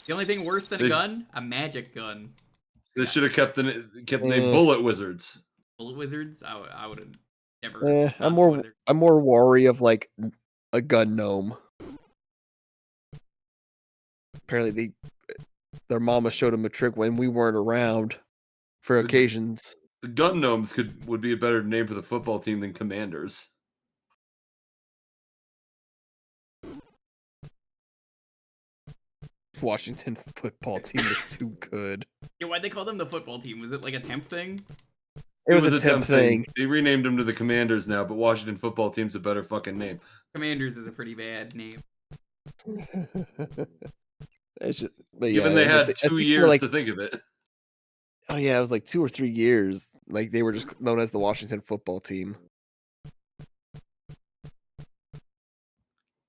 The only thing worse than a gun? A magic gun.
They should have kept the name Bullet Wizards.
Bullet Wizards? I would have never...
I'm more wary of like a gun gnome. Apparently their mama showed them a trick when we weren't around for occasions.
The Gun Gnomes would be a better name for the football team than Commanders.
Washington football team is too good.
Yeah, why'd they call them the football team? Was it like a temp thing?
It was a temp thing.
They renamed them to the Commanders now, but Washington football team's a better fucking name.
Commanders is a pretty bad name.
Given they had 2 years to think of it.
Oh yeah, it was like 2 or 3 years. Like they were just known as the Washington football team.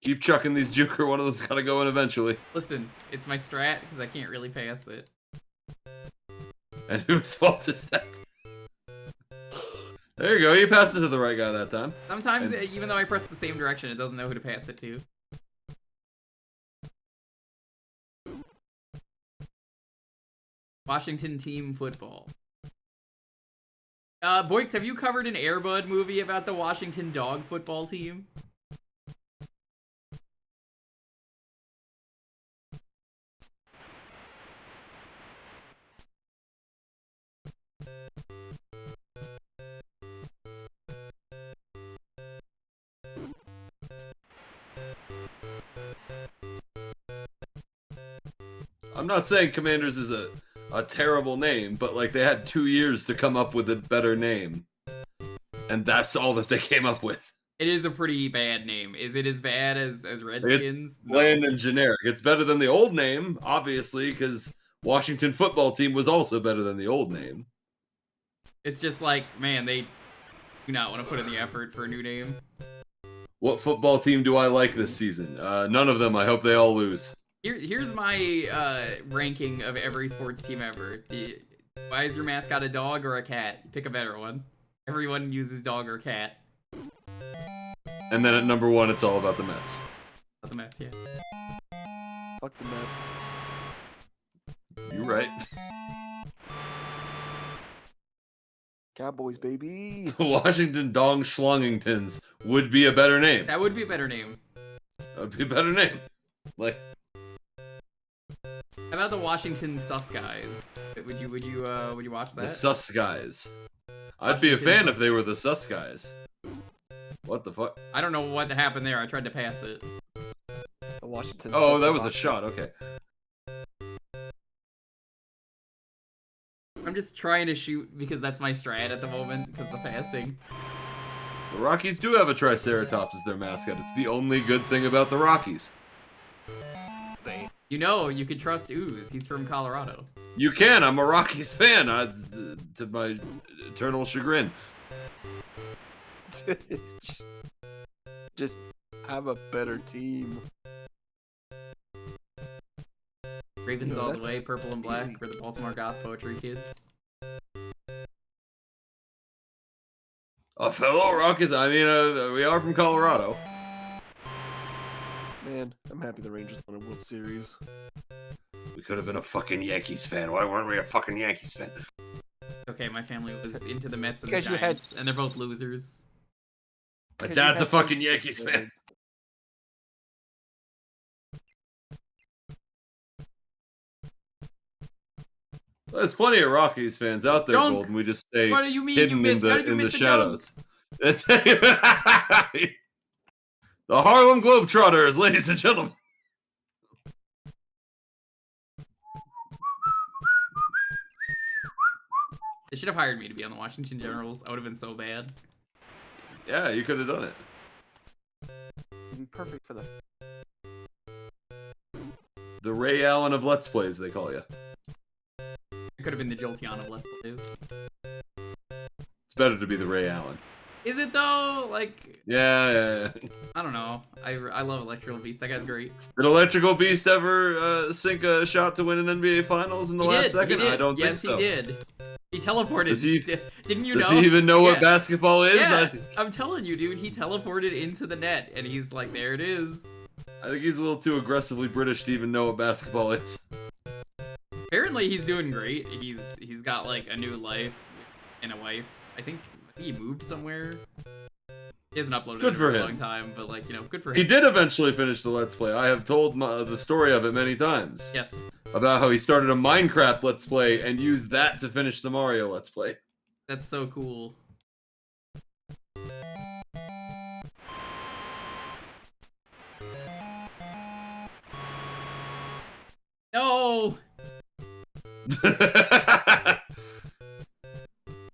Keep chucking these Jewker. One of them's gotta go in eventually.
Listen, it's my strat because I can't really pass it.
And whose fault is that? There you go. You passed it to the right guy that time.
Sometimes, even though I press the same direction, it doesn't know who to pass it to. Washington team football. Boyks, have you covered an Air Bud movie about the Washington dog football team?
I'm not saying Commanders is a terrible name, but like they had 2 years to come up with a better name. And that's all that they came up with.
It is a pretty bad name. Is it as bad as Redskins?
It's bland and generic. It's better than the old name, obviously, because Washington football team was also better than the old name.
It's just like, man, they do not want to put in the effort for a new name.
What football team do I like this season? None of them. I hope they all lose.
Here's my ranking of every sports team ever. Why is your mascot a dog or a cat? Pick a better one. Everyone uses dog or cat.
And then at number 1, it's all about the Mets.
About the Mets, yeah.
Fuck the Mets.
You're right.
Cowboys, baby.
Washington Dong Schlongingtons would be a better name.
That would be a better name.
That would be a better name. Like,
how about the Washington Sus Guys? Would you watch that?
the Sus Guys. I'd be a fan if they were the Sus Guys. What the fuck?
I don't know what happened there. I tried to pass it.
The Washington.
Oh, that was a shot. Okay.
I'm just trying to shoot because that's my strat at the moment, because the passing.
The Rockies do have a Triceratops as their mascot. It's the only good thing about the Rockies.
You know, you can trust Ooze. He's from Colorado.
You can. I'm a Rockies fan. To my eternal chagrin.
Just have a better team.
Ravens
You know,
all the
that's
way, purple and black
easy.
for the Baltimore Goth poetry kids.
A fellow Rockets. I mean, we are from Colorado.
Man, I'm happy the Rangers won a World Series.
We could have been a fucking Yankees fan. Why weren't we a fucking Yankees fan?
Okay, my family was into the Mets and the
Because you had-
Giants, and they're both losers.
My
Because you
dad's a
had some-
fucking Yankees fan. There's plenty of Rockies fans out there,
Don't-
Golden. We just stay
What do you mean you
hidden
missed- how did you
in the
miss the
shadows. It's the Harlem Globetrotters, ladies and gentlemen.
They should have hired me to be on the Washington Generals. I would have been so bad.
Yeah, you could have done it.
It'd be perfect for the.
The Ray Allen of Let's Plays, they call you.
I could have been the Jolteon of Let's Plays.
It's better to be the Ray Allen.
Is it though? Like,
Yeah.
I don't know. I love Electrical Beast. That guy's great.
Did Electrical Beast ever sink a shot to win an NBA Finals in the last second?
He did.
I don't think so.
Yes, he did. He teleported.
Does he-
Didn't you know?
Does he even know what
Yeah.
basketball is?
Yeah, I'm telling you, dude. He teleported into the net, and he's like, there it is.
I think he's a little too aggressively British to even know what basketball is.
Apparently, he's doing great. He's got like a new life and a wife. I think he moved somewhere. He hasn't uploaded
Good
it
for
for a
him.
long time, but like, you know, good for him.
He did eventually finish the Let's Play. I have told the story of it many times.
Yes.
About how he started a Minecraft Let's Play and used that to finish the Mario Let's Play.
That's so cool. No.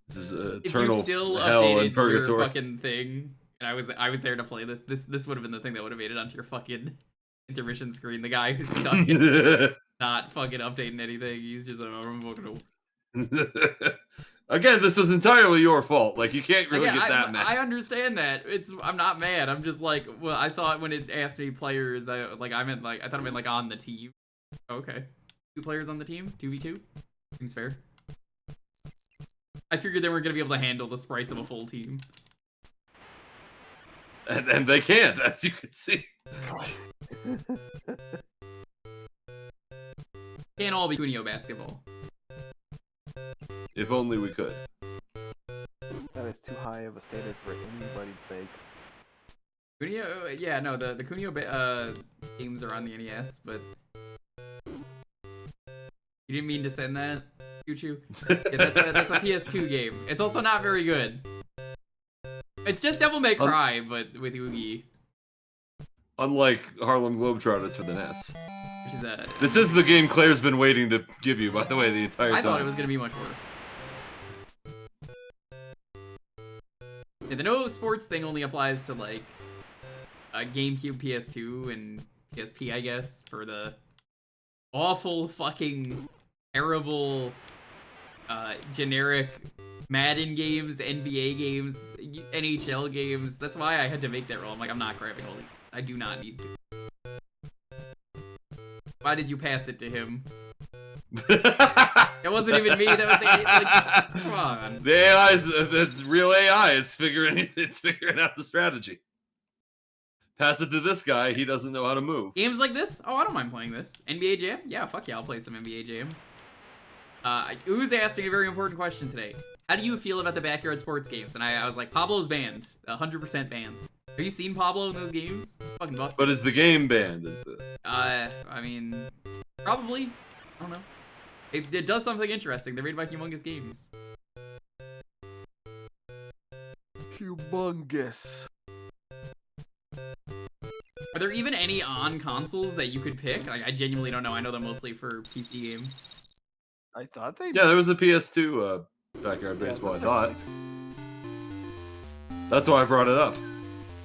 This is
If
eternal
you still
hell
updated
and
your
purgatory.
fucking thing, and I was there to play this. This would have been the thing that would have made it onto your fucking intermission screen. The guy who's stuck in not fucking updating anything. He's just
Again, this was entirely your fault. Like, you can't really
Yeah,
get that mad.
I understand that. I'm not mad. I'm just like, well, I thought when it asked me players, I thought I meant like on the team. Okay, 2 players on the team, 2v2. Seems fair. I figured they weren't gonna be able to handle the sprites of a full team.
And they can't, as you can see.
Can't all be Kunio basketball.
If only we could.
That is too high of a standard for anybody to make.
Kunio, yeah, no, the Kunio games are on the NES, but you didn't mean to send that, Choo-Choo. Yeah, that's a PS2 game. It's also not very good. It's just Devil May Cry, but with Oogie.
Unlike Harlem Globetrotters for the NES.
Which is
This is the game Claire's been waiting to give you, by the way, the entire time.
I thought it was gonna be much worse. Yeah, the no sports thing only applies to like GameCube, PS2, and PSP, I guess, for the awful fucking terrible generic Madden games, NBA games, NHL games. That's why I had to make that roll. I'm like, I'm not grabbing all these. I do not need to. Why did you pass it to him? That wasn't even me. That was the like, come on.
The AI is it's real AI. It's figuring out the strategy. Pass it to this guy. He doesn't know how to move.
Games like this? Oh, I don't mind playing this. NBA Jam? Yeah, fuck yeah, I'll play some NBA Jam. Ooze asked me a very important question today. How do you feel about the backyard sports games? And I was like, Pablo's banned. 100% banned. Have you seen Pablo in those games? Fucking busted.
But is the game banned? Is the
I mean, probably. I don't know. It does something interesting. They're made by humongous games.
Humongous.
Are there even any on consoles that you could pick? Like, I genuinely don't know. I know they're mostly for PC games.
I thought they.
Yeah, there was a PS2 backyard baseball. I thought. That's why I brought it up.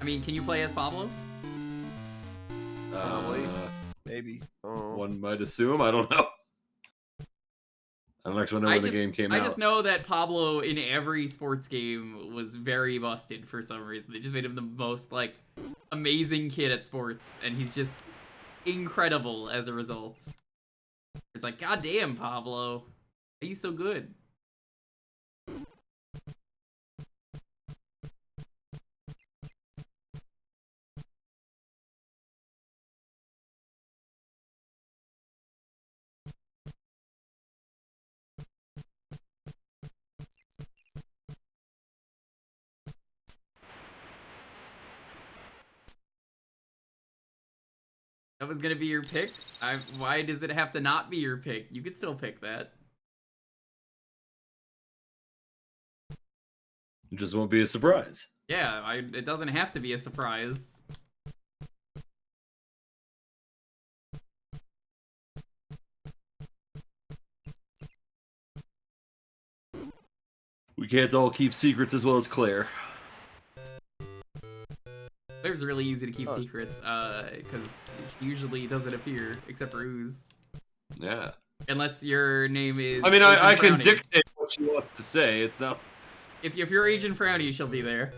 I mean, can you play as Pablo?
Probably. Maybe.
One might assume. I don't know. I don't actually know when the game came out.
I just know that Pablo in every sports game was very busted for some reason. They just made him the most, like, amazing kid at sports, and he's just incredible as a result. It's like, God damn, Pablo. Are you so good? That was gonna be your pick? Why does it have to not be your pick? You could still pick that.
It just won't be a surprise.
Yeah, it doesn't have to be a surprise.
We can't all keep secrets as well as Claire.
Claire's really easy to keep secrets, because it usually doesn't appear, except for Ooze.
Yeah.
Unless your name is...
I mean,
Agent
I can
Frowny.
dictate what she wants to say. It's not...
If you're Agent Frowny, she'll be there.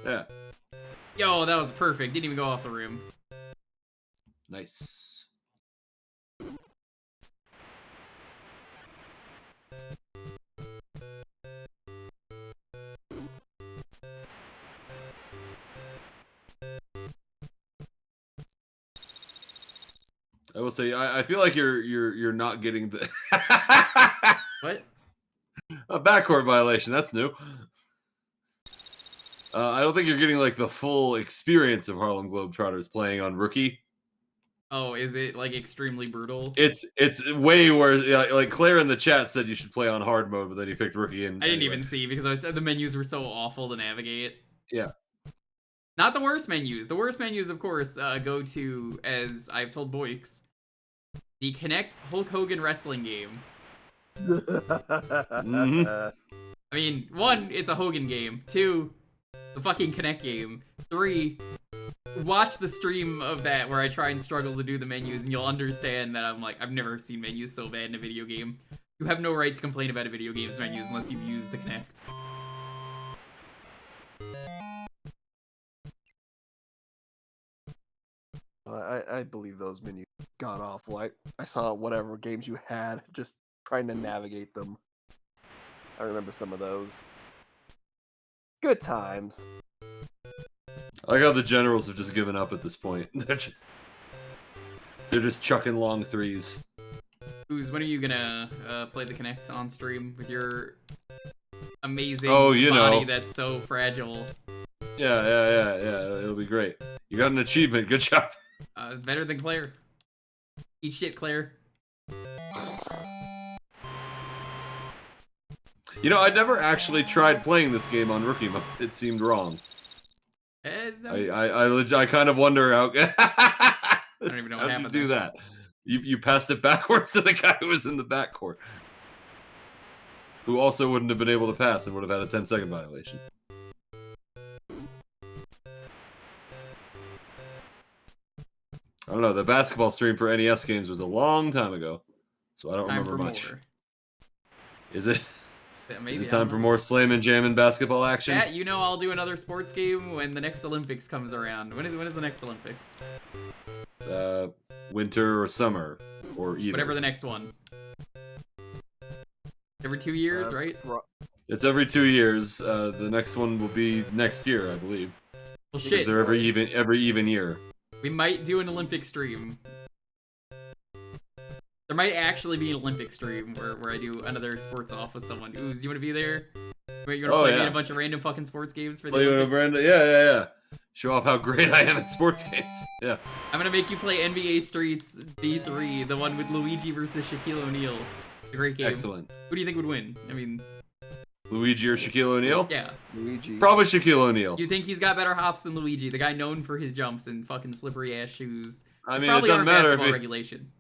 Yeah.
Yo, that was perfect. Didn't even go off the rim.
Nice. I will say, I feel like you're not getting the
What?
A backcourt violation. That's new. I don't think you're getting like the full experience of Harlem Globetrotters playing on Rookie.
Oh, is it like extremely brutal?
It's way worse. Like Claire in the chat said you should play on hard mode, but then you picked Rookie. And
I didn't even see because I said the menus were so awful to navigate.
Yeah.
Not the worst menus. The worst menus, of course, go to, as I've told Boyks, the Connect Hulk Hogan wrestling game.
Mhm.
I mean, 1, it's a Hogan game. 2, the fucking Connect game. 3, watch the stream of that where I try and struggle to do the menus, and you'll understand that I'm like, I've never seen menus so bad in a video game. You have no right to complain about a video game's menus unless you've used the Connect.
I believe those menus got awful. I saw whatever games you had, just trying to navigate them. I remember some of those. Good times.
I like how the generals have just given up at this point. They're just chucking long threes.
Ooze, when are you gonna play the Connect on stream with your amazing body that's so fragile?
Yeah. It'll be great. You got an achievement. Good job.
Better than Claire. Eat shit, Claire.
You know, I never actually tried playing this game on Rookie mode. It seemed wrong. I kind of wonder how.
I don't even know what
How'd
happened.
you do that? You passed it backwards to the guy who was in the backcourt, who also wouldn't have been able to pass and would have had a 10-second violation. I don't know. The basketball stream for NES games was a long time ago, so I don't remember much.
More.
Is it?
Yeah, maybe,
Is it time for more slamming, jamming basketball action?
Chat, you know I'll do another sports game when the next Olympics comes around. When is the next Olympics?
Winter or summer, or either.
Whatever the next one. Every 2 years, right?
It's every 2 years. The next one will be next year, I believe.
Well,
because
shit.
they're every even year.
We might do an Olympic stream. There might actually be an Olympic stream where I do another sports off with someone. Ooze, you want to be there? Wait, you want to play me in a bunch of random fucking sports games for the Olympics?
Yeah. Show off how great I am at sports games. Yeah.
I'm gonna make you play NBA Streets B3, the one with Luigi versus Shaquille O'Neal. A great game.
Excellent.
Who do you think would win? I mean,
Luigi or Shaquille O'Neal?
Yeah.
Luigi.
Probably Shaquille O'Neal.
You think he's got better hops than Luigi, the guy known for his jumps and fucking slippery ass shoes?
I
It's
mean, it
probably
doesn't
under
matter if
basketball
it,
regulation.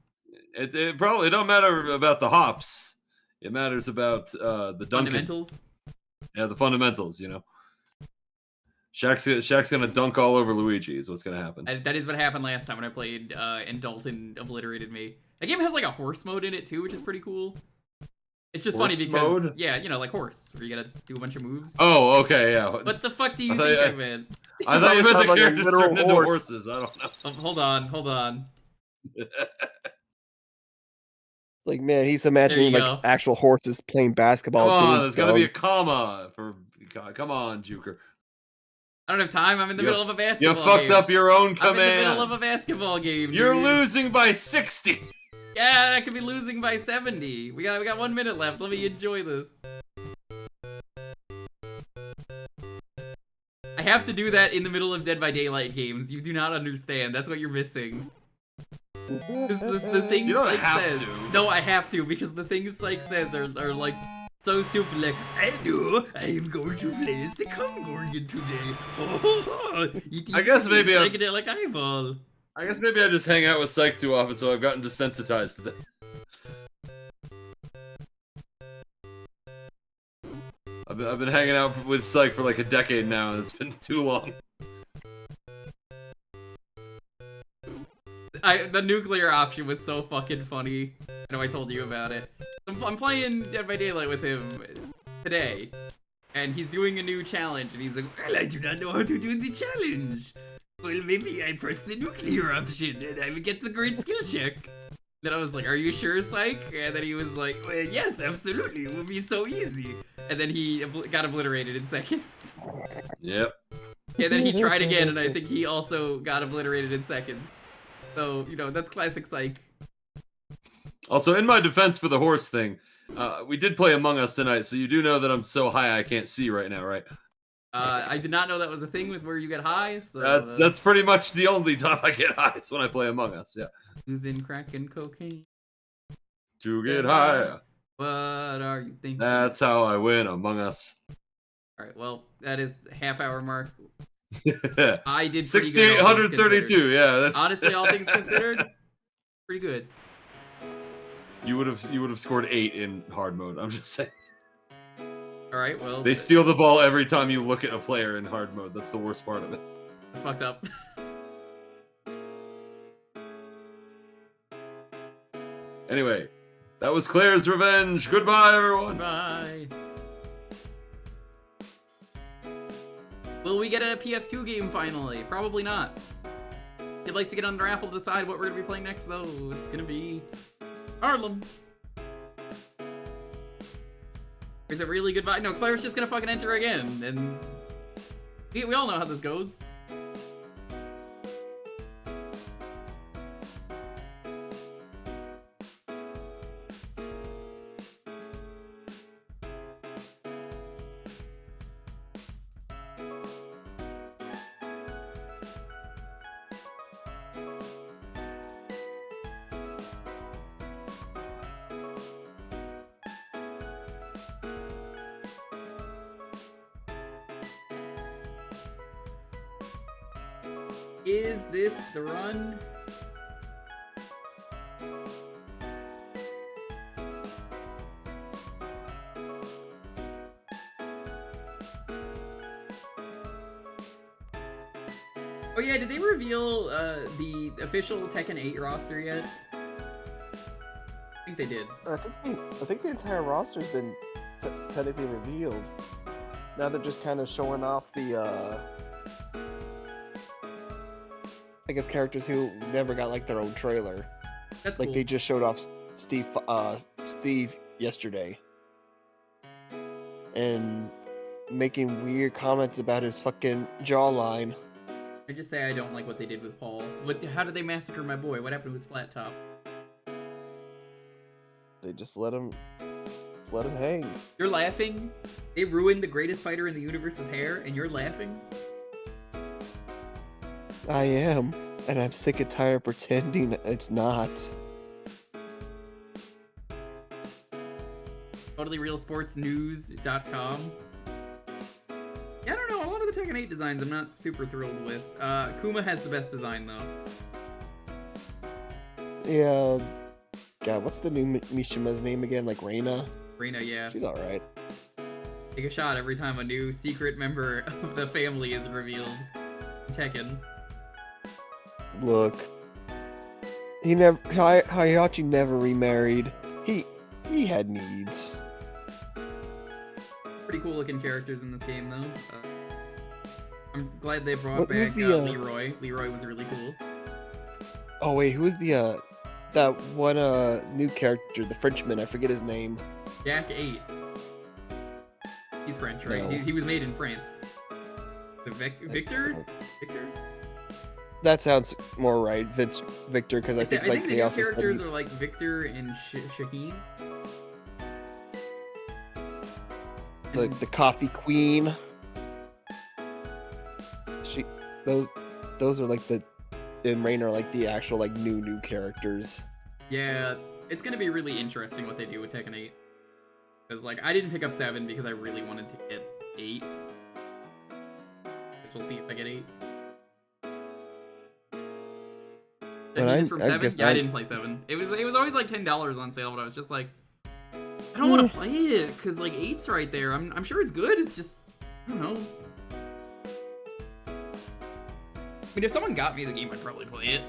It probably don't matter about the hops. It matters about the dunking.
Fundamentals.
Yeah, the fundamentals. You know, Shaq's gonna dunk all over Luigi. Is what's gonna happen.
That is what happened last time when I played, and Dalton obliterated me. That game has like a horse mode in it too, which is pretty cool. It's just
Horse
funny because,
mode?
yeah, you know, like horse, where you gotta do a bunch of moves.
Oh, okay, yeah.
What the fuck do you
I thought
think,
you-
man?
I thought you meant the
Like a
characters
literal
turned into
horse.
horses. I don't know.
Hold on.
Like, man, he's imagining
you
like
go.
actual horses playing basketball.
Come on,
getting
there's got to be a
dunked.
comma for. Come on, Jewker.
I don't have time. I'm in the
You
middle of a basketball
You fucked
game.
up your own
I'm in the middle
command.
of a basketball game.
You're
dude.
losing by 60.
Yeah, I could be losing by 70. We got 1 minute left. Let me enjoy this. I have to do that in the middle of Dead by Daylight games. You do not understand. That's what you're missing. The things
You don't
Psych
have
says.
to.
No, I have to because the things Psych says are like so stupid. Like, I know I am going to play as the Kongorgan today.
I guess maybe I'm-
psychedelic eyeball.
I guess maybe I just hang out with Psych too often, so I've gotten desensitized to that. I've been hanging out with Psych for like a decade now, and it's been too long.
The nuclear option was so fucking funny. I know I told you about it. I'm playing Dead by Daylight with him today, and he's doing a new challenge, and he's like, well, I do not know how to do the challenge. Well, maybe I press the nuclear option, and I would get the great skill check. Then I was like, are you sure, Psych? And then he was like, well, yes, absolutely, it will be so easy. And then he got obliterated in seconds.
Yep.
And then he tried again, and I think he also got obliterated in seconds. So, you know, that's classic Psych.
Also, in my defense for the horse thing, we did play Among Us tonight, so you do know that I'm so high I can't see right now, right?
I did not know that was a thing with where you get high, so...
That's pretty much the only time I get high is when I play Among Us, yeah.
Who's in crack and cocaine?
To get high.
What are you thinking?
That's how I win Among Us.
Alright, well, that is the half-hour mark. I did pretty good, all things
6,832,
considered.
yeah. That's
Honestly, all things considered, pretty good.
You would have scored 8 in hard mode. I'm just saying.
All right, well.
They steal the ball every time you look at a player in hard mode. That's the worst part of it.
It's fucked up.
Anyway, that was Claire's Revenge. Goodbye, everyone.
Bye. Will we get a PS2 game finally? Probably not. If you'd like to get on the raffle to decide what we're gonna be playing next, though, it's gonna be Harlem. Is it really goodbye? No, Claire's just gonna fucking enter again, and we all know how this goes. Is this the run? Oh yeah, did they reveal the official Tekken 8 roster yet? I think they did.
I think the entire roster's been technically revealed. Now they're just kind of showing off the I guess characters who never got like their own trailer.
That's
like
cool.
they just showed off Steve yesterday. And making weird comments about his fucking jawline.
I just say I don't like what they did with Paul. How did they massacre my boy? What happened to his flat top?
They just let him hang.
You're laughing? They ruined the greatest fighter in the universe's hair, and you're laughing?
I am, and I'm sick and tired of pretending it's not.
TotallyRealSportsNews.com. Yeah, I don't know. A lot of the Tekken 8 designs I'm not super thrilled with. Kuma has the best design, though.
Yeah. God, what's the new Mishima's name again? Like Reina?
Reina, yeah.
She's alright.
Take a shot every time a new secret member of the family is revealed. Tekken.
Look. Hayachi never remarried. He had needs.
Pretty cool looking characters in this game, though. I'm glad they brought
Who's
back
the,
Leroy. Leroy was really cool.
Oh wait, who's the that one new character, the Frenchman. I forget his name.
Jack 8. He's French, right?
No.
He was made in France. The Victor? Victor?
That sounds more right, Victor, because I think
I
like
think the
they
new
also
characters
said
are like Victor and Shaheen.
the Coffee Queen. Those are like the in Rain are like the actual like new characters.
Yeah, it's gonna be really interesting what they do with Tekken 8. Because like I didn't pick up 7 because I really wanted to get 8. Guess we'll see if I get 8. From 7? Yeah, I didn't play 7. It was always like $10 on sale, but I was just like, I don't want to play it because like 8's right there. I'm sure it's good. It's just I don't know. I mean, if someone got me the game, I'd probably play it.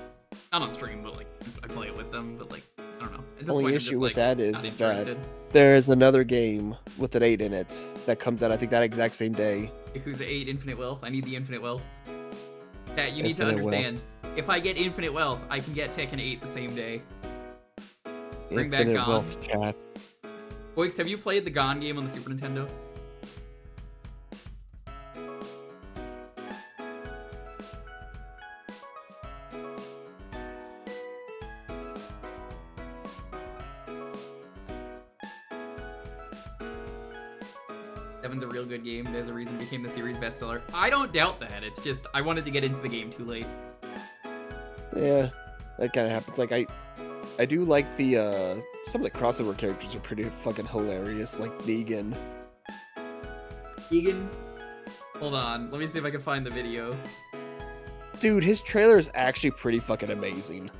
Not on stream, but like I'd play it with them. But like I don't know. At this
Only
point,
issue
I'm just,
with
like,
that is
not
that
interested.
there's another game with an 8 in it that comes out I think that exact same day.
Yakuza 8 Infinite Wealth. I need the Infinite Wealth. That you need to
Infinite Wealth.
understand. If I get Infinite Wealth, I can get Tekken 8 the same day. Bring back
Infinite
Gon.
Wealth chat.
Boix, have you played the Gon game on the Super Nintendo? Seven's a real good game. There's a reason it became the series bestseller. I don't doubt that. It's just I wanted to get into the game too late.
Yeah, that kind of happens. Like I do like the some of the crossover characters are pretty fucking hilarious. Like Negan.
Negan? Hold on. Let me see if I can find the video.
Dude, his trailer is actually pretty fucking amazing.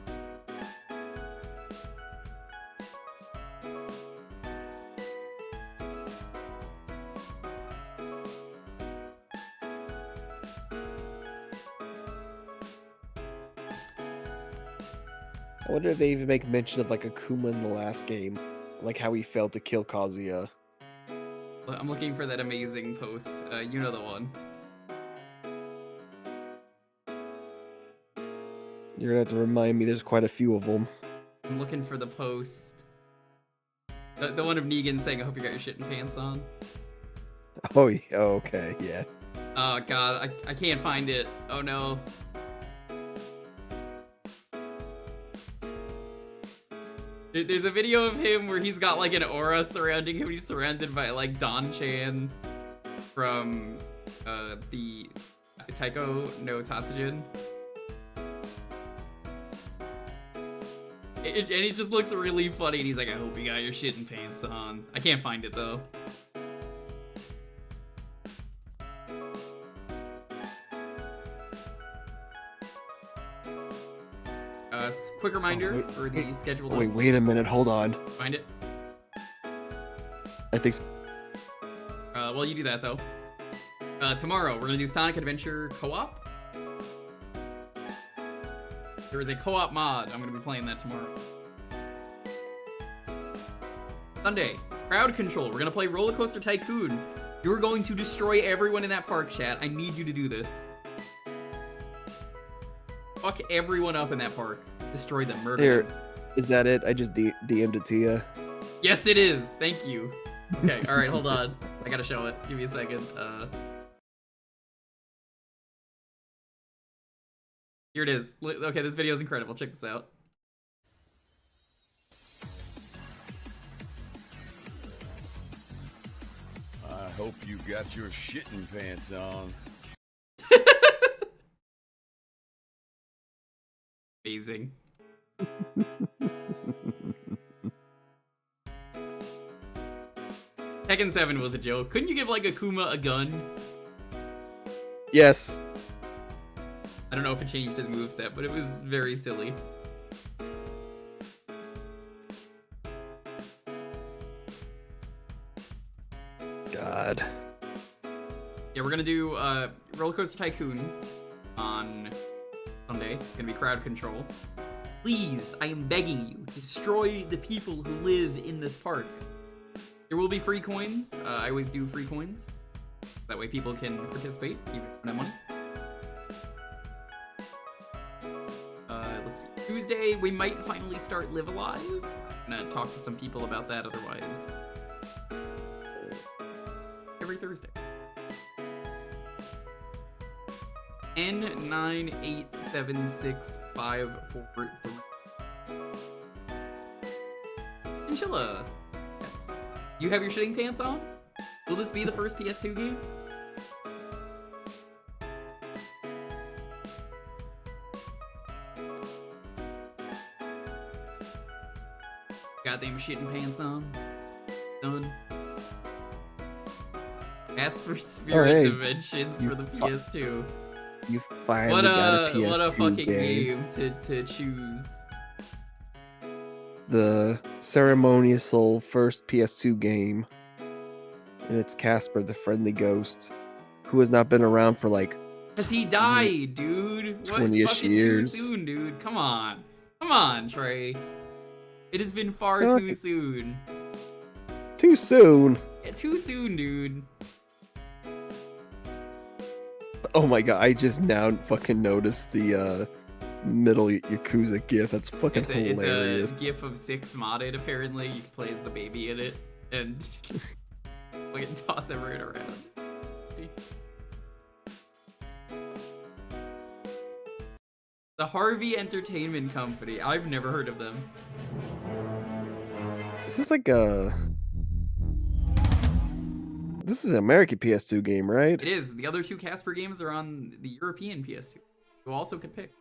I wonder if they even make mention of like Akuma in the last game, like how he failed to kill Kazuya.
I'm looking for that amazing post. You know the one.
You're gonna have to remind me. There's quite a few of them.
I'm looking for the post. The one of Negan saying, "I hope you got your shit and pants on."
Oh yeah. Okay. Yeah.
Oh god, I can't find it. Oh no. There's a video of him where he's got like an aura surrounding him. He's surrounded by like Don-chan from the Taiko no Tatsujin. And he just looks really funny and he's like, I hope you got your shit and pants on. I can't find it though. Quick reminder for the scheduled.
Wait a minute. Hold on.
Find it.
I think.
Well, you do that though. Tomorrow we're gonna do Sonic Adventure co-op. There is a co-op mod. I'm gonna be playing that tomorrow. Sunday, crowd control. We're gonna play Roller Coaster Tycoon. You're going to destroy everyone in that park, chat. I need you to do this. Fuck everyone up in that park. Destroy them, murder
Here,
them.
is that it? I just DM'd it to you.
Yes, it is. Thank you. Okay, all right, hold on. I gotta show it. Give me a second. Here it is. Okay, this video is incredible. Check this out.
I hope you got your shitting pants on.
Amazing. Tekken 7 was a joke. Couldn't you give like Akuma a gun?
Yes.
I don't know if it changed his moveset, but it was very silly.
God.
Yeah, we're gonna do Roller Coaster Tycoon on Sunday. It's gonna be crowd control. Please, I am begging you, destroy the people who live in this park. There will be free coins. I always do free coins. That way people can participate, even if they don't have money. let's see. Tuesday, we might finally start Live Alive. I'm gonna talk to some people about that otherwise. Every Thursday. N9876543. Chinchilla. Yes. You have your shitting pants on? Will this be the first PS2 game? Goddamn shitting pants on. Done. Ask for Spirit Dimensions for the PS2.
You finally got a PS2
what a fucking
game.
to choose.
The ceremonious first PS2 game. And it's Casper, the friendly ghost, who has not been around for like...
Cause he died, dude. What?
20-ish
Fucking
years.
Too soon, dude. Come on. Come on, Trey. It has been far too soon.
Too soon?
Yeah, too soon, dude.
Oh my god, I just now fucking noticed the middle Yakuza gif. That's fucking hilarious.
It's a gif of 6 modded, apparently. You can play as the baby in it. And fucking toss everyone around. The Harvey Entertainment Company. I've never heard of them.
This is like a... This is an American PS2 game, right?
It is. The other 2 Casper games are on the European PS2. You also can pick.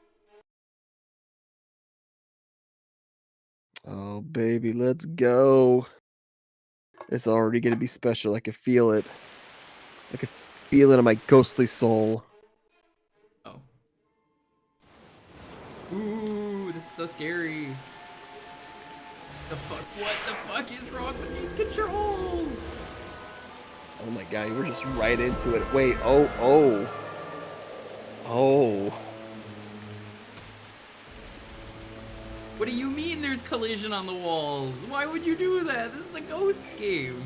Oh, baby, let's go. It's already going to be special. I can feel it. I can feel it in my ghostly soul.
Oh. Ooh, this is so scary. The fuck? What the fuck is wrong with these controls?
Oh my god, we're just right into it. Wait, oh.
What do you mean there's collision on the walls? Why would you do that? This is a ghost game.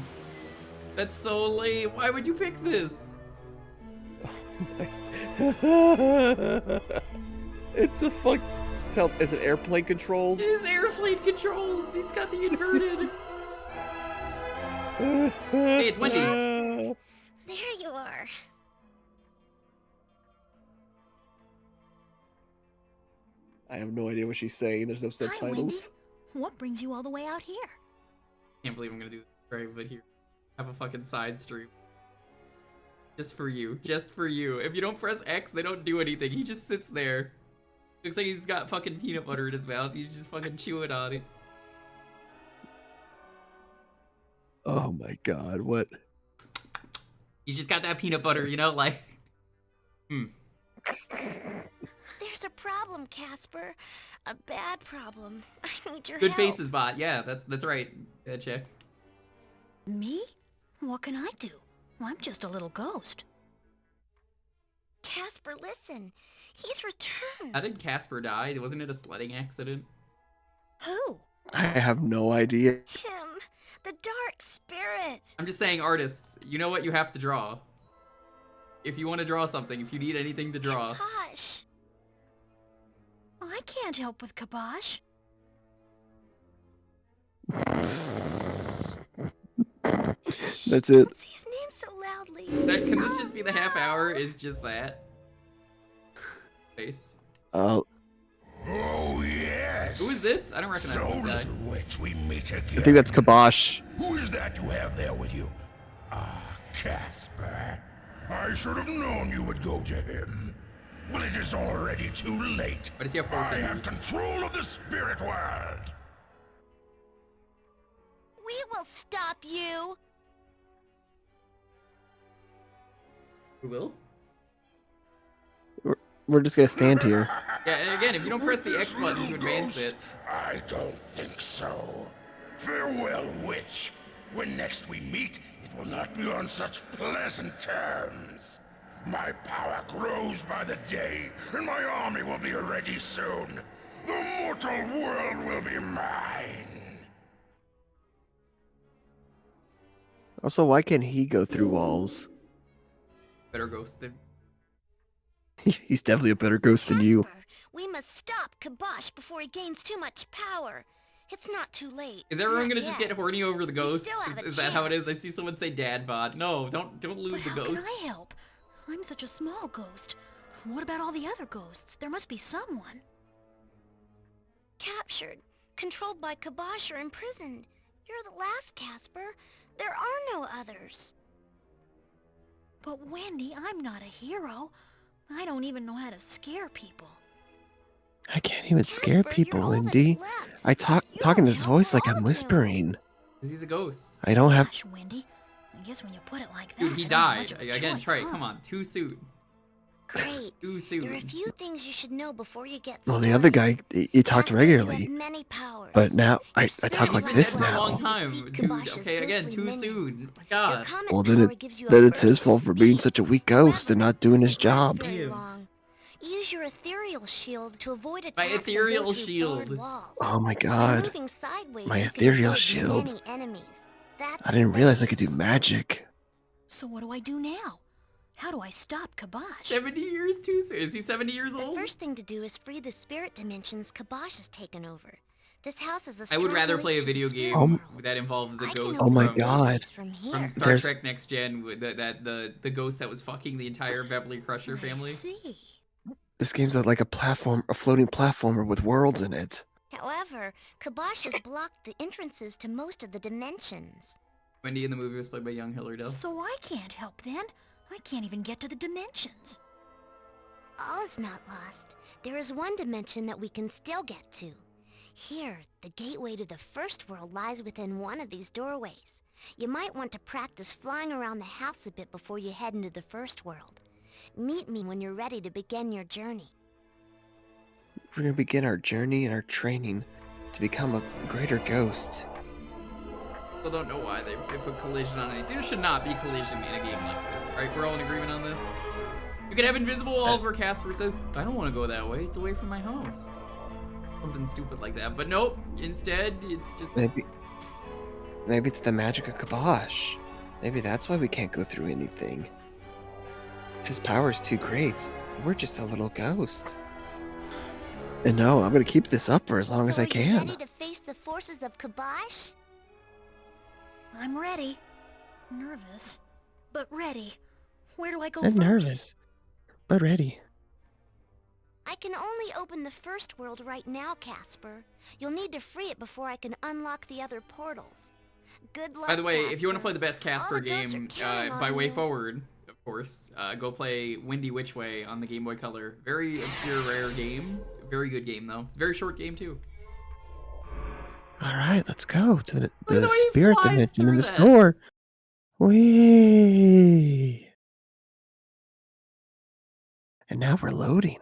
That's so lame. Why would you pick this?
It's a fuck... Is it airplane controls?
It is airplane controls. He's got the inverted. Hey, it's Wendy.
There you are.
I have no idea what she's saying. There's no subtitles.
What brings you all the way out here?
Can't believe I'm gonna do this, right? But here, have a fucking side stream. Just for you. Just for you. If you don't press X, they don't do anything. He just sits there. Looks like he's got fucking peanut butter in his mouth. He's just fucking chewing on it.
Oh my god, what?
He's just got that peanut butter, you know, like...
There's a problem, Casper. A bad problem. I need your
Good
help.
faces, bot. Yeah, that's right. Check.
Me? What can I do? I'm just a little ghost. Casper, listen. He's returned.
How did Casper die? Wasn't it a sledding accident?
Who?
I have no idea.
Him. The dark spirit.
I'm just saying, artists, you know what you have to draw. If you want to draw something, if you need anything to draw.
Kibosh. I can't help with Kibosh.
That's it.
What's his name so loudly?
Can this just be the half hour? Is just that? Face.
Oh yes.
Who is this? I don't recognize this guy.
Which we meet again.
I think that's Kibosh.
Who is that you have there with you? Ah, Casper. I should have known you would go to him. Well, it is already too late.
Why does he have 4
I
fingers?
have control of the spirit world.
We will stop you.
Who will?
We're just gonna stand here.
Yeah, and again, if you don't press the X button to advance it.
I don't think so. Farewell, witch. When next we meet, it will not be on such pleasant terms. My power grows by the day, and my army will be ready soon. The mortal world will be mine.
Also, why can't he go through walls?
Better ghost than.
He's definitely a better ghost than you.
We must stop Kibosh before he gains too much power. It's not too late.
Is everyone
Not
gonna just
yet.
get horny over the ghost?
still have a
Is that how it is? I
chance.
see someone say dad bod. No, don't lewd the
How
ghost.
can I help? I'm such a small ghost. What about all the other ghosts? There must be someone.
Captured, controlled by Kibosh or imprisoned. You're the last, Casper. There are no others.
But Wendy, I'm not a hero. I don't even know how to scare people.
I can't even scare people, Wendy. I talk in this voice like I'm whispering.
Because he's a ghost.
I don't have.
Gosh, Wendy. I guess when you put it like that,
Dude, he
I don't have
died.
much of a
Again,
choice,
Trey,
huh?
come on. Too soon.
Great.
Too
There are a
soon.
few things you should know before you get
Well, the other guy, he talked regularly,
many powers.
but now I talk
He's
like
been
this
dead for a long
now.
time. Dude, okay, again, too soon. My God.
Well, then it's his fault for being such a weak ghost and not doing his job.
Use your ethereal shield to avoid attacks.
My
and go
ethereal
through
shield.
barred walls.
Oh my
By
God,
moving sideways,
my
you can
ethereal
avoid
shield.
many enemies. That's
I didn't realize I could do magic.
So what do I do now? How do I stop Kibosh?
70 years too soon. Is he 70 years
The
old?
first thing to do is free the spirit dimensions Kibosh has taken over. This house is a
I would
strong
rather
link
play a
to the
video
spirit
game
world.
that involved the ghost
Oh my
from,
God.
From
from
here.
Star
There's-
Trek Next Gen, the ghost that was fucking the entire Beverly Crusher family.
See.
This game's like a floating platformer with worlds in it.
However, Kibosh has blocked the entrances to most of the dimensions.
Wendy in the movie was played by young Hillary Duff.
So I can't help then. I can't even get to the dimensions.
All is not lost. There is one dimension that we can still get to. Here, the gateway to the first world lies within one of these doorways. You might want to practice flying around the house a bit before you head into the first world. Meet me when you're ready to begin your journey.
We're gonna begin our journey and our training to become a greater ghost.
I don't know why they put collision on it. There should not be collision in a game like this. Right? We're all in agreement on this? You could have invisible walls where Casper says, I don't want to go that way. It's away from my house. Something stupid like that. But nope. Instead, it's just...
Maybe it's the magic of Kibosh. Maybe that's why we can't go through anything. His power's too great. We're just a little ghost. And no, I'm gonna keep this up for as long as I
Are you
can.
ready to face the forces of Kibosh?
I'm ready. Nervous, but ready. Where do I go
I'm
first?
nervous, but ready.
I can only open the first world right now, Casper. You'll need to free it before I can unlock the other portals. Good luck,
By the way,
Casper.
if you want to play the best Casper
All the ghosts are
game,
counting
by
on
Way
you.
Forward, of course, go play Windy Which Way on the Game Boy Color. Very obscure, rare game. Very good game, though. Very short game, too.
All right, let's go to the
the way he
spirit
flies
dimension in
through
this
that.
door. Whee! And now we're loading.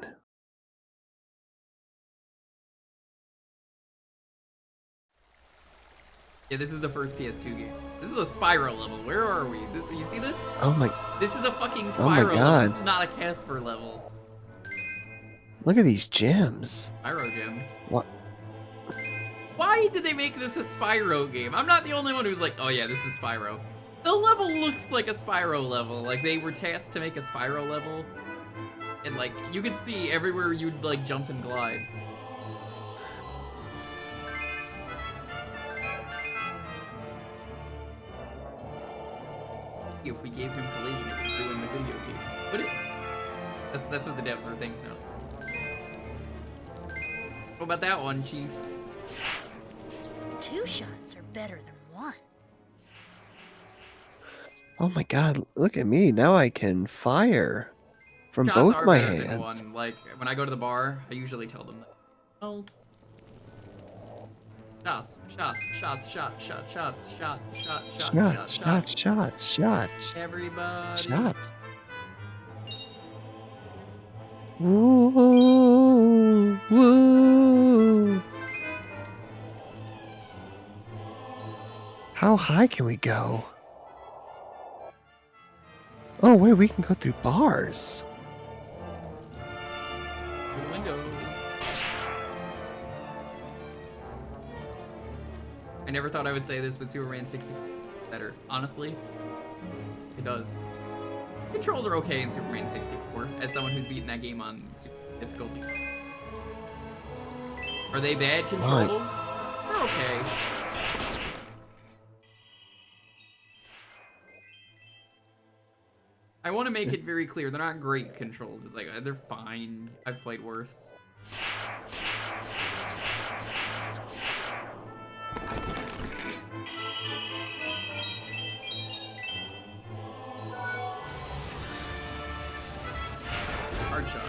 Yeah, this is the first PS2 game. This is a Spyro level. Where are we? You see this?
Oh my!
This is a fucking Spyro
Oh my
level.
God.
This is not a Casper level.
Look at these gems.
Spyro gems.
What?
Why did they make this a Spyro game? I'm not the only one who's like, oh yeah, this is Spyro. The level looks like a Spyro level. Like, they were tasked to make a Spyro level. And, like, you could see everywhere you'd, like, jump and glide. If we gave him collision, it would ruin the video game. Would it? That's what the devs were thinking, though. What about that one, Chief?
2 shots are better than 1.
Oh my God! Look at me. Now I can fire from
Shots
both
are
my
better than
hands.
one. Like, when I go to the bar, I usually tell them that. Oh. Shots, shots, shots, shots, shots, shots, shots, shots, shots,
Shots.
Everybody.
Shots. Woo! Woo! How high can we go? Oh wait, we can go through bars.
Through windows. I never thought I would say this, but Superman 64 better. Honestly, it does. Controls are okay in Superman 64, as someone who's beaten that game on super difficulty. Are they bad controls? They're okay. I want to make it very clear, they're not great controls. It's like, they're fine. I've played worse. Hard shot.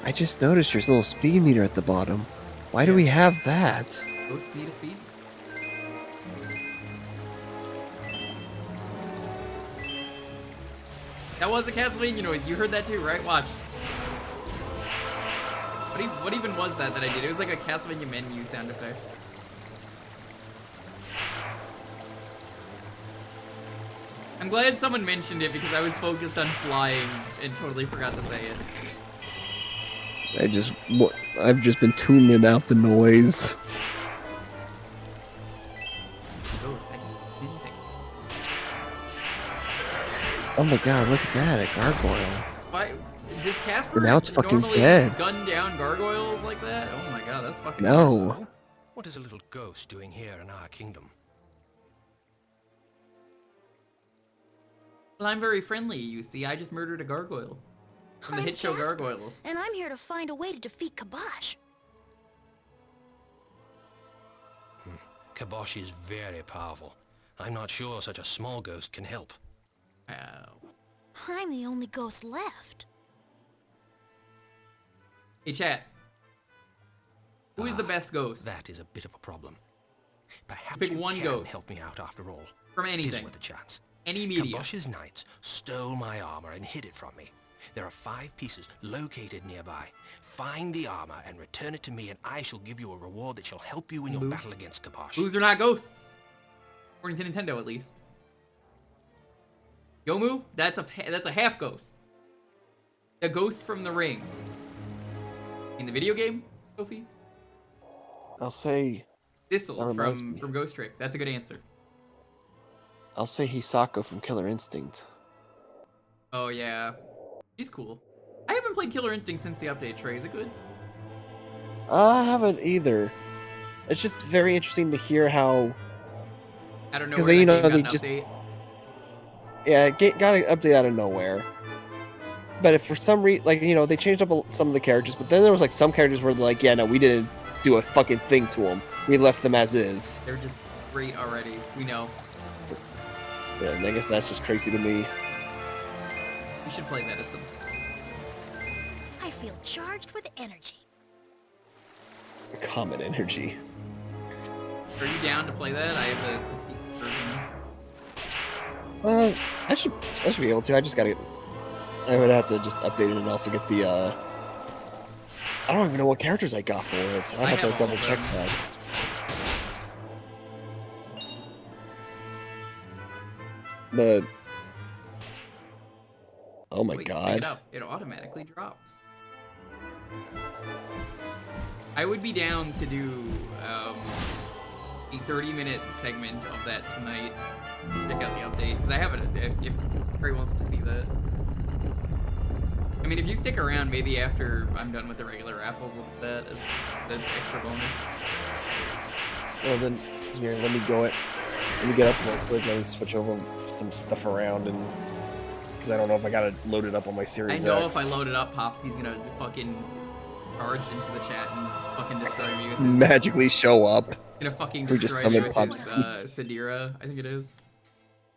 I just noticed there's a little speed meter at the bottom. Why do we have that?
Ghosts need a speed? That was a Castlevania noise. You heard that too, right? Watch. What even was that I did? It was like a Castlevania menu sound effect. I'm glad someone mentioned it because I was focused on flying and totally forgot to say it.
I've just been tuning out the noise.
Ghost, I can't do anything.
Oh my god, look at that, a gargoyle.
Why does Casper
Now it's fucking
normally
dead.
gun down gargoyles like that? Oh my god, that's fucking
No.
What is a little ghost doing here in our kingdom?
Well, I'm very friendly, you see. I just murdered a gargoyle. From the hit show Gargoyles.
And I'm here to find a way to defeat Kibosh.
Kibosh is very powerful. I'm not sure such a small ghost can help.
I'm the only ghost left.
Hey, chat. Who is the best ghost?
That is a bit of a problem. Perhaps
Pick
you
one
can
ghost.
help me out after all.
From
It is
anything.
worth a chance.
Any media.
Kibosh's knights stole my armor and hid it from me. There are 5 pieces located nearby. Find the armor and return it to me, and I shall give you a reward that shall help you in your battle against Kibosh.
Boos are not ghosts. According to Nintendo, at least. Yomu, that's a half ghost. A ghost from the ring. In the video game, Sophie?
I'll say...
Thistle
that reminds me.
from Ghost Trick. That's a good answer.
I'll say Hisako from Killer Instinct.
Oh, yeah. He's cool. I haven't played Killer Instinct since the update, Trey. Is it good?
I haven't either. It's just very interesting to hear how...
I don't know
Because
where
they,
that game
they
got an
just...
update.
Yeah, it got an update out of nowhere. But if for some reason, like, you know, they changed up some of the characters, but then there was like some characters where they're like, yeah, no, we didn't do a fucking thing to them. We left them as is.
They're just great already. We know.
Yeah, and I guess that's just crazy to me.
We should play that at some point.
I feel charged with energy.
Common energy.
Are you down to play that? I have the Steam version.
I should be able to. I just gotta. I would have to just update it and also get the. I don't even know what characters I got for it. I'll have to double check that. But. Oh my
Wait, pick
god.
it up. It automatically drops. I would be down to do a 30-minute segment of that tonight. Check out the update, because I have it if Trey wants to see that. I mean, if you stick around, maybe after I'm done with the regular raffles, that is the extra bonus.
Well then, here, let me go it. Let me get up real quick and switch over some stuff around, and because I don't know if I got it loaded up on my Series
I know
X.
if I load it up, Popsky's gonna fucking charge into the chat and fucking destroy me with his...
Magically show up.
Gonna fucking
We just
destroy
come
me
in
with his,
Popsky.
Sadira, I think it is.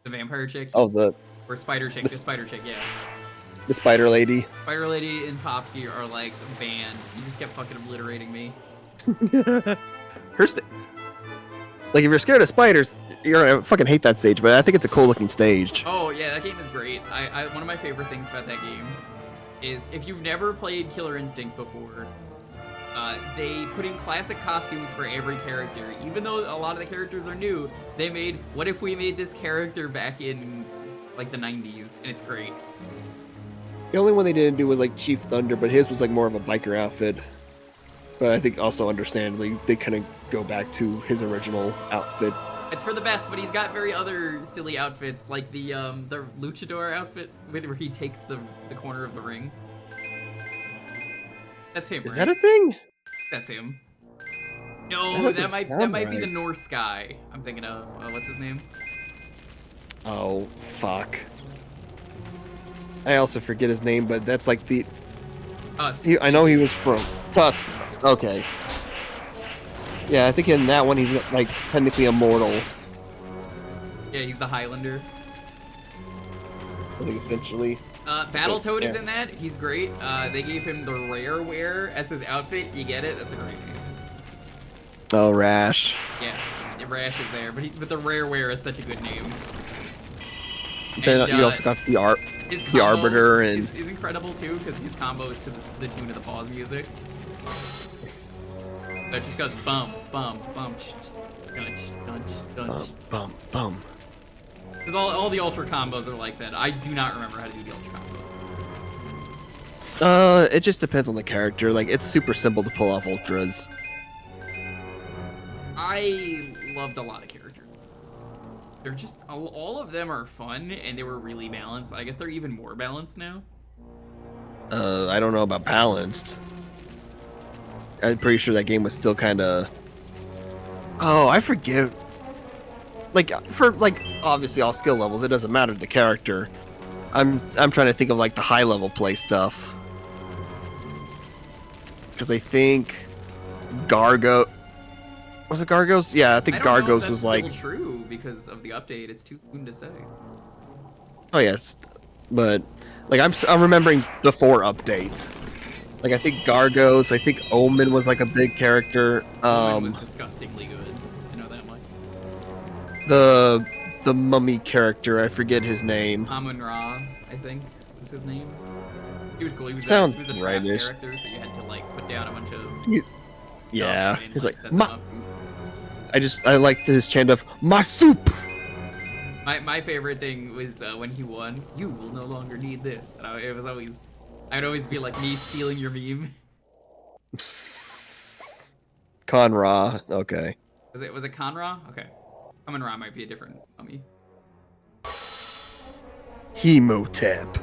The vampire chick.
Oh, the...
Or spider chick, the spider chick, yeah.
The spider lady.
Spider Lady and Popsky are like banned. You just kept fucking obliterating me.
Her like, if you're scared of spiders, you're gonna fucking hate that stage, but I think it's a cool looking stage.
Oh yeah, that game is great. One of my favorite things about that game is if you've never played Killer Instinct before, they put in classic costumes for every character. Even though a lot of the characters are new, they made, what if we made this character back in like the 90s, and it's great.
The only one they didn't do was like Chief Thunder, but his was like more of a biker outfit. But I think also understandably, they kind of go back to his original outfit.
It's for the best, but he's got very other silly outfits, like the luchador outfit where he takes the corner of the ring. That's him, right?
Is that a thing?
That's him. No, that might be the
right.
Norse guy. I'm thinking of what's his name?
Oh, fuck. I also forget his name, but that's like the... I know he was from Tusk. Okay. Yeah, I think in that one he's like technically immortal.
Yeah, he's the Highlander.
I think essentially.
Battletoad is
Yeah.
in that. He's great. They gave him the rare wear as his outfit. You get it? That's a great name.
Oh, Rash.
Yeah, Rash is there, but the rare wear is such a good name.
Then
And,
you also got the
his
the
combo
Arbiter and
is incredible too because his combos to the tune of the pause music. That just goes bum bum bum, dunch dunch dunch.
bum bum.
Because all the ultra combos are like that. I do not remember how to do the ultra combo.
It just depends on the character. Like, it's super simple to pull off ultras.
I loved a lot of characters. They're just all of them are fun and they were really balanced. I guess they're even more balanced now.
I don't know about balanced. I'm pretty sure that game was still kind of... Oh, I forget. Like, for, like, obviously all skill levels, it doesn't matter the character. I'm trying to think of, like, the high-level play stuff. Because I think... Gargo... Was it Gargos? Yeah, I think Gargos was like...
Still true because of the update. It's too soon to say.
Oh, yes. But, like, I'm remembering before update. Like, I think Gargos, I think Omen was, like, a big character.
Omen was disgustingly good. I know that much.
The mummy character, I forget his name.
Amun-Ra, I think, was his name. He was cool. He was
Sounds
he was a trap
right-ish.
character, so you had to, like, put down a bunch of...
Yeah.
and,
He's like,
set them up.
I like his chant of, "My soup!"
My favorite thing was when he won, "You will no longer need this." And I'd always be like, me stealing your meme.
Con-Ra, okay.
Was it Conra? Okay. Amun-Ra might be a different mummy.
Hemotep.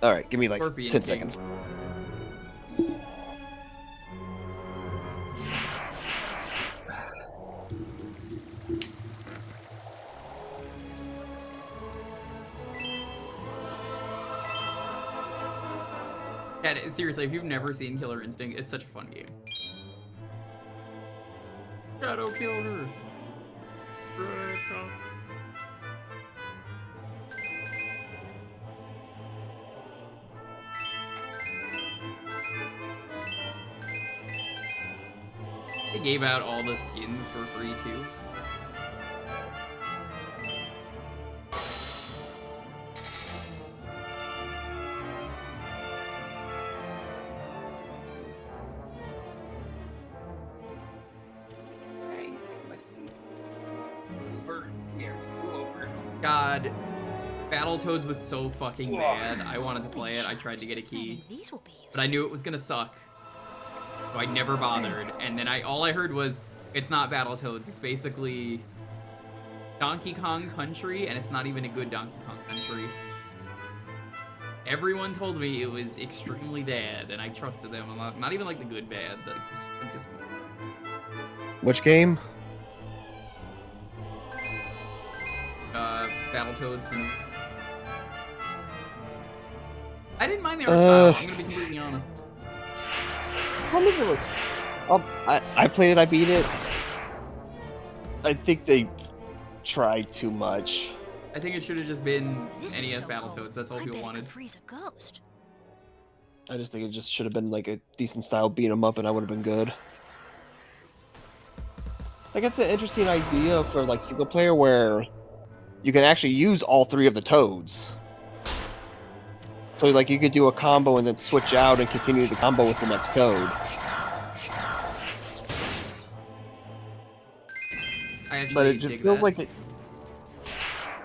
Alright, give me like
Scorpion
10
King.
seconds.
Yeah, seriously, if you've never seen Killer Instinct, it's such a fun game. Shadow Killer. They gave out all the skins for free too. God, Battletoads was so fucking bad. I wanted to play it. I tried to get a key, but I knew it was gonna suck, so I never bothered. And then all I heard was, it's not Battletoads. It's basically Donkey Kong Country, and it's not even a good Donkey Kong Country. Everyone told me it was extremely bad, and I trusted them. Not even like the good bad. Like, it's just like disappointing.
Which game?
Battletoads. I didn't mind the art style. I'm gonna be completely honest.
How many was? I played it. I beat it. I think they tried too much.
I think it should have just been NES Battletoads. That's all people wanted.
Freeze a ghost.
I just think it just should have been like a decent style beat 'em up, and I would have been good. Like, it's an interesting idea for like single player where you can actually use all three of the Toads. So like you could do a combo and then switch out and continue the combo with the next Toad. But it just feels like it.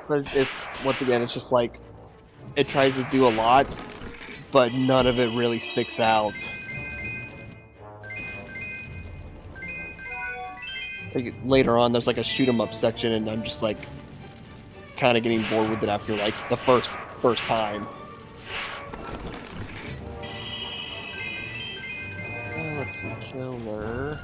But if once again, it's just like it tries to do a lot, but none of it really sticks out. like later on, there's like a shoot 'em up section, and I'm just like kind of getting bored with it after like the first time. Let's see, killer.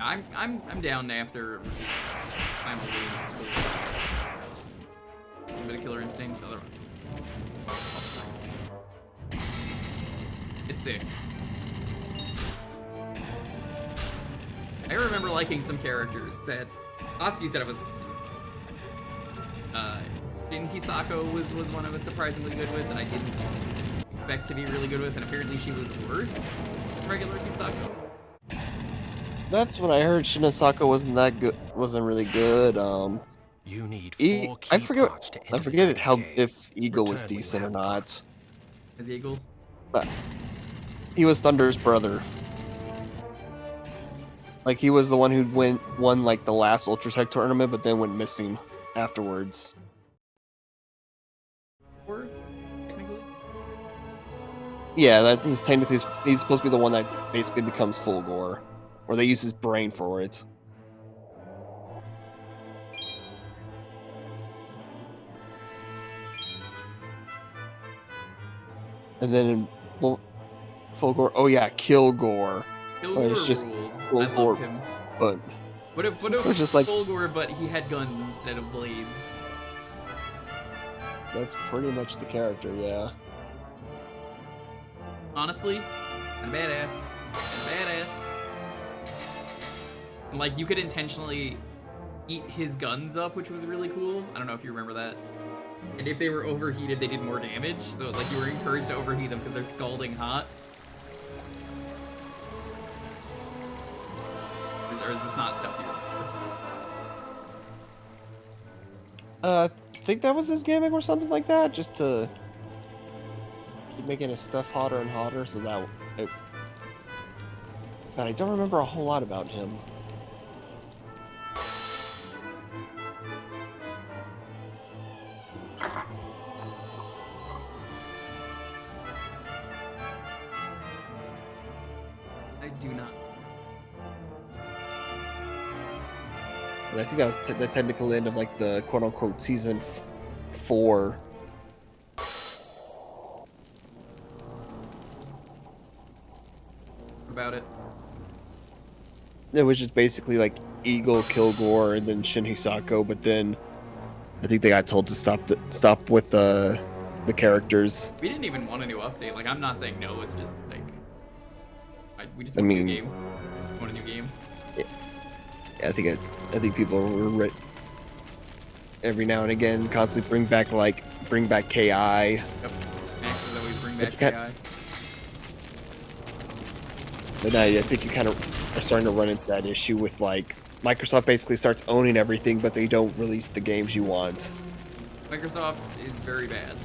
I'm down after I'm a bit of Killer Instinct. Other it's sick. I remember liking some characters that Otsky said it was. Hisako was one I was surprisingly good with, and I didn't expect to be really good with, and apparently she was worse than regular Hisako.
That's what I heard. Shinosaka wasn't that good. Wasn't really good.
You need
I forget how if Eagle was decent or not.
Is Eagle?
But he was Thunder's brother. Like he was the one who won like the last Ultra Tech tournament, but then went missing afterwards.
Technically?
Yeah, that he's technically he's supposed to be the one that basically becomes full gore, or they use his brain for it. And then, well, full gore. Oh yeah, kill gore.
Kilgore
it's just
ruled.
full
I
gore,
loved him.
but
What if
it's just like
Fulgore, but he had guns instead of blades?
that's pretty much the character, yeah.
Honestly, I'm badass. And like, you could intentionally eat his guns up, which was really cool. I don't know if you remember that. And if they were overheated, they did more damage. So like, you were encouraged to overheat them because they're scalding hot. Or is this not stuff you remember?
I think that was his gimmick or something like that, just to keep making his stuff hotter and hotter, so that but I don't remember a whole lot about him.
I do not.
And I think that was the technical end of like the quote-unquote season 4.
About it.
It was just basically like Eagle, Kilgore, and then Shin Hisako, but then I think they got told to stop with the characters.
We didn't even want a new update. Like, I'm not saying no. It's just like we just
I
want a
mean,
new game. Want a new game.
Yeah, I think people were every now and again constantly bring back KI.
Yep. Max is always bring back KI.
But now I think you kind of are starting to run into that issue with like Microsoft basically starts owning everything, but they don't release the games you want.
Microsoft is very bad.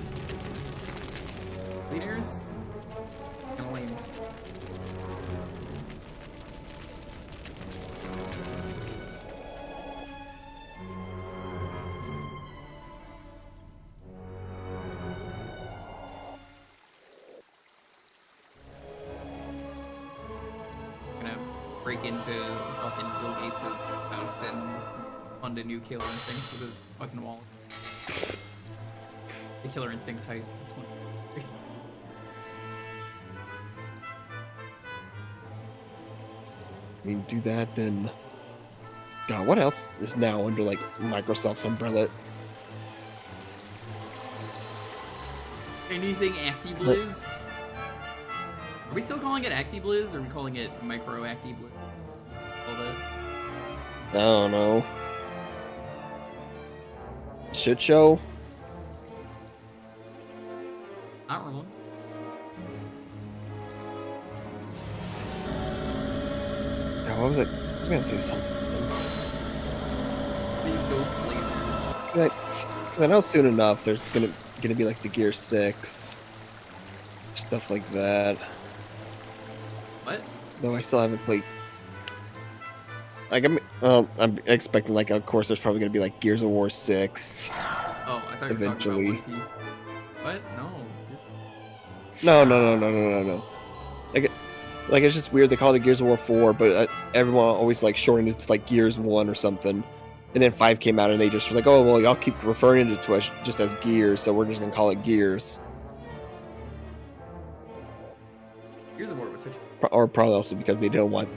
Leaders? Kinda lame. Gonna break into fucking Bill Gates' house and fund a new Killer Instinct with his fucking wallet. The Killer Instinct heist of 2023.
I mean, do that, then... God, what else is now under, like, Microsoft's umbrella?
Anything ActiBliz? Are we still calling it ActiBliz, or are we calling it Micro ActiBliz?
I don't know. Shit show?
Not really.
Yeah, what was it? I was gonna say something.
These ghost lasers.
Cause I know soon enough there's gonna be like the Gear 6 stuff like that.
What?
Though I still haven't played. Like I'm expecting like of course there's probably gonna be like Gears of War 6.
Oh, I thought
eventually.
you were talking about One Piece. What? No.
No. Like Like, it's just weird. They call it Gears of War 4, but everyone always, like, shortened it to, like, Gears 1 or something. And then 5 came out, and they just were like, oh, well, y'all keep referring to us just as Gears, so we're just gonna call it Gears.
Gears of War was such.
Or probably also because they didn't want.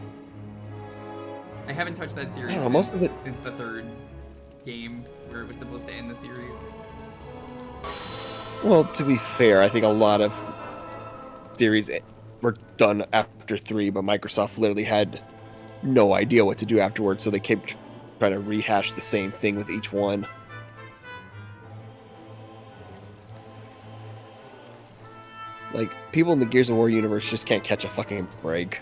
I haven't touched that series
I don't know,
since the 3rd game where it was supposed to end the series.
Well, to be fair, I think a lot of series were done after 3, but Microsoft literally had no idea what to do afterwards, so they kept trying to rehash the same thing with each one. Like, people in the Gears of War universe just can't catch a fucking break.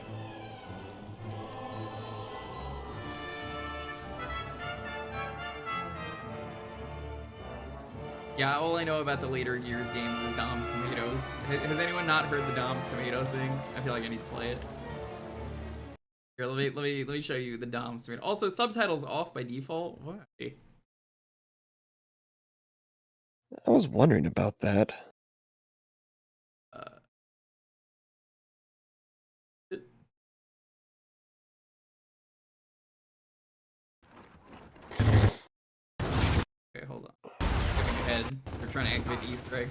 Yeah, all I know about the later Gears games is Dom's Tomatoes. Has anyone not heard the Dom's Tomato thing? I feel like I need to play it. Here, let me show you the Dom's Tomato. Also, subtitles off by default. Why?
I was wondering about that.
Okay, hold on. Skipping ahead. They're trying to activate the Easter egg.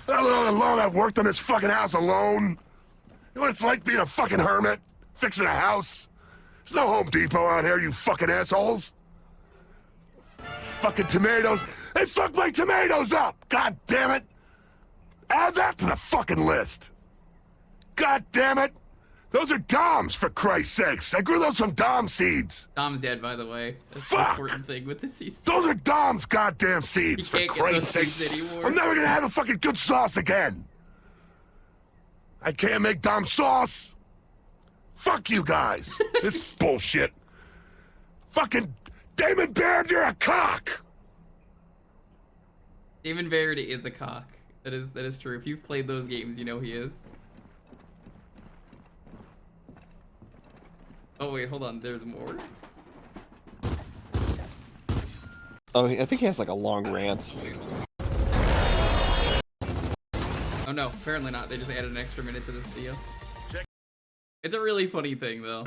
How long I've worked on this fucking house alone? You know what it's like being a fucking hermit? Fixing a house? There's no Home Depot out here, you fucking assholes. Fucking tomatoes. They fucked my tomatoes up! God damn it! Add that to the fucking list. God damn it! Those are Doms, for Christ's sakes. I grew those from Dom seeds.
Dom's dead, by the way. That's
Fuck!
the important thing with this Easter.
Those are Dom's goddamn seeds, for Christ's sake. I'm never gonna have a fucking good sauce again. I can't make Dom sauce. Fuck you guys. This bullshit. Fucking Damon Baird, you're a cock.
Damon Baird is a cock. That is true. If you've played those games, you know he is. Oh wait, hold on. There's more.
Oh, I think he has like a long rant.
Oh no, apparently not. They just added an extra minute to this video. It's a really funny thing though.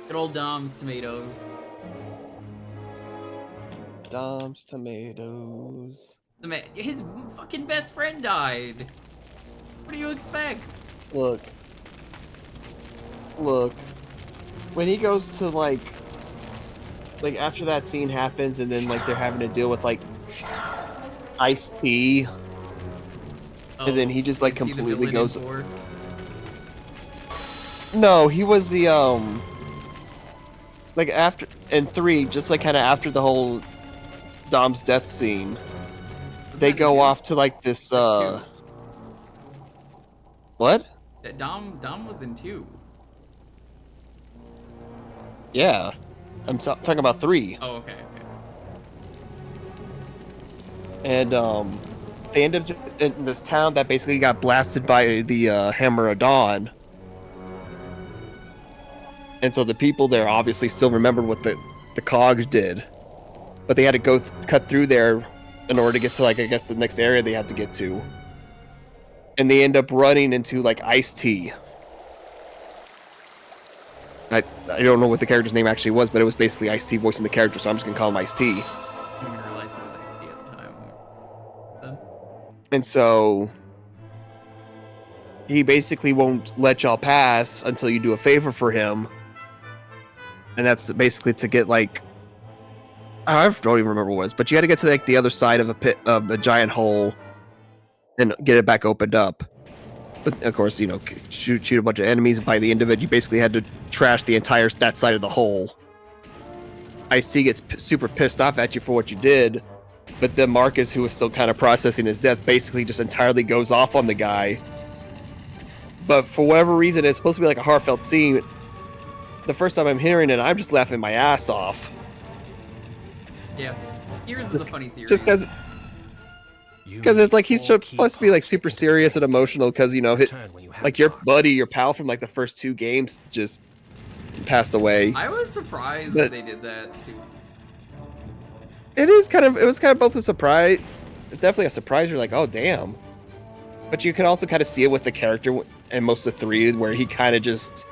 Good old Dom's Tomatoes.
Dom's Tomatoes.
His fucking best friend died. What do you expect?
Look. When he goes to like after that scene happens and then like they're having to deal with like Ice-T. And then he just like completely goes. No, he was the like after in 3, just like kind of after the whole Dom's death scene. They go off to like this what?
Dom was in 2.
Yeah. I'm talking about 3.
Oh, okay.
And they end up in this town that basically got blasted by the Hammer of Dawn. And so the people there obviously still remembered what the Cogs did. But they had to go cut through there in order to get to, like, I guess the next area they had to get to. And they end up running into, like, Ice-T. I don't know what the character's name actually was, but it was basically Ice-T voicing the character, so I'm just gonna call him Ice-T.
I didn't even realize he was Ice-T at the time.
And so he basically won't let y'all pass until you do a favor for him. And that's basically to get, like, I don't even remember what it was, but you had to get to like the other side of a pit of a giant hole and get it back opened up. But of course, you know, shoot a bunch of enemies, and by the end of it, you basically had to trash the entire that side of the hole. Ice-T gets super pissed off at you for what you did, but then Marcus, who was still kind of processing his death, basically just entirely goes off on the guy. But for whatever reason, it's supposed to be like a heartfelt scene. The first time I'm hearing it, I'm just laughing my ass off.
Yeah, Gears is a funny series.
Just because it's like he's supposed to be like super serious and emotional because, you know, like your buddy, your pal from like the first 2 games just passed away.
I was surprised that they did that too.
it is kind of, it was kind of both a surprise, definitely a surprise. You're like, oh damn, but you can also kind of see it with the character in most of 3, where he kind of just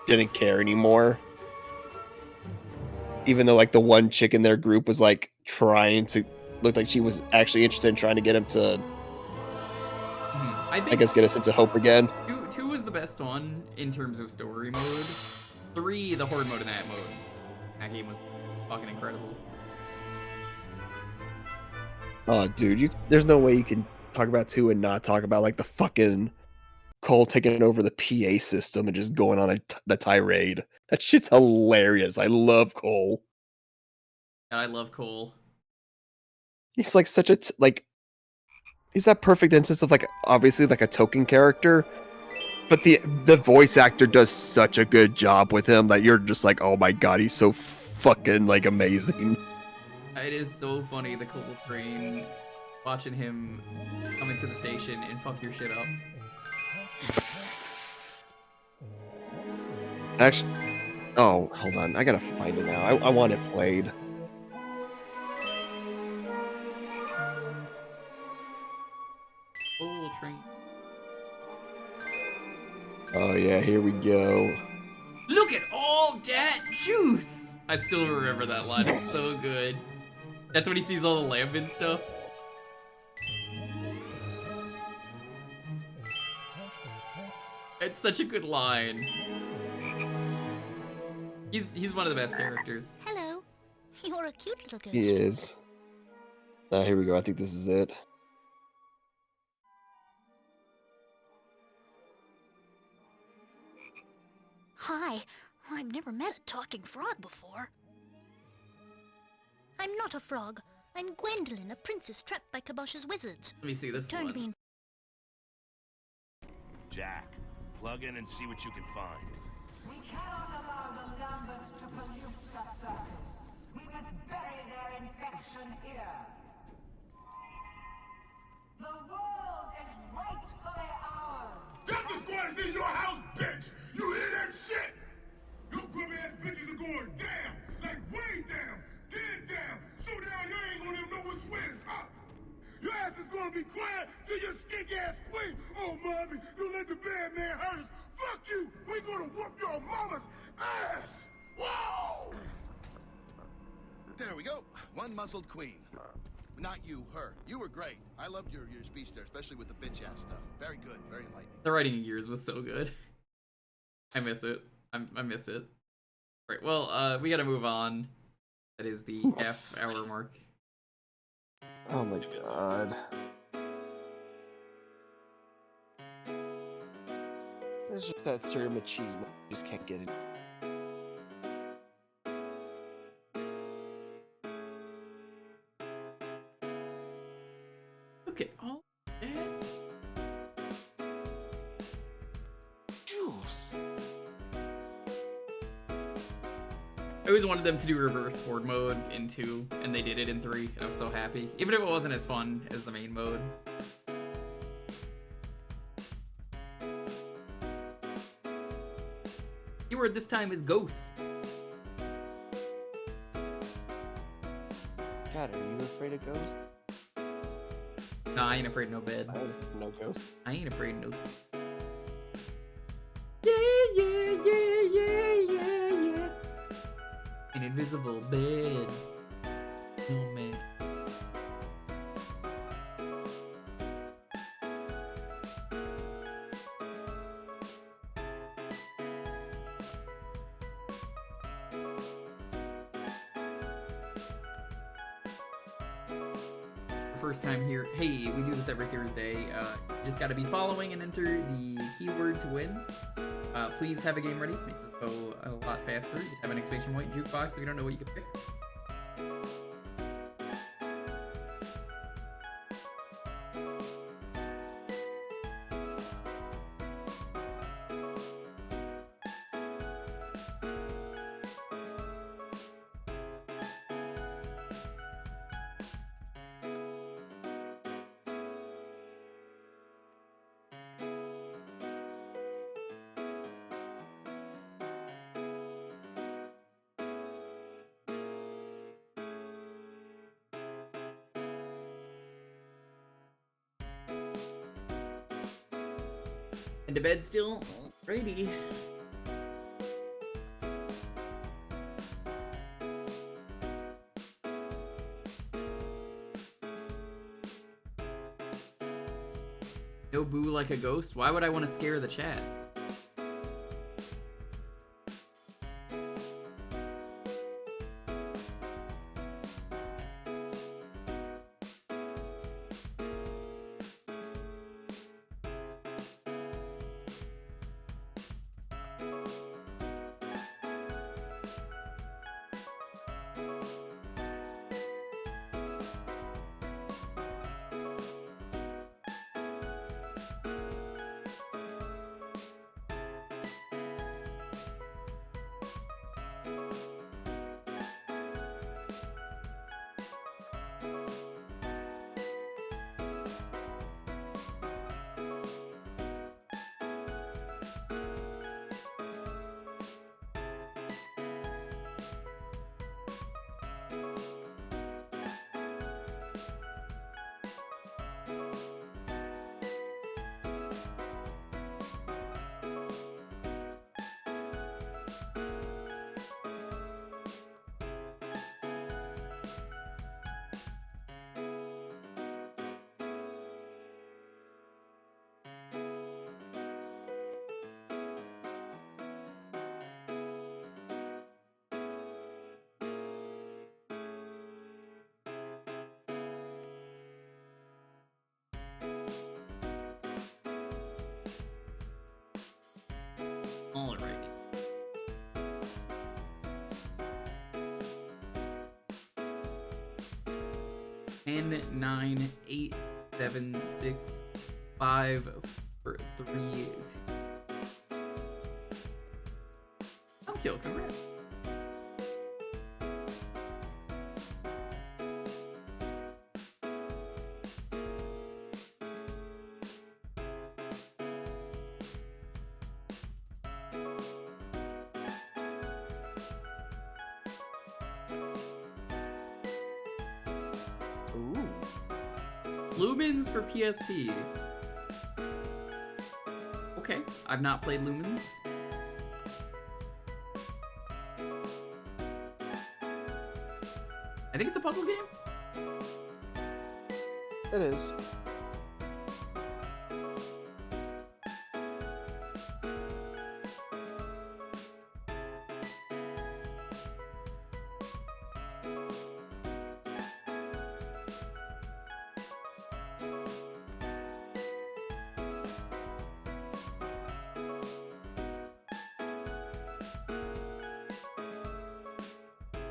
didn't care anymore. Even though like the one chick in their group was like trying to look like she was actually interested in trying to get him to, I guess, get us into hope again.
2 was the best one in terms of story mode. 3, the horde mode in that mode. That game was fucking incredible.
Oh, dude, there's no way you can talk about 2 and not talk about like the fucking Cole taking over the PA system and just going on the tirade. That shit's hilarious. I love Cole.
And I love Cole.
He's like such a he's that perfect instance of like obviously like a token character, but the voice actor does such a good job with him that you're just like, oh my god, he's so fucking like amazing.
It is so funny, the Cole train, watching him come into the station and fuck your shit up.
Actually, oh, hold on, I gotta find it now. I want it played.
Cole train.
Oh yeah, here we go.
Look at all that juice! I still remember that line, it's so good. That's when he sees all the Lambent stuff. It's such a good line. He's one of the best characters.
Hello. You're a cute little ghost.
He is. Here we go. I think this is it.
Hi. I've never met a talking frog before. I'm not a frog. I'm Gwendolyn, a princess trapped by Kabosh's wizards.
Let me see this
Turned
one.
me
Jack, plug in and see what you can find.
We cannot allow the Lamberts to pollute the circus. We must bury their infection here. The world is rightfully ours.
Delta Squad is in your house, bitch! You hear that shit? Your grubby ass bitches are going down! Like way down! Dead down! So down you ain't gonna even know which way is up! Your ass is gonna be crying to your skink ass queen! Oh, mommy, don't let the bad man hurt us! Fuck you! We gonna whoop your mama's ass! Whoa!
There we go. One muzzled queen. Not you, her. You were great. I loved your speech there, especially with the bitch ass stuff. Very good, very enlightening.
The writing in Gears was so good. I miss it. I miss it. Right, well, we gotta move on. That is the F hour mark.
Oh my god. It's just that certain machismo. You just can't get it.
Look at all that juice. I always wanted them to do reverse horde mode in 2, and they did it in 3, and I was so happy. Even if it wasn't as fun as the main mode. Keyword this time is ghost.
God, are you afraid of ghosts?
No, I ain't afraid of no bed.
No ghost.
I ain't afraid of no... Yeah. An invisible bed. Oh, man. First time here. Hey, we do this every Thursday. Just got to be following and enter the keyword to win. Please have a game ready. Makes us go a lot faster. You have an exclamation point, Jewkbox if you don't know what you can pick. And to bed still? Alrighty. No boo like a ghost? Why would I want to scare the chat? Alrighty. Ten, 9, 8, 7, 6, 5, 4, 3, 2. I'll kill, congrats. Lumines for PSP. Okay, I've not played Lumines. I think it's a puzzle game.
It is.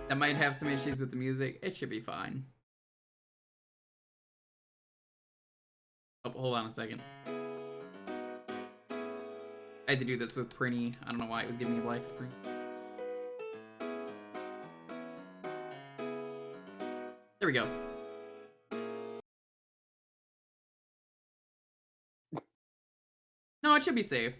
I might have some issues with the music. It should be fine. Oh, hold on a second. I had to do this with Prinny. I don't know why it was giving me a black screen. There we go. No, it should be safe.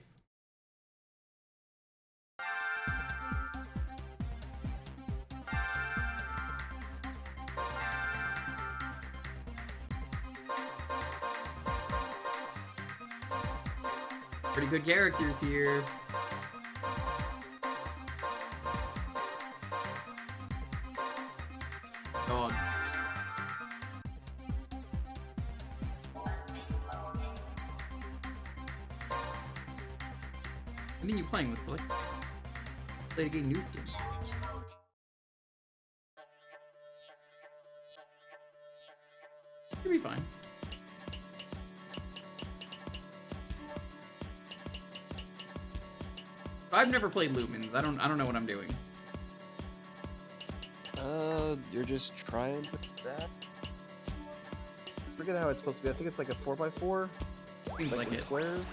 Pretty good characters here. God. When are you playing this? Like, play the game new skin. Should be fine. I've never played Lumines. I don't know what I'm doing.
You're just trying to that. Forget how it's supposed to be. I think it's like a 4x4.
Seems like
with
it.
Squares.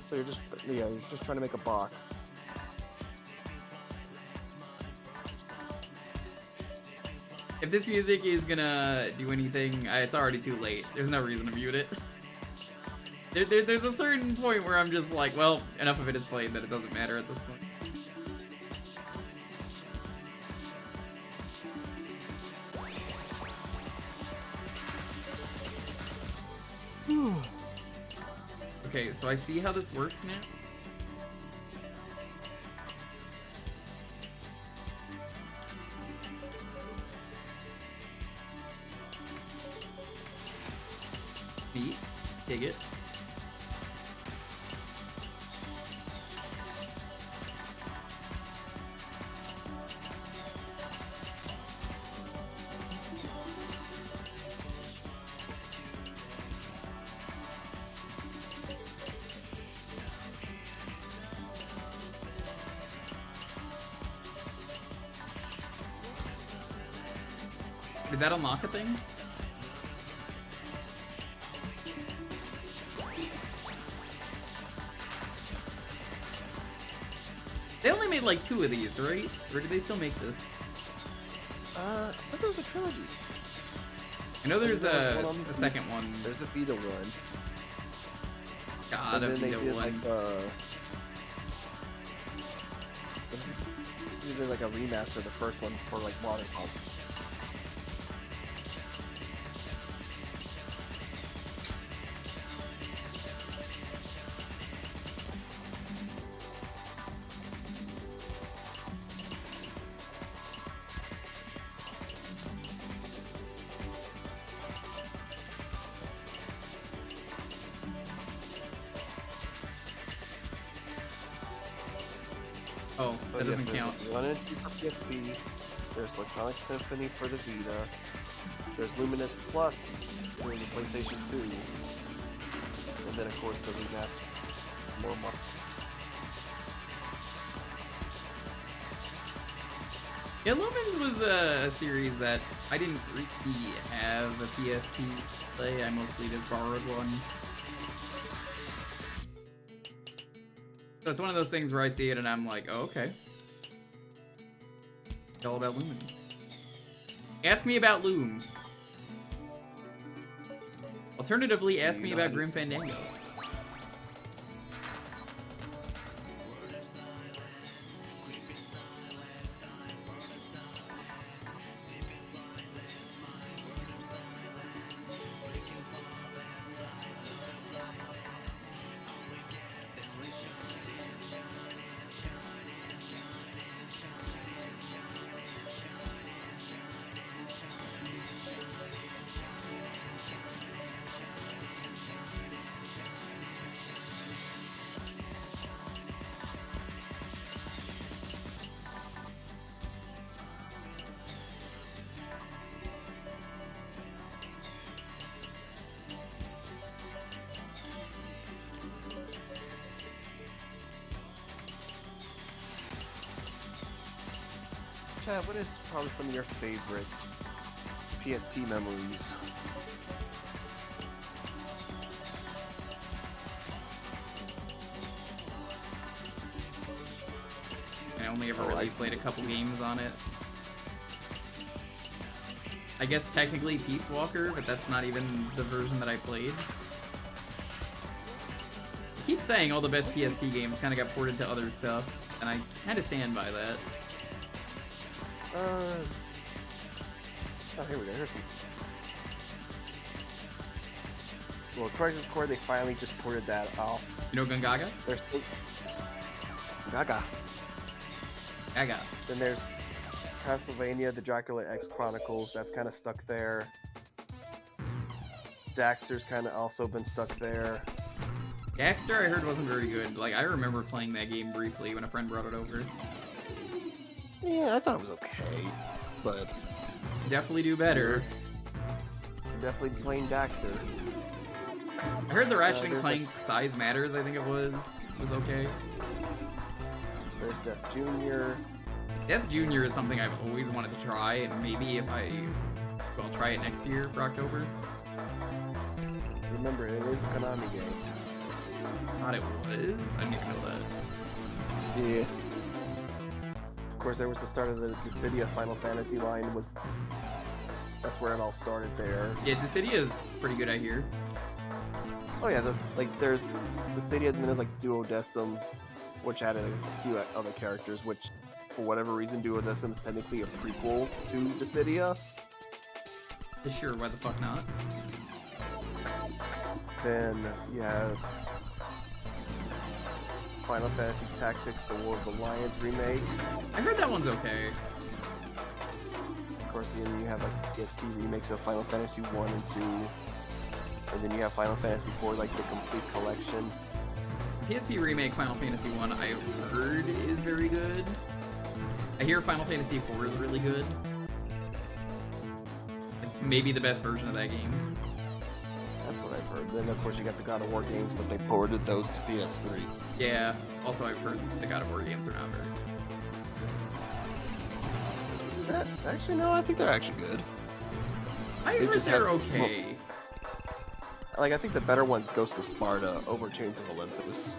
So you're just trying to make a box.
If this music is gonna do anything, it's already too late. There's no reason to mute it. There's a certain point where I'm just like, well, enough of it is played that it doesn't matter at this point. Okay, so I see how this works now. Neat. Dig it. Does that unlock a thing? They only made like 2 of these, right? Or did they still make this?
I thought there was a trilogy.
I know there's a second one.
There's a Vita one.
God, a Vita one.
They did like a remaster of the first one for like modern consoles.
Oh, that doesn't count.
1 and 2 for PSP. There's Electronic Symphony for the Vita. There's Lumines Plus for the PlayStation 2. And then, of course, the remaster. More.
Yeah, Lumines was a series that I didn't really have a PSP play. I mostly just borrowed one. So it's one of those things where I see it and I'm like, oh, okay. It's all about Lumines. Ask me about Loom. Alternatively, ask me about Grim Fandango.
Chad, what is probably some of your favorite PSP memories?
I only ever really played a couple games on it. I guess technically Peace Walker, but that's not even the version that I played. I keep saying all the best PSP games kind of got ported to other stuff, and I kind of stand by that.
Oh, here we go. Here's some. Well, Crisis Core, they finally just ported that off.
You know Gungaga?
There's Gaga.
Gaga.
Then there's Castlevania, the Dracula X Chronicles. That's kind of stuck there. Daxter's kind of also been stuck there.
Daxter, I heard, wasn't very good. Like, I remember playing that game briefly when a friend brought it over.
Yeah, I thought it was okay, but
definitely do better.
Definitely playing Daxter.
I heard the Ratchet and Clank Size Matters, I think it was okay.
There's Death Jr.
Death Jr. is something I've always wanted to try, and maybe if I'll try it next year for October.
Remember, it is a Konami game.
I thought it was? I didn't even know that.
Yeah. Of course, there was the start of the Dissidia Final Fantasy line. That's where it all started there.
Yeah, Dissidia is pretty good, I hear.
Oh yeah, there's Dissidia, and then there's like Duodecim, which added a few other characters, which for whatever reason Duodecim is technically a prequel to Dissidia.
Sure, why the fuck not?
Then you have Final Fantasy Tactics: The War of the Lions remake.
I heard that one's okay.
Of course, then you have like PSP remakes of Final Fantasy 1 and 2. And then you have Final Fantasy 4, like the complete collection.
PSP remake Final Fantasy 1 I've heard is very good. I hear Final Fantasy 4 is really good. It's maybe the best version of that game.
That's what I've heard. Then of course you got the God of War games, but they ported those to PS3.
Yeah, also I've heard the God of War games are not very good.
Actually, no, I think they're actually good.
I heard they're okay.
Like, I think the better one's Ghost of Sparta over Chains of Olympus.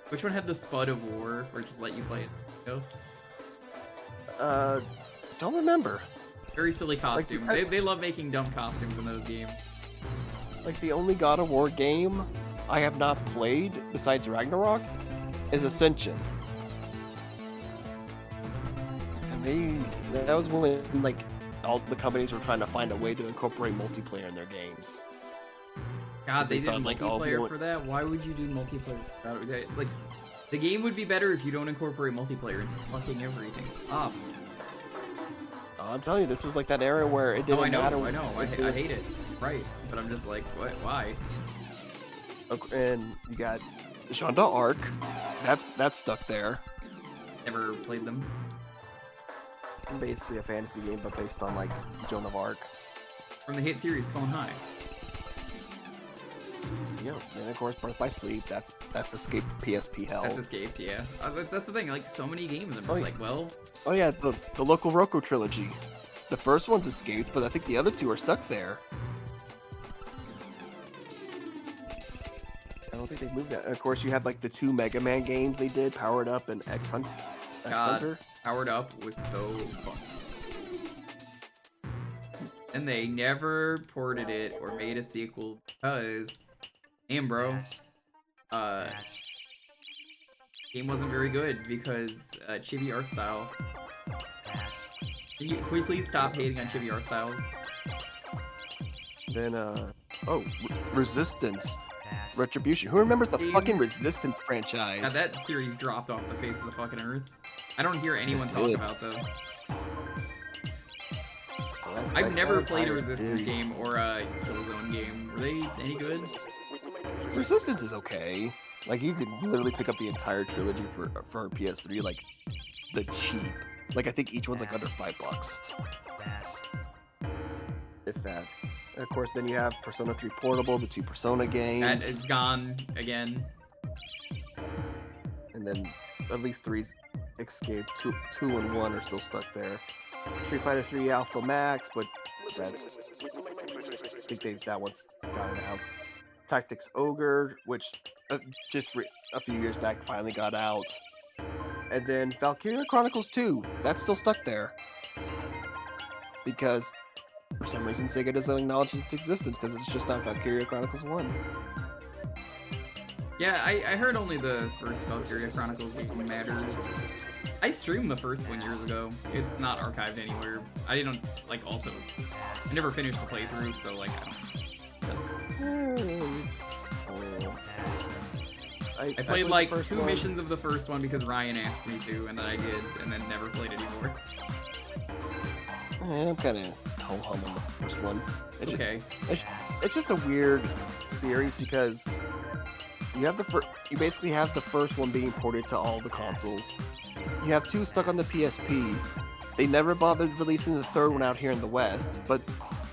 Which one had the Spud of War, or just let you play it? No?
Don't remember.
Very silly costume.
Like,
they love making dumb costumes in those games.
Like, the only God of War game I have not played, besides Ragnarok, is Ascension. And that was when, like, all the companies were trying to find a way to incorporate multiplayer in their games.
God, they did
like,
multiplayer for that? Why would you do multiplayer? Like, the game would be better if you don't incorporate multiplayer into fucking everything. Stop.
I'm telling you, this was like that era where it didn't matter.
I know. I hate it. Right. But I'm just like, what? Why?
And you got Jeanne d'Arc. That's stuck there.
Never played them.
Basically a fantasy game, but based on, like, Joan of Arc.
From the hit series Clone High.
Yep, and of course Birth by Sleep, that's escaped PSP hell.
That's escaped, yeah. That's the thing, like, so many games, I'm just like, well...
Oh yeah, the Loco Roco trilogy. The first one's escaped, but I think the other two are stuck there. I don't think they've moved that. And of course you have, like, the 2 Mega Man games they did, Powered Up and X Hunter.
God, Powered Up was so fun. And they never ported it or made a sequel because... Damn, bro. Game wasn't very good because chibi art style. Can we please stop hating on chibi art styles?
Then, Resistance. Retribution. Who remembers the fucking Resistance franchise?
Yeah, that series dropped off the face of the fucking earth. I don't hear anyone talk about them. I've never played a Resistance game or a Killzone game. Were they any good?
Resistance is okay. Like, you could literally pick up the entire trilogy for PS3, like, the cheap. Like, I think each one's like under $5. If that. And of course, then you have Persona 3 Portable, the 2 Persona games.
That is gone again.
And then at least 3's escaped. 2 and 1 are still stuck there. Street Fighter 3 Alpha Max, but that's... I think that one's gotten out. Tactics Ogre, which just a few years back finally got out. And then Valkyria Chronicles 2, that's still stuck there. Because for some reason Sega doesn't acknowledge its existence because it's just not Valkyria Chronicles 1.
Yeah, I heard only the first Valkyria Chronicles game matters. I streamed the first one years ago. It's not archived anywhere. I didn't, like, also... I never finished the playthrough, so, like, I don't... I played like 2 missions of the first one because Ryan asked me to, and then I did, and then never played anymore.
I'm kind of ho-hum on the first one. It's just a weird series because you have you basically have the first one being ported to all the consoles. You have 2 stuck on the PSP. They never bothered releasing the 3rd one out here in the West, but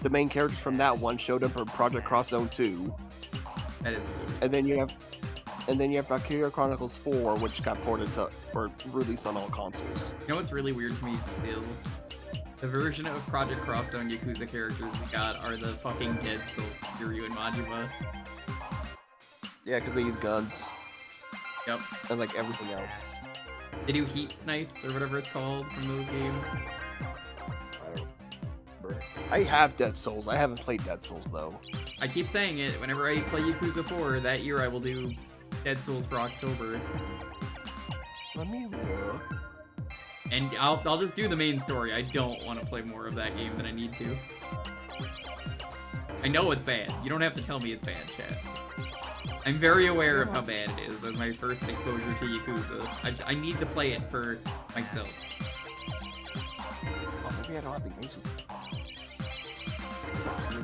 the main characters from that one showed up in Project Cross Zone 2.
That is.
And then you have Valkyria Chronicles 4, which got ported to or released on all consoles.
You know what's really weird to me still? The version of Project Cross Zone Yakuza characters we got are the fucking Dead Soul Kiryu and Majima.
Yeah, because they use guns.
Yep.
And like everything else.
They do heat snipes or whatever it's called from those games.
I don't remember. I have Dead Souls. I haven't played Dead Souls though.
I keep saying it. Whenever I play Yakuza 4 that year, I will do Dead Souls for October.
Let me look.
And I'll just do the main story. I don't want to play more of that game than I need to. I know it's bad. You don't have to tell me it's bad, chat. I'm very aware of how bad it is as my first exposure to Yakuza. I need to play it for myself.
Oh, maybe I don't have the games.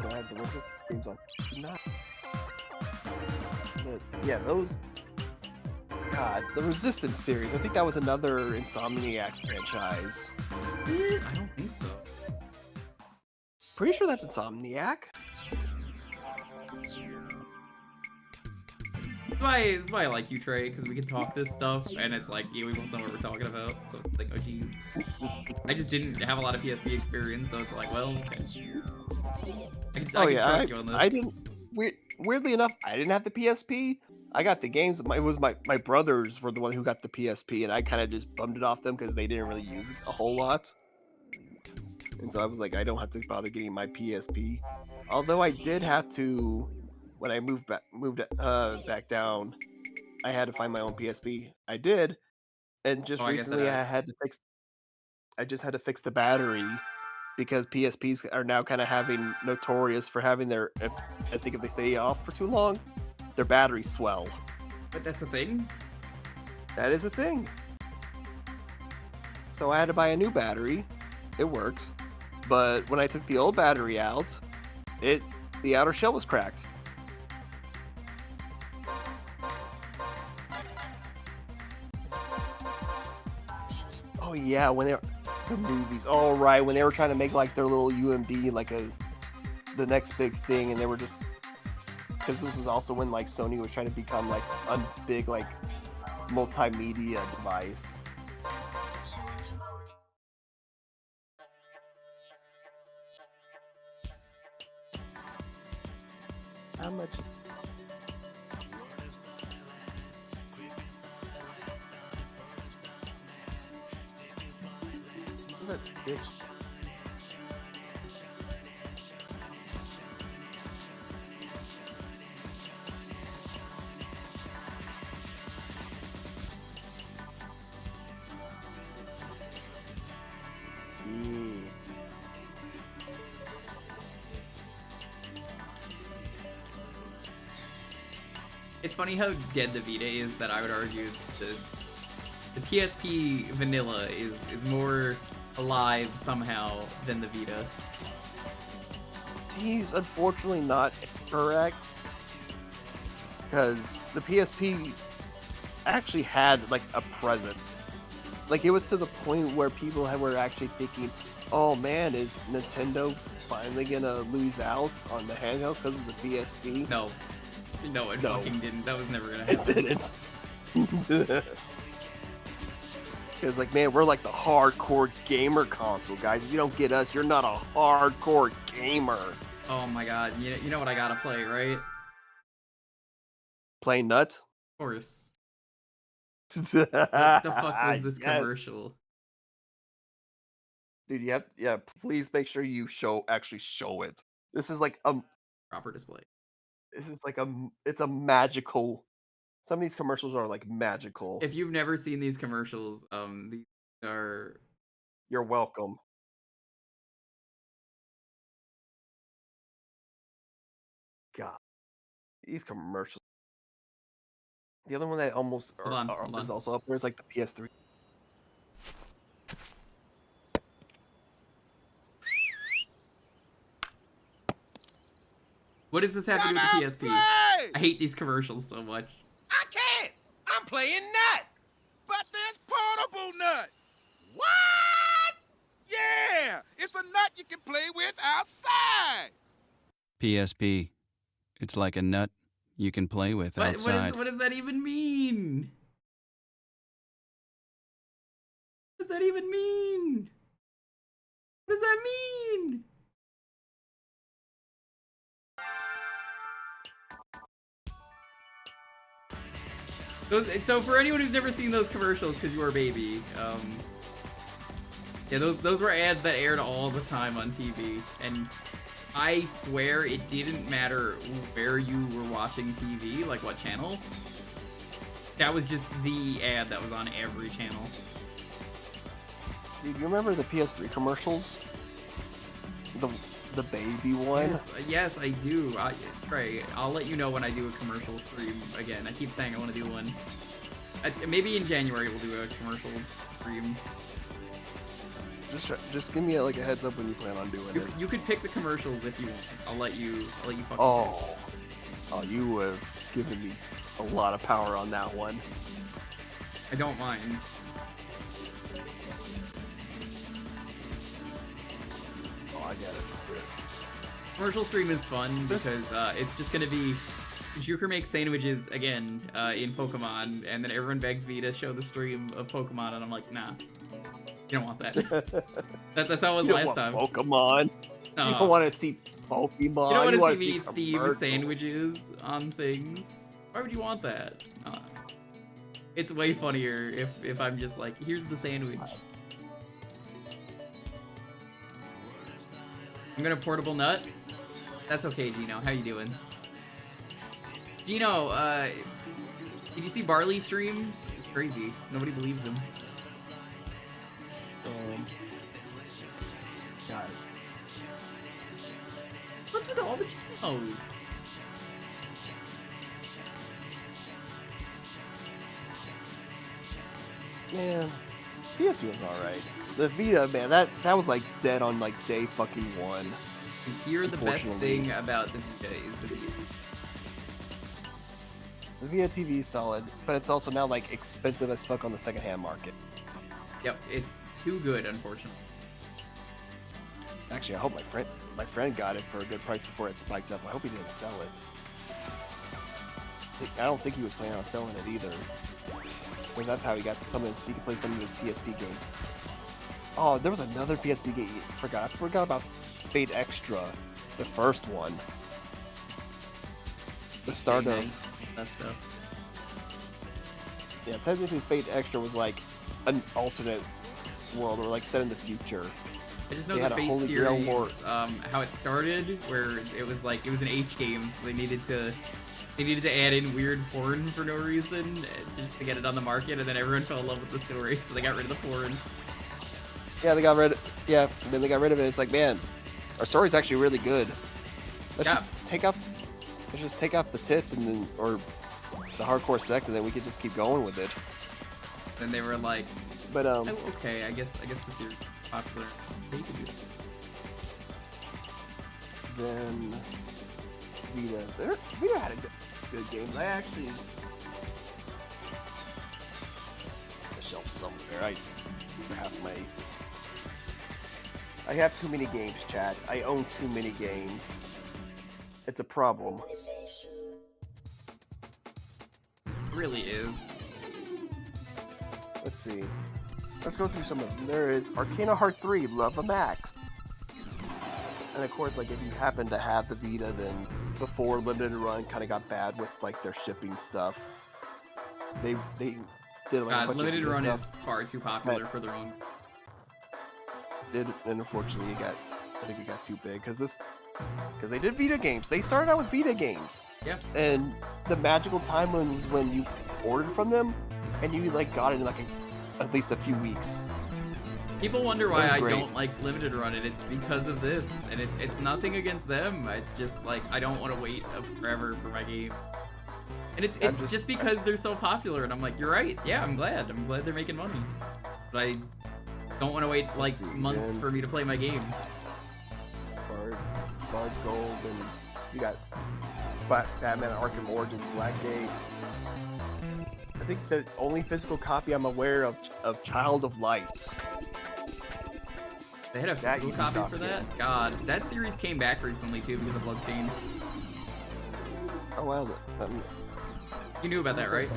I have the Resistance games on. Not. But, yeah, those. God, the Resistance series. I think that was another Insomniac franchise.
I don't think so.
Pretty sure that's Insomniac.
That's why I like you, Trey, because we can talk this stuff, and it's like, yeah, we both know what we're talking about, so it's like, oh geez. I just didn't have a lot of PSP experience, so it's like, well, okay. I can trust you on this.
I didn't. Weirdly enough, I didn't have the PSP. I got the games. It was my brothers were the one who got the PSP, and I kind of just bummed it off them because they didn't really use it a whole lot. And so I was like, I don't have to bother getting my PSP. Although I did have to, when I moved back down, I had to find my own PSP. I did, and just recently I just had to fix the battery because PSPs are now kind of notorious for having their, I think if they stay off for too long, their batteries swell.
But that's a thing?
That is a thing. So I had to buy a new battery. It works. But when I took the old battery out, the outer shell was cracked. Oh yeah, when the movies. Oh right, when they were trying to make like their little UMD like the next big thing, and they were just, because this was also when like Sony was trying to become like a big like multimedia device. How much? That bitch.
It's funny how dead the Vita is that I would argue the PSP vanilla is more alive somehow than the Vita.
He's unfortunately not correct, because the PSP actually had like a presence. Like it was to the point where people were actually thinking, "Oh man, is Nintendo finally gonna lose out on the handhelds because of the PSP?"
No, it fucking didn't. That was never gonna happen.
It didn't. Because, like, man, we're like the hardcore gamer console, guys. If you don't get us, you're not a hardcore gamer.
Oh my god, you know what I gotta play, right?
Play Nut?
Of course. What the fuck was this
Yes.
commercial?
Dude, please make sure you actually show it. This is like
proper display.
This is like it's a magical. Some of these commercials are like magical.
If you've never seen these commercials, these are...
You're welcome. God, these commercials. The other one that almost is also up there is like the PS3.
What does this have to do with the PSP? I hate these commercials so much.
I can't. I'm playing Nut. But there's portable Nut. What? Yeah, it's a nut you can play with outside.
PSP. It's like a nut you can play with outside.
What does that even mean? What does that even mean? What does that mean? So for anyone who's never seen those commercials because you were a baby, yeah, those were ads that aired all the time on TV, and I swear it didn't matter where you were watching TV, like what channel. That was just the ad that was on every channel.
Dude, you remember the PS3 commercials? The baby one?
Yes, I do. Trey, I'll let you know when I do a commercial stream again. I keep saying I want to do one. Maybe in January we'll do a commercial stream.
Just give me like a heads up when you plan on doing it.
You could pick the commercials if you want. I'll let you fucking pick.
Oh, you have given me a lot of power on that one.
I don't mind.
Oh, I get it.
Commercial stream is fun because it's just gonna be Jewker makes sandwiches again in Pokemon, and then everyone begs me to show the stream of Pokemon, and I'm like, nah, you don't want that. That's how it was last time.
Pokemon. You don't want to see Pokemon.
You don't want to see me theme sandwiches on things. Why would you want that? It's way funnier if I'm just like, here's the sandwich. I'm gonna portable nut. That's okay, Gino. How you doing? Gino, did you see Barley stream? It's crazy. Nobody believes him.
God.
What's with all the Ginos?
Man, PSP was alright. The Vita, man, that was like dead on like day fucking one.
Here, the best thing about the Vita is the Vita.
The Vita TV is solid, but it's also now like expensive as fuck on the secondhand market.
Yep, it's too good, unfortunately.
Actually, I hope my friend got it for a good price before it spiked up. I hope he didn't sell it. I don't think he was planning on selling it either. Because that's how he got some of his, he could play some of his PSP games. Oh, there was another PSP game. I forgot about Fate Extra, the first one. The start of
that stuff.
Yeah, technically Fate Extra was like an alternate world, or like set in the future.
I just know the Fate series, how it started, where it was an H game, so they needed to add in weird porn for no reason, just to get it on the market, and then everyone fell in love with the story, so they got rid of the porn.
Yeah, they got rid of it. It's like, man, our story's actually really good. Let's just take out the tits and then, or the hardcore sex, and then we could just keep going with it.
Then they were like,
but
oh, okay, I guess the series is popular. We can do that.
Then Vita had a good game. I actually the shelf somewhere. I have too many games, chat. I own too many games. It's a problem.
It really is.
Let's see. Let's go through some of them. There is Arcana Heart 3, Love a Max. And of course, like, if you happen to have the Vita, then before Limited Run kind of got bad with like their shipping stuff, they did like a bunch
Limited
of
Run
stuff
is far too popular for their own.
And unfortunately, I think it got too big because they did Vita games. They started out with Vita games.
Yeah.
And the magical time was when you ordered from them, and you like got it in like at least a few weeks.
People wonder why I don't like Limited Run, and it's because of this. And it's nothing against them. It's just like I don't want to wait forever for my game. And it's just because they're so popular. And I'm like, you're right. Yeah, I'm glad they're making money. But I don't want to wait like months for me to play my game.
Bard's Gold, and you got Batman Arkham Origins Blackgate. I think the only physical copy I'm aware of Child of Light.
They had a physical copy for that? God, that series came back recently too because of Bloodstained.
Oh wow.
You knew about that, right?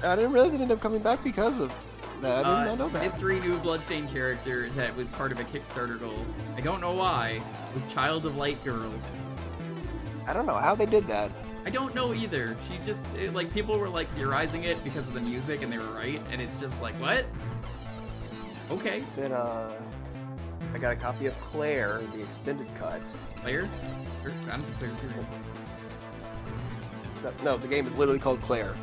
I didn't realize it ended up coming back because of that. I did not know that.
Mystery new Bloodstained character that was part of a Kickstarter goal. I don't know why. It was Child of Light Girl.
I don't know how they did that.
I don't know either. She just, like, people were, like, theorizing it because of the music, and they were right, and it's just like, what? Okay.
Then, I got a copy of Claire, the extended cut.
Claire? I don't think Claire's here.
No, the game is literally called Claire.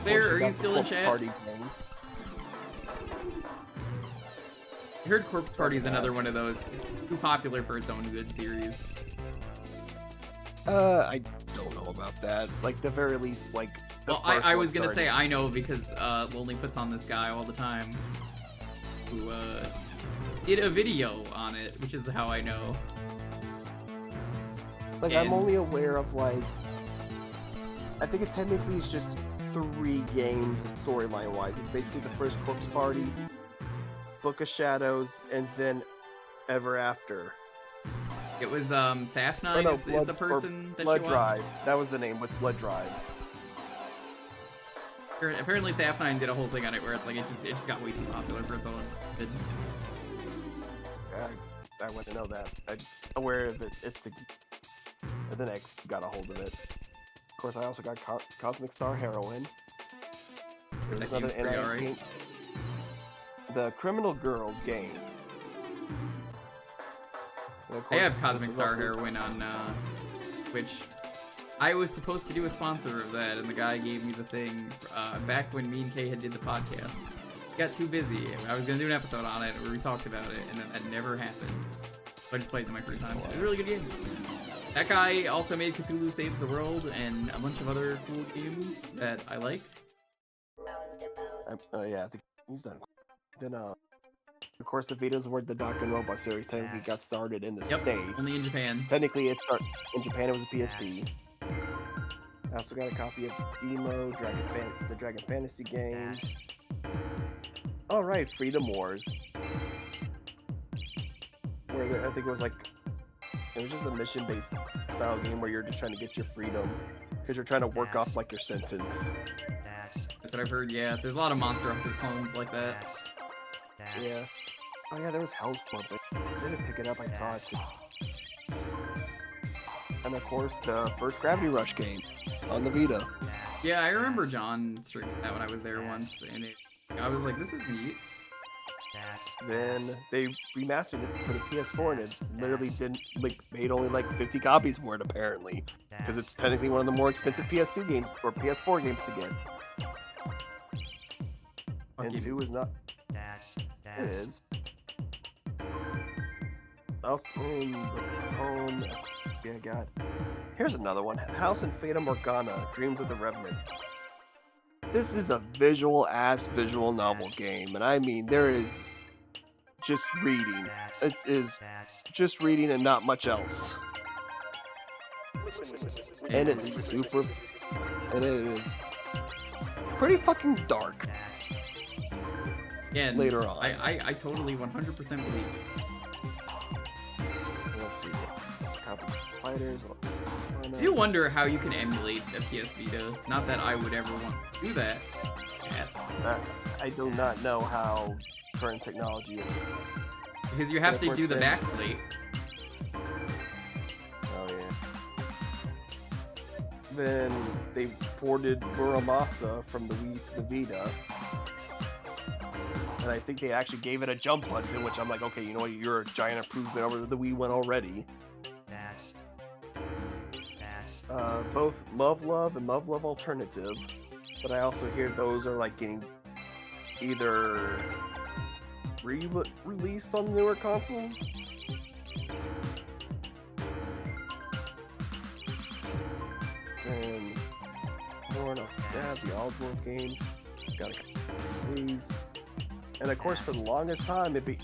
Claire, are you still in chat? I heard Corpse Party is another one of those too popular for its own good series.
I don't know about that. Like, the very least, like.
Well, I was gonna say I know because Lonely puts on this guy all the time who did a video on it, which is how I know.
Like, I'm only aware of, like, I think it technically is just 3 games storyline-wise. It's basically the first Corpse Party, Book of Shadows, and then Ever After.
It was Thapnine is the person that
Blood
you
Drive.
watched?
That was the name, with Blood Drive.
Apparently Thapnine did a whole thing on it where it's like it just got way too popular for its own good.
I wouldn't know that. I'm just aware of it. And then X got a hold of it. Of course, I also got Cosmic Star Heroine. There was another NX game. The Criminal Girls game.
I have Cosmic Star Heroine on Twitch. I was supposed to do a sponsor of that, and the guy gave me the thing back when me and Kay had did the podcast. He got too busy. I was gonna do an episode on it where we talked about it, and then that never happened. So I just played it in my free time. It was a really good game. That guy also made Cthulhu Saves the World and a bunch of other cool games that I like.
Yeah, I think he's done. Then, of course, the Vita's where the Doc and Robot series technically got started in the States.
Only in Japan.
Technically, in Japan it was a PSP. I also got a copy of Demo, the Dragon Fantasy games. All right, Freedom Wars. Where I think it was just a mission-based style game where you're just trying to get your freedom because you're trying to work off like your sentence.
That's what I've heard. Yeah, there's a lot of Monster Hunter clones like that.
Yeah. Oh yeah, there was Hell's Clubs. I didn't pick it up. I saw it. And of course, the first Gravity Rush game on the Vita.
Yeah, I remember John streaming that when I was there once, and I was like, "This is neat."
Then they remastered it for the PS4, and it literally made only 50 copies for it apparently, because it's technically one of the more expensive PS2 games or PS4 games to get. And 2 is not. It is. Also, yeah, God. Here's another one. House and Fata Morgana, Dreams of the Revenant. This is a visual novel game, and I mean, there is just reading. It is just reading and not much else. And it's super, and it is pretty fucking dark.
Yeah,
later on.
I totally 100% believe it.
Let's see. Fighters.
I do wonder how you can emulate a PS Vita. Not that I would ever want to do that.
I do not know how current technology is.
Because you have to do the backplate.
Oh yeah. Then they ported Muramasa from the Wii to the Vita. And I think they actually gave it a jump button, which I'm like, okay, you know what, you're a giant improvement over the Wii one already. Both Love Love and Love Love Alternative, but I also hear those are getting either released on newer consoles. And more enough, the Oddworld games, got a couple of these. And of course, for the longest time, it being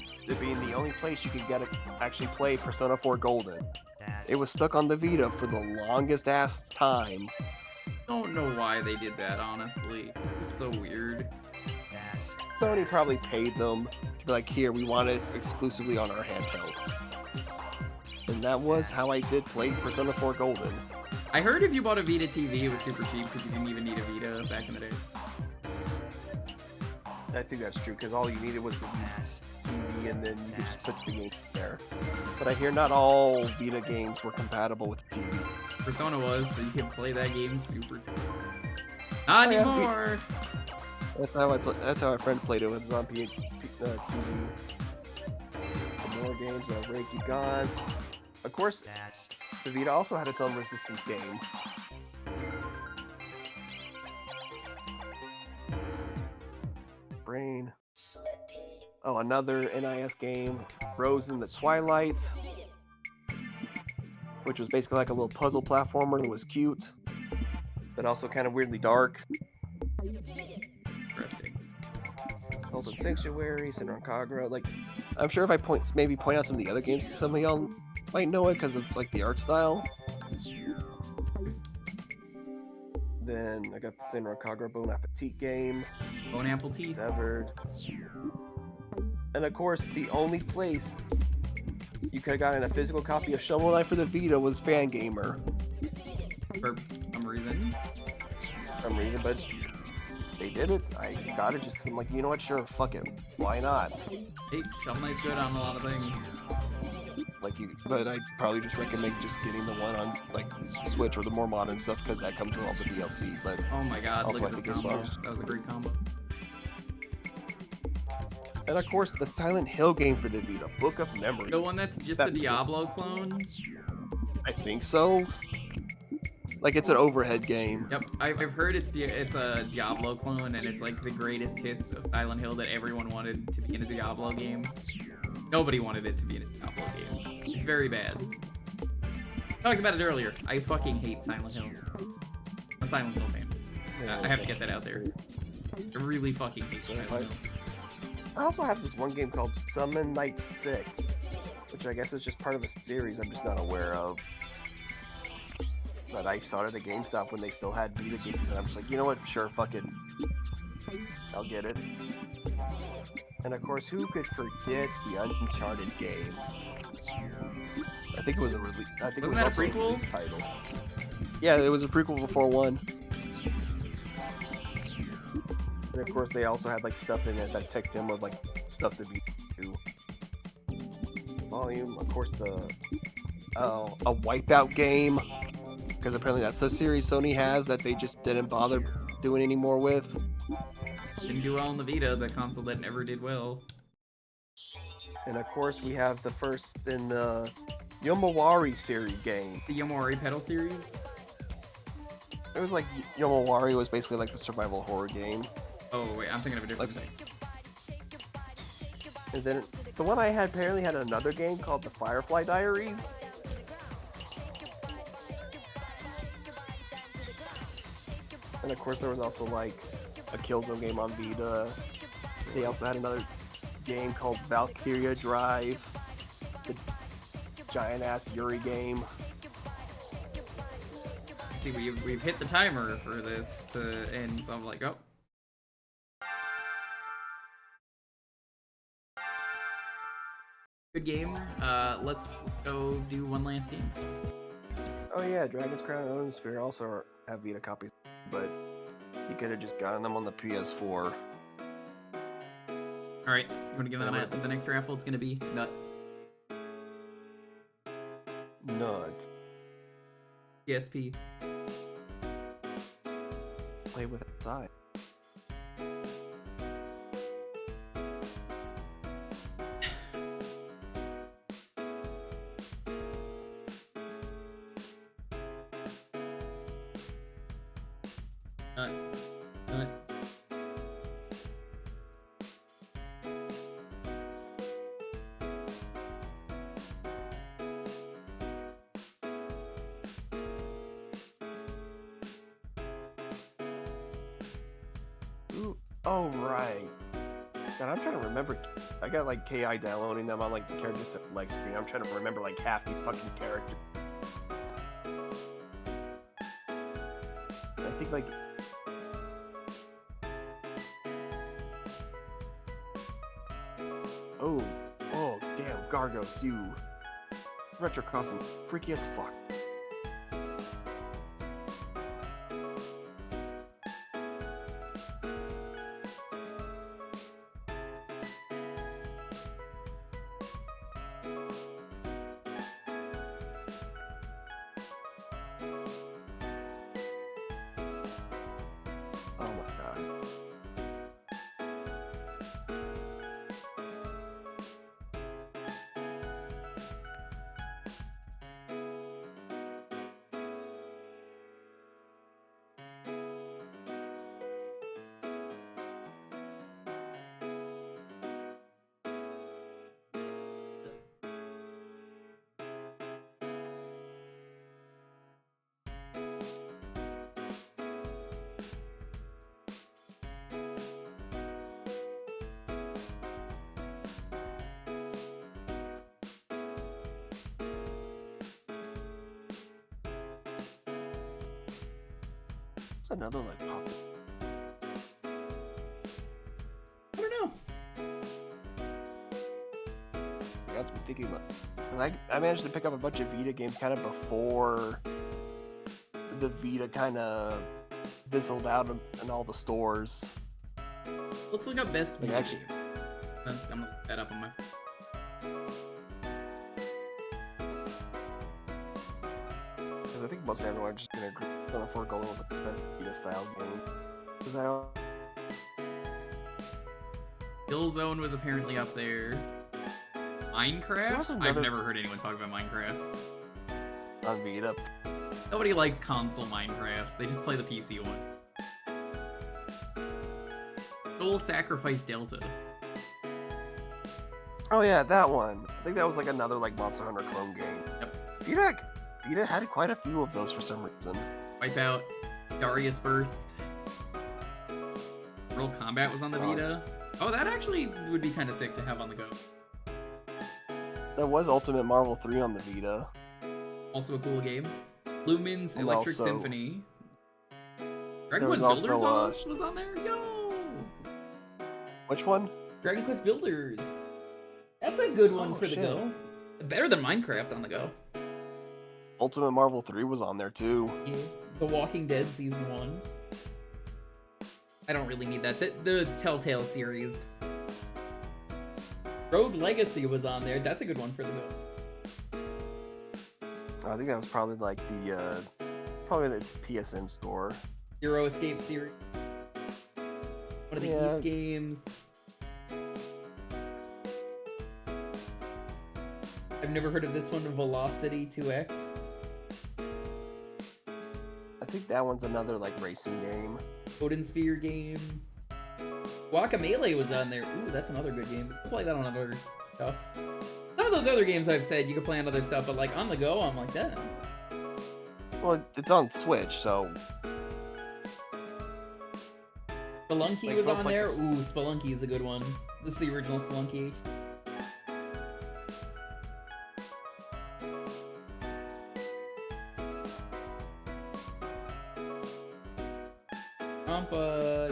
the only place you could actually play Persona 4 Golden. It was stuck on the Vita for the longest ass time.
Don't know why they did that, honestly. It's so weird.
Sony probably paid them to be like, here, we want it exclusively on our handheld. And that was how I did play Persona 4 Golden.
I heard if you bought a Vita TV, it was super cheap because you didn't even need a Vita back in the day.
I think that's true, because all you needed was the TV, and then you could just put the game there. But I hear not all Vita games were compatible with the TV.
Persona was, so you could play that game super. Not anymore.
That's how my friend played it. It was on TV. Some more games, Reiki Gaunt. Of course, the Vita also had its own Resistance game. Brain. Oh, another NIS game, Rose in the Twilight, which was basically like a little puzzle platformer that was cute, but also kind of weirdly dark.
Interesting.
Golden Sanctuary, Sinner Kagura. Like, I'm sure if I point out some of the other games, some of y'all might know it because of like the art style. Then I got the Sinner Kagura Bon Appetit game.
Bon Appetit.
Severed. And of course, the only place you could have gotten a physical copy of Shovel Knight for the Vita was Fangamer.
For some reason.
But they did it. I got it just because I'm like, you know what? Sure, fuck it. Why not?
Hey, Shovel Knight's good on a lot of things.
But I probably just recommend just getting the one on like Switch or the more modern stuff because that comes with all the DLC. But
oh my god,
also,
look at this combo. That was a great combo.
And of course, the Silent Hill game for the Vita, Book of Memories.
The one that's just a Diablo clone?
I think so. Like, it's an overhead game.
Yep, I've heard it's a Diablo clone, and it's like the greatest hits of Silent Hill that everyone wanted to be in a Diablo game. Nobody wanted it to be in a Diablo game. It's very bad. Talked about it earlier. I fucking hate Silent Hill. I'm a Silent Hill fan. I have to get that out there. I really fucking hate Silent Hill.
I also have this one game called Summon Night 6, which I guess is just part of a series I'm just not aware of. But I saw it at the GameStop when they still had Vita games, and I'm just like, you know what? Sure, fuck it. I'll get it. And of course, who could forget the Uncharted game? I think it was a release. I think
Wasn't
it was
that a
also
prequel?
release title. Yeah, it was a prequel before 1. And of course, they also had like stuff in it that ticked him with like stuff to be do. Volume, of course, a Wipeout game, because apparently that's a series Sony has that they just didn't bother doing anymore with.
Didn't do well on the Vita, the console that never did well.
And of course, we have the first in the Yomawari series game.
The Yomawari Pedal series?
It was like Yomawari was basically like the survival horror game.
Oh wait, I'm thinking of a different thing.
And then the one I had apparently had another game called the Firefly Diaries. And of course there was also like a Killzone game on Vita. They also had another game called Valkyria Drive, the giant ass Yuri game.
See, we've hit the timer for this to end, so I'm like, oh. Good game. Let's go do one last game.
Oh yeah, Dragon's Crown and Odin Sphere also have Vita copies, but you could have just gotten them on the PS4.
Alright, you want to get on the next raffle? It's gonna be Nut.
Nut.
PSP.
Play with outside.
Nut.
Ooh, oh right. God, I'm trying to remember. I got like KI downloading them on like the character select screen. I'm trying to remember like half these fucking characters. I think like. Oh, damn, Gargos, you. Retro costume, freaky as fuck. Oh my god. It's another like pop.
I don't know.
I got to be thinking about. 'Cause I managed to pick up a bunch of Vita games kind of before the Vita kind of fizzled out in all the stores.
Let's look up best
Like,
Vita
actually-
game. I'm gonna look that up on my phone.
Because I think most everyone are just gonna afford going with the best Vita style game. 'Cause
Killzone was apparently up there. Minecraft? I've
another-
never heard anyone talk about Minecraft.
on Vita.
Nobody likes console Minecrafts. They just play the PC one. Soul Sacrifice Delta.
Oh yeah, that one. I think that was like another like Monster Hunter clone game.
Yep.
Vita had quite a few of those for some reason.
Wipeout. Darius Burst. Mortal Kombat was on the Vita. Oh, that actually would be kind of sick to have on the go.
There was Ultimate Marvel 3 on the Vita.
Also a cool game. Lumines
And
Electric
also-
Symphony.
There
Dragon
was
Quest Builders
also,
was on there? Yo!
Which one?
Dragon Quest Builders. That's a good one
Oh,
for the
shit.
go. Better than Minecraft on the go.
Ultimate Marvel 3 was on there too.
Yeah. The Walking Dead Season 1. I don't really need that. The Telltale series. Rogue Legacy was on there. That's a good one for the go.
I think that was probably like the PSN store.
Hero Escape series. One of the
Yeah.
East games. I've never heard of this one, Velocity 2X.
I think that one's another like racing game.
Odin Sphere game. Guacamelee was on there. Ooh, that's another good game. You can play that on other stuff. Some of those other games I've said you can play on other stuff, but like on the go, I'm like, that.
Well, it's on Switch, so
Spelunky
Like,
was
both,
on
like,
there.
the-
Ooh, Spelunky is a good one. This is the original Spelunky.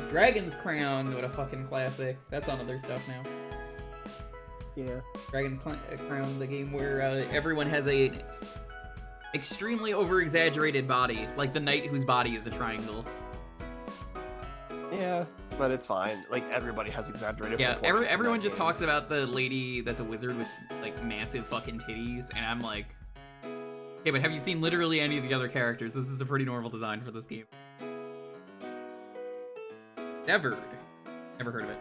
Dragon's Crown, what a fucking classic. That's on other stuff now.
yeah.
Dragon's Crown, the game where everyone has a extremely over-exaggerated body, like the knight whose body is a triangle.
Yeah, but it's fine. Like everybody has exaggerated.
Yeah,
proportions in
everyone
that
just
game.
talks about the lady that's a wizard with like massive fucking titties, and I'm like, okay, but have you seen literally any of the other characters? This is a pretty normal design for this game. Never heard of it.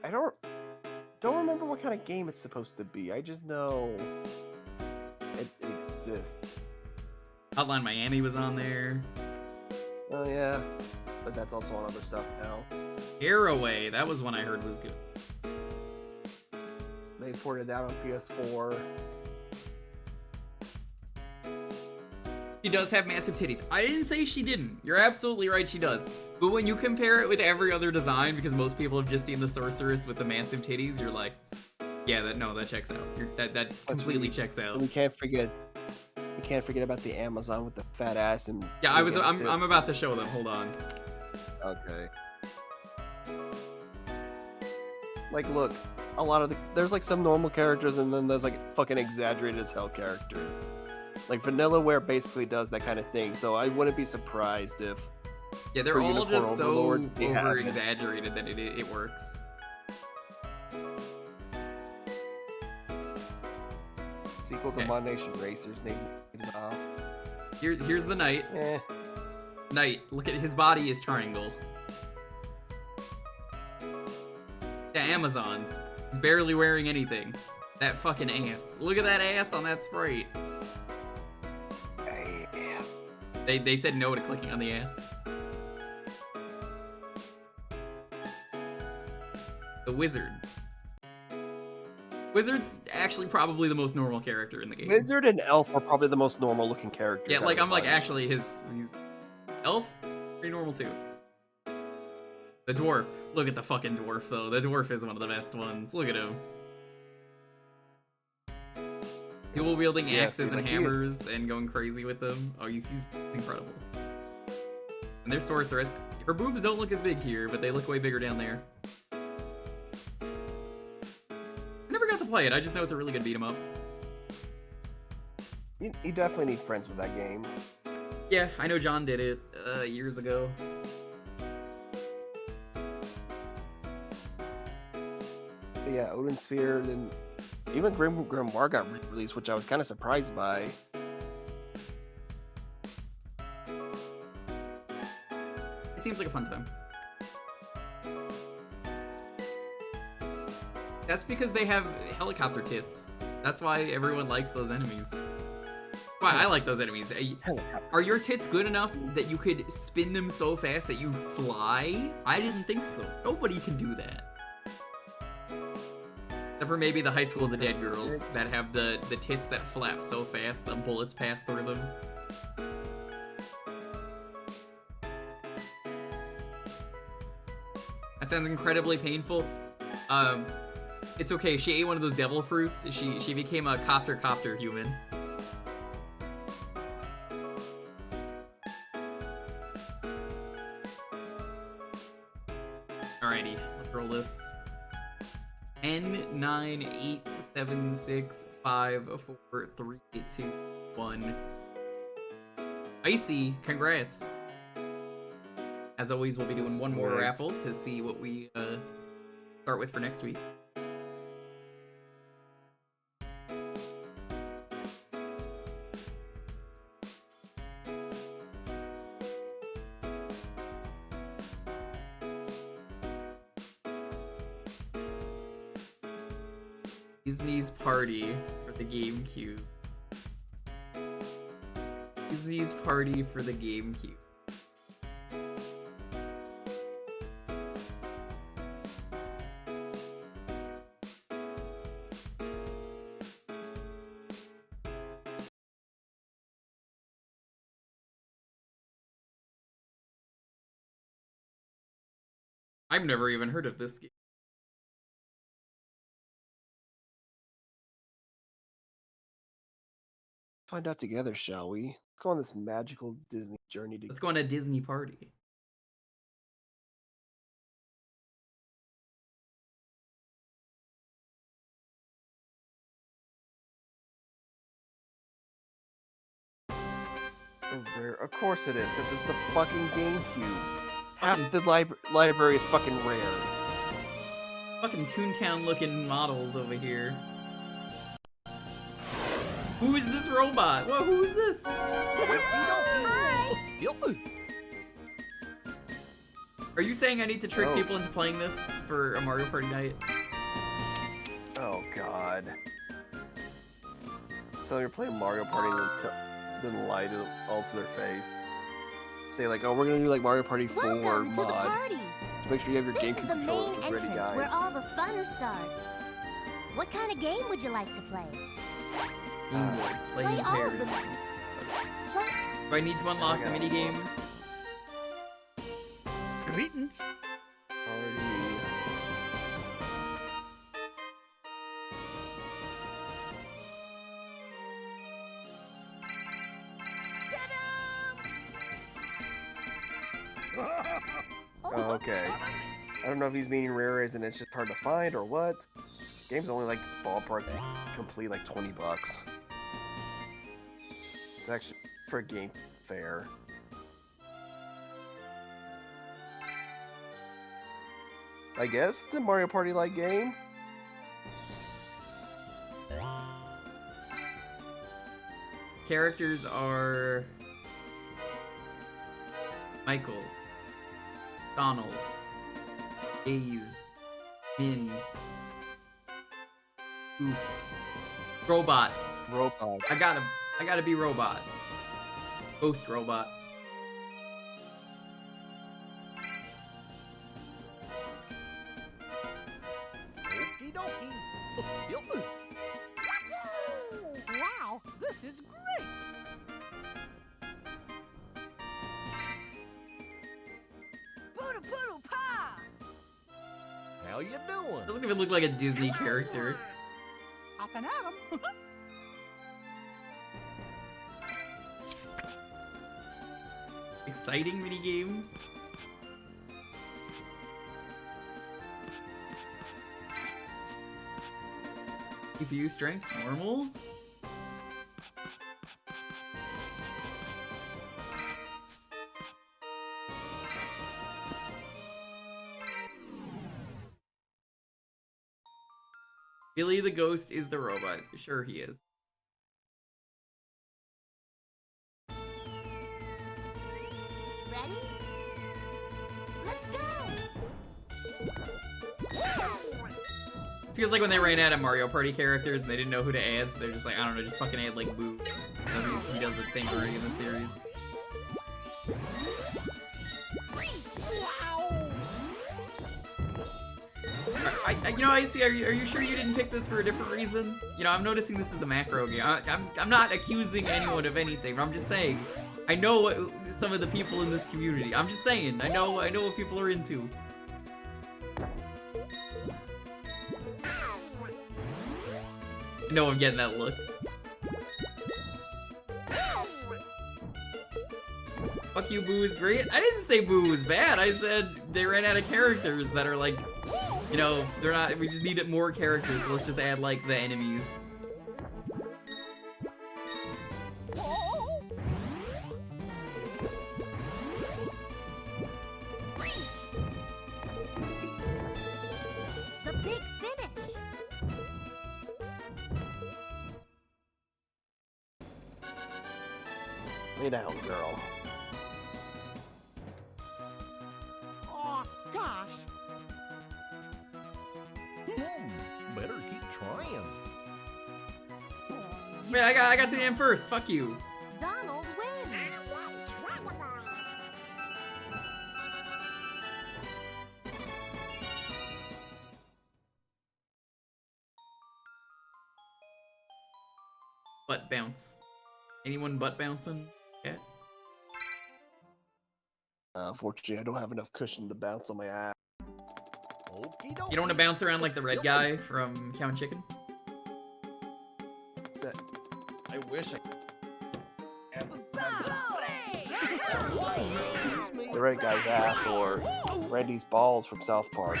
I don't remember what kind of game it's supposed to be. I just know it exists.
Hotline Miami was on there.
Oh yeah, but that's also on other stuff now.
Airway, that was one I heard was good.
They ported that on PS4.
She does have massive titties. I didn't say she didn't. You're absolutely right, she does. But when you compare it with every other design, because most people have just seen the sorceress with the massive titties, you're like, yeah, that checks out. That completely checks out.
We can't forget about the Amazon with the fat ass and.
Yeah,
big ass
I'm
hips.
about to show them. Hold on.
Okay. Like, look, a lot of there's like some normal characters, and then there's like fucking exaggerated as hell character. Like Vanillaware basically does that kind of thing, so I wouldn't be surprised if.
Yeah, they're
for
all
Unicorn
just so
Overlord, they have it.
over-exaggerated that it works.
Sequel to
Okay.
Mod Nation Racers, named it off.
Here's the knight.
Eh.
Knight, look at his body is triangle. Yeah, Amazon. He's barely wearing anything. That fucking ass. Look at that ass on that sprite.
Ass.
They said no to clicking on the ass. The wizard. Wizard's actually probably the most normal character in the game.
Wizard and Elf are probably the most normal looking characters.
Yeah,
out
like
of
I'm
the
like
bunch.
actually he's elf pretty normal too. The dwarf. Look at the fucking dwarf though. The dwarf is one of the best ones. Look at him. Dual wielding
Yeah,
axes
see,
and
like,
hammers and going crazy with them. Oh, he's incredible. And there's Sorceress. Her boobs don't look as big here, but they look way bigger down there. I never got to play it. I just know it's a really good beat 'em up.
You definitely need friends with that game.
Yeah, I know John did it years ago.
But yeah, Odin Sphere, then even Grimoire got released, which I was kind of surprised by.
It seems like a fun time. That's because they have helicopter tits. That's why everyone likes those enemies. Why I like those enemies. Are your tits good enough that you could spin them so fast that you fly? I didn't think so. Nobody can do that. Except for maybe the High School of the Dead girls that have the tits that flap so fast the bullets pass through them. That sounds incredibly painful. It's okay. She ate one of those devil fruits. She became a copter human. Alrighty, let's roll this. 10, 9, 8, 7, 6, 5, 4, 3, 2, 1. Icy, congrats. As always, we'll be doing one more raffle to see what we start with for next week. Disney's Party for the GameCube. Disney's Party for the GameCube. I've never even heard of this game.
Find out together, shall we? Let's go on this magical Disney journey together.
Let's go on a Disney party.
Rare. Of course it is, because it's the fucking GameCube. Half the library is fucking rare.
Fucking Toontown looking models over here. Who is this robot? What? Who is this? Are you saying I need to trick people into playing this for a Mario Party night?
Oh god. So you're playing Mario Party and then lie to all to their face. Say like, oh, we're gonna do like Mario Party 4
Welcome to the
mod.
party.
So make sure you have your
This
GameCube
is the
controller
main
ready,
entrance
guys.
where all the fun starts. What kind of game would you like to play?
Playing
all of
pairs.
the...
Do I need to unlock the mini games?
Greetings.
Oh, okay. I don't know if he's meaning rare as and it's just hard to find or what. Game's only like ballpark complete like $20. It's actually for a game fair. I guess it's a Mario Party like game.
Characters are Michael, Donald, Daze, Min, Oof, Robot.
Robot.
I gotta be Robot. Ghost Robot.
Okie dokie. Wow, this is great.
Poodle poodle pa!
How you doing?
Doesn't even look like a Disney character.
Hopping at 'em.
exciting mini games. CPU strength normal. Billy the Ghost is the robot. Sure he is.
Ready? Let's go!
It's because like when they ran out of Mario Party characters and they didn't know who to add, so they're just like, I don't know, just fucking add like Boo. So he does a thing already in the series. You know, I see. Are you sure you didn't pick this for a different reason? You know, I'm noticing this is the macro game. I'm not accusing anyone of anything, but I'm just saying. I know what some of the people in this community. I'm just saying. I know what people are into. No, I'm getting that look. Fuck you, Boo is great. I didn't say Boo was bad. I said they ran out of characters that are like, you know, they're not. We just needed more characters. So let's just add like the enemies.
The big finish!
Lay down, girl.
Oh, gosh. Better keep trying.
Man, I got to the end first. Fuck you.
Donald wins!
Butt bounce. Anyone butt bouncing? Yeah.
Unfortunately, I don't have enough cushion to bounce on my ass.
You don't want to bounce around like the red guy from Cow and Chicken?
I wish I. The red guy's ass, or Randy's balls from South Park.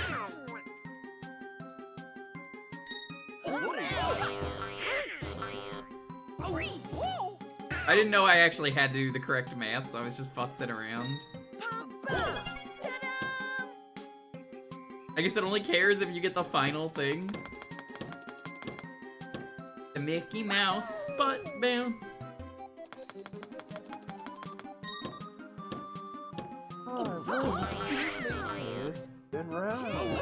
I didn't know I actually had to do the correct math, so I was just futzing around. I guess it only cares if you get the final thing. The Mickey Mouse butt bounce.
Good round.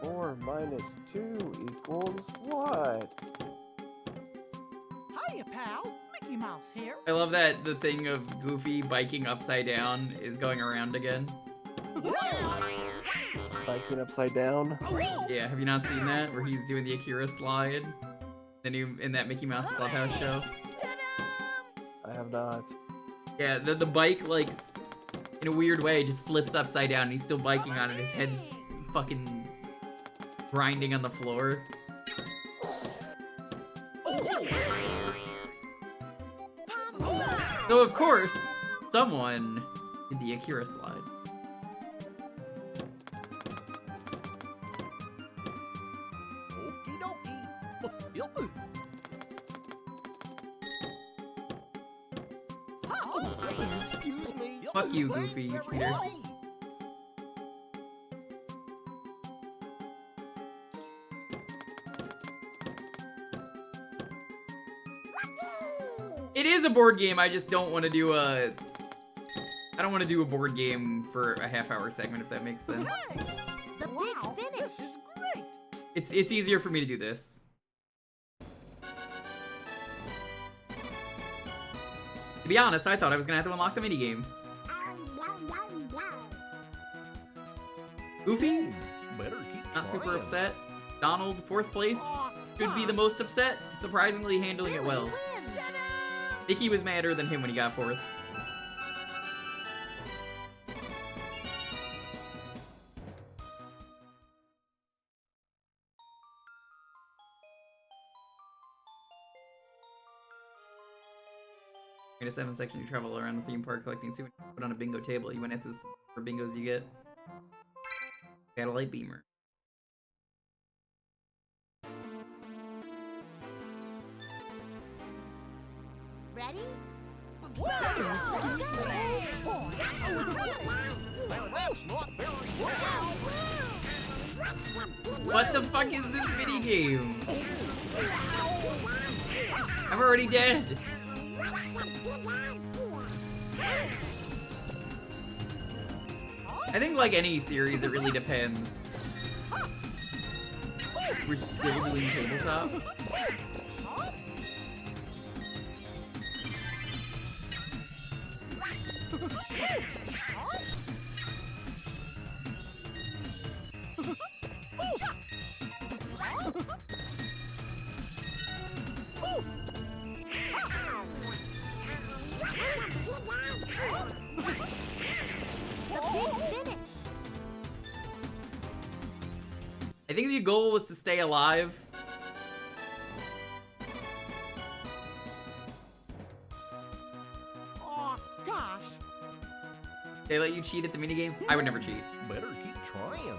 4 minus 2 equals what?
Hiya, pal. Mickey Mouse here.
I love that the thing of Goofy biking upside down is going around again.
Biking upside down?
Yeah, have you not seen that? Where he's doing the Akira slide? In that Mickey Mouse Clubhouse show?
I have not.
Yeah, the bike, like, in a weird way, just flips upside down and he's still biking on it. His head's fucking grinding on the floor. So, of course, someone did the Akira slide. Fuck you, Goofy, you cheater. It is a board game, I just don't want to do a... I don't want to do a board game for a half-hour segment, if that makes sense.
The big finish! This is great!
It's easier for me to do this. To be honest, I thought I was gonna have to unlock the minigames. Goofy? Not super upset. Donald, 4th place. Should be the most upset. Surprisingly handling it well. Mickey was madder than him when he got 4th. In a 7 section, you travel around the theme park collecting souvenirs. Put on a bingo table. You win at this for bingos you get. Satellite beamer.
Ready?
What the fuck is this minigame? I'm already dead. I think like any series, it really depends. We're still doing tabletop. I think the goal was to stay alive.
Oh, gosh.
They let you cheat at the minigames? I would never cheat.
Better keep trying.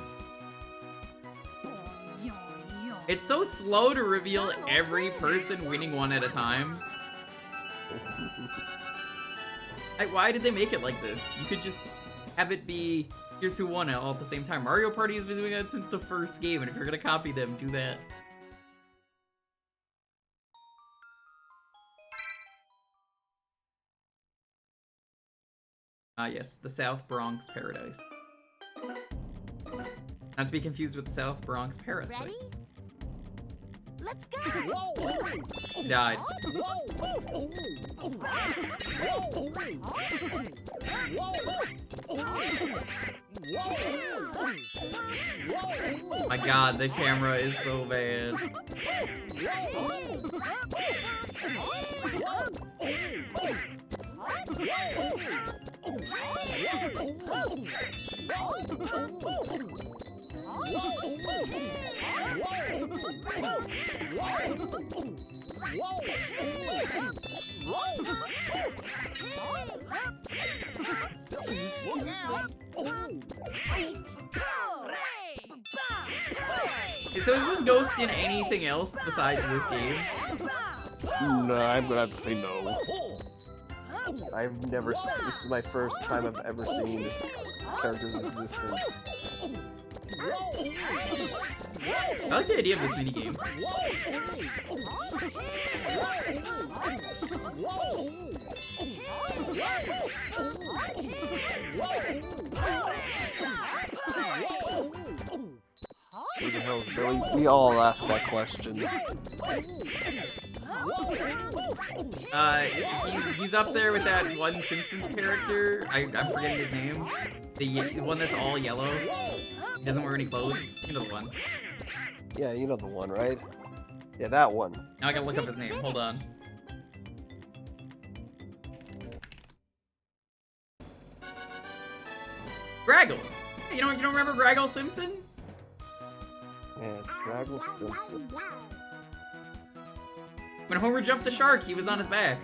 It's so slow to reveal every person winning one at a time. Why did they make it like this? You could just have it be, here's who won it all at the same time. Mario Party has been doing that since the first game, and if you're gonna copy them, do that. Ah yes, the South Bronx Paradise. Not to be confused with the South Bronx Parasite.
Ready? Let's go!
Died. My god, the camera is so bad. So is this ghost in anything else besides this game?
No, I'm gonna have to say no. I've never. This is my first time I've ever seen this character's existence.
I like the idea of this minigame.
Who the hell is Billy? We all ask that question.
He's up there with that one Simpsons character. I'm forgetting his name. The one that's all yellow. He doesn't wear any clothes. You know the one.
Yeah, you know the one, right? Yeah, that one.
Now I gotta look up his name. Hold on. Graggle. Hey, you don't remember Graggle Simpson?
Yeah, Graggle Simpson.
When Homer jumped the shark, he was on his back.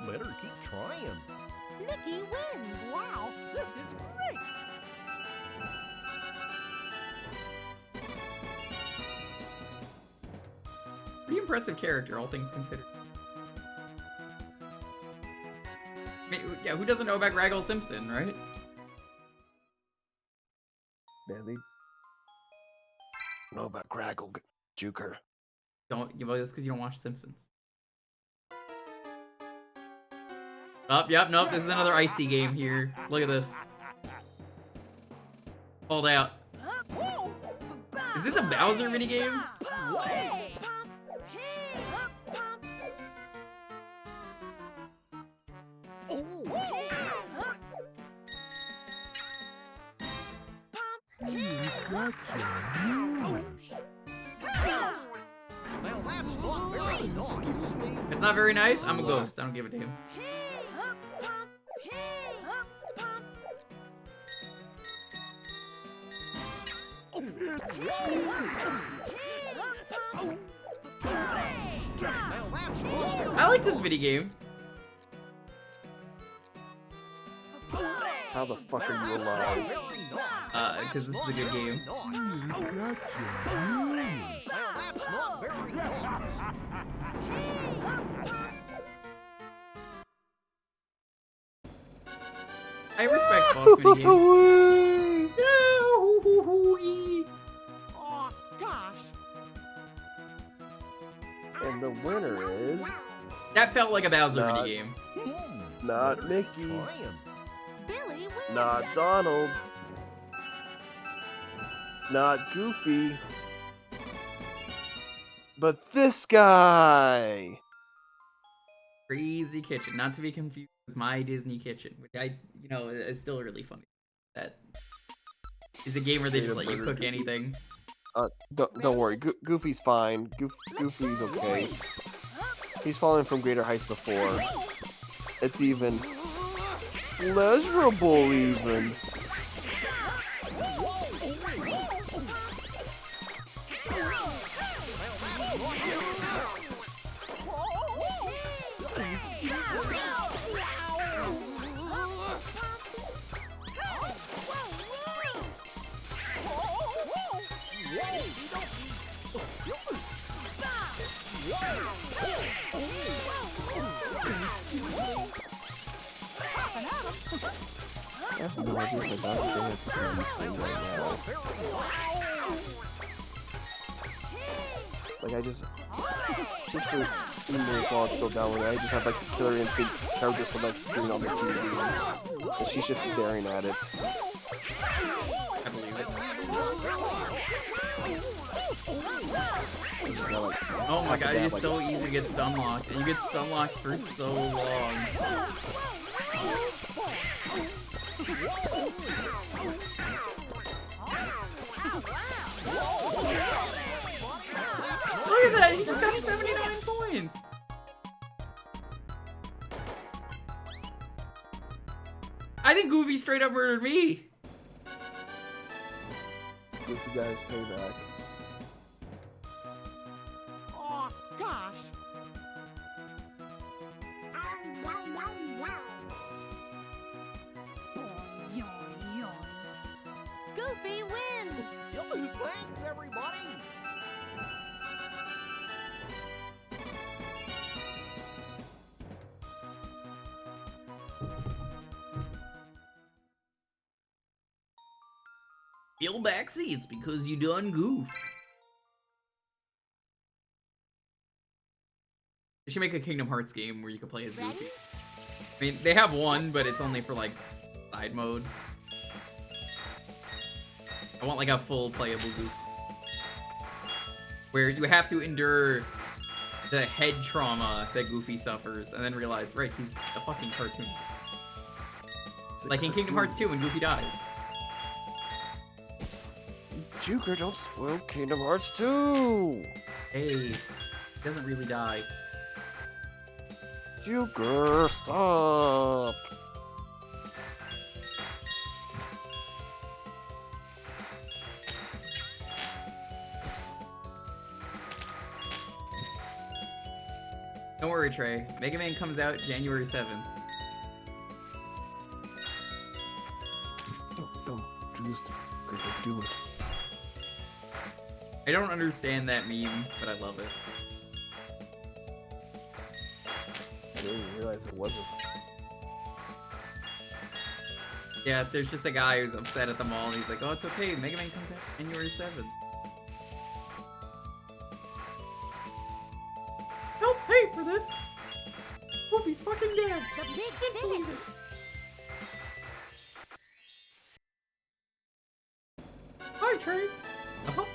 Better keep trying.
Mickey wins!
Wow, this is great!
Pretty impressive character, all things considered. I mean, yeah, who doesn't know about Graggle Simpson, right?
Yeah, they know about Graggle Jewker.
Well, it's because you don't watch Simpsons. Oh, yep, nope, this is another icy game here. Look at this. Hold out. Is this a Bowser minigame? It's not very nice? I'm a ghost. I don't give a damn. I like this video game.
How the fuck are you alive?
Because this is a good game. I respect boss minigames.
Oh, gosh.
And the winner is
That felt like a Bowser minigame.
not Mickey,
Billy wins.
not Donald, not Goofy, but this guy.
Crazy Kitchen, not to be confused with My Disney Kitchen, which is still really funny. That is a game where they just let you cook anything.
Don't worry, Goofy's fine. Goofy's okay. He's fallen from greater heights before. It's even pleasurable, even. I have no idea if my dog's staying at the screen right now. Like, I just for minutes while it's still downloading, I just have like the Killer Instinct character select screen on the TV. And she's just staring at it.
I believe it. Oh my god, it is so easy to get stun locked, and you get stun locked for so long. Look at that, he just got 79 points! I think Goofy straight up murdered me!
Goofy guys payback.
Oh, gosh.
Goofy wins!
Billy wins, everybody!
Feel back seats because you done goofed. They should make a Kingdom Hearts game where you can play as Goofy. I mean, they have one, but it's only for like side mode. I want like a full playable Goofy, where you have to endure the head trauma that Goofy suffers, and then realize, right, he's a fucking cartoon. Like in Kingdom Hearts 2 when Goofy dies.
Jewker, don't spoil Kingdom Hearts 2!
Hey, he doesn't really die.
Jewker, stop!
Don't worry, Trey. Mega Man comes out January 7th.
Don't do this to Jewker, don't do it.
I don't understand that meme, but I love it.
I didn't even realize it wasn't.
Yeah, there's just a guy who's upset at the mall, and he's like, oh, it's okay, Mega Man comes out January 7th. Help pay for this! Goofy's fucking dead! Hi, Trey! Uh-huh.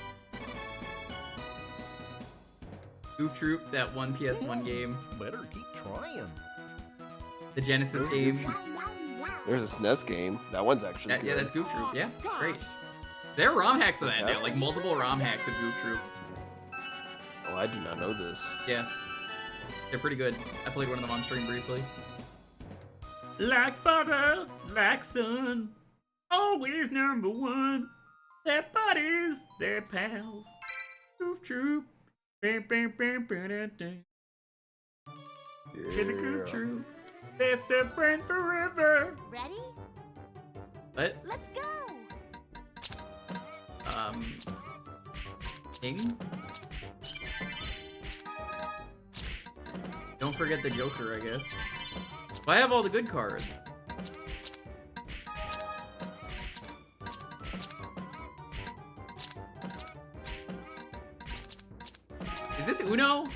Goof Troop, that one PS1 game.
Better keep trying.
The Genesis game.
There's a SNES game. That one's actually good.
Yeah, that's Goof Troop. Yeah, it's great. There are ROM hacks of that now, like multiple ROM hacks of Goof Troop.
Oh, I do not know this.
Yeah. They're pretty good. I played one of them on stream briefly. Like father, like son, always number one. They're buddies, they're pals. Goof Troop. Get the coup true. Best of friends forever.
Ready?
What?
Let's go.
King? Don't forget the Joker, I guess. Well, I have all the good cards. Is this Uno?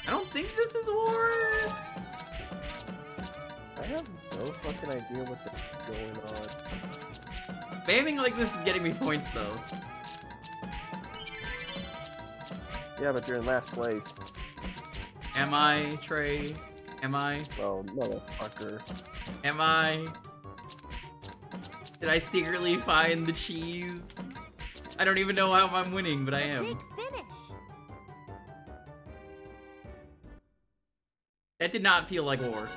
I don't think this is war.
I have no fucking idea what the going on.
Spamming like this is getting me points though.
Yeah, but you're in last place.
Am I, Trey? Am I?
Well, motherfucker.
Am I? Did I secretly find the cheese? I don't even know how I'm winning, but I am.
Big finish.
That did not feel like war.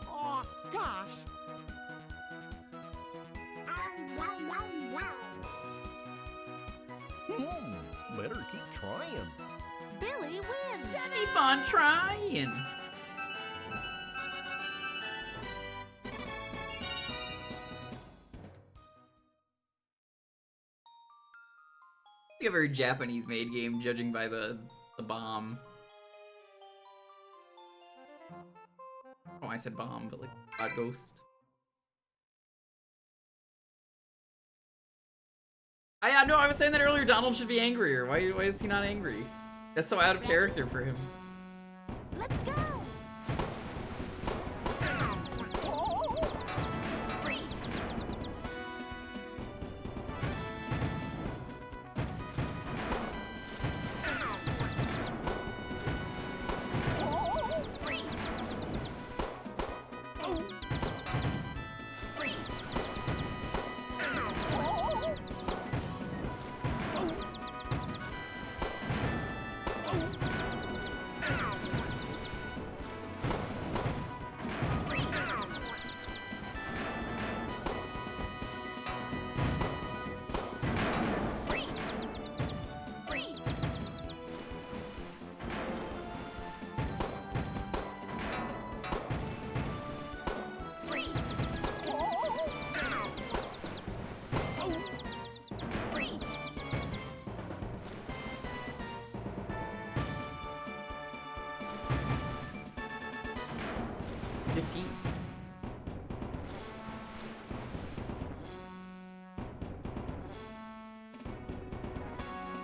Oh, gosh.
Better keep trying.
Billy wins.
Keep on trying. Like a very Japanese-made game, judging by the bomb. Oh, I said bomb, but like God Ghost. No, I was saying that earlier. Donald should be angrier. Why is he not angry? That's so out of character for him.
Let's go.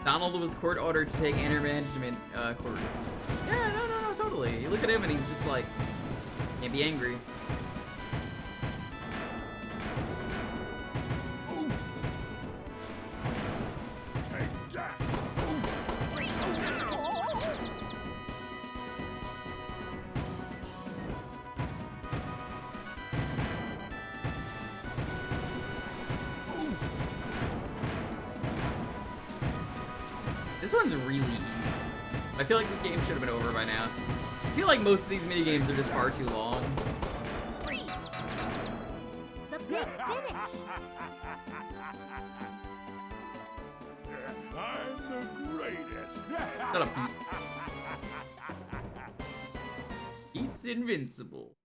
Donald was court ordered to take anger management court. Yeah, no, totally. You look at him and he's just like, can't be angry. This one's really easy. I feel like this game should have been over by now. I feel like most of these minigames are just far too long.
The big finish.
I'm the greatest.
Shut up, Pete. Pete's invincible.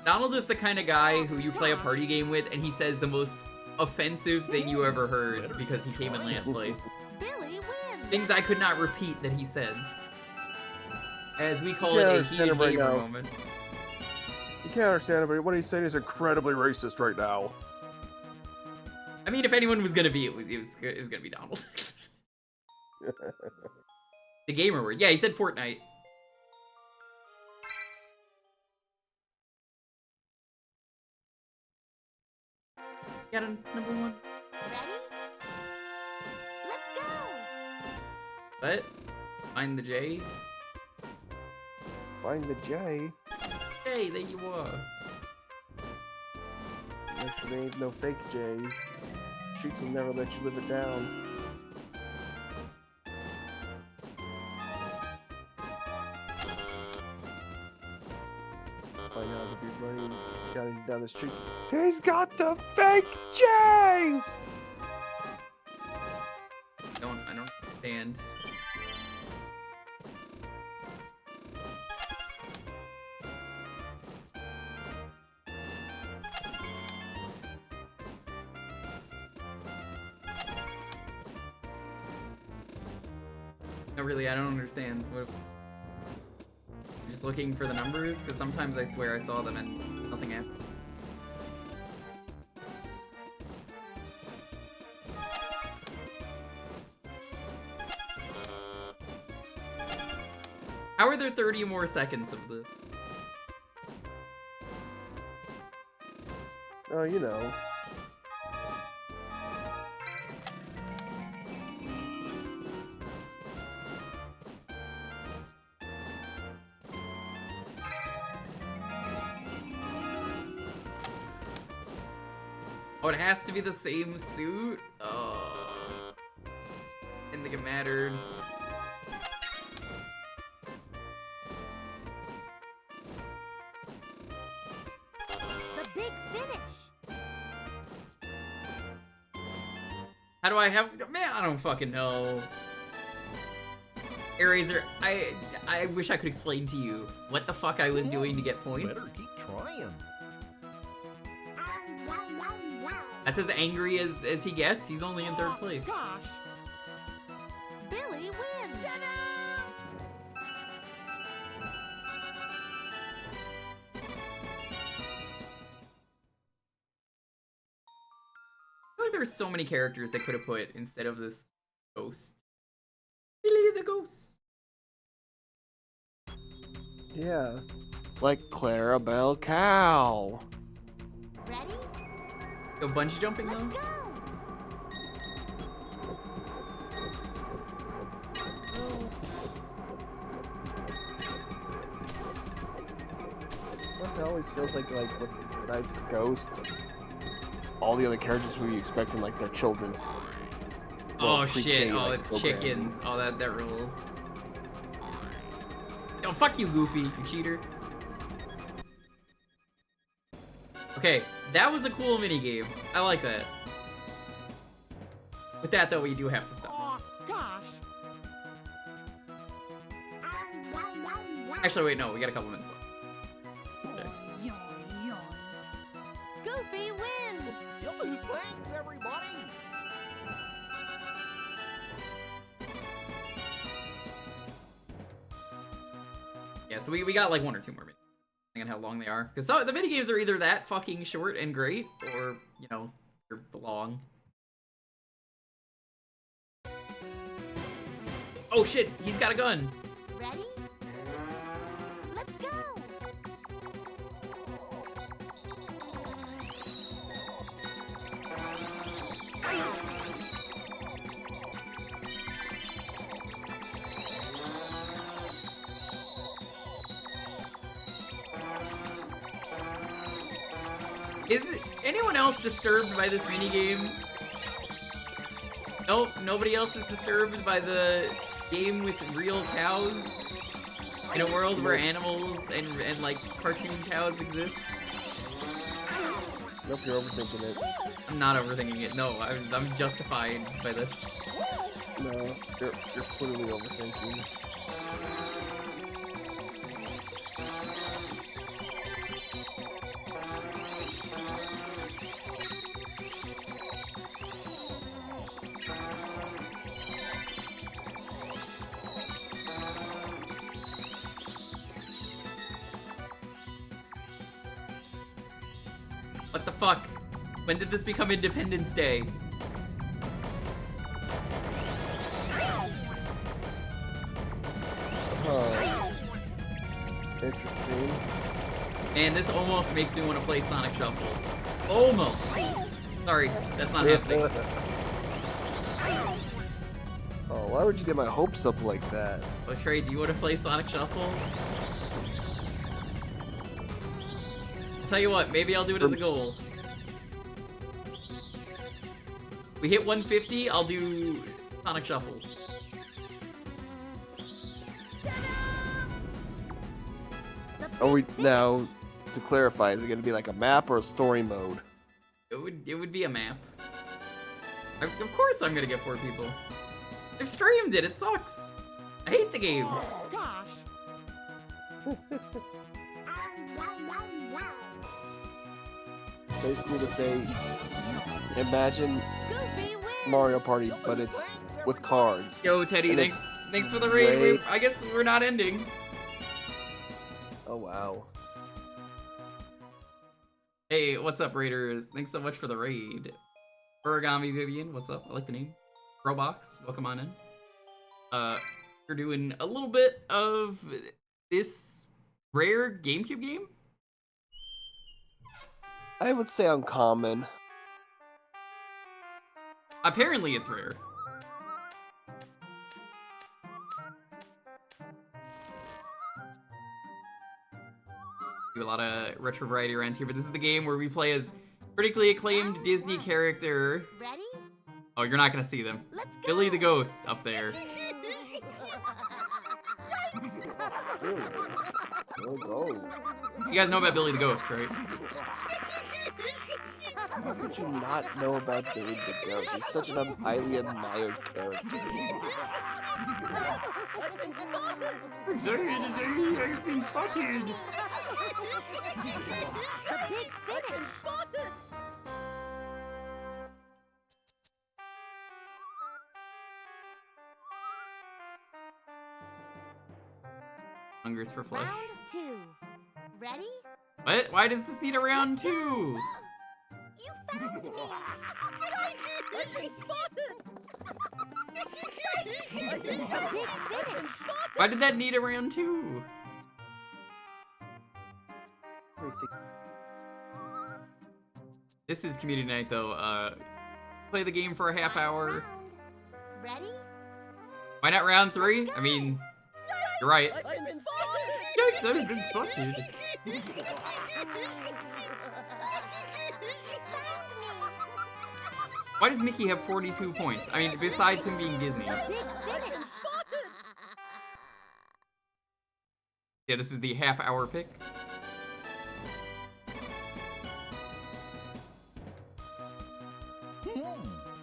Donald is the kind of guy who you play a party game with and he says the most offensive thing you ever heard because he came in last place.
Billy wins.
Things I could not repeat that he said. As we call it a heated gamer moment.
You can't understand it, but what he's saying is incredibly racist right now.
I mean, if anyone was gonna be, it was gonna be Donald. The gamer word. Yeah, he said Fortnite. Got a number one.
Ready? Let's go.
What? Find the J?
Find the J?
Hey, there you are.
Make sure there ain't no fake J's. Streets will never let you live it down. Find out the big money got down the streets. He's got the fake J's!
I don't understand. No, really, I don't understand. What? Just looking for the numbers? Because sometimes I swear I saw them and nothing happened. How are there 30 more seconds of the...
Oh, you know.
Oh, it has to be the same suit? Oh. Didn't think it mattered.
The big finish.
How do I have... Man, I don't fucking know. Eraser, I wish I could explain to you what the fuck I was doing to get points.
Better keep trying.
That's as angry as he gets. He's only in third place.
Gosh. Billy wins.
I feel like there's so many characters they could have put instead of this ghost. Billy the ghost.
Yeah. Like Clarabelle Cow.
Ready?
Go bungee jumping though?
Let's go.
Plus, it always feels like besides the ghost, all the other characters who you expect in like their children's.
Oh shit! Oh, it's chicken. Oh, that rules. Oh, fuck you, Goofy, you cheater. Okay, that was a cool minigame. I like that. With that though, we do have to stop.
Oh, gosh.
Actually, wait, no, we got a couple minutes left. Okay.
Goofy wins.
Billy wins, everybody.
Yeah, so we got like 1 or 2 more minutes. Depending on how long they are. Because the minigames are either that fucking short and great, or, you know, they're long. Oh shit, he's got a gun!
Ready? Let's go.
Is anyone else disturbed by this minigame? Nope, nobody else is disturbed by the game with real cows in a world where animals and like cartoon cows exist.
Nope, you're overthinking it.
I'm not overthinking it. No, I'm justified by this.
No, you're clearly overthinking.
What the fuck? When did this become Independence Day?
Interesting.
And this almost makes me want to play Sonic Shuffle. Almost. Sorry, that's not happening.
Oh, why would you get my hopes up like that?
Oh, Trey, do you want to play Sonic Shuffle? I'll tell you what, maybe I'll do it as a goal. We hit 150, I'll do Sonic Shuffle.
Are we now, to clarify, is it gonna be like a map or a story mode?
It would be a map. Of course I'm gonna get 4 people. I've streamed it, it sucks. I hate the games.
Oh, gosh.
Basically to say, imagine Mario Party, but it's with cards.
Yo, Teddy,
And
thanks for the raid.
way-
I guess we're not ending.
Oh wow.
Hey, what's up, Raiders? Thanks so much for the raid. Origami Vivian, what's up? I like the name. Robox, welcome on in. We're doing a little bit of this rare GameCube game.
I would say uncommon.
Apparently it's rare. Do a lot of retro variety around here, but this is the game where we play as critically acclaimed Disney character.
Ready?
Oh, you're not gonna see them. Billy the Ghost up there. You guys know about Billy the Ghost, right?
How could you not know about Billy the Ghost? He's such an highly admired character.
I've been spotted.
The big finish.
Hungers for flesh.
Round 2. Ready?
What? Why does this need a round 2?
You found me. I've been spotted. The big finish.
Why did that need a round 2? This is community night though. Play the game for a half hour.
Ready?
Why not round 3? I mean, you're right.
I've been spotted.
Yikes, I've been spotted. Why does Mickey have 42 points? I mean, besides him being Disney. Yeah, this is the half-hour pick.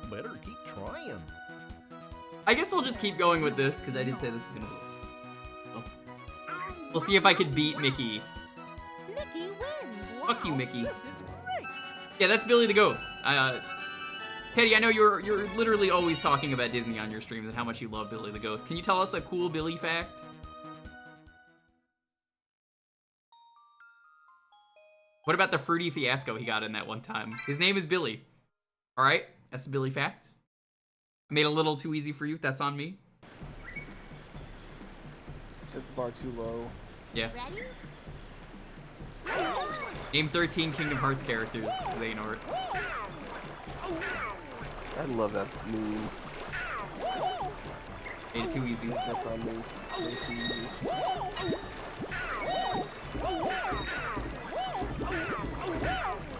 Better keep trying.
I guess we'll just keep going with this, because I did say this was gonna be... Oh. We'll see if I could beat Mickey.
Mickey wins.
Fuck you, Mickey. Yeah, that's Billy the Ghost. Teddy, I know you're literally always talking about Disney on your streams and how much you love Billy the Ghost. Can you tell us a cool Billy fact? What about the fruity fiasco he got in that one time? His name is Billy. All right, that's the Billy fact. I made it a little too easy for you. That's on me.
Set the bar too low.
Yeah.
Ready?
Name 13 Kingdom Hearts characters. They know it.
I love that meme.
Made it too easy.
That's on me. Made it too easy.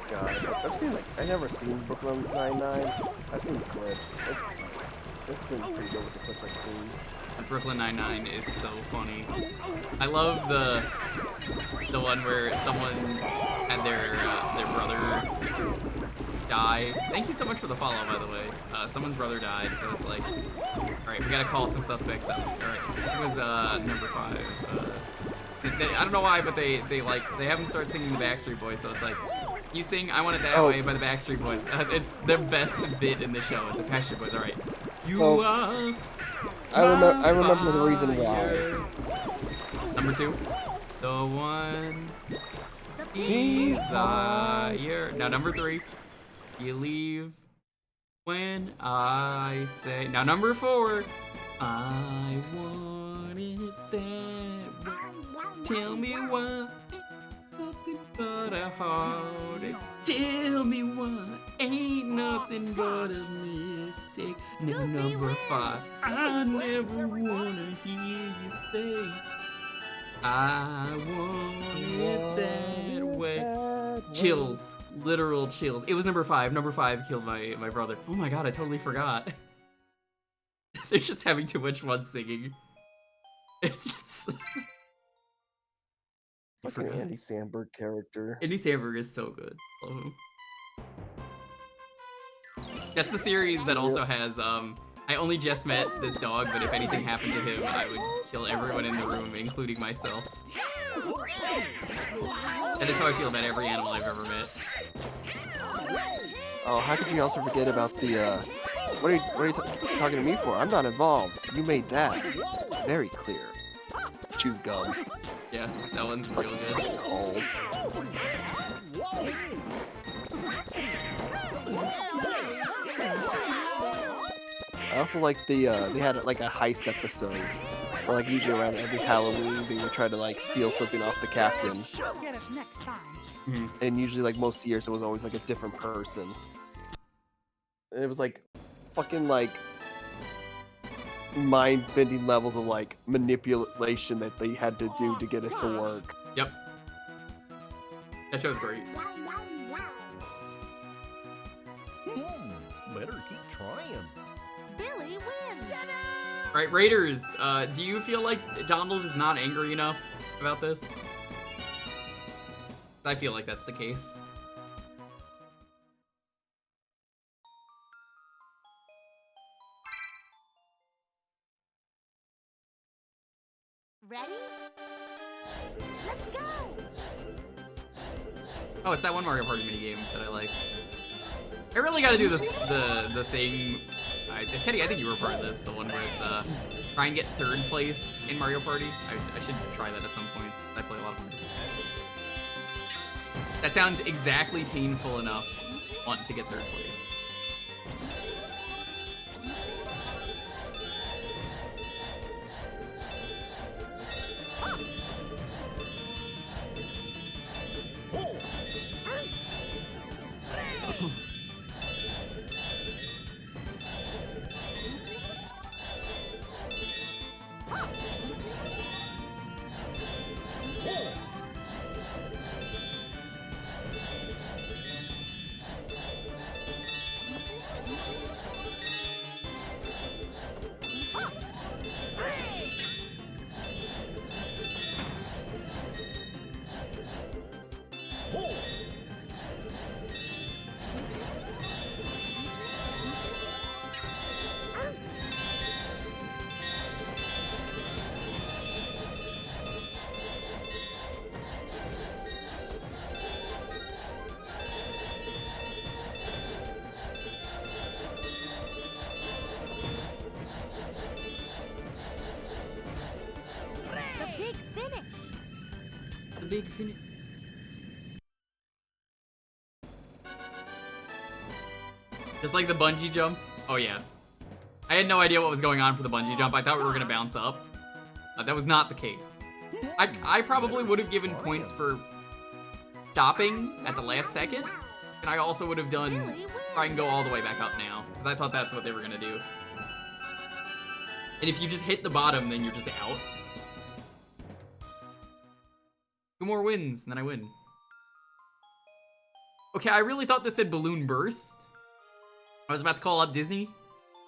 God, I've seen I've never seen Brooklyn Nine-Nine. I've seen clips. It's been pretty good with the clips I've seen.
Brooklyn Nine-Nine is so funny. I love the one where someone had their brother die. Thank you so much for the follow, by the way. Someone's brother died, so it's like, all right, we gotta call some suspects out. All right, it was number 5. I don't know why, but they have them start singing the Backstreet Boys, so it's like, you sing "I Want It That Way" by the Backstreet Boys. It's the best bit in the show. It's a Backstreet Boys. All right, you are.
I remember the reason why.
Number 2, the one desire. Now number 3, you leave when I say. Now number 4, I want it that way. Tell me why, nothing but a heartache. Tell me why, ain't nothing but a mistake. Now number 5, I never wanna hear you say, I want it that way. Chills. Literal chills. It was number 5. Number 5 killed my brother. Oh my god, I totally forgot. They're just having too much fun singing. It's just...
Fucking Andy Samberg character.
Andy Samberg is so good. Love him. That's the series that also has, I only just met this dog, but if anything happened to him, I would kill everyone in the room, including myself. That is how I feel about every animal I've ever met.
Oh, how could you also forget about the, what are you talking to me for? I'm not involved. You made that very clear. Choose gum.
Yeah, that one's real good.
Cold. I also like the, they had like a heist episode, or like usually around every Halloween they would try to like steal something off the captain.
Get us next time.
And usually like most years it was always like a different person. And it was like fucking like mind-bending levels of like manipulation that they had to do to get it to work.
Yep. That show's great.
Better keep trying.
Billy wins.
Alright, Raiders, do you feel like Donald is not angry enough about this? I feel like that's the case.
Ready? Let's go.
Oh, it's that one Mario Party minigame that I like. I really gotta do the thing. Teddy, I think you were part of this. The one where it's try and get 3rd place in Mario Party. I should try that at some point. I play a lot of them. That sounds exactly painful enough wanting to get 3rd place. Big finish. Just like the bungee jump. Oh yeah. I had no idea what was going on for the bungee jump. I thought we were gonna bounce up. That was not the case. I probably would have given points for stopping at the last second, and I also would have done try and go all the way back up now, because I thought that's what they were gonna do. And if you just hit the bottom, then you're just out. 2 more wins, and then I win. Okay, I really thought this said Balloon Burst. I was about to call up Disney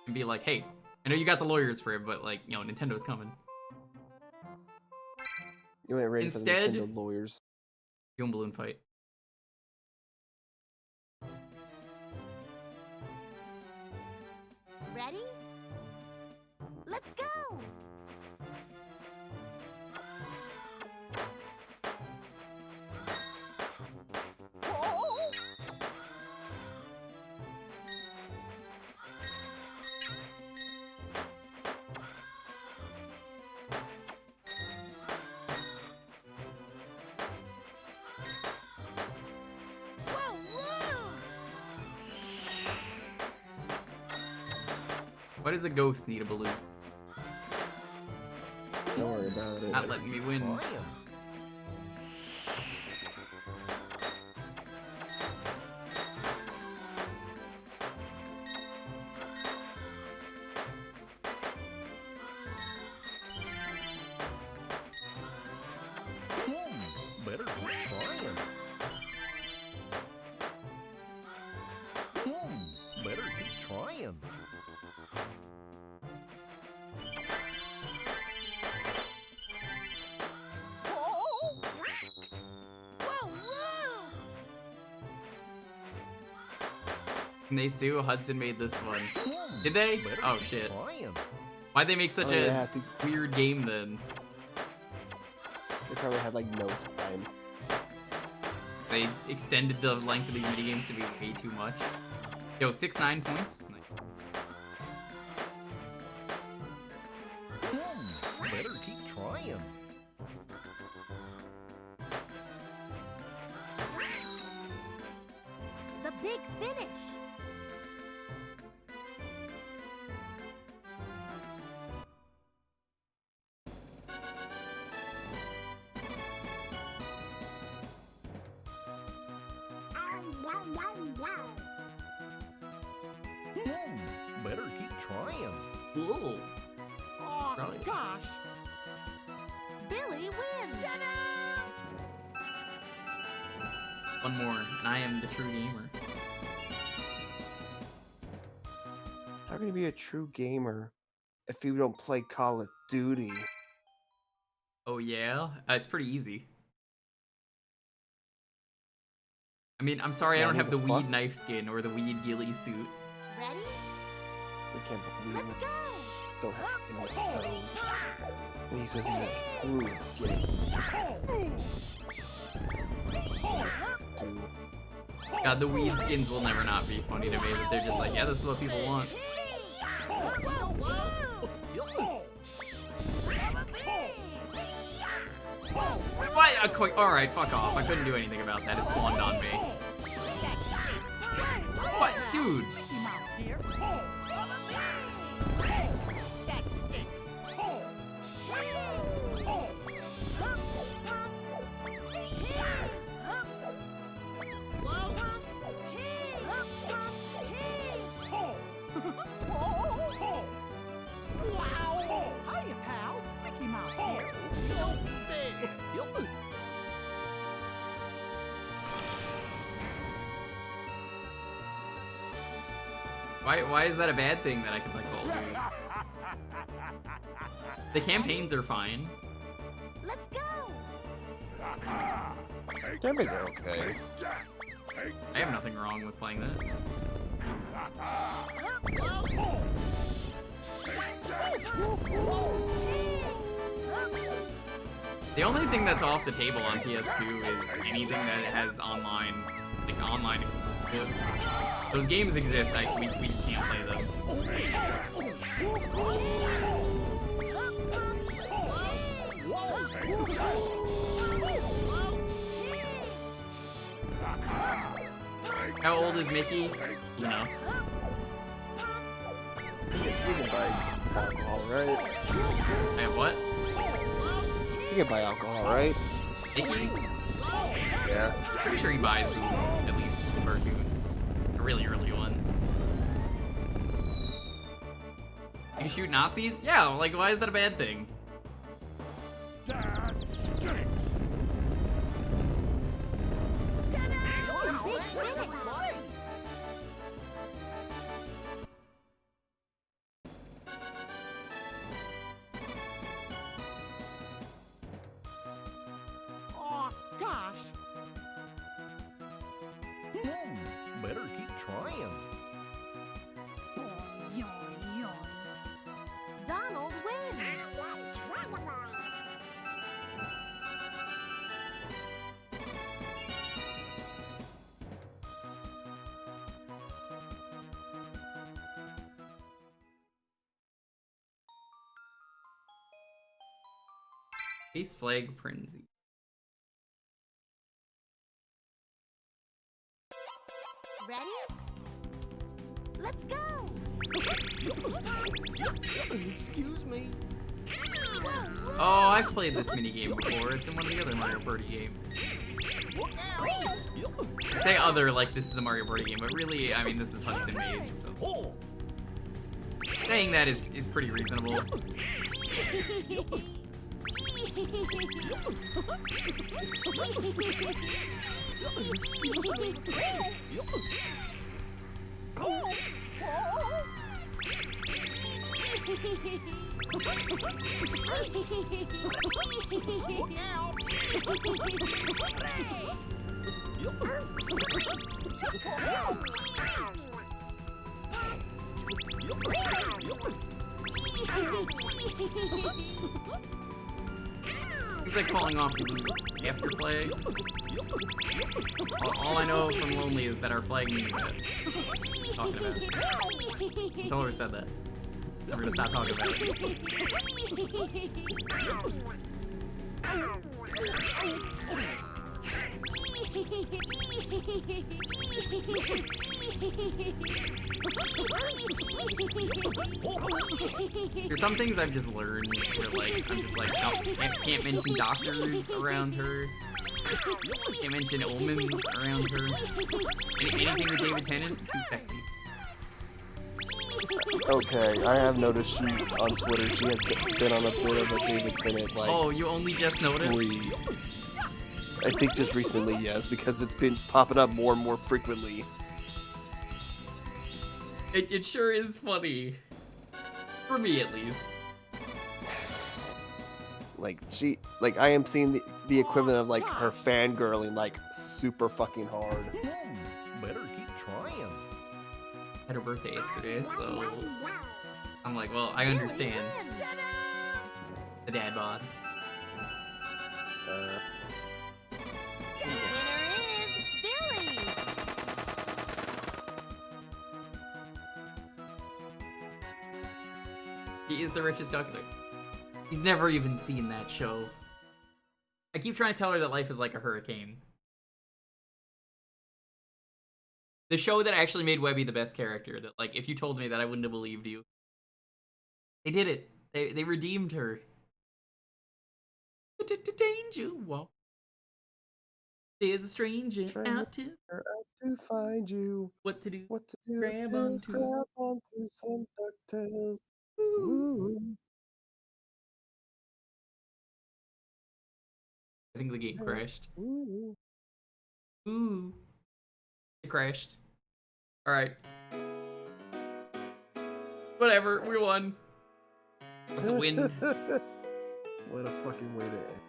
and be like, hey, I know you got the lawyers for it, but like, you know, Nintendo's coming.
You ain't ready
Instead,
for the Nintendo lawyers.
Doing Balloon Fight.
Ready? Let's go.
Why does a ghost need a balloon?
Don't worry about it.
Not letting me win.
Better keep trying.
Can they sue? Hudson made this one. Did they? Oh shit. Why'd they make such a weird game then?
They probably had like no time.
They extended the length of these minigames to be way too much. Yo, 6-9 points.
Better keep trying.
The big finish.
Better keep trying.
Ooh.
Oh,
Probably.
gosh.
Billy wins.
One more, and I am the true gamer.
How can you be a true gamer if you don't play Call of Duty?
Oh yeah? It's pretty easy. I mean, I'm sorry I don't have the weed knife skin or the weed ghillie suit.
Ready?
I can't believe
Let's
it.
go.
Don't have any of those. When he says he's a true gamer.
God, the weed skins will never not be funny to me, that they're just like, yeah, this is what people want. What? Alright, fuck off. I couldn't do anything about that. It spawned on me. What? Dude!
Hiya, pal. Mickey Mouse here.
Why is that a bad thing that I can play Call of Duty? The campaigns are fine.
Let's go.
Campaigns are okay.
I have nothing wrong with playing that. The only thing that's off the table on PS2 is anything that has online, like online exclusive. Those games exist, we just can't play them. How old is Mickey? You know.
You can buy alcohol, right?
I have what?
You can buy alcohol, right?
Mickey?
Yeah.
Pretty sure he buys booze, at least a cartoon. A really early one. You shoot Nazis? Yeah, like why is that a bad thing?
Oh, gosh.
Better keep trying.
Donald wins.
Ace Flag Prinzy.
Ready? Let's go.
Excuse me.
Oh, I've played this minigame before. It's in one of the other Mario Party games. I say other like this is a Mario Party game, but really, I mean, this is Hudson made, so... Saying that is pretty reasonable. He's like falling off after flags. All I know from Lonely is that our flag means that. Talking about it. I've always said that. Never gonna stop talking about it. There's some things I've just learned where, like, I'm just like, no, can't mention doctors around her. Can't mention omens around her. Anything with David Tennant, too sexy.
Okay, I have noticed she, on Twitter, she has been on a bit of a David Tennant, like...
Oh, you only just noticed?
I think just recently, yes, because it's been popping up more and more frequently.
It sure is funny. For me, at least.
Like, I am seeing the equivalent of, like, her fangirling, like, super fucking hard.
Better keep trying.
Had her birthday yesterday, so I'm like, well, I understand. The dad bod. He is the richest duckling. He's never even seen that show. I keep trying to tell her that life is like a hurricane. The show that actually made Webby the best character. That, like, if you told me that, I wouldn't have believed you. They did it. They redeemed her. Danger. Whoa. There's a stranger out to
find you.
What to do?
What to do?
Grab
Just
onto
grab onto some DuckTales. Ooh.
I think the game crashed.
Ooh.
Ooh. It crashed. Alright. Whatever, we won. That's a win.
What a fucking way to end.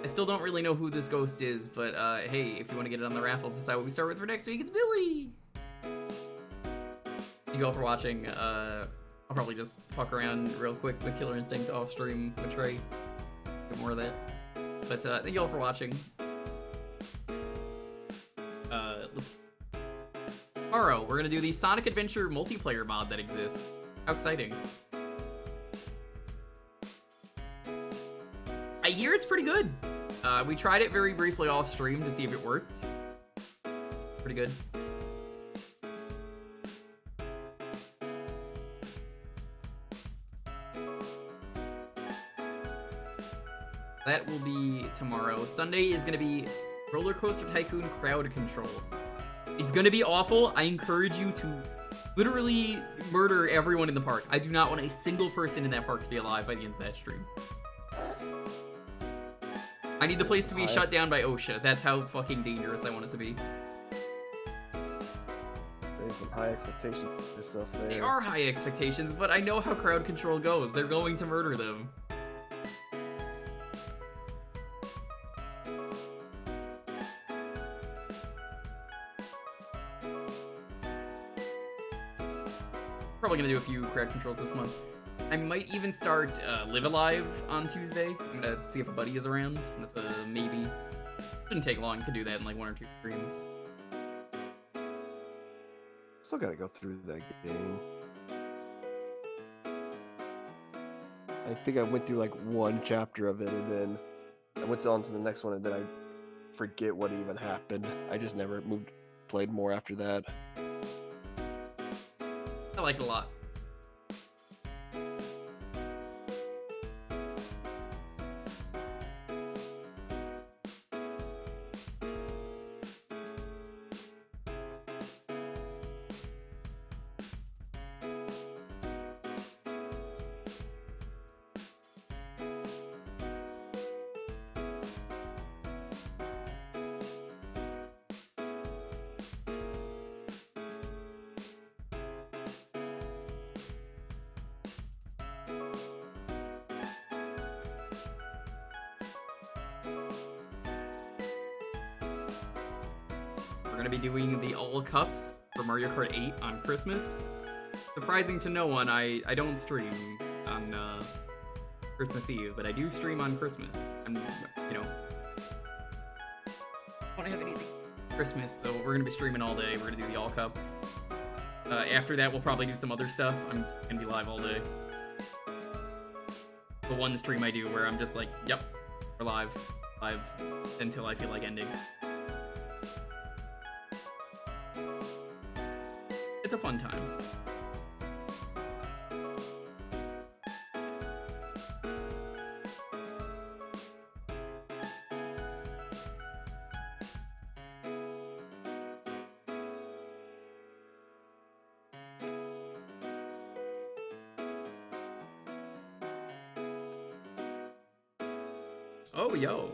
I still don't really know who this ghost is, but hey, if you want to get it on the raffle, decide what we start with for next week, it's Billy! Thank you all for watching. I'll probably just fuck around real quick with Killer Instinct off stream with Trey. Get more of that. But thank you all for watching. Tomorrow, we're gonna do the Sonic Adventure multiplayer mod that exists. How exciting. I hear it's pretty good. We tried it very briefly off stream to see if it worked. Pretty good. That will be tomorrow. Sunday is gonna be Roller Coaster Tycoon Crowd Control. It's gonna be awful. I encourage you to literally murder everyone in the park. I do not want a single person in that park to be alive by the end of that stream. I need the place to be shut down by OSHA. That's how fucking dangerous I want it to be.
There's some high expectations for yourself there.
They are high expectations, but I know how crowd control goes. They're going to murder them. Probably gonna do a few crowd controls this month. I might even start Live Alive on Tuesday. I'm gonna see if a buddy is around. That's a maybe. Shouldn't take long. You can do that in like 1 or 2 streams.
Still gotta go through that game. I think I went through like 1 chapter of it, and then I went on to the next one, and then I forget what even happened. I just never played more after that.
I like it a lot. We're gonna be doing the all cups for Mario Kart 8 on Christmas. Surprising to no one, I don't stream on Christmas Eve, but I do stream on Christmas. I'm, you know, I don't have anything Christmas, so we're gonna be streaming all day. We're gonna do the All Cups. After that, we'll probably do some other stuff. I'm just gonna be live all day. The one stream I do where I'm just like, yep, we're live until I feel like ending. It's a fun time. Oh, yo.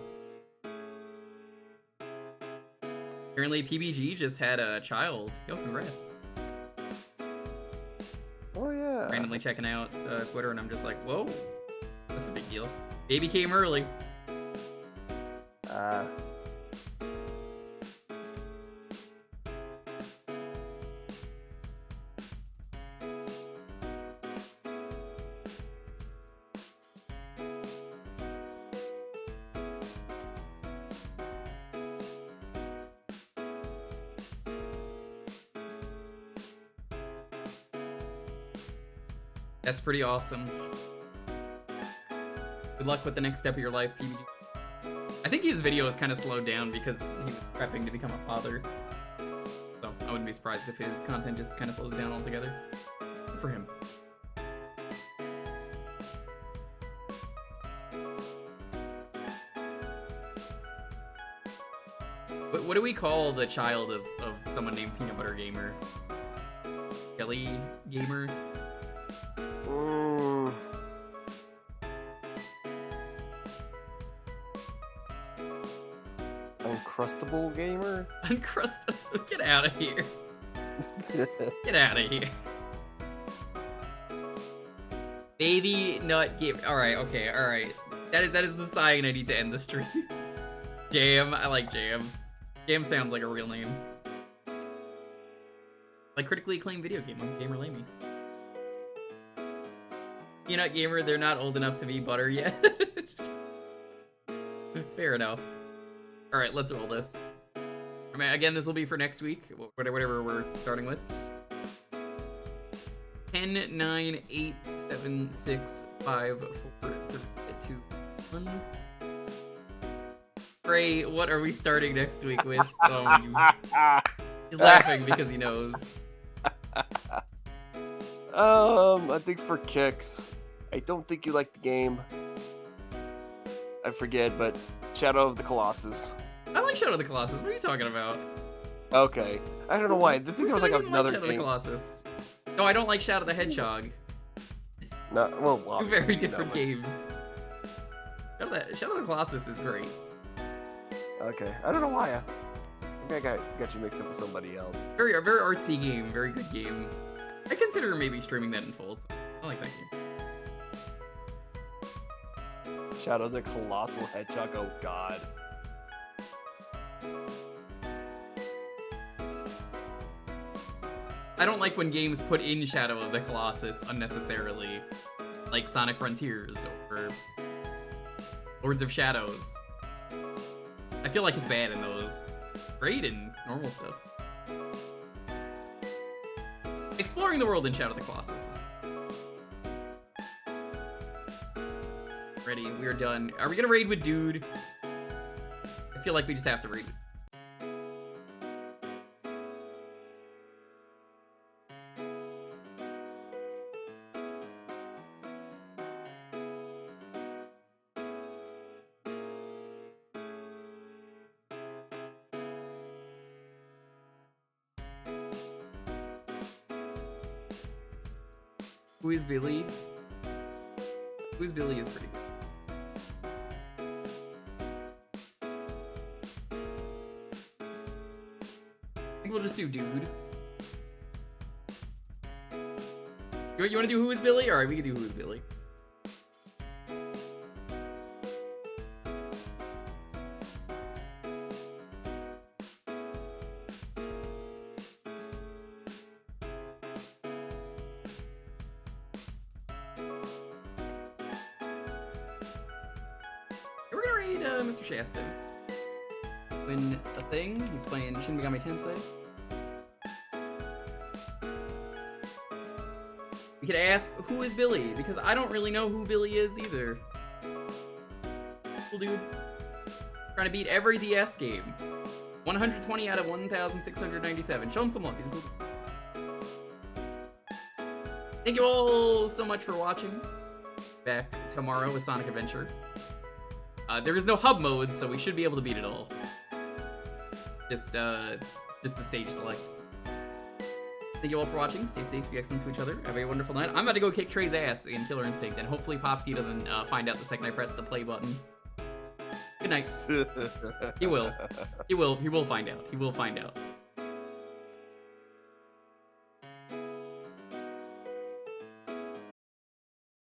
Apparently PBG just had a child. Yo, congrats.
Oh, yeah.
Randomly checking out Twitter, and I'm just like, whoa, that's a big deal. Baby came early. That's pretty awesome. Good luck with the next step of your life, PBG. I think his video is kind of slowed down because he was prepping to become a father. So I wouldn't be surprised if his content just kind of slows down altogether. Good for him. What do we call the child of someone named Peanut Butter Gamer? Jelly Gamer?
Uncrustable Gamer?
Uncrustable? Get out of here. Get out of here. Baby Nut Gamer. Alright, okay, alright. That is the sign I need to end the stream. Jam. I like Jam. Jam sounds like a real name. Like critically acclaimed video game on Gamer Lamey. Peanut Gamer, they're not old enough to be butter yet. Fair enough. Alright, let's roll this. I mean, again, this will be for next week, whatever we're starting with. 10, 9, 8, 7, 6, 5, 4, 3, 2, 1. Ray, what are we starting next week with? He's laughing because he knows.
I think for kicks, I don't think you like the game. I forget, but Shadow of the Colossus.
I like Shadow of the Colossus. What are you talking about?
Okay. I don't know why. I think there was like another
Shadow of the
game.
Colossus. No, I don't like Shadow the Hedgehog.
No, well,
Two very different games. Shadow of the Colossus is great.
Okay. I don't know why. I think I got you mixed up with somebody else.
Very artsy game. Very good game. I consider maybe streaming that in full. I like that game.
Shadow the Colossal Hedgehog. Oh God.
I don't like when games put in Shadow of the Colossus unnecessarily, like Sonic Frontiers or Lords of Shadows. I feel like it's bad in those. Great in normal stuff. Exploring the world in Shadow of the Colossus is... Ready, we're done. Are we gonna raid with Dude? I feel like we just have to raid. Who is Billy? Who's Billy is pretty good. I think we'll just do Dude. You want to do Who is Billy? Alright, we can do Who is Billy. beat Mr. Shastos. Doing a thing. He's playing Shin Megami Tensei. We could ask, who is Billy? Because I don't really know who Billy is either. Cool dude. Trying to beat every DS game. 120 out of 1,697. Show him some love. He's a cool dude. Thank you all so much for watching. Back tomorrow with Sonic Adventure. There is no hub mode, so we should be able to beat it all. Just the stage select. Thank you all for watching. Stay safe, be excellent to each other. Have a wonderful night. I'm about to go kick Trey's ass in Killer Instinct, and hopefully Popsky doesn't find out the second I press the play button. Good night. He will. He will find out. He will find out.